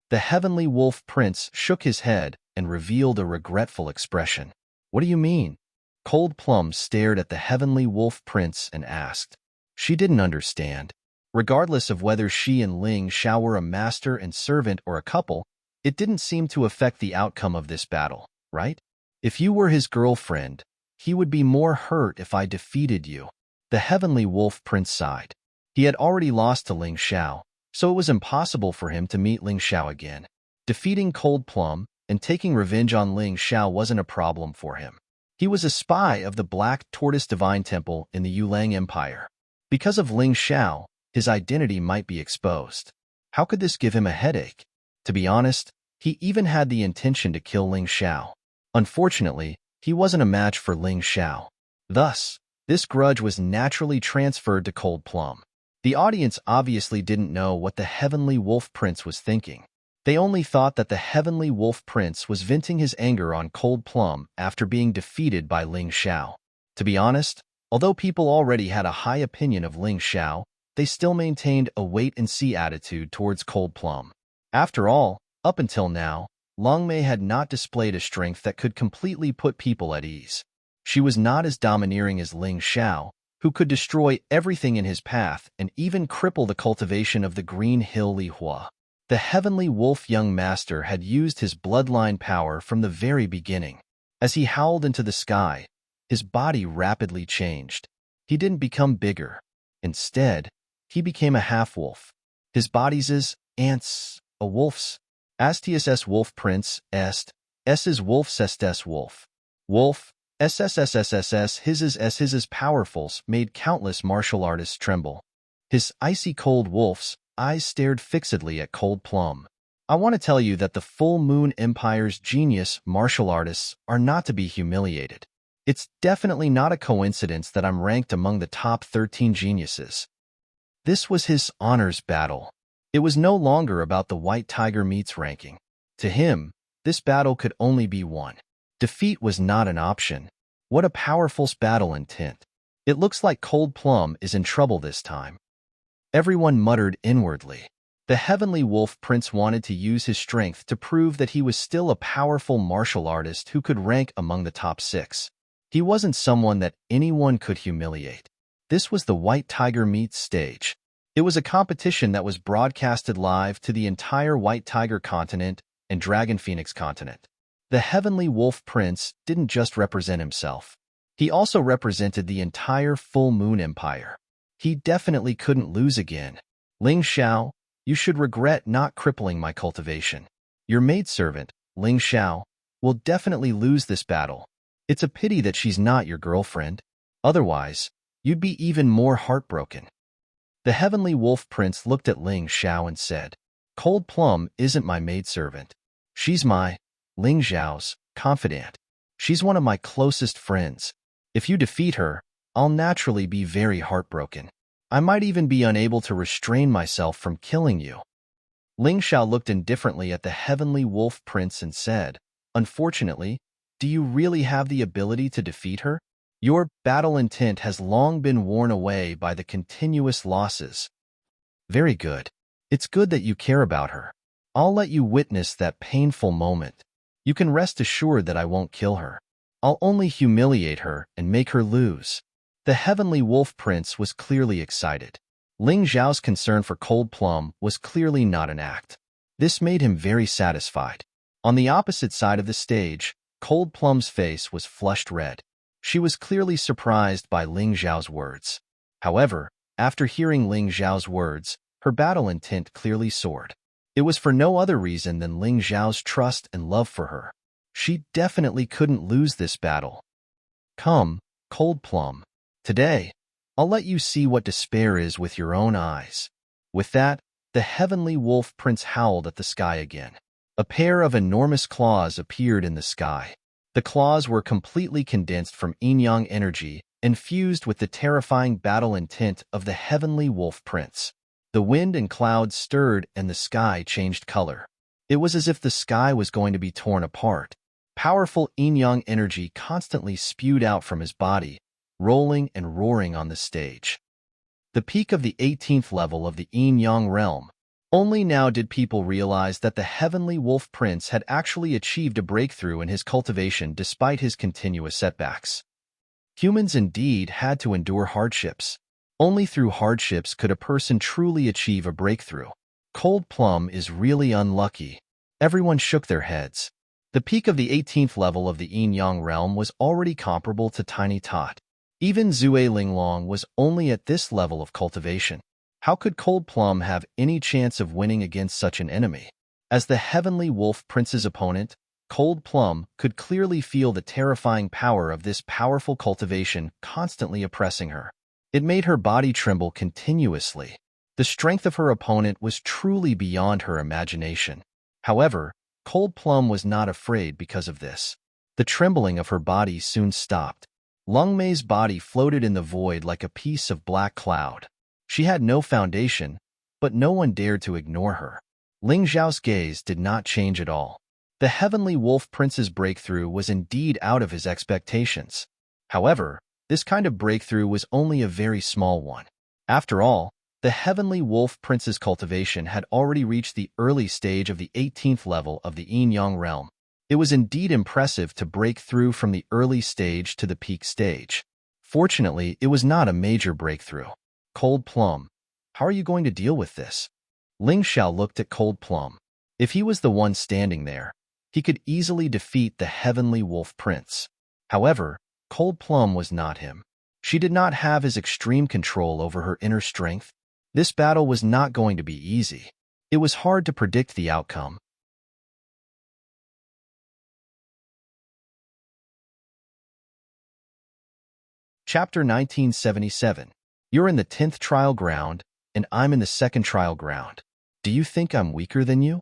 The Heavenly Wolf Prince shook his head and revealed a regretful expression. What do you mean? Cold Plum stared at the Heavenly Wolf Prince and asked. She didn't understand. Regardless of whether she and Ling Xiao were a master and servant or a couple, it didn't seem to affect the outcome of this battle, right? If you were his girlfriend, he would be more hurt if I defeated you. The Heavenly Wolf Prince sighed. He had already lost to Ling Xiao, so it was impossible for him to meet Ling Xiao again. Defeating Cold Plum and taking revenge on Ling Xiao wasn't a problem for him. He was a spy of the Black Tortoise Divine Temple in the Yulang Empire. Because of Ling Xiao, his identity might be exposed. How could this give him a headache? To be honest, he even had the intention to kill Ling Xiao. Unfortunately, he wasn't a match for Ling Xiao. Thus, this grudge was naturally transferred to Cold Plum. The audience obviously didn't know what the Heavenly Wolf Prince was thinking. They only thought that the Heavenly Wolf Prince was venting his anger on Cold Plum after being defeated by Ling Xiao. To be honest, although people already had a high opinion of Ling Xiao, they still maintained a wait-and-see attitude towards Cold Plum. After all, up until now, Long Mei had not displayed a strength that could completely put people at ease. She was not as domineering as Ling Xiao, who could destroy everything in his path and even cripple the cultivation of the Green Hill Li Hua. The Heavenly Wolf young master had used his bloodline power from the very beginning. As he howled into the sky, his body rapidly changed. He didn't become bigger. Instead, he became a half-wolf. His body's is ants, a wolf's. Astius wolf prince, est, is wolf sestes wolf. Wolf, SSSSSS his powerfuls made countless martial artists tremble. His icy cold wolf's eyes stared fixedly at Cold Plum. I want to tell you that the Full Moon Empire's genius martial artists are not to be humiliated. It's definitely not a coincidence that I'm ranked among the top 13 geniuses. This was his honors battle. It was no longer about the White Tiger meets ranking. To him, this battle could only be won. Defeat was not an option. What a powerful battle intent. It looks like Cold Plum is in trouble this time. Everyone muttered inwardly. The Heavenly Wolf Prince wanted to use his strength to prove that he was still a powerful martial artist who could rank among the top 6. He wasn't someone that anyone could humiliate. This was the White Tiger meets stage. It was a competition that was broadcasted live to the entire White Tiger continent and Dragon Phoenix continent. The Heavenly Wolf Prince didn't just represent himself. He also represented the entire Full Moon Empire. He definitely couldn't lose again. Ling Xiao, you should regret not crippling my cultivation. Your maidservant, Ling Xiao, will definitely lose this battle. It's a pity that she's not your girlfriend. Otherwise, you'd be even more heartbroken. The Heavenly Wolf Prince looked at Ling Xiao and said, Cold Plum isn't my maidservant. She's my, Ling Xiao's, confidant. She's one of my closest friends. If you defeat her, I'll naturally be very heartbroken. I might even be unable to restrain myself from killing you. Ling Xiao looked indifferently at the Heavenly Wolf Prince and said, Unfortunately, do you really have the ability to defeat her? Your battle intent has long been worn away by the continuous losses. Very good. It's good that you care about her. I'll let you witness that painful moment. You can rest assured that I won't kill her. I'll only humiliate her and make her lose. The Heavenly Wolf Prince was clearly excited. Ling Xiao's concern for Cold Plum was clearly not an act. This made him very satisfied. On the opposite side of the stage, Cold Plum's face was flushed red. She was clearly surprised by Ling Xiao's words. However, after hearing Ling Xiao's words, her battle intent clearly soared. It was for no other reason than Ling Xiao's trust and love for her. She definitely couldn't lose this battle. Come, Cold Plum. Today, I'll let you see what despair is with your own eyes. With that, the Heavenly Wolf Prince howled at the sky again. A pair of enormous claws appeared in the sky. The claws were completely condensed from yin-yang energy and fused with the terrifying battle intent of the Heavenly Wolf Prince. The wind and clouds stirred and the sky changed color. It was as if the sky was going to be torn apart. Powerful yin-yang energy constantly spewed out from his body, rolling and roaring on the stage. The peak of the 18th level of the yin-yang realm. Only now did people realize that the heavenly wolf prince had actually achieved a breakthrough in his cultivation despite his continuous setbacks. Humans indeed had to endure hardships. Only through hardships could a person truly achieve a breakthrough. Cold Plum is really unlucky. Everyone shook their heads. The peak of the 18th level of the yin-yang realm was already comparable to Tiny Tot. Even Zue Linglong was only at this level of cultivation. How could Cold Plum have any chance of winning against such an enemy? As the Heavenly Wolf Prince's opponent, Cold Plum could clearly feel the terrifying power of this powerful cultivation constantly oppressing her. It made her body tremble continuously. The strength of her opponent was truly beyond her imagination. However, Cold Plum was not afraid because of this. The trembling of her body soon stopped. Lung Mei's body floated in the void like a piece of black cloud. She had no foundation, but no one dared to ignore her. Ling Zhao's gaze did not change at all. The Heavenly Wolf Prince's breakthrough was indeed out of his expectations. However, this kind of breakthrough was only a very small one. After all, the Heavenly Wolf Prince's cultivation had already reached the early stage of the 18th level of the yin-yang realm. It was indeed impressive to break through from the early stage to the peak stage. Fortunately, it was not a major breakthrough. Cold Plum, how are you going to deal with this? Ling Xiao looked at Cold Plum. If he was the one standing there, he could easily defeat the Heavenly Wolf Prince. However, Cold Plum was not him. She did not have his extreme control over her inner strength. This battle was not going to be easy. It was hard to predict the outcome. Chapter 1977. You're in the 10th trial ground, and I'm in the 2nd trial ground. Do you think I'm weaker than you?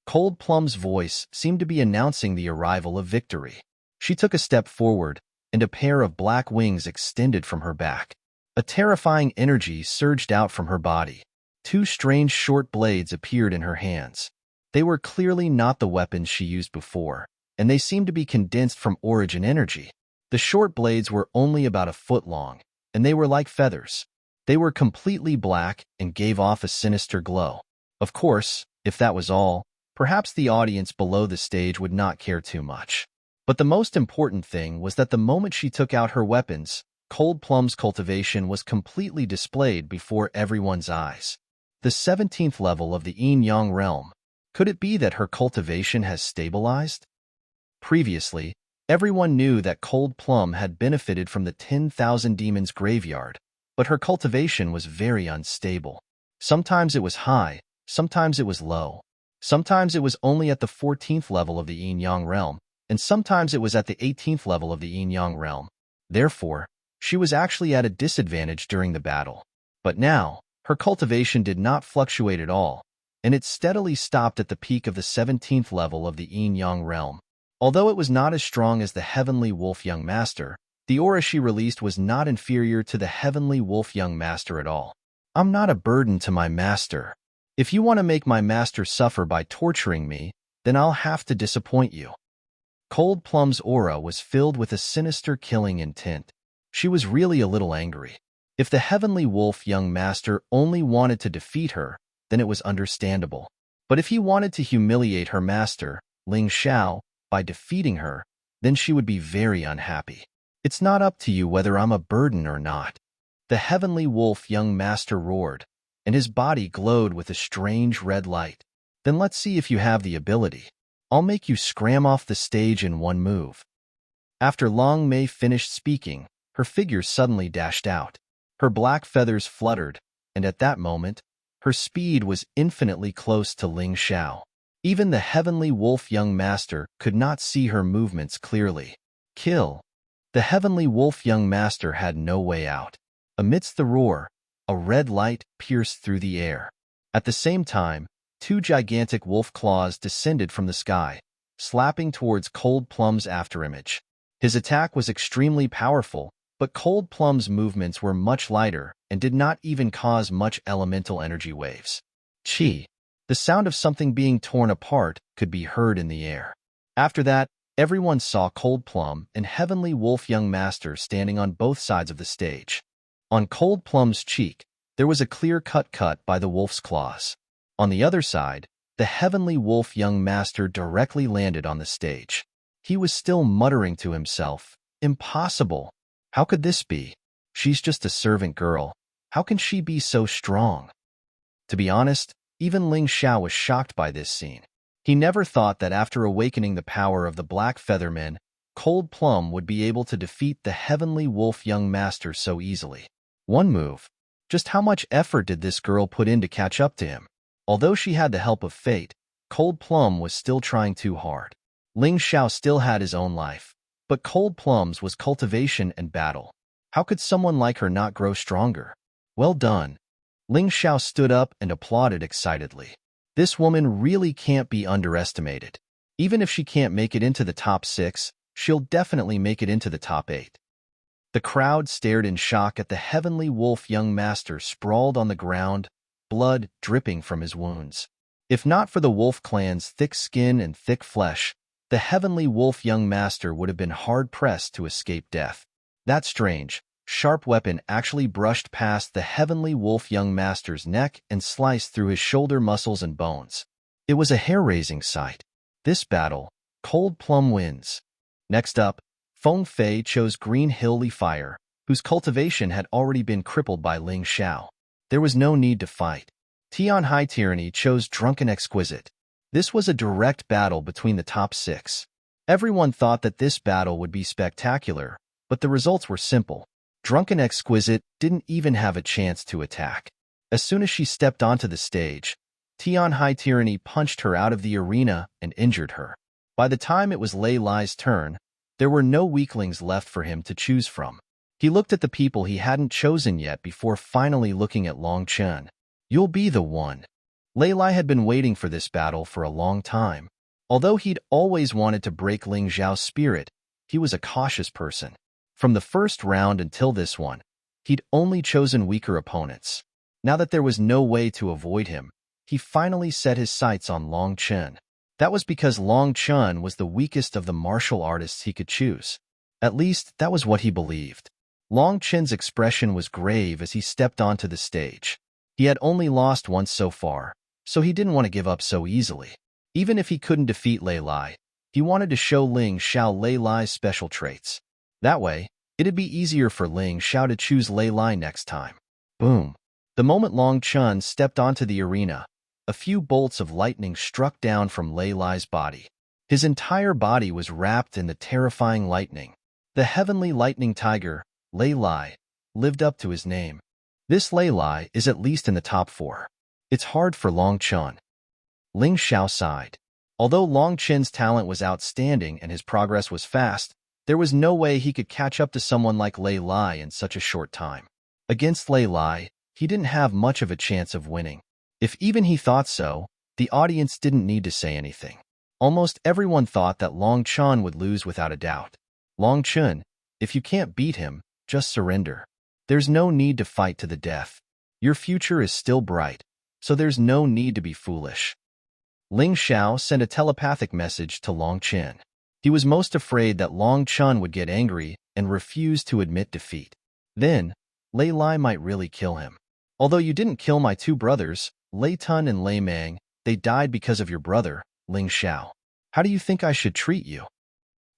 Cold Plum's voice seemed to be announcing the arrival of victory. She took a step forward, and a pair of black wings extended from her back. A terrifying energy surged out from her body. Two strange short blades appeared in her hands. They were clearly not the weapons she used before, and they seemed to be condensed from origin energy. The short blades were only about a foot long, and they were like feathers. They were completely black and gave off a sinister glow. Of course, if that was all, perhaps the audience below the stage would not care too much. But the most important thing was that the moment she took out her weapons, Cold Plum's cultivation was completely displayed before everyone's eyes. The 17th level of the yin-yang realm. Could it be that her cultivation has stabilized? Previously, everyone knew that Cold Plum had benefited from the 10,000 Demons graveyard, but her cultivation was very unstable. Sometimes it was high, sometimes it was low. Sometimes it was only at the 14th level of the yin-yang realm, and sometimes it was at the 18th level of the yin-yang realm. Therefore, she was actually at a disadvantage during the battle. But now, her cultivation did not fluctuate at all, and it steadily stopped at the peak of the 17th level of the yin-yang realm. Although it was not as strong as the Heavenly Wolf Young Master, the aura she released was not inferior to the Heavenly Wolf Young Master at all. I'm not a burden to my master. If you want to make my master suffer by torturing me, then I'll have to disappoint you. Cold Plum's aura was filled with a sinister killing intent. She was really a little angry. If the Heavenly Wolf Young Master only wanted to defeat her, then it was understandable. But if he wanted to humiliate her master, Ling Xiao, by defeating her, then she would be very unhappy. It's not up to you whether I'm a burden or not. The Heavenly Wolf Young Master roared, and his body glowed with a strange red light. Then let's see if you have the ability. I'll make you scram off the stage in one move. After Long Mei finished speaking, her figure suddenly dashed out. Her black feathers fluttered, and at that moment, her speed was infinitely close to Ling Xiao. Even the Heavenly Wolf Young Master could not see her movements clearly. Kill. The Heavenly Wolf Young Master had no way out. Amidst the roar, a red light pierced through the air. At the same time, two gigantic wolf claws descended from the sky, slapping towards Cold Plum's afterimage. His attack was extremely powerful, but Cold Plum's movements were much lighter and did not even cause much elemental energy waves. Chi. The sound of something being torn apart could be heard in the air. After that, Everyone saw Cold Plum and Heavenly Wolf Young Master standing on both sides of the stage. On Cold Plum's cheek, there was a clear-cut cut by the wolf's claws. On the other side, the Heavenly Wolf Young Master directly landed on the stage. He was still muttering to himself, "Impossible! How could this be? She's just a servant girl. How can she be so strong?" To be honest, even Ling Xiao was shocked by this scene. He never thought that after awakening the power of the Black Feathermen, Cold Plum would be able to defeat the Heavenly Wolf Young Master so easily. One move. Just how much effort did this girl put in to catch up to him? Although she had the help of fate, Cold Plum was still trying too hard. Ling Xiao still had his own life, but Cold Plum's was cultivation and battle. How could someone like her not grow stronger? Well done. Ling Xiao stood up and applauded excitedly. This woman really can't be underestimated. Even if she can't make it into the top 6, she'll definitely make it into the top 8. The crowd stared in shock at the Heavenly Wolf Young Master sprawled on the ground, blood dripping from his wounds. If not for the Wolf clan's thick skin and thick flesh, the Heavenly Wolf Young Master would have been hard-pressed to escape death. That strange, sharp weapon actually brushed past the Heavenly Wolf Young Master's neck and sliced through his shoulder muscles and bones. It was a hair-raising sight. This battle, Cold Plum wins. Next up, Feng Fei chose Green Hilly Fire, whose cultivation had already been crippled by Ling Xiao. There was no need to fight. Tian High Tyranny chose Drunken Exquisite. This was a direct battle between the top 6. Everyone thought that this battle would be spectacular, but the results were simple. Drunken Exquisite didn't even have a chance to attack. As soon as she stepped onto the stage, Tian High Tyranny punched her out of the arena and injured her. By the time it was Lei Lai's turn, there were no weaklings left for him to choose from. He looked at the people he hadn't chosen yet before finally looking at Long Chen. "You'll be the one." Lei Lai had been waiting for this battle for a long time. Although he'd always wanted to break Ling Xiao's spirit, he was a cautious person. From the first round until this one, he'd only chosen weaker opponents. Now that there was no way to avoid him, he finally set his sights on Long Chen. That was because Long Chen was the weakest of the martial artists he could choose. At least, that was what he believed. Long Chen's expression was grave as he stepped onto the stage. He had only lost once so far, so he didn't want to give up so easily. Even if he couldn't defeat Lei Lai, he wanted to show Ling Xiao Lei Lai's special traits. That way, it'd be easier for Ling Xiao to choose Lei Lai next time. Boom. The moment Long Chen stepped onto the arena, a few bolts of lightning struck down from Lei Lai's body. His entire body was wrapped in the terrifying lightning. The heavenly lightning tiger, Lei Lai, lived up to his name. This Lei Lai is at least in the top 4. It's hard for Long Chen. Ling Xiao sighed. Although Long Chen's talent was outstanding and his progress was fast, there was no way he could catch up to someone like Lei Lai in such a short time. Against Lei Lai, he didn't have much of a chance of winning. If even he thought so, the audience didn't need to say anything. Almost everyone thought that Long Chen would lose without a doubt. Long Chen, if you can't beat him, just surrender. There's no need to fight to the death. Your future is still bright, so there's no need to be foolish. Ling Xiao sent a telepathic message to Long Chen. He was most afraid that Long Chen would get angry and refuse to admit defeat. Then, Lei Lai might really kill him. Although you didn't kill my 2 brothers, Lei Tun and Lei Mang, they died because of your brother, Ling Xiao. How do you think I should treat you?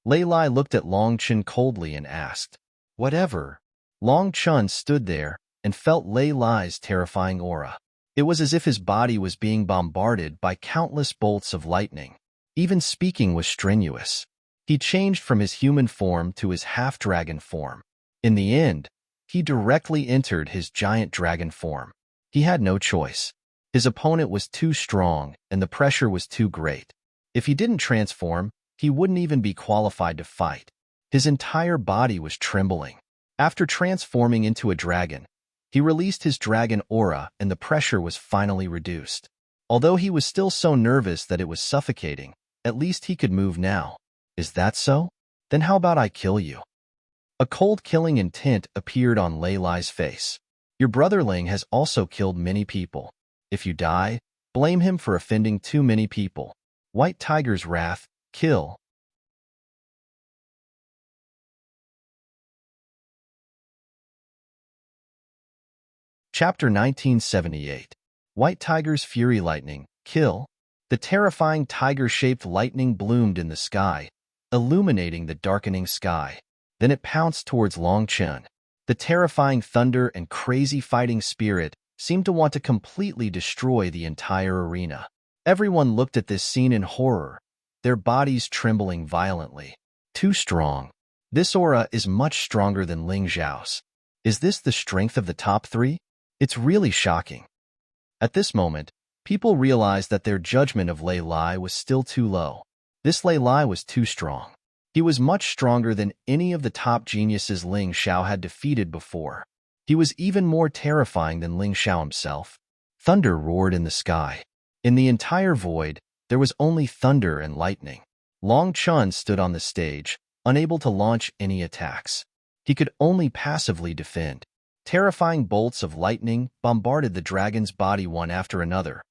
Lei Lai looked at Long Chen coldly and asked. Whatever. Long Chen stood there and felt Lei Lai's terrifying aura. It was as if his body was being bombarded by countless bolts of lightning. Even speaking was strenuous. He changed from his human form to his half-dragon form. In the end, he directly entered his giant dragon form. He had no choice. His opponent was too strong and the pressure was too great. If he didn't transform, he wouldn't even be qualified to fight. His entire body was trembling. After transforming into a dragon, he released his dragon aura and the pressure was finally reduced. Although he was still so nervous that it was suffocating, at least he could move now. Is that so? Then how about I kill you? A cold killing intent appeared on Lei Lai's face. Your brother Ling has also killed many people. If you die, blame him for offending too many people. White Tiger's wrath, kill. Chapter 1978. White Tiger's Fury Lightning. Kill. The terrifying tiger-shaped lightning bloomed in the sky, illuminating the darkening sky. Then it pounced towards Long Chen. The terrifying thunder and crazy fighting spirit seemed to want to completely destroy the entire arena. Everyone looked at this scene in horror, their bodies trembling violently. Too strong. This aura is much stronger than Ling Xiao's. Is this the strength of the top three? It's really shocking. At this moment, people realized that their judgment of Lei Lai was still too low. This Lei Lai was too strong. He was much stronger than any of the top geniuses Ling Xiao had defeated before. He was even more terrifying than Ling Xiao himself. Thunder roared in the sky. In the entire void, there was only thunder and lightning. Long Chen stood on the stage, unable to launch any attacks. He could only passively defend. Terrifying bolts of lightning bombarded the dragon's body one after another,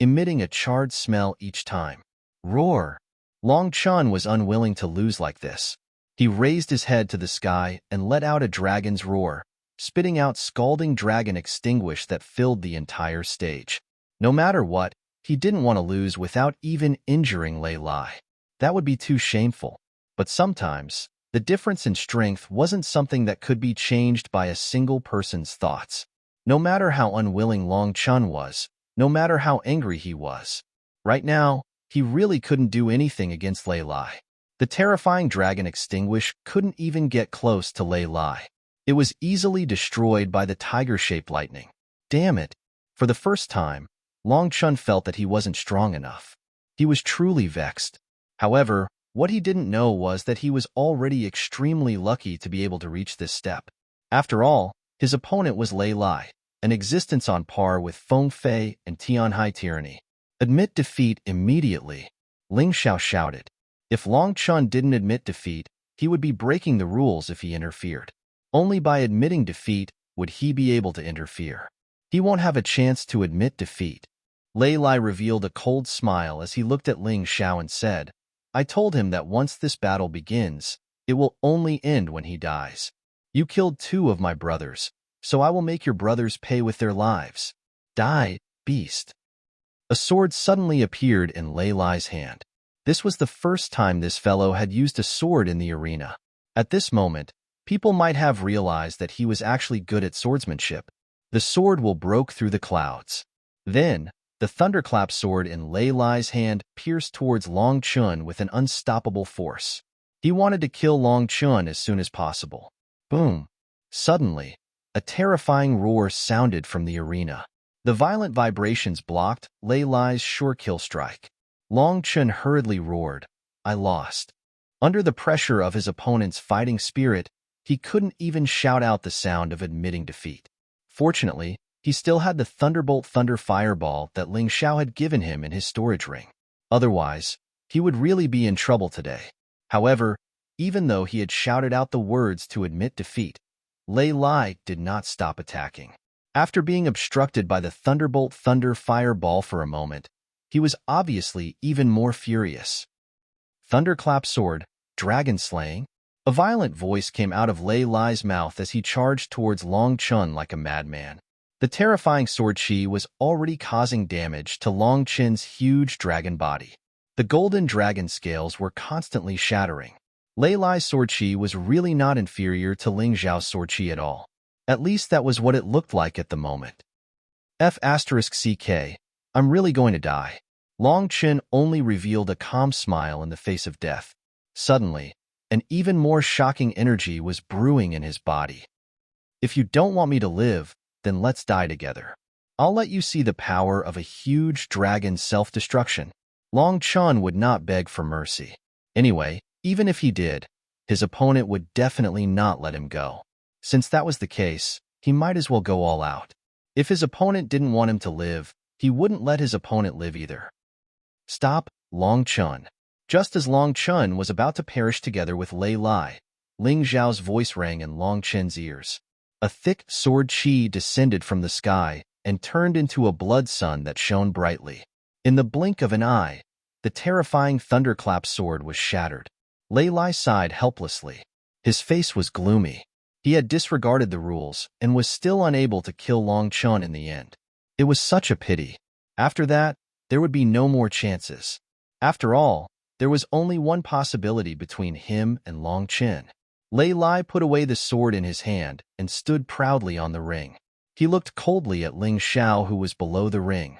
emitting a charred smell each time. Roar! Long Chen was unwilling to lose like this. He raised his head to the sky and let out a dragon's roar, spitting out scalding dragon extinguish that filled the entire stage. No matter what, he didn't want to lose without even injuring Lei Lai. That would be too shameful. But sometimes, the difference in strength wasn't something that could be changed by a single person's thoughts. No matter how unwilling Long Chen was, no matter how angry he was. Right now, he really couldn't do anything against Lei Lai. The terrifying dragon extinguish couldn't even get close to Lei Lai. It was easily destroyed by the tiger-shaped lightning. Damn it! For the first time, Long Chen felt that he wasn't strong enough. He was truly vexed. However, what he didn't know was that he was already extremely lucky to be able to reach this step. After all, his opponent was Lei Lai, an existence on par with Feng Fei and Tianhai tyranny. Admit defeat immediately, Ling Xiao shouted. If Long Chen didn't admit defeat, he would be breaking the rules if he interfered. Only by admitting defeat would he be able to interfere. He won't have a chance to admit defeat. Lei Lai revealed a cold smile as he looked at Ling Xiao and said, I told him that once this battle begins, it will only end when he dies. You killed 2 of my brothers, so I will make your brothers pay with their lives. Die, beast. A sword suddenly appeared in Lei Lai's hand. This was the first time this fellow had used a sword in the arena. At this moment, people might have realized that he was actually good at swordsmanship. The sword will broke through the clouds. Then, the thunderclap sword in Lei Lai's hand pierced towards Long Chen with an unstoppable force. He wanted to kill Long Chen as soon as possible. Boom! Suddenly, a terrifying roar sounded from the arena. The violent vibrations blocked Lei Lai's sure kill strike. Long Chen hurriedly roared, I lost. Under the pressure of his opponent's fighting spirit, he couldn't even shout out the sound of admitting defeat. Fortunately, he still had the Thunderbolt Thunder Fireball that Ling Xiao had given him in his storage ring. Otherwise, he would really be in trouble today. However, even though he had shouted out the words to admit defeat, Lei Lai did not stop attacking. After being obstructed by the Thunderbolt Thunder Fireball for a moment, he was obviously even more furious. Thunderclap Sword, Dragon Slaying? A violent voice came out of Lei Lai's mouth as he charged towards Long Chen like a madman. The terrifying sword chi was already causing damage to Long Chen's huge dragon body. The golden dragon scales were constantly shattering. Lei Lai's sword chi was really not inferior to Ling Xiao's sword chi at all. At least that was what it looked like at the moment. F***CK, I'm really going to die. Long Chen only revealed a calm smile in the face of death. Suddenly, an even more shocking energy was brewing in his body. If you don't want me to live, then let's die together. I'll let you see the power of a huge dragon's self-destruction. Long Chen would not beg for mercy. Anyway, even if he did, his opponent would definitely not let him go. Since that was the case, he might as well go all out. If his opponent didn't want him to live, he wouldn't let his opponent live either. Stop, Long Chen. Just as Long Chen was about to perish together with Lei Lai, Ling Xiao's voice rang in Long Chen's ears. A thick sword chi descended from the sky and turned into a blood sun that shone brightly. In the blink of an eye, the terrifying thunderclap sword was shattered. Lei Lai sighed helplessly. His face was gloomy. He had disregarded the rules and was still unable to kill Long Chun in the end. It was such a pity. After that, there would be no more chances. After all, there was only one possibility between him and Long Chen. Lei Lai put away the sword in his hand and stood proudly on the ring. He looked coldly at Ling Xiao, who was below the ring.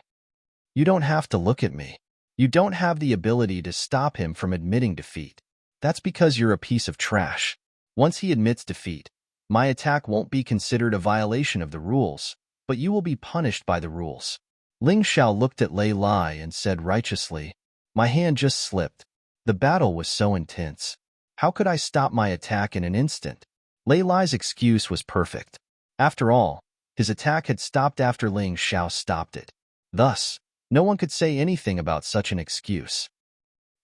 You don't have to look at me. You don't have the ability to stop him from admitting defeat. That's because you're a piece of trash. Once he admits defeat, my attack won't be considered a violation of the rules, but you will be punished by the rules. Ling Xiao looked at Lei Lai and said righteously, my hand just slipped. The battle was so intense. How could I stop my attack in an instant? Lei Lai's excuse was perfect. After all, his attack had stopped after Ling Xiao stopped it. Thus, no one could say anything about such an excuse.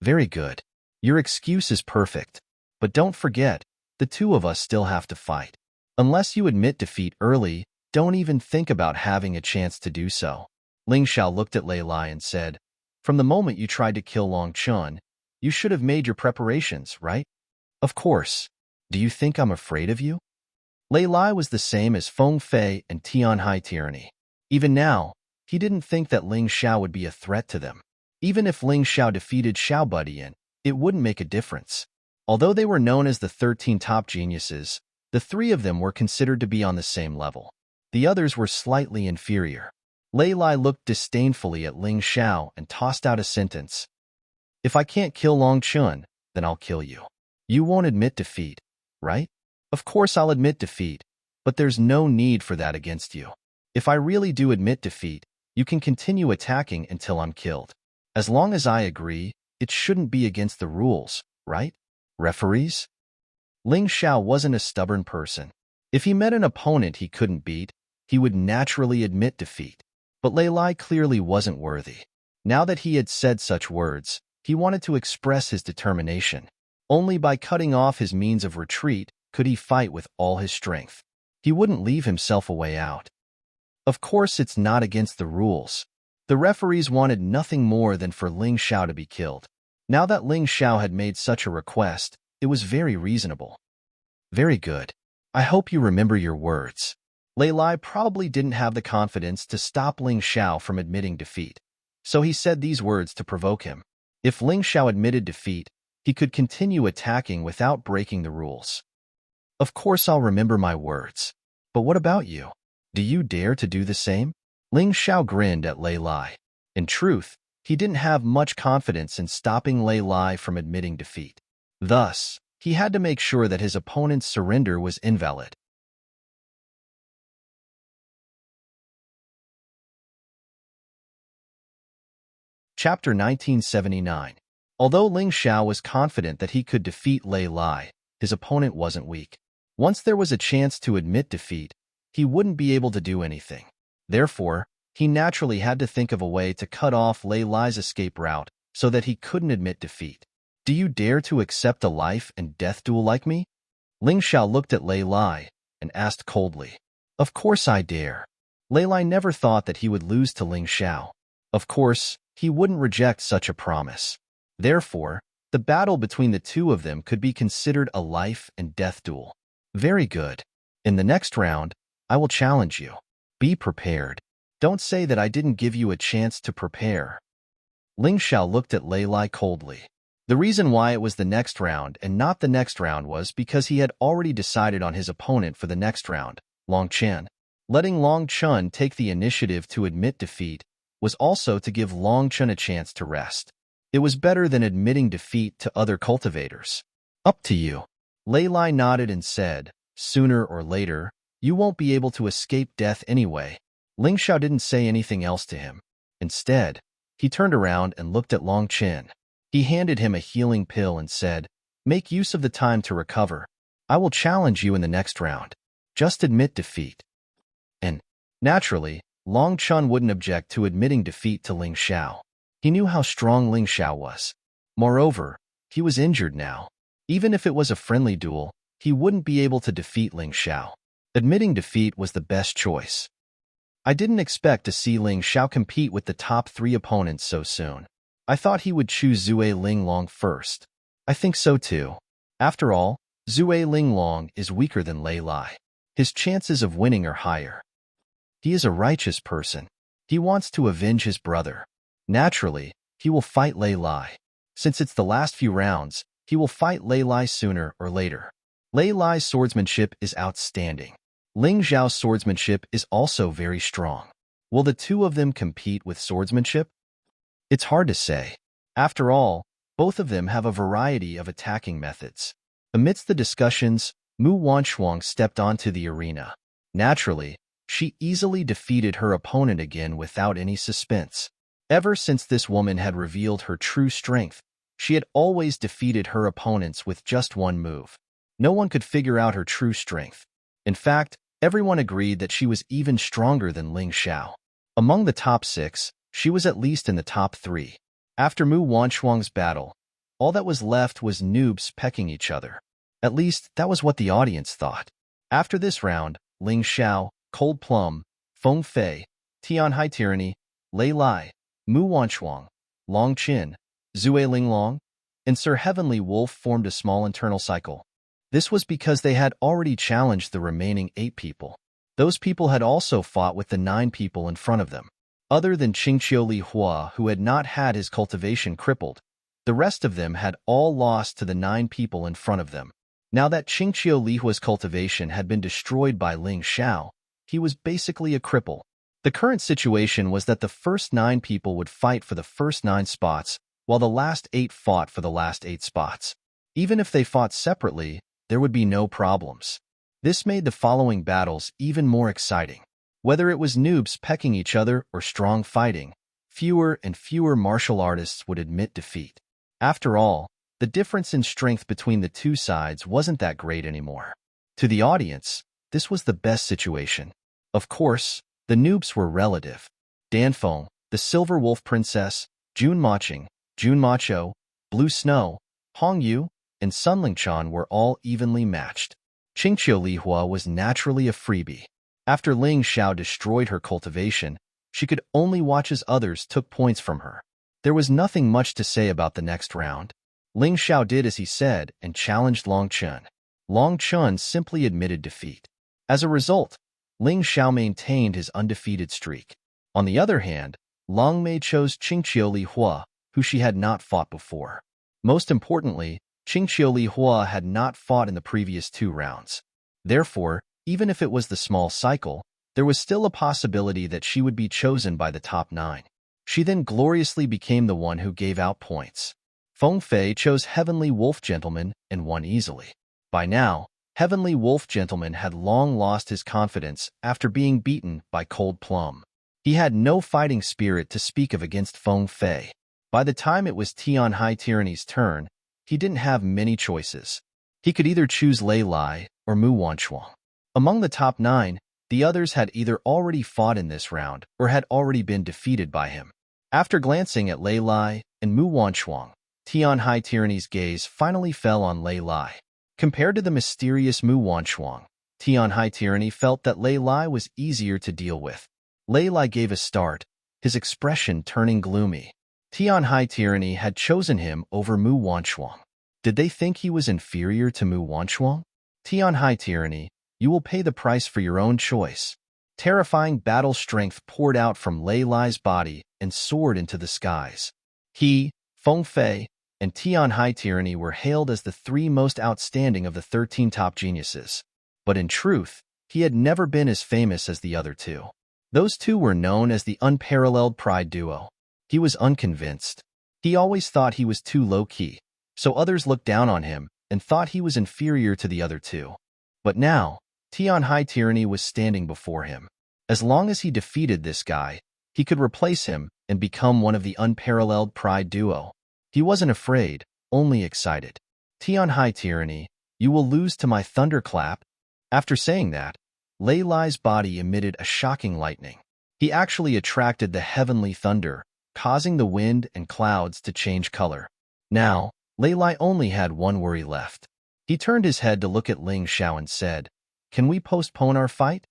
Very good. Your excuse is perfect. But don't forget, the two of us still have to fight. Unless you admit defeat early, don't even think about having a chance to do so. Ling Xiao looked at Lei Lai and said, from the moment you tried to kill Long Chun, you should have made your preparations, right? Of course. Do you think I'm afraid of you? Lei Lai was the same as Feng Fei and Tianhai Tyranny. Even now, he didn't think that Ling Xiao would be a threat to them. Even if Ling Xiao defeated Xiao Budian, it wouldn't make a difference. Although they were known as the 13 top geniuses, the three of them were considered to be on the same level. The others were slightly inferior. Lei Lai looked disdainfully at Ling Xiao and tossed out a sentence. If I can't kill Long Chun, then I'll kill you. You won't admit defeat, right? Of course I'll admit defeat, but there's no need for that against you. If I really do admit defeat, you can continue attacking until I'm killed. As long as I agree, it shouldn't be against the rules, right? Referees? Ling Xiao wasn't a stubborn person. If he met an opponent he couldn't beat, he would naturally admit defeat. But Lei Lai clearly wasn't worthy. Now that he had said such words, he wanted to express his determination. Only by cutting off his means of retreat could he fight with all his strength. He wouldn't leave himself a way out. Of course, it's not against the rules. The referees wanted nothing more than for Ling Xiao to be killed. Now that Ling Xiao had made such a request, it was very reasonable. Very good. I hope you remember your words. Lei Lai probably didn't have the confidence to stop Ling Xiao from admitting defeat, so he said these words to provoke him. If Ling Xiao admitted defeat, he could continue attacking without breaking the rules. Of course I'll remember my words. But what about you? Do you dare to do the same? Ling Xiao grinned at Lei Lai. In truth, he didn't have much confidence in stopping Lei Lai from admitting defeat. Thus, he had to make sure that his opponent's surrender was invalid. Chapter 1979. Although Ling Xiao was confident that he could defeat Lei Lai, his opponent wasn't weak. Once there was a chance to admit defeat, he wouldn't be able to do anything. Therefore, he naturally had to think of a way to cut off Lei Lai's escape route so that he couldn't admit defeat. Do you dare to accept a life and death duel like me? Ling Xiao looked at Lei Lai and asked coldly. Of course I dare. Lei Lai never thought that he would lose to Ling Xiao. Of course, he wouldn't reject such a promise. Therefore, the battle between the two of them could be considered a life and death duel. Very good. In the next round, I will challenge you. Be prepared. Don't say that I didn't give you a chance to prepare. Ling Xiao looked at Lei Lai coldly. The reason why it was the next round and not the next round was because he had already decided on his opponent for the next round, Long Chen. Letting Long Chun take the initiative to admit defeat was also to give Long Chun a chance to rest. It was better than admitting defeat to other cultivators. Up to you. Lei Lai nodded and said, sooner or later, you won't be able to escape death anyway. Ling Xiao didn't say anything else to him. Instead, he turned around and looked at Long Chen. He handed him a healing pill and said, make use of the time to recover. I will challenge you in the next round. Just admit defeat. And, naturally, Long Chun wouldn't object to admitting defeat to Ling Xiao. He knew how strong Ling Xiao was. Moreover, he was injured now. Even if it was a friendly duel, he wouldn't be able to defeat Ling Xiao. Admitting defeat was the best choice. I didn't expect to see Ling Xiao compete with the top 3 opponents so soon. I thought he would choose Zue Ling Long first. I think so too. After all, Zue Linglong is weaker than Lei Lai. His chances of winning are higher. He is a righteous person. He wants to avenge his brother. Naturally, he will fight Lei Lai. Since it's the last few rounds, he will fight Lei Lai sooner or later. Lei Lai's swordsmanship is outstanding. Ling Zhao's swordsmanship is also very strong. Will the two of them compete with swordsmanship? It's hard to say. After all, both of them have a variety of attacking methods. Amidst the discussions, Mu Wanshuang stepped onto the arena. Naturally, she easily defeated her opponent again without any suspense. Ever since this woman had revealed her true strength, she had always defeated her opponents with just one move. No one could figure out her true strength. In fact, everyone agreed that she was even stronger than Ling Xiao. Among the top 6, she was at least in the top 3. After Mu Wanshuang's battle, all that was left was noobs pecking each other. At least, that was what the audience thought. After this round, Ling Xiao, Cold Plum, Feng Fei, Tianhai Tyranny, Lei Lai, Mu Wanshuang, Long Qin, Zue Linglong, and Sir Heavenly Wolf formed a small internal cycle. This was because they had already challenged the remaining 8 people. Those people had also fought with the 9 people in front of them. Other than Qingqiu Li Hua, who had not had his cultivation crippled, the rest of them had all lost to the 9 people in front of them. Now that Qingqiu Li Hua's cultivation had been destroyed by Ling Xiao, he was basically a cripple. The current situation was that the first 9 people would fight for the first 9 spots, while the last 8 fought for the last 8 spots. Even if they fought separately, there would be no problems. This made the following battles even more exciting. Whether it was noobs pecking each other or strong fighting, fewer and fewer martial artists would admit defeat. After all, the difference in strength between the two sides wasn't that great anymore. To the audience, this was the best situation. Of course, the noobs were relative. Danfeng, the Silver Wolf Princess, Jun Maching, Jun Macho, Blue Snow, Hong Yu, and Sun Lingchan were all evenly matched. Qingqiu Li Hua was naturally a freebie. After Ling Xiao destroyed her cultivation, she could only watch as others took points from her. There was nothing much to say about the next round. Ling Xiao did as he said and challenged Long Chun. Long Chun simply admitted defeat. As a result, Ling Xiao maintained his undefeated streak. On the other hand, Long Mei chose Qingqiu Li Hua, who she had not fought before. Most importantly, Qingqiu Li Hua had not fought in the previous 2 rounds. Therefore, even if it was the small cycle, there was still a possibility that she would be chosen by the top 9. She then gloriously became the one who gave out points. Feng Fei chose Heavenly Wolf Gentleman and won easily. By now, Heavenly Wolf Gentleman had long lost his confidence after being beaten by Cold Plum. He had no fighting spirit to speak of against Feng Fei. By the time it was Tianhai Tyranny's turn, he didn't have many choices. He could either choose Lei Lai or Mu Wanshuang. Among the top 9, the others had either already fought in this round or had already been defeated by him. After glancing at Lei Lai and Mu Wanshuang, Tianhai Tyranny's gaze finally fell on Lei Lai. Compared to the mysterious Mu Wanshuang, Tianhai Tyranny felt that Lei Lai was easier to deal with. Lei Lai gave a start, his expression turning gloomy. Tianhai Tyranny had chosen him over Mu Wanshuang. Did they think he was inferior to Mu Wanshuang? Tianhai Tyranny, you will pay the price for your own choice. Terrifying battle strength poured out from Lei Lai's body and soared into the skies. He, Feng Fei, and Tianhai Tyranny were hailed as the 3 most outstanding of the 13 top geniuses. But in truth, he had never been as famous as the other 2. Those 2 were known as the unparalleled pride duo. He was unconvinced. He always thought he was too low-key, so others looked down on him and thought he was inferior to the other 2. But now, Tianhai Tyranny was standing before him. As long as he defeated this guy, he could replace him and become one of the unparalleled pride duo. He wasn't afraid, only excited. Tianhai Tyranny, you will lose to my thunderclap. After saying that, Lei Lai's body emitted a shocking lightning. He actually attracted the heavenly thunder, causing the wind and clouds to change color. Now, Lei Lai only had one worry left. He turned his head to look at Ling Xiao and said, "Can we postpone our fight?"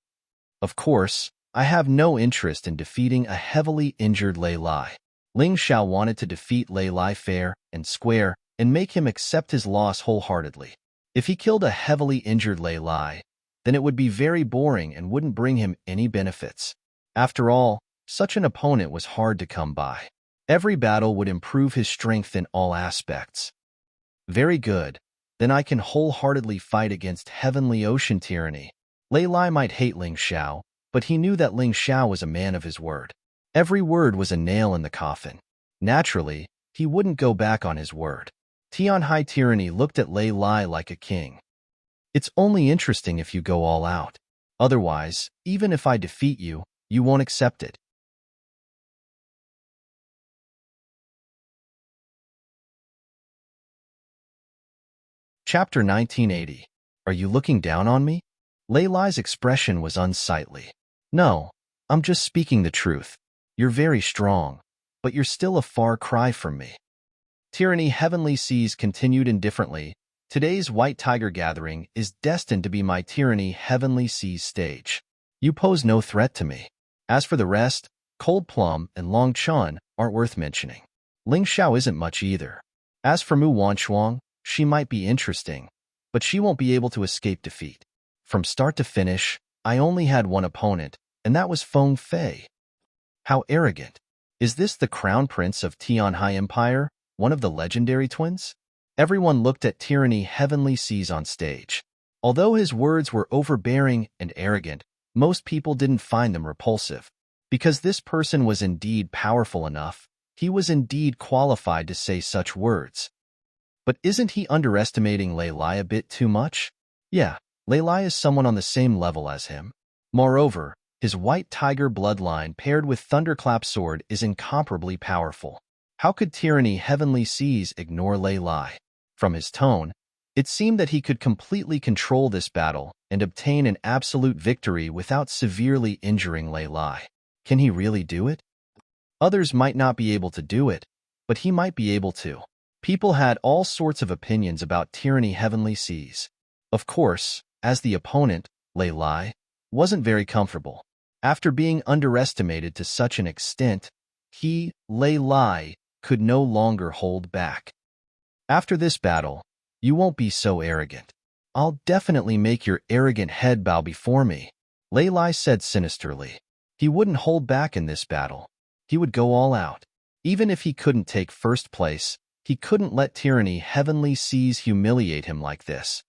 Of course, I have no interest in defeating a heavily injured Lei Lai. Ling Xiao wanted to defeat Lei Lai fair and square and make him accept his loss wholeheartedly. If he killed a heavily injured Lei Lai, then it would be very boring and wouldn't bring him any benefits. After all, such an opponent was hard to come by. Every battle would improve his strength in all aspects. Very good. Then I can wholeheartedly fight against Heavenly Ocean Tyranny. Lei Lai might hate Ling Xiao, but he knew that Ling Xiao was a man of his word. Every word was a nail in the coffin. Naturally, he wouldn't go back on his word. Tianhai Tyranny looked at Lei Lai like a king. It's only interesting if you go all out. Otherwise, even if I defeat you, you won't accept it. Chapter 1980. Are you looking down on me? Lei Lai's expression was unsightly. No, I'm just speaking the truth. You're very strong, but you're still a far cry from me. Tyranny Heavenly Seas continued indifferently. Today's White Tiger gathering is destined to be my Tyranny Heavenly Seas stage. You pose no threat to me. As for the rest, Cold Plum and Long Chun aren't worth mentioning. Ling Xiao isn't much either. As for Mu Wanshuang, she might be interesting, but she won't be able to escape defeat. From start to finish, I only had one opponent, and that was Feng Fei. How arrogant. Is this the Crown Prince of Tianhai Empire, one of the legendary twins? Everyone looked at Tyranny Heavenly Seas on stage. Although his words were overbearing and arrogant, most people didn't find them repulsive. Because this person was indeed powerful enough, he was indeed qualified to say such words. But isn't he underestimating Lei Lai a bit too much? Yeah, Lei Lai is someone on the same level as him. Moreover, his White Tiger bloodline paired with Thunderclap Sword is incomparably powerful. How could Tyranny Heavenly Seas ignore Lei Lai? From his tone, it seemed that he could completely control this battle and obtain an absolute victory without severely injuring Lei Lai. Can he really do it? Others might not be able to do it, but he might be able to. People had all sorts of opinions about Tyranny Heavenly Seas. Of course, as the opponent, Lei Lai wasn't very comfortable. After being underestimated to such an extent, he, Lei Lai, could no longer hold back. After this battle, you won't be so arrogant. I'll definitely make your arrogant head bow before me, Lei Lai said sinisterly. He wouldn't hold back in this battle. He would go all out. Even if he couldn't take first place, he couldn't let Tyranny Heavenly Seas humiliate him like this.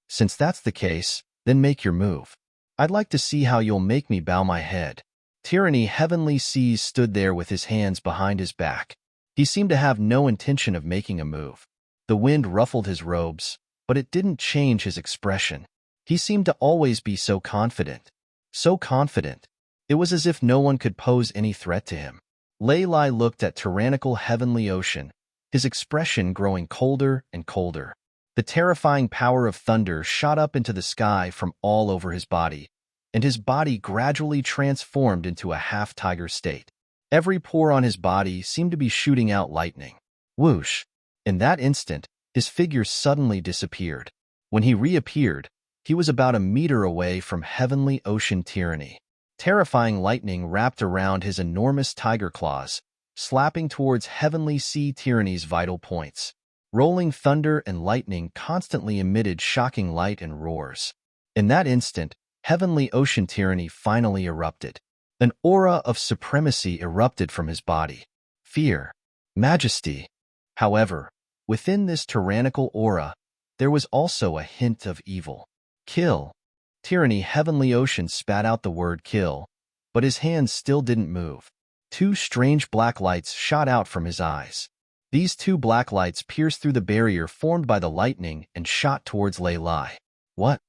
Since that's the case, then make your move. I'd like to see how you'll make me bow my head. Tyranny Heavenly Seas stood there with his hands behind his back. He seemed to have no intention of making a move. The wind ruffled his robes, but it didn't change his expression. He seemed to always be so confident. So confident. It was as if no one could pose any threat to him. Lei Lai looked at tyrannical Heavenly Ocean, his expression growing colder and colder. The terrifying power of thunder shot up into the sky from all over his body, and his body gradually transformed into a half-tiger state. Every pore on his body seemed to be shooting out lightning. Whoosh! In that instant, his figure suddenly disappeared. When he reappeared, he was about a meter away from Heavenly Ocean Tyranny. Terrifying lightning wrapped around his enormous tiger claws, slapping towards Heavenly Sea Tyranny's vital points. Rolling thunder and lightning constantly emitted shocking light and roars. In that instant, Heavenly Ocean Tyranny finally erupted. An aura of supremacy erupted from his body. Fear. Majesty. However, within this tyrannical aura, there was also a hint of evil. Kill. Tyranny Heavenly Ocean spat out the word kill, but his hands still didn't move. Two strange black lights shot out from his eyes. These two black lights pierced through the barrier formed by the lightning and shot towards Lei Lai. What?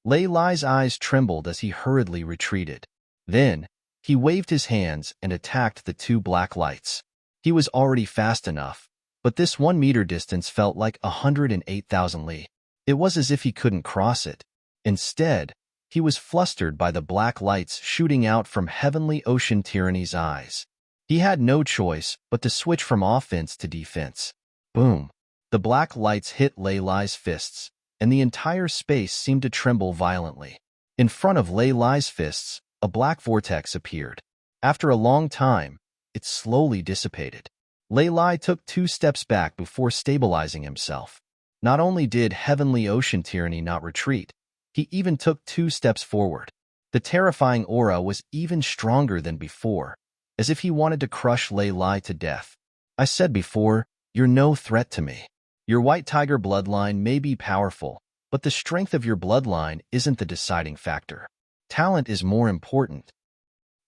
Lei Lai's eyes trembled as he hurriedly retreated. Then, he waved his hands and attacked the two black lights. He was already fast enough, but this 1 meter distance felt like 108,000 li. It was as if he couldn't cross it. Instead, he was flustered by the black lights shooting out from Heavenly Ocean Tyranny's eyes. He had no choice but to switch from offense to defense. Boom! The black lights hit Lei Lai's fists, and the entire space seemed to tremble violently. In front of Lei Lai's fists, a black vortex appeared. After a long time, it slowly dissipated. Lei Lai took 2 steps back before stabilizing himself. Not only did Heavenly Ocean Tyranny not retreat, he even took 2 steps forward. The terrifying aura was even stronger than before, as if he wanted to crush Lei Lai to death. I said before, you're no threat to me. Your white tiger bloodline may be powerful, but the strength of your bloodline isn't the deciding factor. Talent is more important.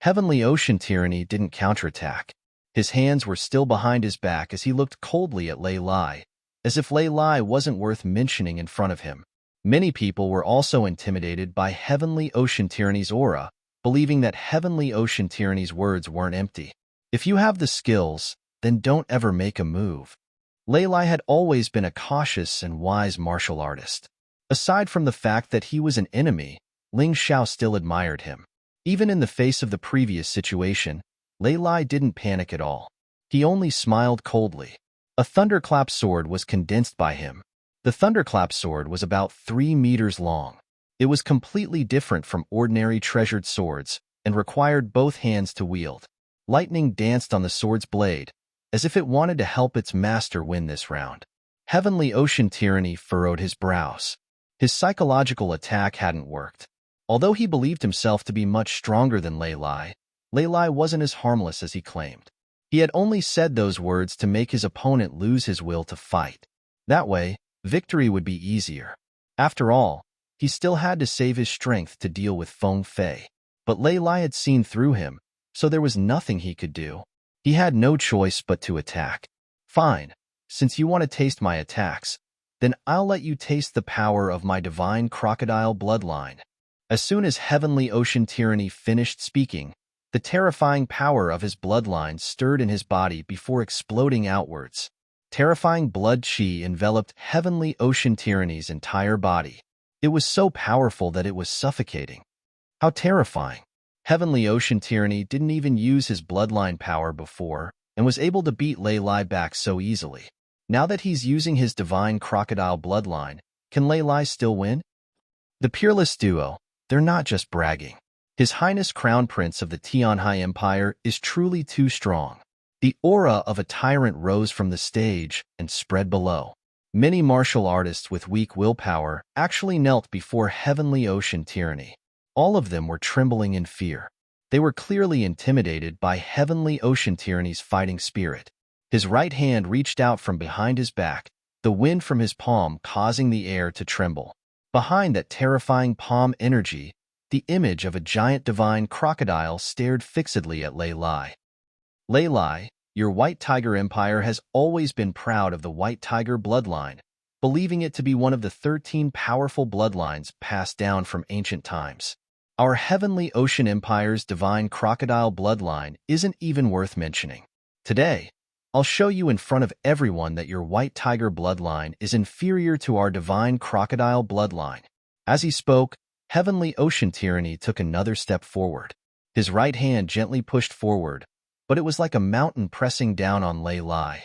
Heavenly Ocean Tyranny didn't counterattack. His hands were still behind his back as he looked coldly at Lei Lai, as if Lei Lai wasn't worth mentioning in front of him. Many people were also intimidated by Heavenly Ocean Tyranny's aura, believing that Heavenly Ocean Tyranny's words weren't empty. If you have the skills, then don't ever make a move. Lei Lai had always been a cautious and wise martial artist. Aside from the fact that he was an enemy, Ling Xiao still admired him. Even in the face of the previous situation, Lei Lai didn't panic at all. He only smiled coldly. A thunderclap sword was condensed by him. The thunderclap sword was about 3 meters long. It was completely different from ordinary treasured swords and required both hands to wield. Lightning danced on the sword's blade, as if it wanted to help its master win this round. Heavenly Ocean Tyranny furrowed his brows. His psychological attack hadn't worked. Although he believed himself to be much stronger than Lei Lai wasn't as harmless as he claimed. He had only said those words to make his opponent lose his will to fight. That way, victory would be easier. After all, he still had to save his strength to deal with Feng Fei. But Lei Lai had seen through him, so there was nothing he could do. He had no choice but to attack. Fine, since you want to taste my attacks, then I'll let you taste the power of my divine crocodile bloodline. As soon as Heavenly Ocean Tyranny finished speaking, the terrifying power of his bloodline stirred in his body before exploding outwards. Terrifying blood qi enveloped Heavenly Ocean Tyranny's entire body. It was so powerful that it was suffocating. How terrifying! Heavenly Ocean Tyranny didn't even use his bloodline power before and was able to beat Lei Lai back so easily. Now that he's using his divine crocodile bloodline, can Lei Lai still win? The peerless duo, they're not just bragging. His Highness Crown Prince of the Tianhai Empire is truly too strong. The aura of a tyrant rose from the stage and spread below. Many martial artists with weak willpower actually knelt before Heavenly Ocean Tyranny. All of them were trembling in fear. They were clearly intimidated by Heavenly Ocean Tyranny's fighting spirit. His right hand reached out from behind his back, the wind from his palm causing the air to tremble. Behind that terrifying palm energy, the image of a giant divine crocodile stared fixedly at Lei Lai. Lei Lai, your White Tiger Empire has always been proud of the White Tiger bloodline, believing it to be one of the 13 powerful bloodlines passed down from ancient times. Our Heavenly Ocean Empire's divine crocodile bloodline isn't even worth mentioning. Today, I'll show you in front of everyone that your White Tiger bloodline is inferior to our divine crocodile bloodline. As he spoke, Heavenly Ocean Tyranny took another step forward. His right hand gently pushed forward, but it was like a mountain pressing down on Lei Lai.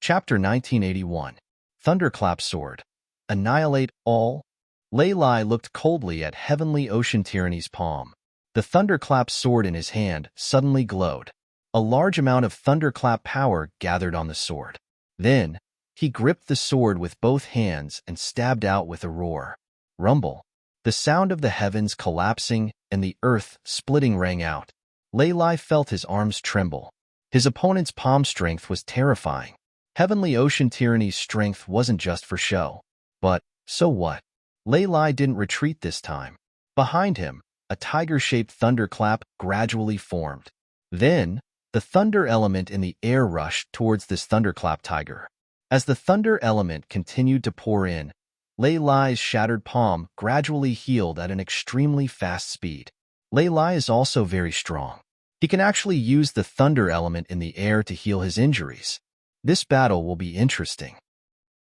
Chapter 1981. Thunderclap Sword. Annihilate all. Lei Lai looked coldly at Heavenly Ocean Tyranny's palm. The thunderclap sword in his hand suddenly glowed. A large amount of thunderclap power gathered on the sword. Then, he gripped the sword with both hands and stabbed out with a roar. Rumble. The sound of the heavens collapsing and the earth splitting rang out. Lei Lai felt his arms tremble. His opponent's palm strength was terrifying. Heavenly Ocean Tyranny's strength wasn't just for show. But, so what? Lei Lai didn't retreat this time. Behind him, a tiger-shaped thunderclap gradually formed. Then, the thunder element in the air rushed towards this thunderclap tiger. As the thunder element continued to pour in, Lei Lai's shattered palm gradually healed at an extremely fast speed. Lei Lai is also very strong. He can actually use the thunder element in the air to heal his injuries. This battle will be interesting.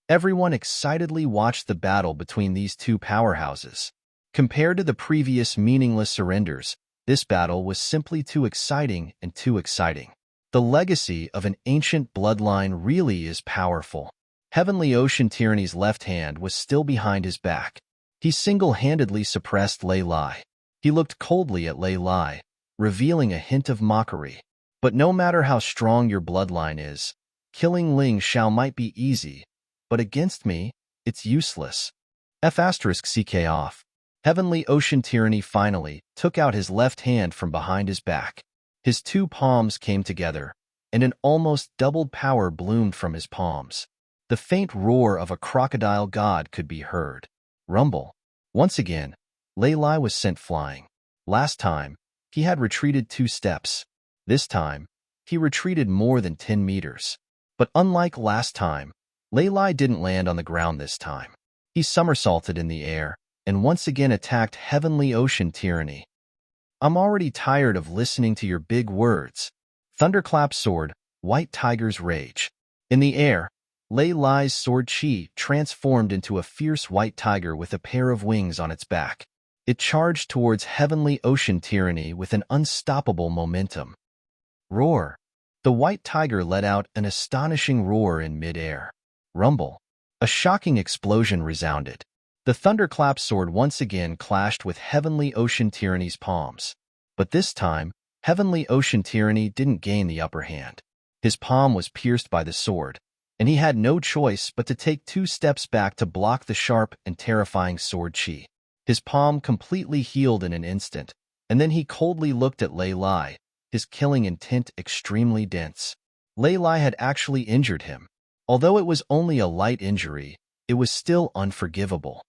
Everyone excitedly watched the battle between these two powerhouses. Compared to the previous meaningless surrenders, this battle was simply too exciting and too exciting. The legacy of an ancient bloodline really is powerful. Heavenly Ocean Tyranny's left hand was still behind his back. He single-handedly suppressed Lei Lai. He looked coldly at Lei Lai, revealing a hint of mockery. But no matter how strong your bloodline is, killing Ling Xiao might be easy, but against me, it's useless. F***ck off. Heavenly Ocean Tyranny finally took out his left hand from behind his back. His two palms came together, and an almost doubled power bloomed from his palms. The faint roar of a crocodile god could be heard. Rumble. Once again, Lei Lai was sent flying. Last time, he had retreated 2 steps. This time, he retreated more than 10 meters. But unlike last time, Lei Lai didn't land on the ground this time. He somersaulted in the air and once again attacked Heavenly Ocean Tyranny. I'm already tired of listening to your big words. Thunderclap Sword, White Tiger's Rage. In the air, Lei Lai's sword chi transformed into a fierce white tiger with a pair of wings on its back. It charged towards Heavenly Ocean Tyranny with an unstoppable momentum. Roar. The white tiger let out an astonishing roar in mid-air. Rumble. A shocking explosion resounded. The Thunderclap Sword once again clashed with Heavenly Ocean Tyranny's palms. But this time, Heavenly Ocean Tyranny didn't gain the upper hand. His palm was pierced by the sword, and he had no choice but to take 2 steps back to block the sharp and terrifying sword chi. His palm completely healed in an instant, and then he coldly looked at Lei Lai, his killing intent extremely dense. Lei Lai had actually injured him. Although it was only a light injury, it was still unforgivable.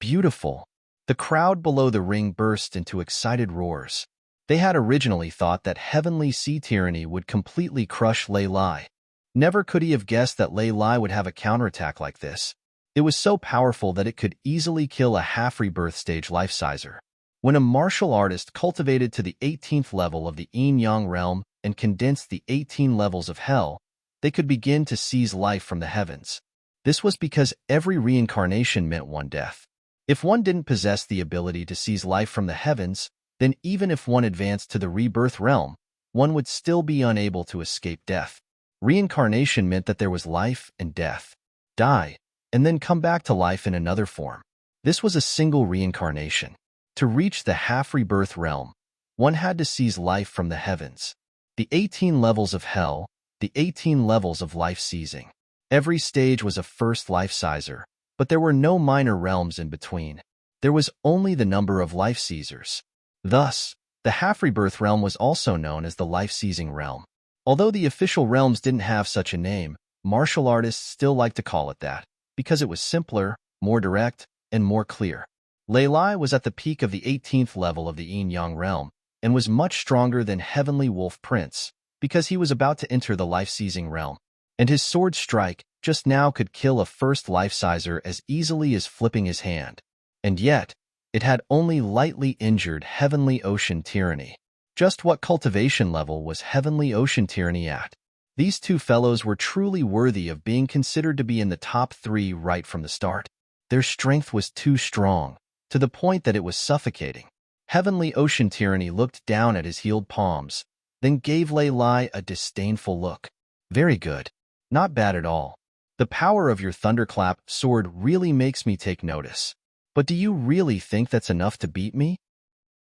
Beautiful. The crowd below the ring burst into excited roars. They had originally thought that Heavenly Sea Tyranny would completely crush Lei Lai. Never could he have guessed that Lei Lai would have a counterattack like this. It was so powerful that it could easily kill a half-rebirth stage life-sizer. When a martial artist cultivated to the 18th level of the yin-yang realm and condensed the 18 levels of hell, they could begin to seize life from the heavens. This was because every reincarnation meant one death. If one didn't possess the ability to seize life from the heavens, then even if one advanced to the rebirth realm, one would still be unable to escape death. Reincarnation meant that there was life and death. Die, and then come back to life in another form. This was a single reincarnation. To reach the half-rebirth realm, one had to seize life from the heavens. The 18 levels of hell, the 18 levels of life-seizing. Every stage was a first life-sizer, but there were no minor realms in between. There was only the number of life-seizers. Thus, the half-rebirth realm was also known as the life-seizing realm. Although the official realms didn't have such a name, martial artists still like to call it that, because it was simpler, more direct, and more clear. Lei Lai was at the peak of the 18th level of the yin-yang realm, and was much stronger than Heavenly Wolf Prince, because he was about to enter the life-seizing realm. And his sword strike just now could kill a first life-sizer as easily as flipping his hand. And yet, it had only lightly injured Heavenly Ocean Tyranny. Just what cultivation level was Heavenly Ocean Tyranny at? These two fellows were truly worthy of being considered to be in the top 3 right from the start. Their strength was too strong, to the point that it was suffocating. Heavenly Ocean Tyranny looked down at his healed palms, then gave Lei Lai a disdainful look. Very good. Not bad at all. The power of your Thunderclap sword really makes me take notice. But do you really think that's enough to beat me?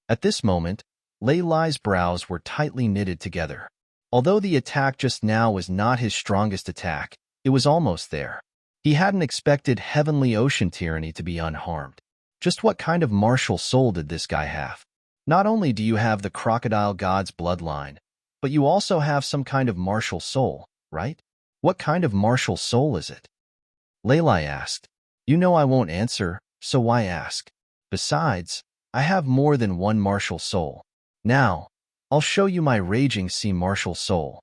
At this moment, Lei Lai's brows were tightly knitted together. Although the attack just now was not his strongest attack, it was almost there. He hadn't expected Heavenly Ocean Tyranny to be unharmed. Just what kind of martial soul did this guy have? Not only do you have the crocodile god's bloodline, but you also have some kind of martial soul, right? What kind of martial soul is it? Lei Lai asked. You know I won't answer, so why ask? Besides, I have more than one martial soul. Now, I'll show you my raging sea martial soul.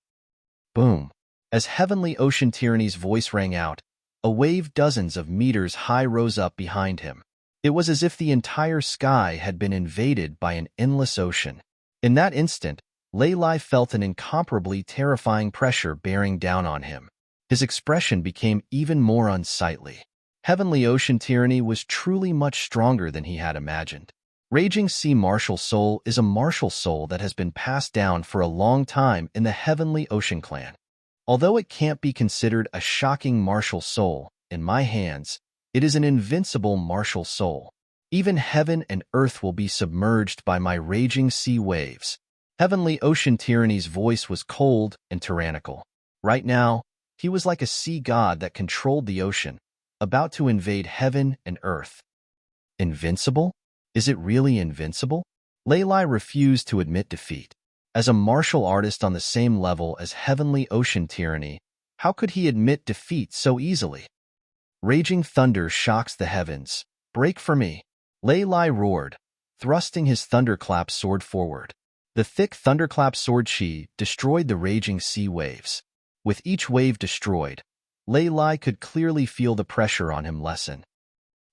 Boom. As Heavenly Ocean Tyranny's voice rang out, a wave dozens of meters high rose up behind him. It was as if the entire sky had been invaded by an endless ocean. In that instant, Lei Lai felt an incomparably terrifying pressure bearing down on him. His expression became even more unsightly. Heavenly Ocean Tyranny was truly much stronger than he had imagined. Raging Sea Martial Soul is a martial soul that has been passed down for a long time in the Heavenly Ocean clan. Although it can't be considered a shocking martial soul, in my hands, it is an invincible martial soul. Even heaven and earth will be submerged by my raging sea waves. Heavenly Ocean Tyranny's voice was cold and tyrannical. Right now, he was like a sea god that controlled the ocean, about to invade heaven and earth. Invincible? Is it really invincible? Leilai refused to admit defeat. As a martial artist on the same level as Heavenly Ocean Tyranny, how could he admit defeat so easily? Raging thunder shocks the heavens. Break for me. Leilai roared, thrusting his thunderclap sword forward. The thick thunderclap sword chi destroyed the raging sea waves. With each wave destroyed, Leilai could clearly feel the pressure on him lessen.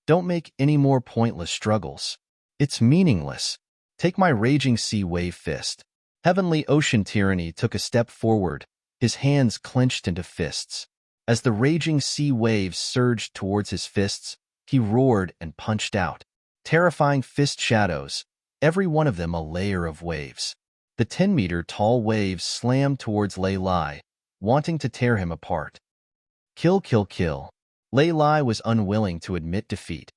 Don't make any more pointless struggles. It's meaningless. Take my raging sea wave fist. Heavenly Ocean Tyranny took a step forward, his hands clenched into fists. As the raging sea waves surged towards his fists, he roared and punched out. Terrifying fist shadows, every one of them a layer of waves. The 10-meter-tall waves slammed towards Leilai, wanting to tear him apart. Kill, kill, kill. Leilai was unwilling to admit defeat,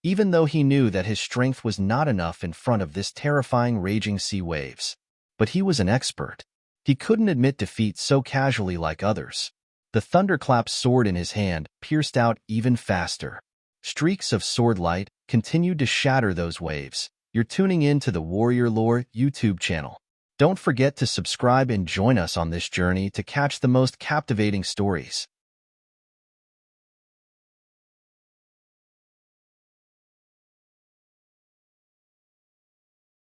even though he knew that his strength was not enough in front of this terrifying raging sea waves. But he was an expert. He couldn't admit defeat so casually like others. The thunderclap sword in his hand pierced out even faster. Streaks of sword light continued to shatter those waves. You're tuning in to the Warrior Lore YouTube channel. Don't forget to subscribe and join us on this journey to catch the most captivating stories.